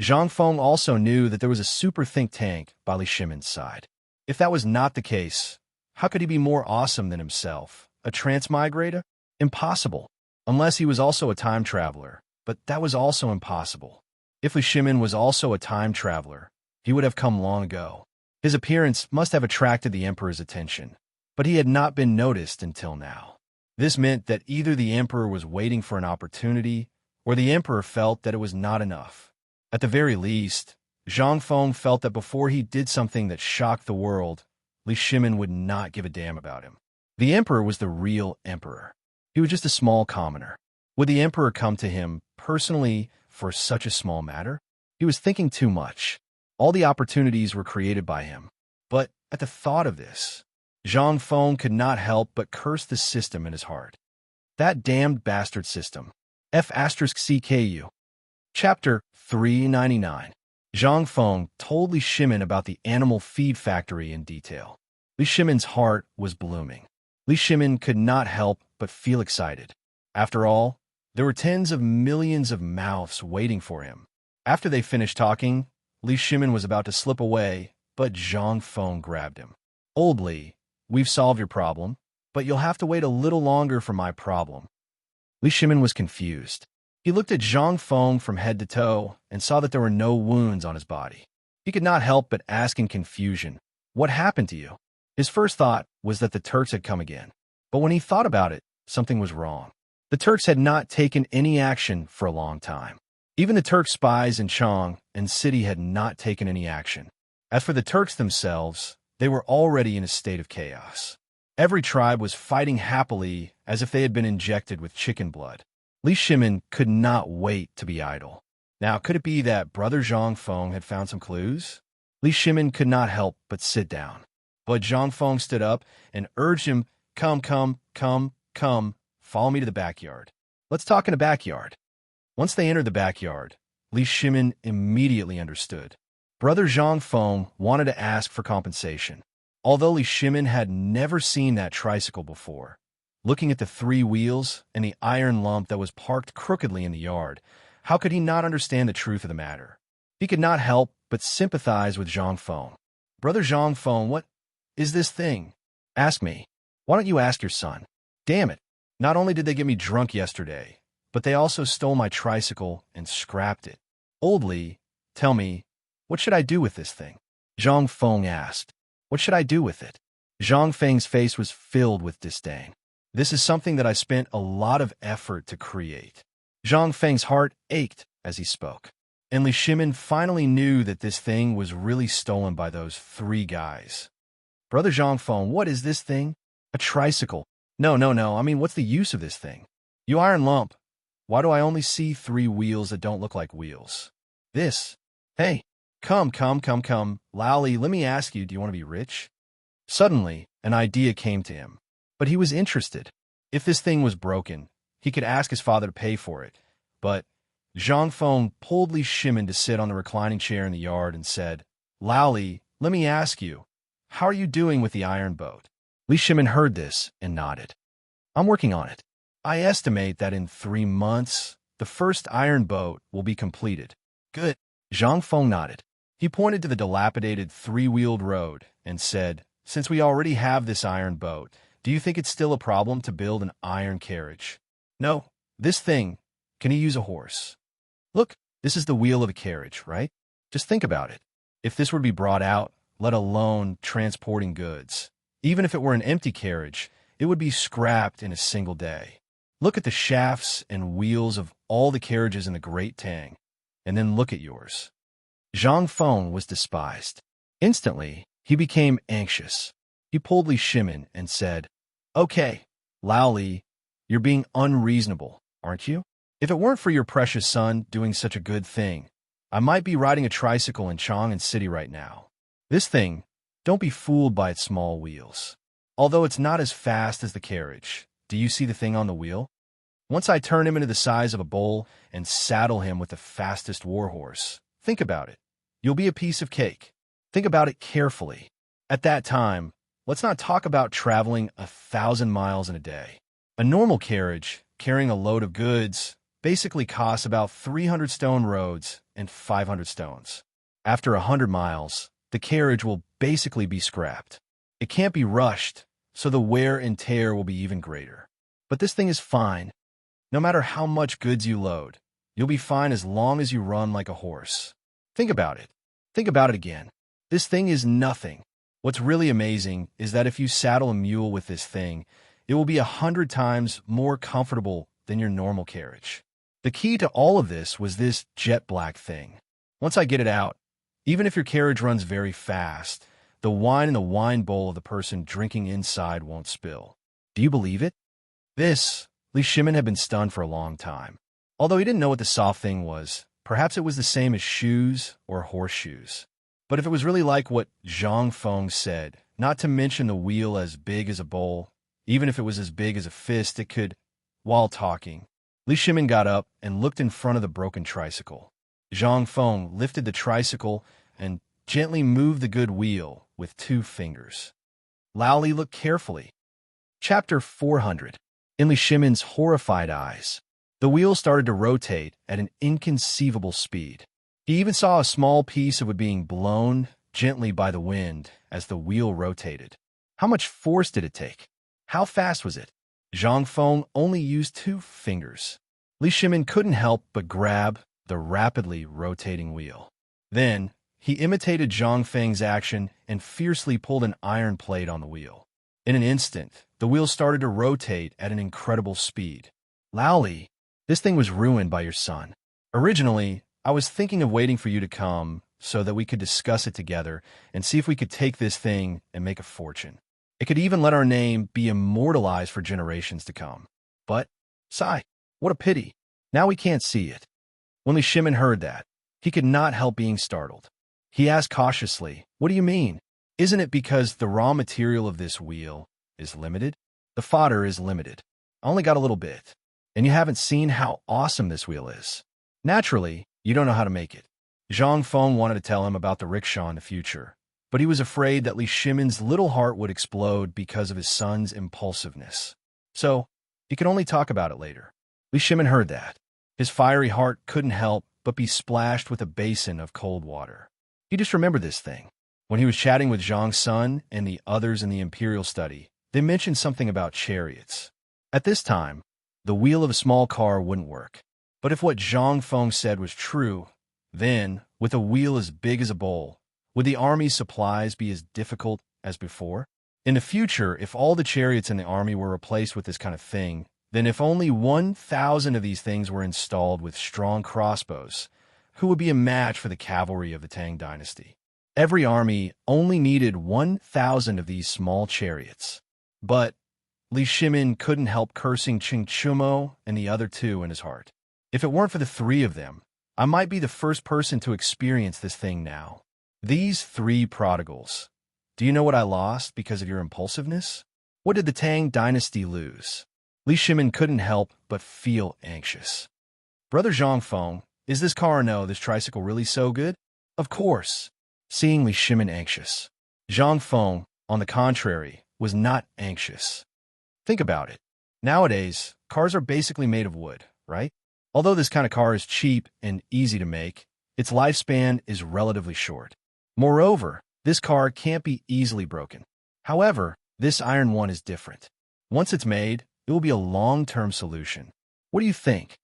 Zhang Feng also knew that there was a super think tank by Li Shimin's side. If that was not the case, how could he be more awesome than himself? A transmigrator? Impossible. Unless he was also a time traveler, but that was also impossible. If Li Shimin was also a time traveler, he would have come long ago. His appearance must have attracted the Emperor's attention, but he had not been noticed until now. This meant that either the Emperor was waiting for an opportunity, or the Emperor felt that it was not enough. At the very least, Zhang Feng felt that before he did something that shocked the world, Li Shimin would not give a damn about him. The Emperor was the real Emperor. He was just a small commoner. Would the Emperor come to him personally for such a small matter? He was thinking too much. All the opportunities were created by him. But at the thought of this, Zhang Feng could not help but curse the system in his heart. That damned bastard system. F*CKU. Chapter 399. Zhang Feng told Li Shimin about the animal feed factory in detail. Li Shimin's heart was blooming. Li Shimin could not help but feel excited. After all, there were tens of millions of mouths waiting for him. After they finished talking, Li Shimin was about to slip away, but Zhang Feng grabbed him. Old Li, we've solved your problem, but you'll have to wait a little longer for my problem. Li Shimin was confused. He looked at Zhang Feng from head to toe and saw that there were no wounds on his body. He could not help but ask in confusion, "What happened to you?" His first thought was that the Turks had come again. But when he thought about it, something was wrong. The Turks had not taken any action for a long time. Even the Turk spies in Chang and City had not taken any action. As for the Turks themselves, they were already in a state of chaos. Every tribe was fighting happily as if they had been injected with chicken blood. Li Shimin could not wait to be idle. Now, could it be that Brother Zhang Feng had found some clues? Li Shimin could not help but sit down. But Zhang Feng stood up and urged him, Come, follow me to the backyard. Let's talk in the backyard. Once they entered the backyard, Li Shimin immediately understood. Brother Zhang Feng wanted to ask for compensation, although Li Shimin had never seen that tricycle before. Looking at the three wheels and the iron lump that was parked crookedly in the yard, how could he not understand the truth of the matter? He could not help but sympathize with Zhang Feng. Brother Zhang Feng, what is this thing? Ask me. Why don't you ask your son? Damn it. Not only did they get me drunk yesterday, but they also stole my tricycle and scrapped it. Old Li, tell me, what should I do with this thing? Zhang Feng asked. What should I do with it? Zhang Feng's face was filled with disdain. This is something that I spent a lot of effort to create. Zhang Feng's heart ached as he spoke. And Li Shimin finally knew that this thing was really stolen by those three guys. Brother Zhang Feng, what is this thing? A tricycle. No. I mean, what's the use of this thing? You iron lump. Why do I only see three wheels that don't look like wheels? This. Hey, come. Lally, let me ask you, do you want to be rich? Suddenly, an idea came to him. But he was interested. If this thing was broken, he could ask his father to pay for it. But Zhang Feng pulled Li Shimin to sit on the reclining chair in the yard and said, Lally, let me ask you, how are you doing with the iron boat? Li Shimin heard this and nodded. I'm working on it. I estimate that in 3 months, the first iron boat will be completed. Good. Zhang Feng nodded. He pointed to the dilapidated three-wheeled road and said, Since we already have this iron boat, do you think it's still a problem to build an iron carriage? No. This thing, can he use a horse? Look, this is the wheel of a carriage, right? Just think about it. If this were to be brought out, let alone transporting goods, even if it were an empty carriage, it would be scrapped in a single day. Look at the shafts and wheels of all the carriages in the Great Tang, and then look at yours. Zhang Feng was despised. Instantly, he became anxious. He pulled Li Shimin and said, Okay, Lao Li, you're being unreasonable, aren't you? If it weren't for your precious son doing such a good thing, I might be riding a tricycle in Chang'an City right now. This thing, don't be fooled by its small wheels. Although it's not as fast as the carriage, do you see the thing on the wheel? Once I turn him into the size of a bull and saddle him with the fastest warhorse, think about it. You'll be a piece of cake. Think about it carefully. At that time, let's not talk about traveling 1,000 miles in a day. A normal carriage, carrying a load of goods, basically costs about 300 stone roads and 500 stones. After 100 miles, the carriage will basically be scrapped. It can't be rushed, so the wear and tear will be even greater. But this thing is fine. No matter how much goods you load, you'll be fine as long as you run like a horse. Think about it. Think about it again. This thing is nothing. What's really amazing is that if you saddle a mule with this thing, it will be 100 times more comfortable than your normal carriage. The key to all of this was this jet black thing. Once I get it out, even if your carriage runs very fast, the wine in the wine bowl of the person drinking inside won't spill. Do you believe it? This, Li Shimin had been stunned for a long time. Although he didn't know what the soft thing was, perhaps it was the same as shoes or horseshoes. But if it was really like what Zhang Feng said, not to mention the wheel as big as a bowl, even if it was as big as a fist, it could, while talking, Li Shimin got up and looked in front of the broken tricycle. Zhang Feng lifted the tricycle and gently moved the good wheel with 2 fingers. Lao Li looked carefully. Chapter 400. In Li Shimin's horrified eyes, the wheel started to rotate at an inconceivable speed. He even saw a small piece of it being blown gently by the wind as the wheel rotated. How much force did it take? How fast was it? Zhang Feng only used 2 fingers. Li Shimin couldn't help but grab the rapidly rotating wheel. Then, he imitated Zhang Feng's action and fiercely pulled an iron plate on the wheel. In an instant, the wheel started to rotate at an incredible speed. Lao Li, this thing was ruined by your son. Originally, I was thinking of waiting for you to come so that we could discuss it together and see if we could take this thing and make a fortune. It could even let our name be immortalized for generations to come. But, sigh, what a pity. Now we can't see it. When Li Shimin heard that, he could not help being startled. He asked cautiously, What do you mean? Isn't it because the raw material of this wheel is limited? The fodder is limited. I only got a little bit. And you haven't seen how awesome this wheel is. Naturally, you don't know how to make it. Zhang Feng wanted to tell him about the rickshaw in the future, but he was afraid that Li Shimon's little heart would explode because of his son's impulsiveness. So, he could only talk about it later. Li Shimon heard that. His fiery heart couldn't help but be splashed with a basin of cold water. He just remembered this thing. When he was chatting with Zhang's son and the others in the Imperial study, they mentioned something about chariots. At this time, the wheel of a small car wouldn't work. But if what Zhang Feng said was true, then, with a wheel as big as a bowl, would the army's supplies be as difficult as before? In the future, if all the chariots in the army were replaced with this kind of thing, then if only 1,000 of these things were installed with strong crossbows, who would be a match for the cavalry of the Tang dynasty? Every army only needed 1,000 of these small chariots. But Li Shimin couldn't help cursing Ching Chumo and the other two in his heart. If it weren't for the three of them, I might be the first person to experience this thing now. These three prodigals. Do you know what I lost because of your impulsiveness? What did the Tang dynasty lose? Li Shimin couldn't help but feel anxious. Brother Zhang Feng, is this car or no, this tricycle really so good? Of course. Seeing Li Shimin anxious. Zhang Feng, on the contrary, was not anxious. Think about it. Nowadays, cars are basically made of wood, right? Although this kind of car is cheap and easy to make, its lifespan is relatively short. Moreover, this car can't be easily broken. However, this iron one is different. Once it's made, it will be a long-term solution. What do you think?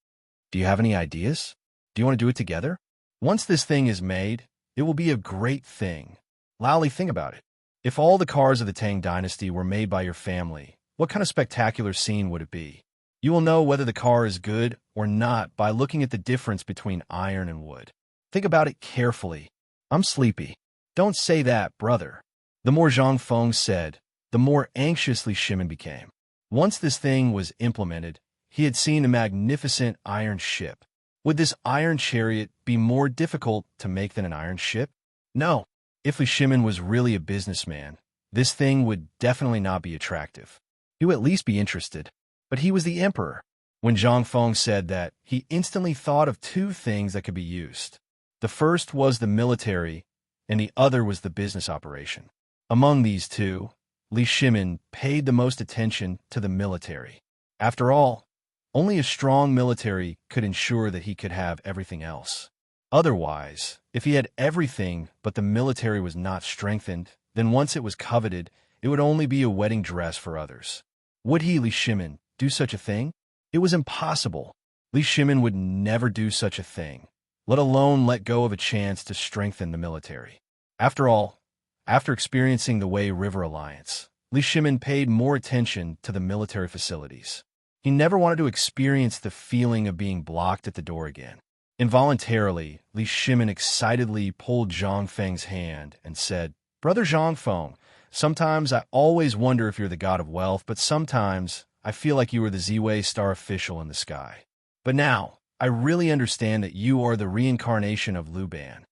Do you have any ideas? Do you want to do it together? Once this thing is made, it will be a great thing. Lally, think about it. If all the cars of the Tang dynasty were made by your family, what kind of spectacular scene would it be? You will know whether the car is good or not by looking at the difference between iron and wood. Think about it carefully. I'm sleepy. Don't say that, brother. The more Zhang Feng said, the more anxious Li Shimin became. Once this thing was implemented, he had seen a magnificent iron ship. Would this iron chariot be more difficult to make than an iron ship? No. If Li Shimin was really a businessman, this thing would definitely not be attractive. He would at least be interested. But he was the emperor. When Zhang Feng said that, he instantly thought of two things that could be used. The first was the military, and the other was the business operation. Among these two, Li Shimin paid the most attention to the military. After all, only a strong military could ensure that he could have everything else. Otherwise, if he had everything but the military was not strengthened, then once it was coveted, it would only be a wedding dress for others. Would he, Li Shimin, do such a thing? It was impossible. Li Shimin would never do such a thing, let alone let go of a chance to strengthen the military. After all, after experiencing the Wei River Alliance, Li Shimin paid more attention to the military facilities. He never wanted to experience the feeling of being blocked at the door again. Involuntarily, Li Shimin excitedly pulled Zhang Feng's hand and said, "Brother Zhang Feng, sometimes I always wonder if you're the god of wealth, but sometimes I feel like you are the Ziwei star official in the sky. But now, I really understand that you are the reincarnation of Lu Ban."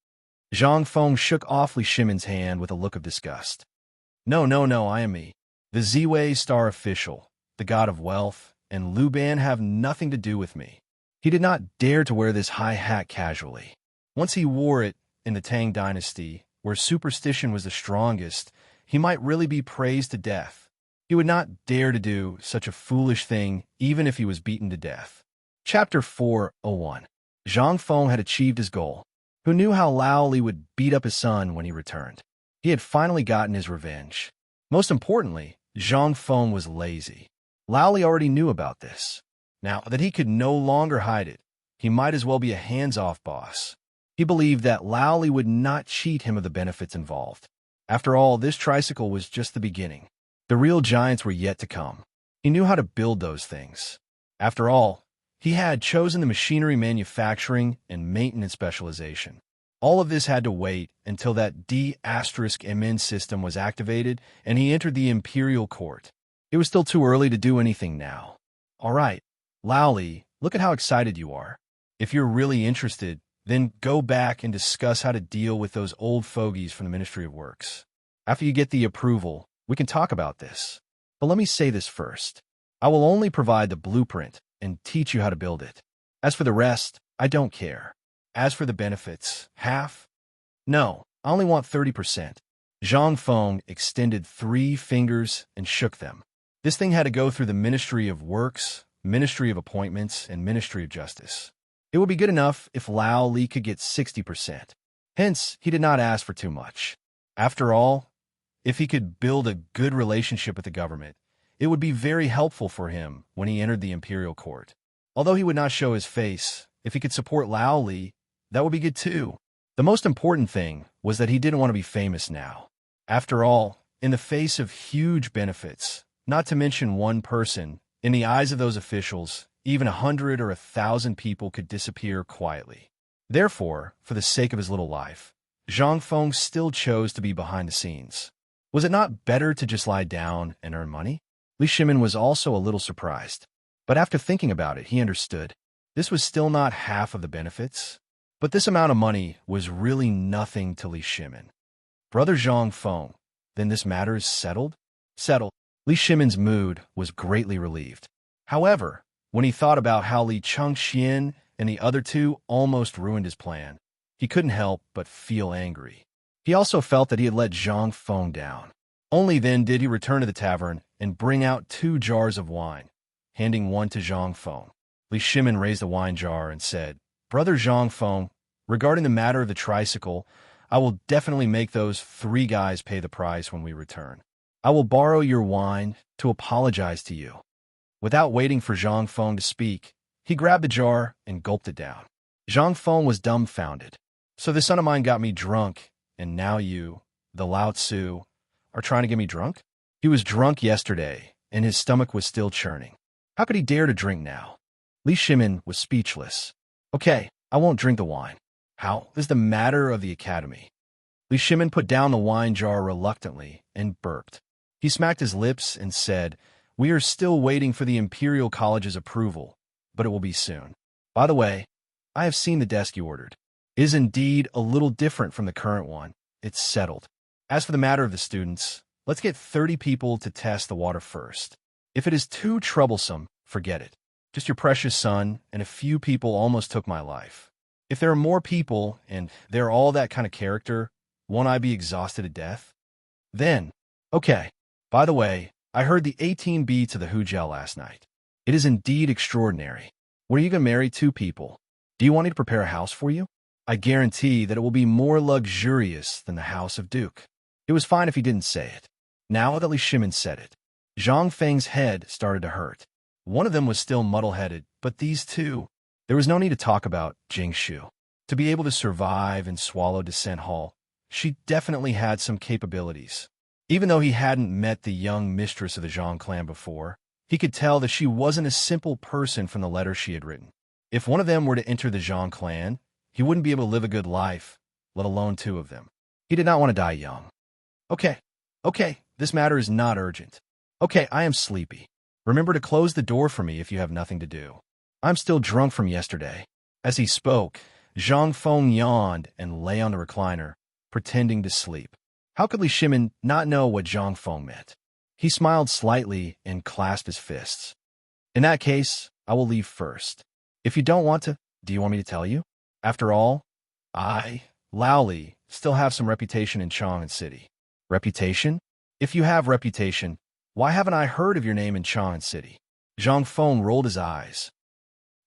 Zhang Feng shook off Li Shimin's hand with a look of disgust. No, I am me. The Ziwei star official, the god of wealth, and Lu Ban have nothing to do with me. He did not dare to wear this high hat casually. Once he wore it in the Tang dynasty, where superstition was the strongest, he might really be praised to death. He would not dare to do such a foolish thing even if he was beaten to death. Chapter 4:01. Zhang Feng had achieved his goal. Who knew how Lao Li would beat up his son when he returned? He had finally gotten his revenge. Most importantly, Zhang Feng was lazy. Lao Li already knew about this. Now that he could no longer hide it, he might as well be a hands-off boss. He believed that Lao Li would not cheat him of the benefits involved. After all, this tricycle was just the beginning. The real giants were yet to come. He knew how to build those things. After all, he had chosen the machinery manufacturing and maintenance specialization. All of this had to wait until that D*MN system was activated and he entered the imperial court. It was still too early to do anything now. All right, Lao Li, look at how excited you are. If you're really interested, then go back and discuss how to deal with those old fogies from the Ministry of Works. After you get the approval, we can talk about this. But let me say this first. I will only provide the blueprint and teach you how to build it. As for the rest, I don't care. As for the benefits, half? No, I only want 30%. Zhang Feng extended 3 fingers and shook them. This thing had to go through the Ministry of Works, Ministry of Appointments, and Ministry of Justice. It would be good enough if Lao Li could get 60%. Hence, he did not ask for too much. After all, if he could build a good relationship with the government, it would be very helpful for him when he entered the imperial court. Although he would not show his face, if he could support Lao Li, that would be good too. The most important thing was that he didn't want to be famous now. After all, in the face of huge benefits, not to mention one person, in the eyes of those officials, even 100 or 1,000 people could disappear quietly. Therefore, for the sake of his little life, Zhang Feng still chose to be behind the scenes. Was it not better to just lie down and earn money? Li Shimin was also a little surprised. But after thinking about it, he understood. This was still not half of the benefits. But this amount of money was really nothing to Li Shimin. Brother Zhang Feng, then this matter is settled? Settled. Li Shimin's mood was greatly relieved. However, when he thought about how Li Chengxian and the other two almost ruined his plan, he couldn't help but feel angry. He also felt that he had let Zhang Feng down. Only then did he return to the tavern and bring out 2 jars of wine, handing one to Zhang Feng. Li Shimin raised the wine jar and said, Brother Zhang Feng, regarding the matter of the tricycle, I will definitely make those 3 guys pay the price when we return. I will borrow your wine to apologize to you. Without waiting for Zhang Feng to speak, he grabbed the jar and gulped it down. Zhang Feng was dumbfounded. So this son of mine got me drunk, and now you, the Lao Tzu, are trying to get me drunk? He was drunk yesterday, and his stomach was still churning. How could he dare to drink now? Li Shimin was speechless. Okay, I won't drink the wine. How is the matter of the academy? Li Shimin put down the wine jar reluctantly and burped. He smacked his lips and said, We are still waiting for the Imperial College's approval, but it will be soon. By the way, I have seen the desk you ordered. It is indeed a little different from the current one. It's settled. As for the matter of the students, let's get 30 people to test the water first. If it is too troublesome, forget it. Just your precious son and a few people almost took my life. If there are more people, and they're all that kind of character, won't I be exhausted to death? Then, okay. By the way, I heard the 18 beats of the Hujia last night. It is indeed extraordinary. When are you going to marry 2 people? Do you want me to prepare a house for you? I guarantee that it will be more luxurious than the house of Duke. It was fine if he didn't say it. Now that Li Shimin said it, Zhang Feng's head started to hurt. One of them was still muddle-headed, but these 2, there was no need to talk about Jingshu. To be able to survive and swallow Descent Hall, she definitely had some capabilities. Even though he hadn't met the young mistress of the Zhang clan before, he could tell that she wasn't a simple person from the letters she had written. If one of them were to enter the Zhang clan, he wouldn't be able to live a good life, let alone 2 of them. He did not want to die young. Okay, this matter is not urgent. Okay, I am sleepy. Remember to close the door for me if you have nothing to do. I'm still drunk from yesterday. As he spoke, Zhang Feng yawned and lay on the recliner, pretending to sleep. How could Li Shimin not know what Zhang Feng meant? He smiled slightly and clasped his fists. In that case, I will leave first. If you don't want to, do you want me to tell you? After all, I, Lao Li, still have some reputation in Chang'an City. Reputation? If you have reputation, why haven't I heard of your name in Chang'an City? Zhang Feng rolled his eyes.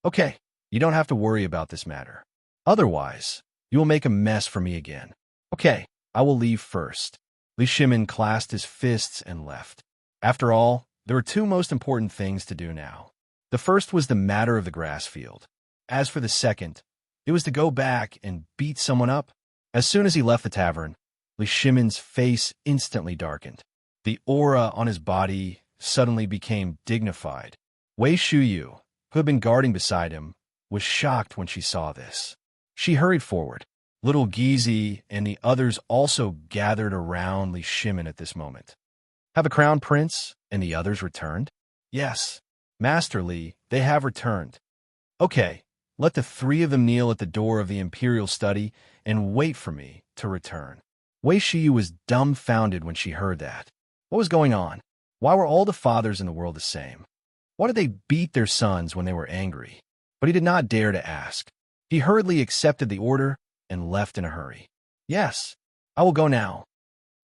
Okay, you don't have to worry about this matter. Otherwise, you will make a mess for me again. Okay, I will leave first. Li Shimin clasped his fists and left. After all, there were 2 most important things to do now. The first was the matter of the grass field. As for the second, it was to go back and beat someone up. As soon as he left the tavern, Li Shimin's face instantly darkened. The aura on his body suddenly became dignified. Wei Shuyu, who had been guarding beside him, was shocked when she saw this. She hurried forward. Little Gizi and the others also gathered around Li Shimin at this moment. Have a crown prince and the others returned? Yes, Master Li, they have returned. Okay, let the 3 of them kneel at the door of the imperial study and wait for me to return. Wei Shiyu was dumbfounded when she heard that. What was going on? Why were all the fathers in the world the same? Why did they beat their sons when they were angry? But he did not dare to ask. He hurriedly accepted the order and left in a hurry. Yes, I will go now.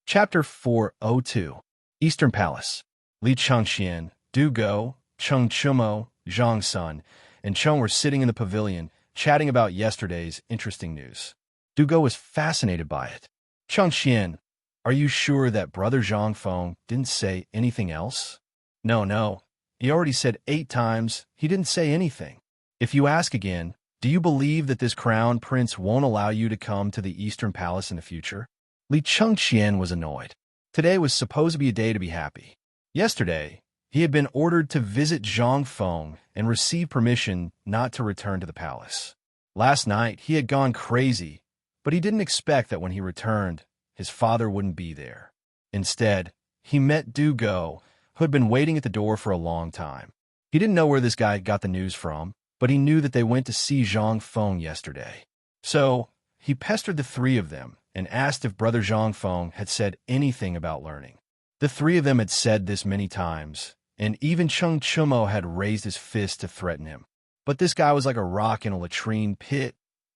Chapter 402. Eastern Palace. Li Chengxian, Du Go, Cheng Chumo, Zhang Sun, and Cheng were sitting in the pavilion, chatting about yesterday's interesting news. Du Go was fascinated by it. Chengxian, are you sure that Brother Zhang Feng didn't say anything else? No. He already said 8 times he didn't say anything. If you ask again, do you believe that this crown prince won't allow you to come to the Eastern Palace in the future? Li Chengxian was annoyed. Today was supposed to be a day to be happy. Yesterday, he had been ordered to visit Zhang Feng and receive permission not to return to the palace. Last night, he had gone crazy, but he didn't expect that when he returned, his father wouldn't be there. Instead, he met Du Go, who had been waiting at the door for a long time. He didn't know where this guy got the news from, but he knew that they went to see Zhang Feng yesterday. So, he pestered the 3 of them and asked if Brother Zhang Feng had said anything about learning. The 3 of them had said this many times, and even Cheng Chumo had raised his fist to threaten him. But this guy was like a rock in a latrine pit,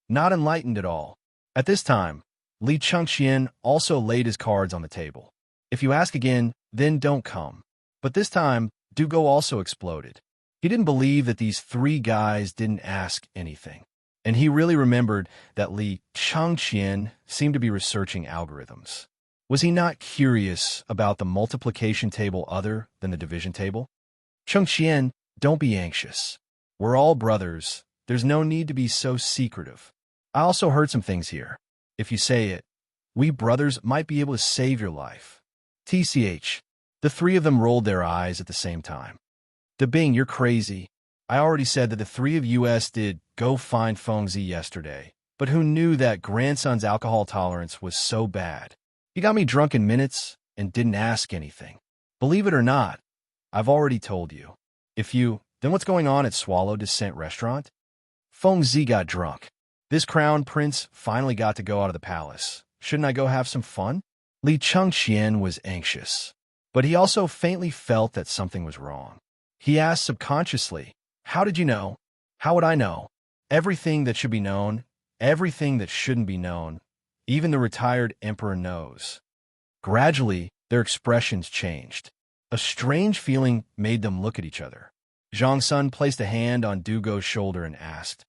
not enlightened at all. At this time, Li Chengxian also laid his cards on the table. If you ask again, then don't come. But this time, Du Go also exploded. He didn't believe that these 3 guys didn't ask anything. And he really remembered that Li Chengxian seemed to be researching algorithms. Was he not curious about the multiplication table other than the division table? Chengxian, don't be anxious. We're all brothers. There's no need to be so secretive. I also heard some things here. If you say it, we brothers might be able to save your life. TCH. The 3 of them rolled their eyes at the same time. Bing, you're crazy. I already said that the 3 of us did go find Fengzi yesterday, but who knew that grandson's alcohol tolerance was so bad? He got me drunk in minutes and didn't ask anything. Believe it or not, I've already told you. Then what's going on at Swallow Descent Restaurant? Fengzi got drunk. This crown prince finally got to go out of the palace. Shouldn't I go have some fun? Li Chengxian was anxious, but he also faintly felt that something was wrong. He asked subconsciously, how did you know? How would I know? Everything that should be known, everything that shouldn't be known, even the retired emperor knows. Gradually, their expressions changed. A strange feeling made them look at each other. Zhang Sun placed a hand on Du Go's shoulder and asked,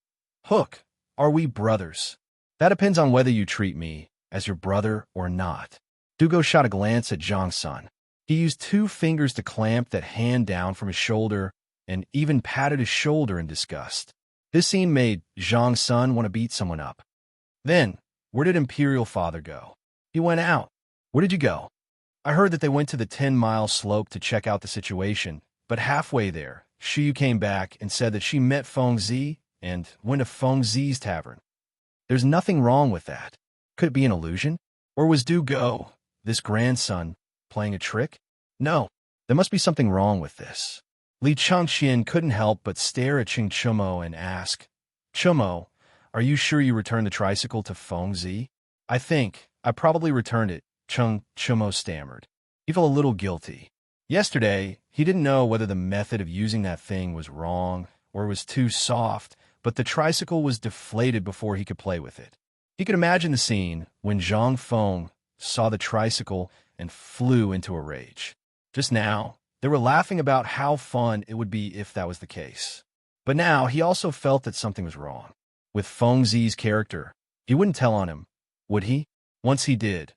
Hook, are we brothers? That depends on whether you treat me as your brother or not. Du Go shot a glance at Zhang Sun. He used 2 fingers to clamp that hand down from his shoulder and even patted his shoulder in disgust. This scene made Zhang Sun want to beat someone up. Then, where did Imperial Father go? He went out. Where did you go? I heard that they went to the 10-mile slope to check out the situation, but halfway there, Shiyu came back and said that she met Fengzi and went to Fengzi's tavern. There's nothing wrong with that. Could it be an illusion? Or was Du Go, this grandson, playing a trick? No, there must be something wrong with this. Li Chengxian couldn't help but stare at Cheng Chumo and ask, Chumo, are you sure you returned the tricycle to Fengzi? I probably returned it, Cheng Chumo stammered. He felt a little guilty. Yesterday, he didn't know whether the method of using that thing was wrong or was too soft, but the tricycle was deflated before he could play with it. He could imagine the scene when Zhang Feng saw the tricycle and flew into a rage. Just now, they were laughing about how fun it would be if that was the case. But now he also felt that something was wrong. With Fengzi's character, he wouldn't tell on him, would he? Once he did.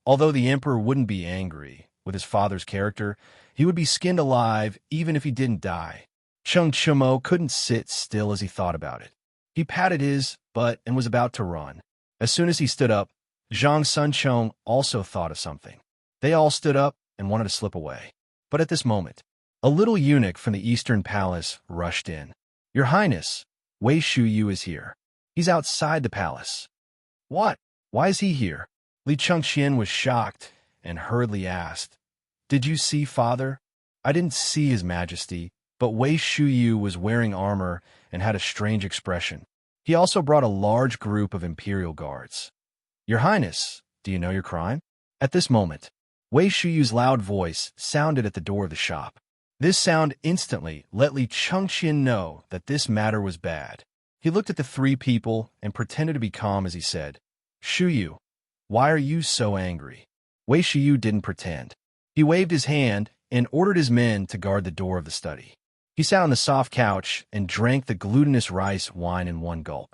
Although the emperor wouldn't be angry with his father's character, he would be skinned alive even if he didn't die. Cheng Chumo couldn't sit still as he thought about it. He patted his butt and was about to run. As soon as he stood up, Zhang Sunchong also thought of something. They all stood up and wanted to slip away. But at this moment, a little eunuch from the Eastern Palace rushed in. Your Highness, Wei Shuyu is here. He's outside the palace. What? Why is he here? Li Chengxian was shocked and hurriedly asked, Did you see father? I didn't see his majesty, but Wei Shuyu was wearing armor and had a strange expression. He also brought a large group of imperial guards. Your Highness, do you know your crime? At this moment, Wei Shuyu's loud voice sounded at the door of the shop. This sound instantly let Li Chengxian know that this matter was bad. He looked at the three people and pretended to be calm as he said, Shuyu, why are you so angry? Wei Shiyu didn't pretend. He waved his hand and ordered his men to guard the door of the study. He sat on the soft couch and drank the glutinous rice wine in one gulp.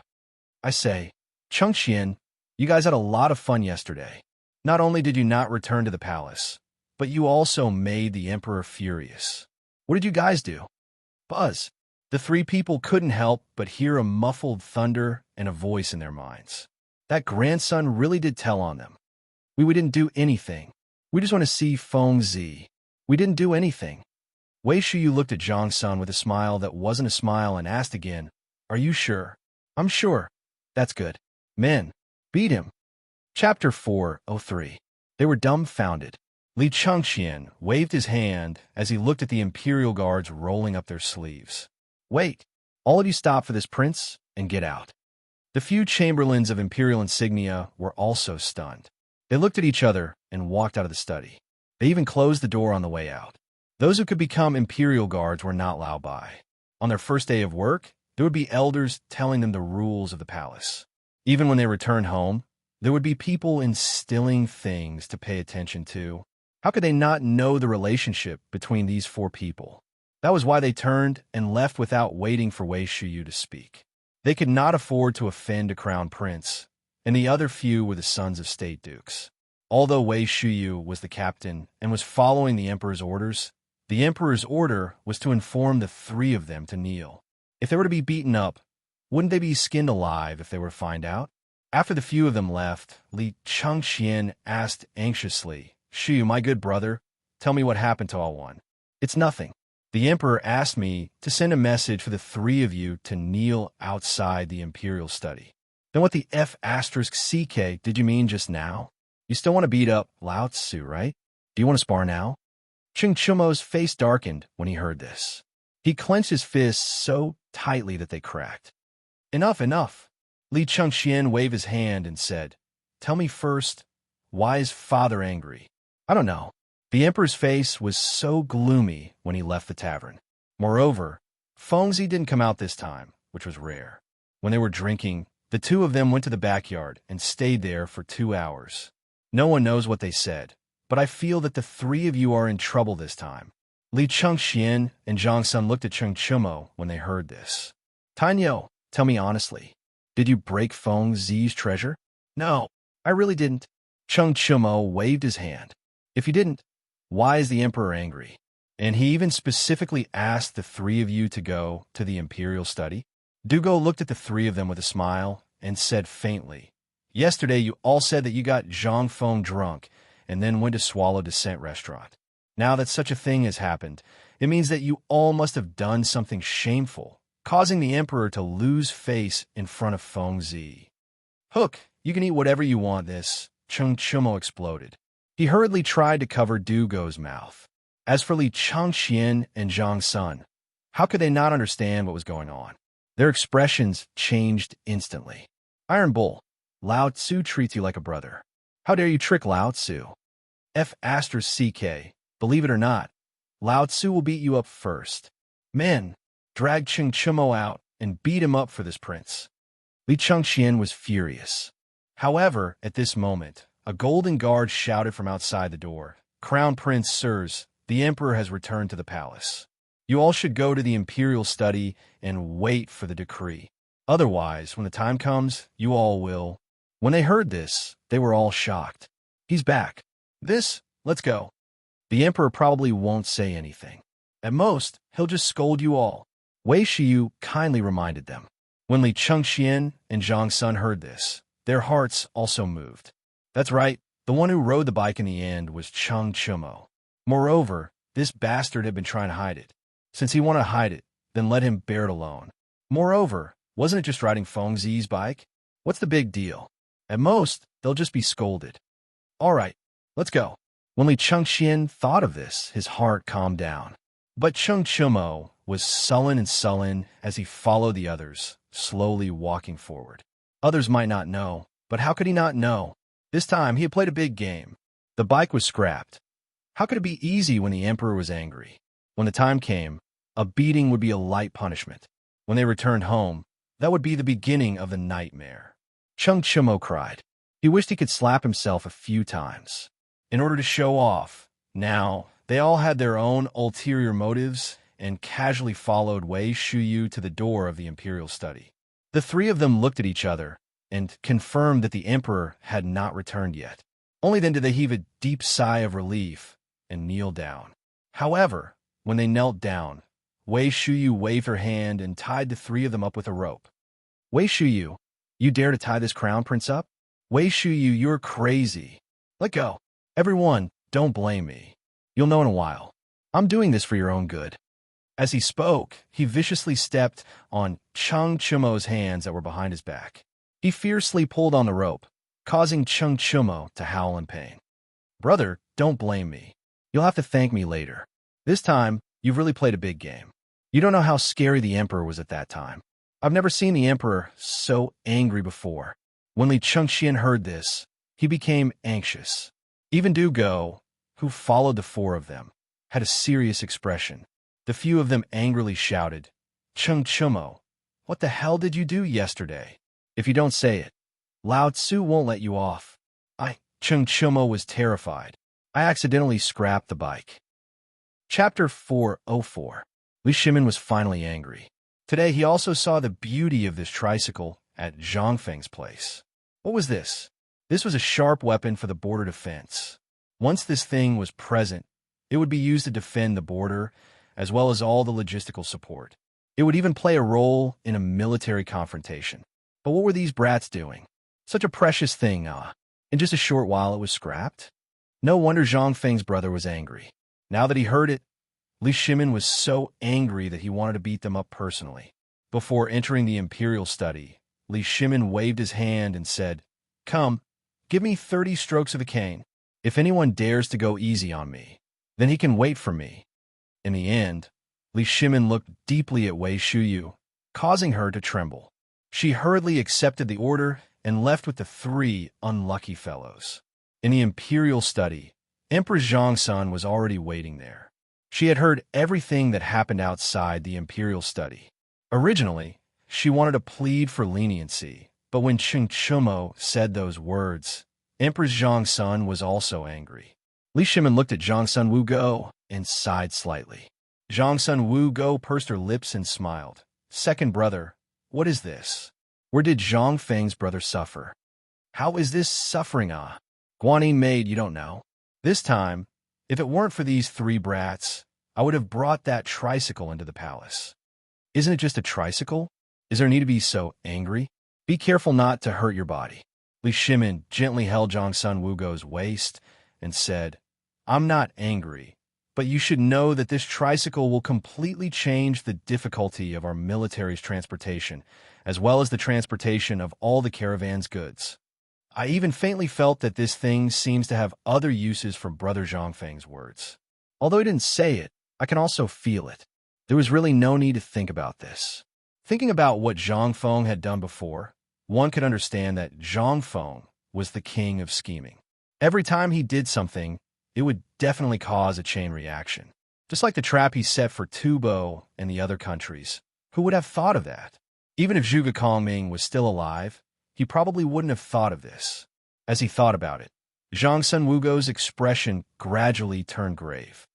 I say, Chengxian, you guys had a lot of fun yesterday. Not only did you not return to the palace, but you also made the emperor furious. What did you guys do? Buzz. The three people couldn't help but hear a muffled thunder and a voice in their minds. That grandson really did tell on them. We didn't do anything. We just want to see Feng Zi. We didn't do anything. Wei Shiyu looked at Zhang Sun with a smile that wasn't a smile and asked again, Are you sure? I'm sure. That's good. Men, beat him. Chapter 4:03. They were dumbfounded. Li Chengxian waved his hand as he looked at the Imperial Guards rolling up their sleeves. Wait, all of you stop for this prince and get out. The few chamberlains of Imperial insignia were also stunned. They looked at each other and walked out of the study. They even closed the door on the way out. Those who could become Imperial Guards were not allowed by. On their first day of work, there would be elders telling them the rules of the palace. Even when they returned home, there would be people instilling things to pay attention to. How could they not know the relationship between these four people? That was why they turned and left without waiting for Wei Shiyu to speak. They could not afford to offend a crown prince, and the other few were the sons of state dukes. Although Wei Shiyu was the captain and was following the emperor's orders, the emperor's order was to inform the three of them to kneel. If they were to be beaten up, wouldn't they be skinned alive if they were to find out? After the few of them left, Li Chengxian asked anxiously, Shiyu, my good brother, tell me what happened to all one. It's nothing. The emperor asked me to send a message for the three of you to kneel outside the imperial study. Then what the F*CK did you mean just now? You still want to beat up Lao Tzu, right? Do you want to spar now? Cheng Chumo's face darkened when he heard this. He clenched his fists so tightly that they cracked. Enough, enough. Li Chengxian waved his hand and said, Tell me first, why is father angry? I don't know. The emperor's face was so gloomy when he left the tavern. Moreover, Feng Zi didn't come out this time, which was rare. When they were drinking, the two of them went to the backyard and stayed there for 2 hours. No one knows what they said, but I feel that the three of you are in trouble this time. Li Chengxian and Zhang Sun looked at Cheng Chumo when they heard this. Tanyo, tell me honestly, did you break Feng Zi's treasure? No, I really didn't. Cheng Chumo waved his hand. If you didn't, why is the emperor angry? And he even specifically asked the three of you to go to the imperial study. Dugo looked at the three of them with a smile and said faintly, Yesterday you all said that you got Zhang Feng drunk and then went to Swallow Descent restaurant. Now that such a thing has happened, it means that you all must have done something shameful, causing the emperor to lose face in front of Feng Zi. Hook, you can eat whatever you want this, Cheng Chumo exploded. He hurriedly tried to cover Dugo's mouth. As for Li Chengxian and Zhang Sun, how could they not understand what was going on? Their expressions changed instantly. Iron Bull, Lao Tzu treats you like a brother. How dare you trick Lao Tzu? F*CK, believe it or not, Lao Tzu will beat you up first. Men, drag Cheng Chumo out and beat him up for this prince. Li Chengxian was furious. However, at this moment, a golden guard shouted from outside the door, Crown Prince Sirs, the emperor has returned to the palace. You all should go to the imperial study and wait for the decree. Otherwise, when the time comes, you all will. When they heard this, they were all shocked. He's back. Let's go. The emperor probably won't say anything. At most, he'll just scold you all. Wei Shiyu kindly reminded them. When Li Chengxian and Zhang Sun heard this, their hearts also moved. That's right, the one who rode the bike in the end was Cheng Chumo. Moreover, this bastard had been trying to hide it. Since he wanted to hide it, then let him bear it alone. Moreover, wasn't it just riding Feng Zi's bike? What's the big deal? At most, they'll just be scolded. All right, let's go. When Li Chengxian thought of this, his heart calmed down. But Cheng Chumo was sullen as he followed the others, slowly walking forward. Others might not know, but how could he not know? This time, he had played a big game. The bike was scrapped. How could it be easy when the emperor was angry? When the time came, a beating would be a light punishment. When they returned home, That would be the beginning of the nightmare. Chung Chumo cried. He wished he could slap himself a few times. In order to show off, now, they all had their own ulterior motives and casually followed Wei Shuyu to the door of the imperial study. The three of them looked at each other and confirmed that the emperor had not returned yet. Only then did they heave a deep sigh of relief and kneel down. However, when they knelt down, Wei Shuyu waved her hand and tied the three of them up with a rope. Wei Shuyu, you dare to tie this crown prince up? Wei Shuyu, you're crazy. Let go. Everyone, don't blame me. You'll know in a while. I'm doing this for your own good. As he spoke, he viciously stepped on Chung Chumo's hands that were behind his back. He fiercely pulled on the rope, causing Chung Chumo to howl in pain. Brother, don't blame me. You'll have to thank me later. This time, you've really played a big game. You don't know how scary the emperor was at that time. I've never seen the emperor so angry before. When Li Chengxian heard this, he became anxious. Even Du Go, who followed the four of them, had a serious expression. The few of them angrily shouted, Chung Chumo, what the hell did you do yesterday? If you don't say it, Lao Tzu won't let you off. Chung Chumo was terrified. I accidentally scrapped the bike. Chapter 404. Li Shimin was finally angry. Today he also saw the beauty of this tricycle at Zhang Feng's place. What was this? This was a sharp weapon for the border defense. Once this thing was present, it would be used to defend the border, as well as all the logistical support. It would even play a role in a military confrontation. But what were these brats doing? Such a precious thing, In just a short while it was scrapped? No wonder Zhang Feng's brother was angry. Now that he heard it, Li Shimin was so angry that he wanted to beat them up personally. Before entering the imperial study, Li Shimin waved his hand and said, Come, give me 30 strokes of the cane. If anyone dares to go easy on me, then he can wait for me. In the end, Li Shimin looked deeply at Wei Shuyu, causing her to tremble. She hurriedly accepted the order and left with the three unlucky fellows. In the imperial study, Empress Zhongsun was already waiting there. She had heard everything that happened outside the imperial study. Originally, she wanted to plead for leniency, but when Chung Chumo said those words, Empress Zhongsun was also angry. Li Shimin looked at Zhongsun Wugo and sighed slightly. Zhongsun Wugo pursed her lips and smiled. Second brother, what is this? Where did Zhang Feng's brother suffer? How is this suffering, Guanyin maid, you don't know. This time, if it weren't for these three brats, I would have brought that tricycle into the palace. Isn't it just a tricycle? Is there need to be so angry? Be careful not to hurt your body. Li Shimin gently held Zhongsun Wugo's waist and said, I'm not angry, but you should know that this tricycle will completely change the difficulty of our military's transportation, as well as the transportation of all the caravan's goods. I even faintly felt that this thing seems to have other uses from Brother Zhangfeng's words. Although he didn't say it, I can also feel it. There was really no need to think about this. Thinking about what Zhang Feng had done before, one could understand that Zhang Feng was the king of scheming. Every time he did something, it would definitely cause a chain reaction. Just like the trap he set for Tubo and the other countries. Who would have thought of that? Even if Zhuge Kongming was still alive, he probably wouldn't have thought of this. As he thought about it, Zhang Sun Wugo's expression gradually turned grave.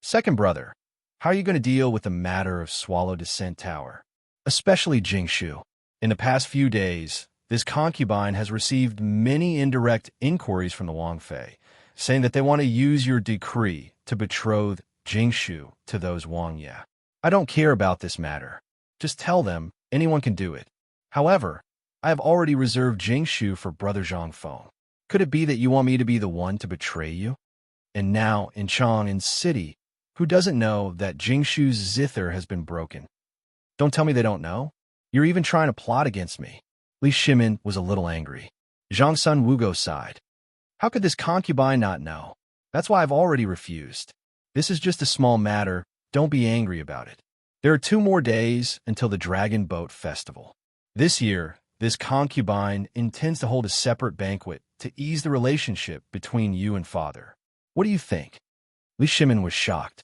Second brother, how are you going to deal with the matter of Swallow Descent Tower? Especially Jingshu. In the past few days, this concubine has received many indirect inquiries from the Wangfei, saying that they want to use your decree to betroth Jingshu to those Wangya. I don't care about this matter. Just tell them anyone can do it. However, I have already reserved Jingshu for Brother Zhangfeng. Could it be that you want me to be the one to betray you? And now, in Chang'an City, who doesn't know that Jingshu's zither has been broken? Don't tell me they don't know. You're even trying to plot against me. Li Shimin was a little angry. Zhang Sun Wugo sighed. How could this concubine not know? That's why I've already refused. This is just a small matter. Don't be angry about it. There are 2 more days until the Dragon Boat Festival. This year, this concubine intends to hold a separate banquet to ease the relationship between you and father. What do you think? Li Shimin was shocked.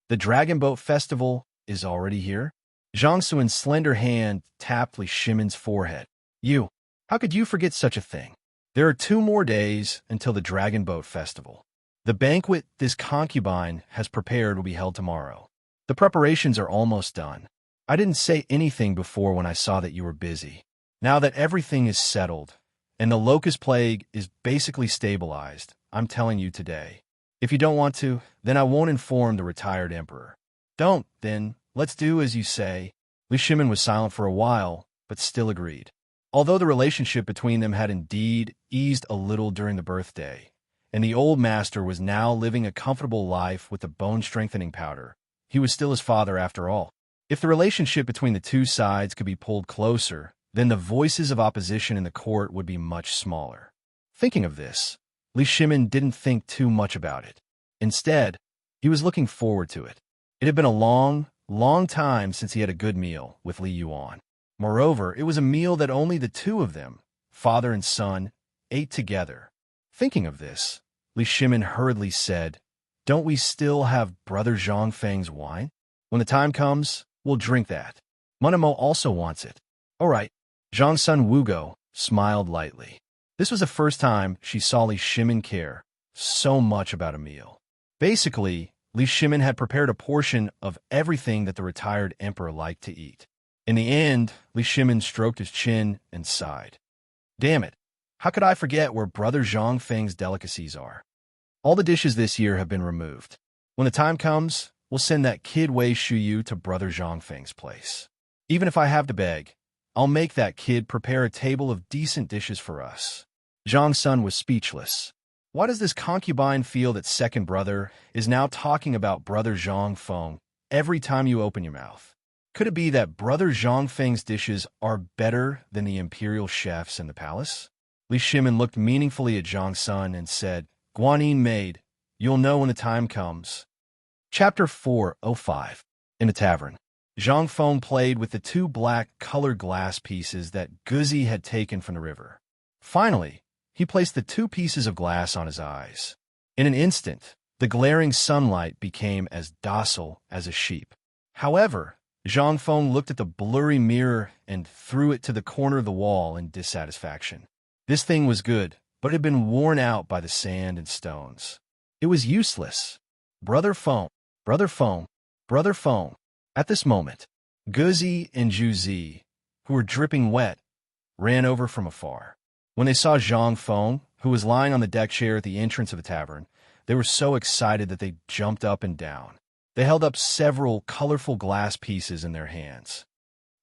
The Dragon Boat Festival is already here? Zhang Suin's slender hand tapped Li Shimon's forehead. You, how could you forget such a thing? There are 2 more days until the Dragon Boat Festival. The banquet this concubine has prepared will be held tomorrow. The preparations are almost done. I didn't say anything before when I saw that you were busy. Now that everything is settled, and the locust plague is basically stabilized, I'm telling you today. If you don't want to, then I won't inform the retired emperor. Don't, then, let's do as you say. Li Shimon was silent for a while, but still agreed. Although the relationship between them had indeed eased a little during the birthday, and the old master was now living a comfortable life with the bone-strengthening powder, he was still his father after all. If the relationship between the 2 sides could be pulled closer, then the voices of opposition in the court would be much smaller. Thinking of this, Li Shimon didn't think too much about it. Instead, he was looking forward to it. It had been a long, long time since he had a good meal with Li Yuan. Moreover, it was a meal that only the 2 of them, father and son, ate together. Thinking of this, Li Shimon hurriedly said, "Don't we still have Brother Zhang Feng's wine? When the time comes, we'll drink that. Monimo also wants it." "All right." Zhang Sun Wugo smiled lightly. This was the first time she saw Li Shimon care so much about a meal. Basically, Li Shimon had prepared a portion of everything that the retired emperor liked to eat. In the end, Li Shimon stroked his chin and sighed. Damn it, how could I forget where Brother Zhang Feng's delicacies are? All the dishes this year have been removed. When the time comes, we'll send that kid Wei Shuyu to Brother Zhang Feng's place. Even if I have to beg, I'll make that kid prepare a table of decent dishes for us. Zhang Sun was speechless. Why does this concubine feel that second brother is now talking about Brother Zhang Feng every time you open your mouth? Could it be that Brother Zhang Feng's dishes are better than the imperial chefs in the palace? Li Shimon looked meaningfully at Zhang Sun and said, "Guanyin maid, you'll know when the time comes." Chapter 405. In a tavern, Zhang Feng played with the 2 black colored glass pieces that Guzi had taken from the river. Finally, he placed the 2 pieces of glass on his eyes. In an instant, the glaring sunlight became as docile as a sheep. However, Zhang Feng looked at the blurry mirror and threw it to the corner of the wall in dissatisfaction. This thing was good, but it had been worn out by the sand and stones. It was useless. Brother Feng, Brother Feng, Brother Feng. At this moment, Guzi and Juzi, who were dripping wet, ran over from afar. When they saw Zhang Feng, who was lying on the deck chair at the entrance of the tavern, they were so excited that they jumped up and down. They held up several colorful glass pieces in their hands.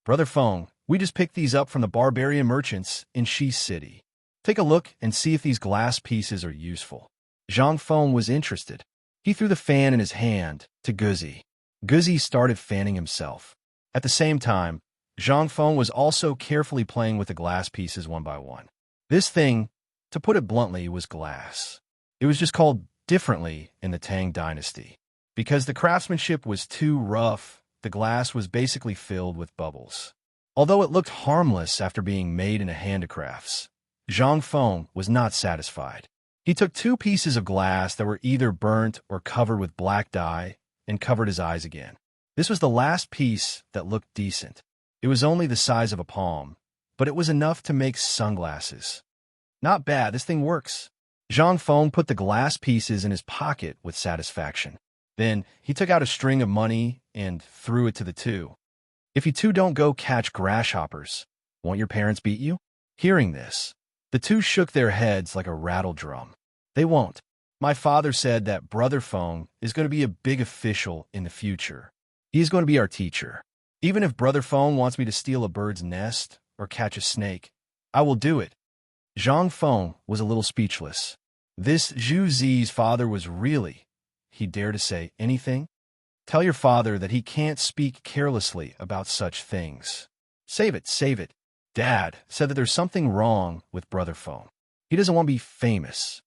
"Brother Feng, we just picked these up from the barbarian merchants in Shi City. Take a look and see if these glass pieces are useful." Zhang Feng was interested. He threw the fan in his hand to Guzi. Guzi started fanning himself. At the same time, Zhang Feng was also carefully playing with the glass pieces one by one. This thing, to put it bluntly, was glass. It was just called differently in the Tang dynasty. Because the craftsmanship was too rough, the glass was basically filled with bubbles. Although it looked harmless after being made in a handicrafts, Zhang Feng was not satisfied. He took 2 pieces of glass that were either burnt or covered with black dye and covered his eyes again. This was the last piece that looked decent. It was only the size of a palm, but it was enough to make sunglasses. Not bad, this thing works. Zhang Feng put the glass pieces in his pocket with satisfaction. Then he took out a string of money and threw it to the 2. "If you 2 don't go catch grasshoppers, won't your parents beat you?" Hearing this, the 2 shook their heads like a rattle drum. "They won't. My father said that Brother Feng is going to be a big official in the future. He is going to be our teacher. Even if Brother Feng wants me to steal a bird's nest or catch a snake, I will do it." Zhang Feng was a little speechless. This Zhu Zi's father was really... He dared to say anything? "Tell your father that he can't speak carelessly about such things. Save it, save it. Dad said that there's something wrong with Brother Feng. He doesn't want to be famous."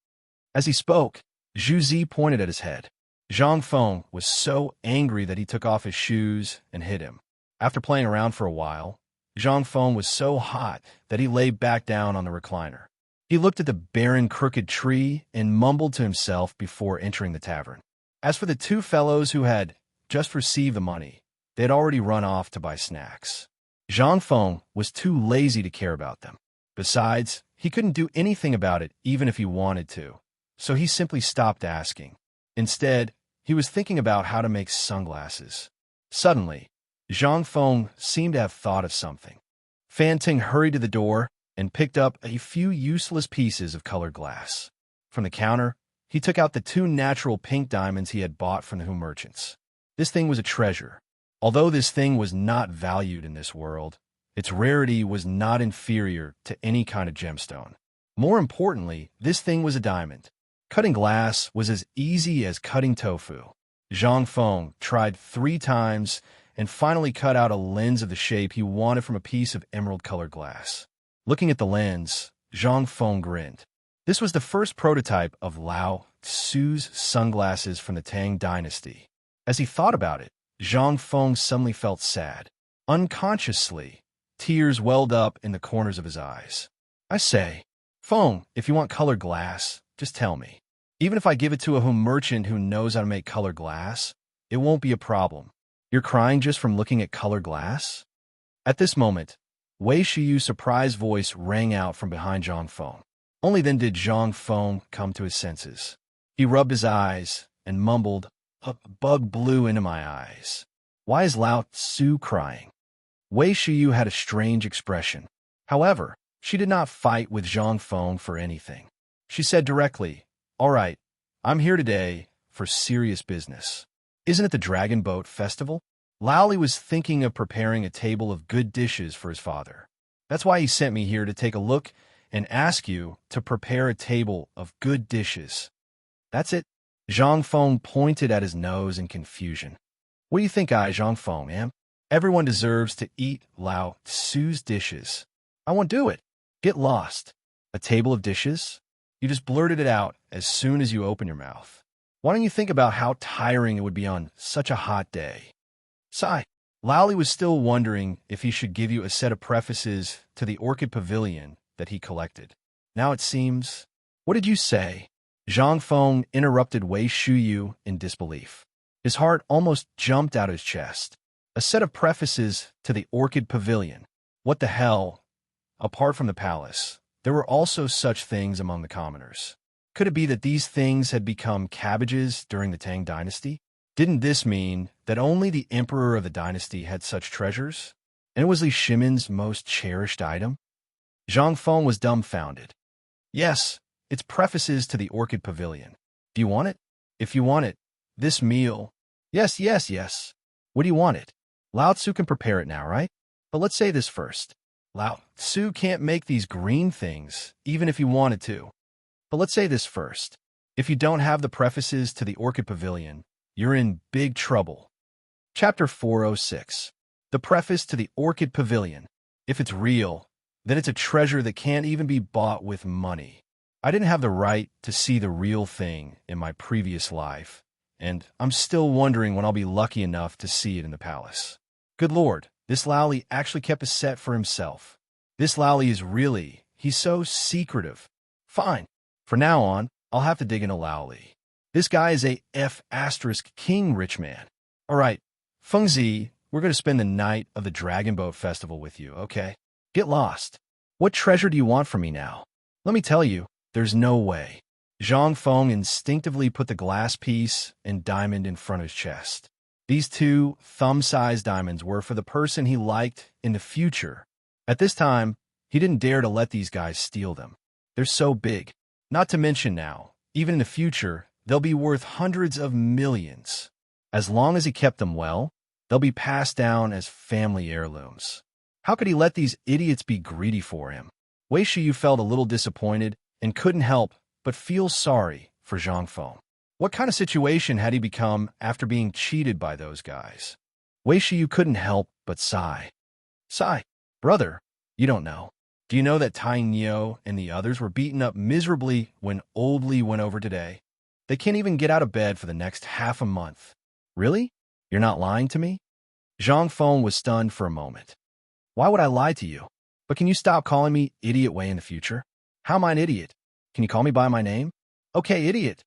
As he spoke, Zhu Zi pointed at his head. Zhang Feng was so angry that he took off his shoes and hit him. After playing around for a while, Zhang Feng was so hot that he lay back down on the recliner. He looked at the barren, crooked tree and mumbled to himself before entering the tavern. As for the 2 fellows who had just received the money, They had already run off to buy snacks. Zhang Feng was too lazy to care about them. Besides, he couldn't do anything about it even if he wanted to, so he simply stopped asking. Instead, he was thinking about how to make sunglasses. Suddenly, Zhang Feng seemed to have thought of something. Fan Ting hurried to the door and picked up a few useless pieces of colored glass. From the counter, he took out the 2 natural pink diamonds he had bought from the Hu merchants. This thing was a treasure. Although this thing was not valued in this world, its rarity was not inferior to any kind of gemstone. More importantly, this thing was a diamond. Cutting glass was as easy as cutting tofu. Zhang Feng tried 3 times and finally cut out a lens of the shape he wanted from a piece of emerald-colored glass. Looking at the lens, Zhang Feng grinned. This was the first prototype of Lao Tzu's sunglasses from the Tang dynasty. As he thought about it, Zhang Feng suddenly felt sad. Unconsciously, tears welled up in the corners of his eyes. I say, Feng, if you want colored glass, just tell me. Even if I give it to a Hu merchant who knows how to make colored glass, it won't be a problem. You're crying just from looking at colored glass? At this moment, Wei Shiyu's surprised voice rang out from behind Zhang Feng. Only then did Zhang Feng come to his senses. He rubbed his eyes and mumbled, "A bug blew into my eyes. Why is Lao Tzu crying?" Wei Shiyu had a strange expression. However, she did not fight with Zhang Feng for anything. She said directly, "All right, I'm here today for serious business. Isn't it the Dragon Boat Festival?" Lao Li was thinking of preparing a table of good dishes for his father. That's why he sent me here to take a look and ask you to prepare a table of good dishes. That's it. Zhang Feng pointed at his nose in confusion. What do you think Zhang Feng, am? Everyone deserves to eat Lao Tzu's dishes. I won't do it. Get lost. A table of dishes? You just blurted it out as soon as you open your mouth. Why don't you think about how tiring it would be on such a hot day? Sigh. Lao Li was still wondering if he should give you a set of prefaces to the Orchid Pavilion that he collected. Now it seems... What did you say? Zhang Feng interrupted Wei Shuyu in disbelief. His heart almost jumped out of his chest. A set of prefaces to the Orchid Pavilion. What the hell? Apart from the palace, there were also such things among the commoners. Could it be that these things had become cabbages during the Tang dynasty? Didn't this mean that only the emperor of the dynasty had such treasures? And it was Li Shimin's most cherished item? Zhang Feng was dumbfounded. Yes, it's prefaces to the Orchid Pavilion. Do you want it? If you want it, this meal... Yes. What do you want it? Lao Tzu can prepare it now, right? But let's say this first. Lao Tzu can't make these green things, even if he wanted to. But let's say this first. If you don't have the prefaces to the Orchid Pavilion, you're in big trouble. Chapter 406. The Preface to the Orchid Pavilion. If it's real, then it's a treasure that can't even be bought with money. I didn't have the right to see the real thing in my previous life, and I'm still wondering when I'll be lucky enough to see it in the palace. Good Lord, this Lao Li actually kept a set for himself. This Lao Li is really, he's so secretive. Fine. From now on, I'll have to dig into Lao Li. This guy is a F***king rich man. All right, Feng Zi, we're going to spend the night of the Dragon Boat Festival with you, okay? Get lost. What treasure do you want from me now? Let me tell you, there's no way. Zhang Feng instinctively put the glass piece and diamond in front of his chest. These 2 thumb-sized diamonds were for the person he liked in the future. At this time, he didn't dare to let these guys steal them. They're so big. Not to mention now, even in the future, they'll be worth hundreds of millions. As long as he kept them well, they'll be passed down as family heirlooms. How could he let these idiots be greedy for him? Wei Shiyu felt a little disappointed and couldn't help but feel sorry for Zhang Feng. What kind of situation had he become after being cheated by those guys? Wei Shiyu couldn't help but sigh. Sigh. Brother, you don't know. Do you know that Tai Nio and the others were beaten up miserably when Old Li went over today? They can't even get out of bed for the next half a month. Really? You're not lying to me? Zhang Feng was stunned for a moment. Why would I lie to you? But can you stop calling me Idiot Wei in the future? How am I an idiot? Can you call me by my name? Okay, idiot.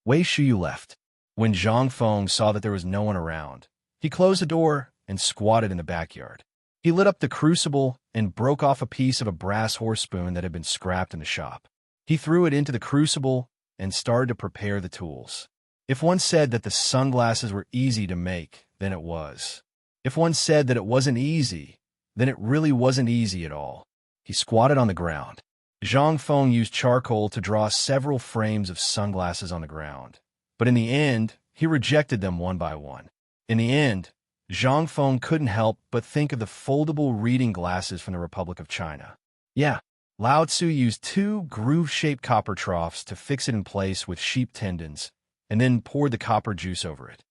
Wei Shiyu left. When Zhang Feng saw that there was no one around, he closed the door and squatted in the backyard. He lit up the crucible and broke off a piece of a brass horse spoon that had been scrapped in the shop. He threw it into the crucible and started to prepare the tools. If one said that the sunglasses were easy to make, then it was. If one said that it wasn't easy, then it really wasn't easy at all. He squatted on the ground. Zhang Feng used charcoal to draw several frames of sunglasses on the ground. But in the end, he rejected them one by one. In the end, Zhang Feng couldn't help but think of the foldable reading glasses from the Republic of China. Yeah, Lao Tzu used 2 groove-shaped copper troughs to fix it in place with sheep tendons, and then poured the copper juice over it.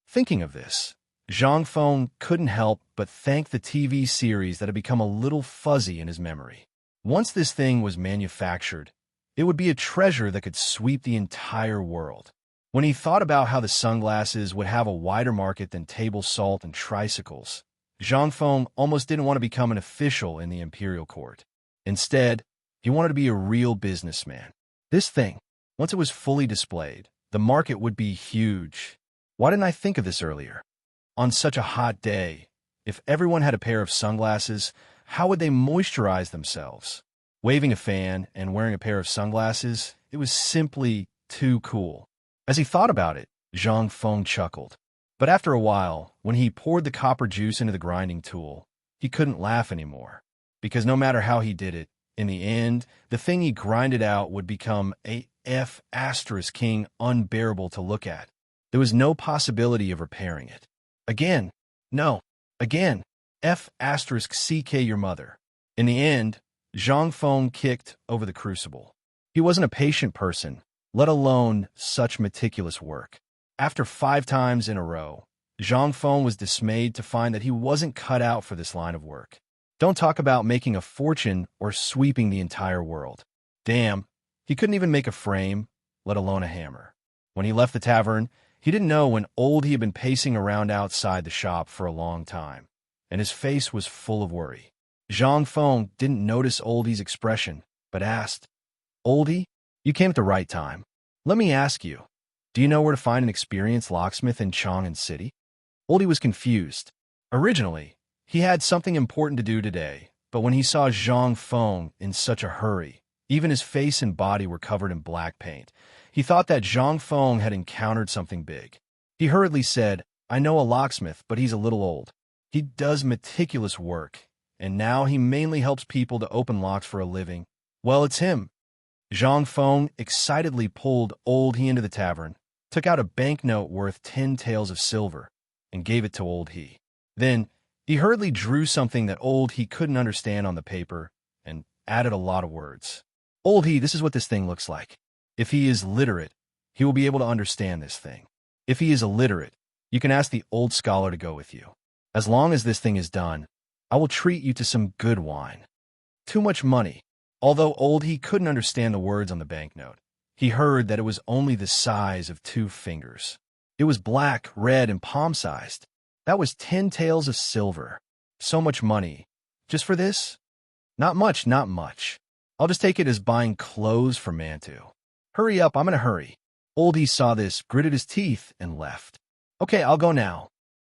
Thinking of this, Zhang Feng couldn't help but thank the TV series that had become a little fuzzy in his memory. Once this thing was manufactured, it would be a treasure that could sweep the entire world. When he thought about how the sunglasses would have a wider market than table salt and tricycles, Zhang Feng almost didn't want to become an official in the imperial court. Instead, he wanted to be a real businessman. This thing, once it was fully displayed, the market would be huge. Why didn't I think of this earlier? On such a hot day, if everyone had a pair of sunglasses, how would they moisturize themselves? Waving a fan and wearing a pair of sunglasses, it was simply too cool. As he thought about it, Zhang Feng chuckled. But after a while, when he poured the copper juice into the grinding tool, he couldn't laugh anymore. Because no matter how he did it, in the end, the thing he grinded out would become a F***ing unbearable to look at. There was no possibility of repairing it. Again, no, again, F***ck your mother. In the end, Zhang Feng kicked over the crucible. He wasn't a patient person, let alone such meticulous work. After 5 times in a row, Zhang Feng was dismayed to find that he wasn't cut out for this line of work. Don't talk about making a fortune or sweeping the entire world. Damn, he couldn't even make a frame, let alone a hammer. When he left the tavern, he didn't know when Oldie had been pacing around outside the shop for a long time, and his face was full of worry. Zhang Feng didn't notice Oldie's expression, but asked, "Oldie, you came at the right time. Let me ask you, do you know where to find an experienced locksmith in Chang'an City?" Oldie was confused. Originally, he had something important to do today, but when he saw Zhang Feng in such a hurry, even his face and body were covered in black paint, he thought that Zhang Feng had encountered something big. He hurriedly said, "I know a locksmith, but he's a little old. He does meticulous work, and now he mainly helps people to open locks for a living. Well, it's him." Zhang Feng excitedly pulled Old He into the tavern, took out a banknote worth 10 taels of silver, and gave it to Old He. Then, he hurriedly drew something that Old He couldn't understand on the paper, and added a lot of words. "Old He, this is what this thing looks like. If he is literate, he will be able to understand this thing. If he is illiterate, you can ask the old scholar to go with you. As long as this thing is done, I will treat you to some good wine." Too much money. Although Old He couldn't understand the words on the banknote, he heard that it was only the size of 2 fingers. It was black, red, and palm-sized. That was 10 taels of silver. So much money. Just for this? Not much, not much. I'll just take it as buying clothes for Mantu. Hurry up, I'm in a hurry. Old He saw this, gritted his teeth, and left. "Okay, I'll go now.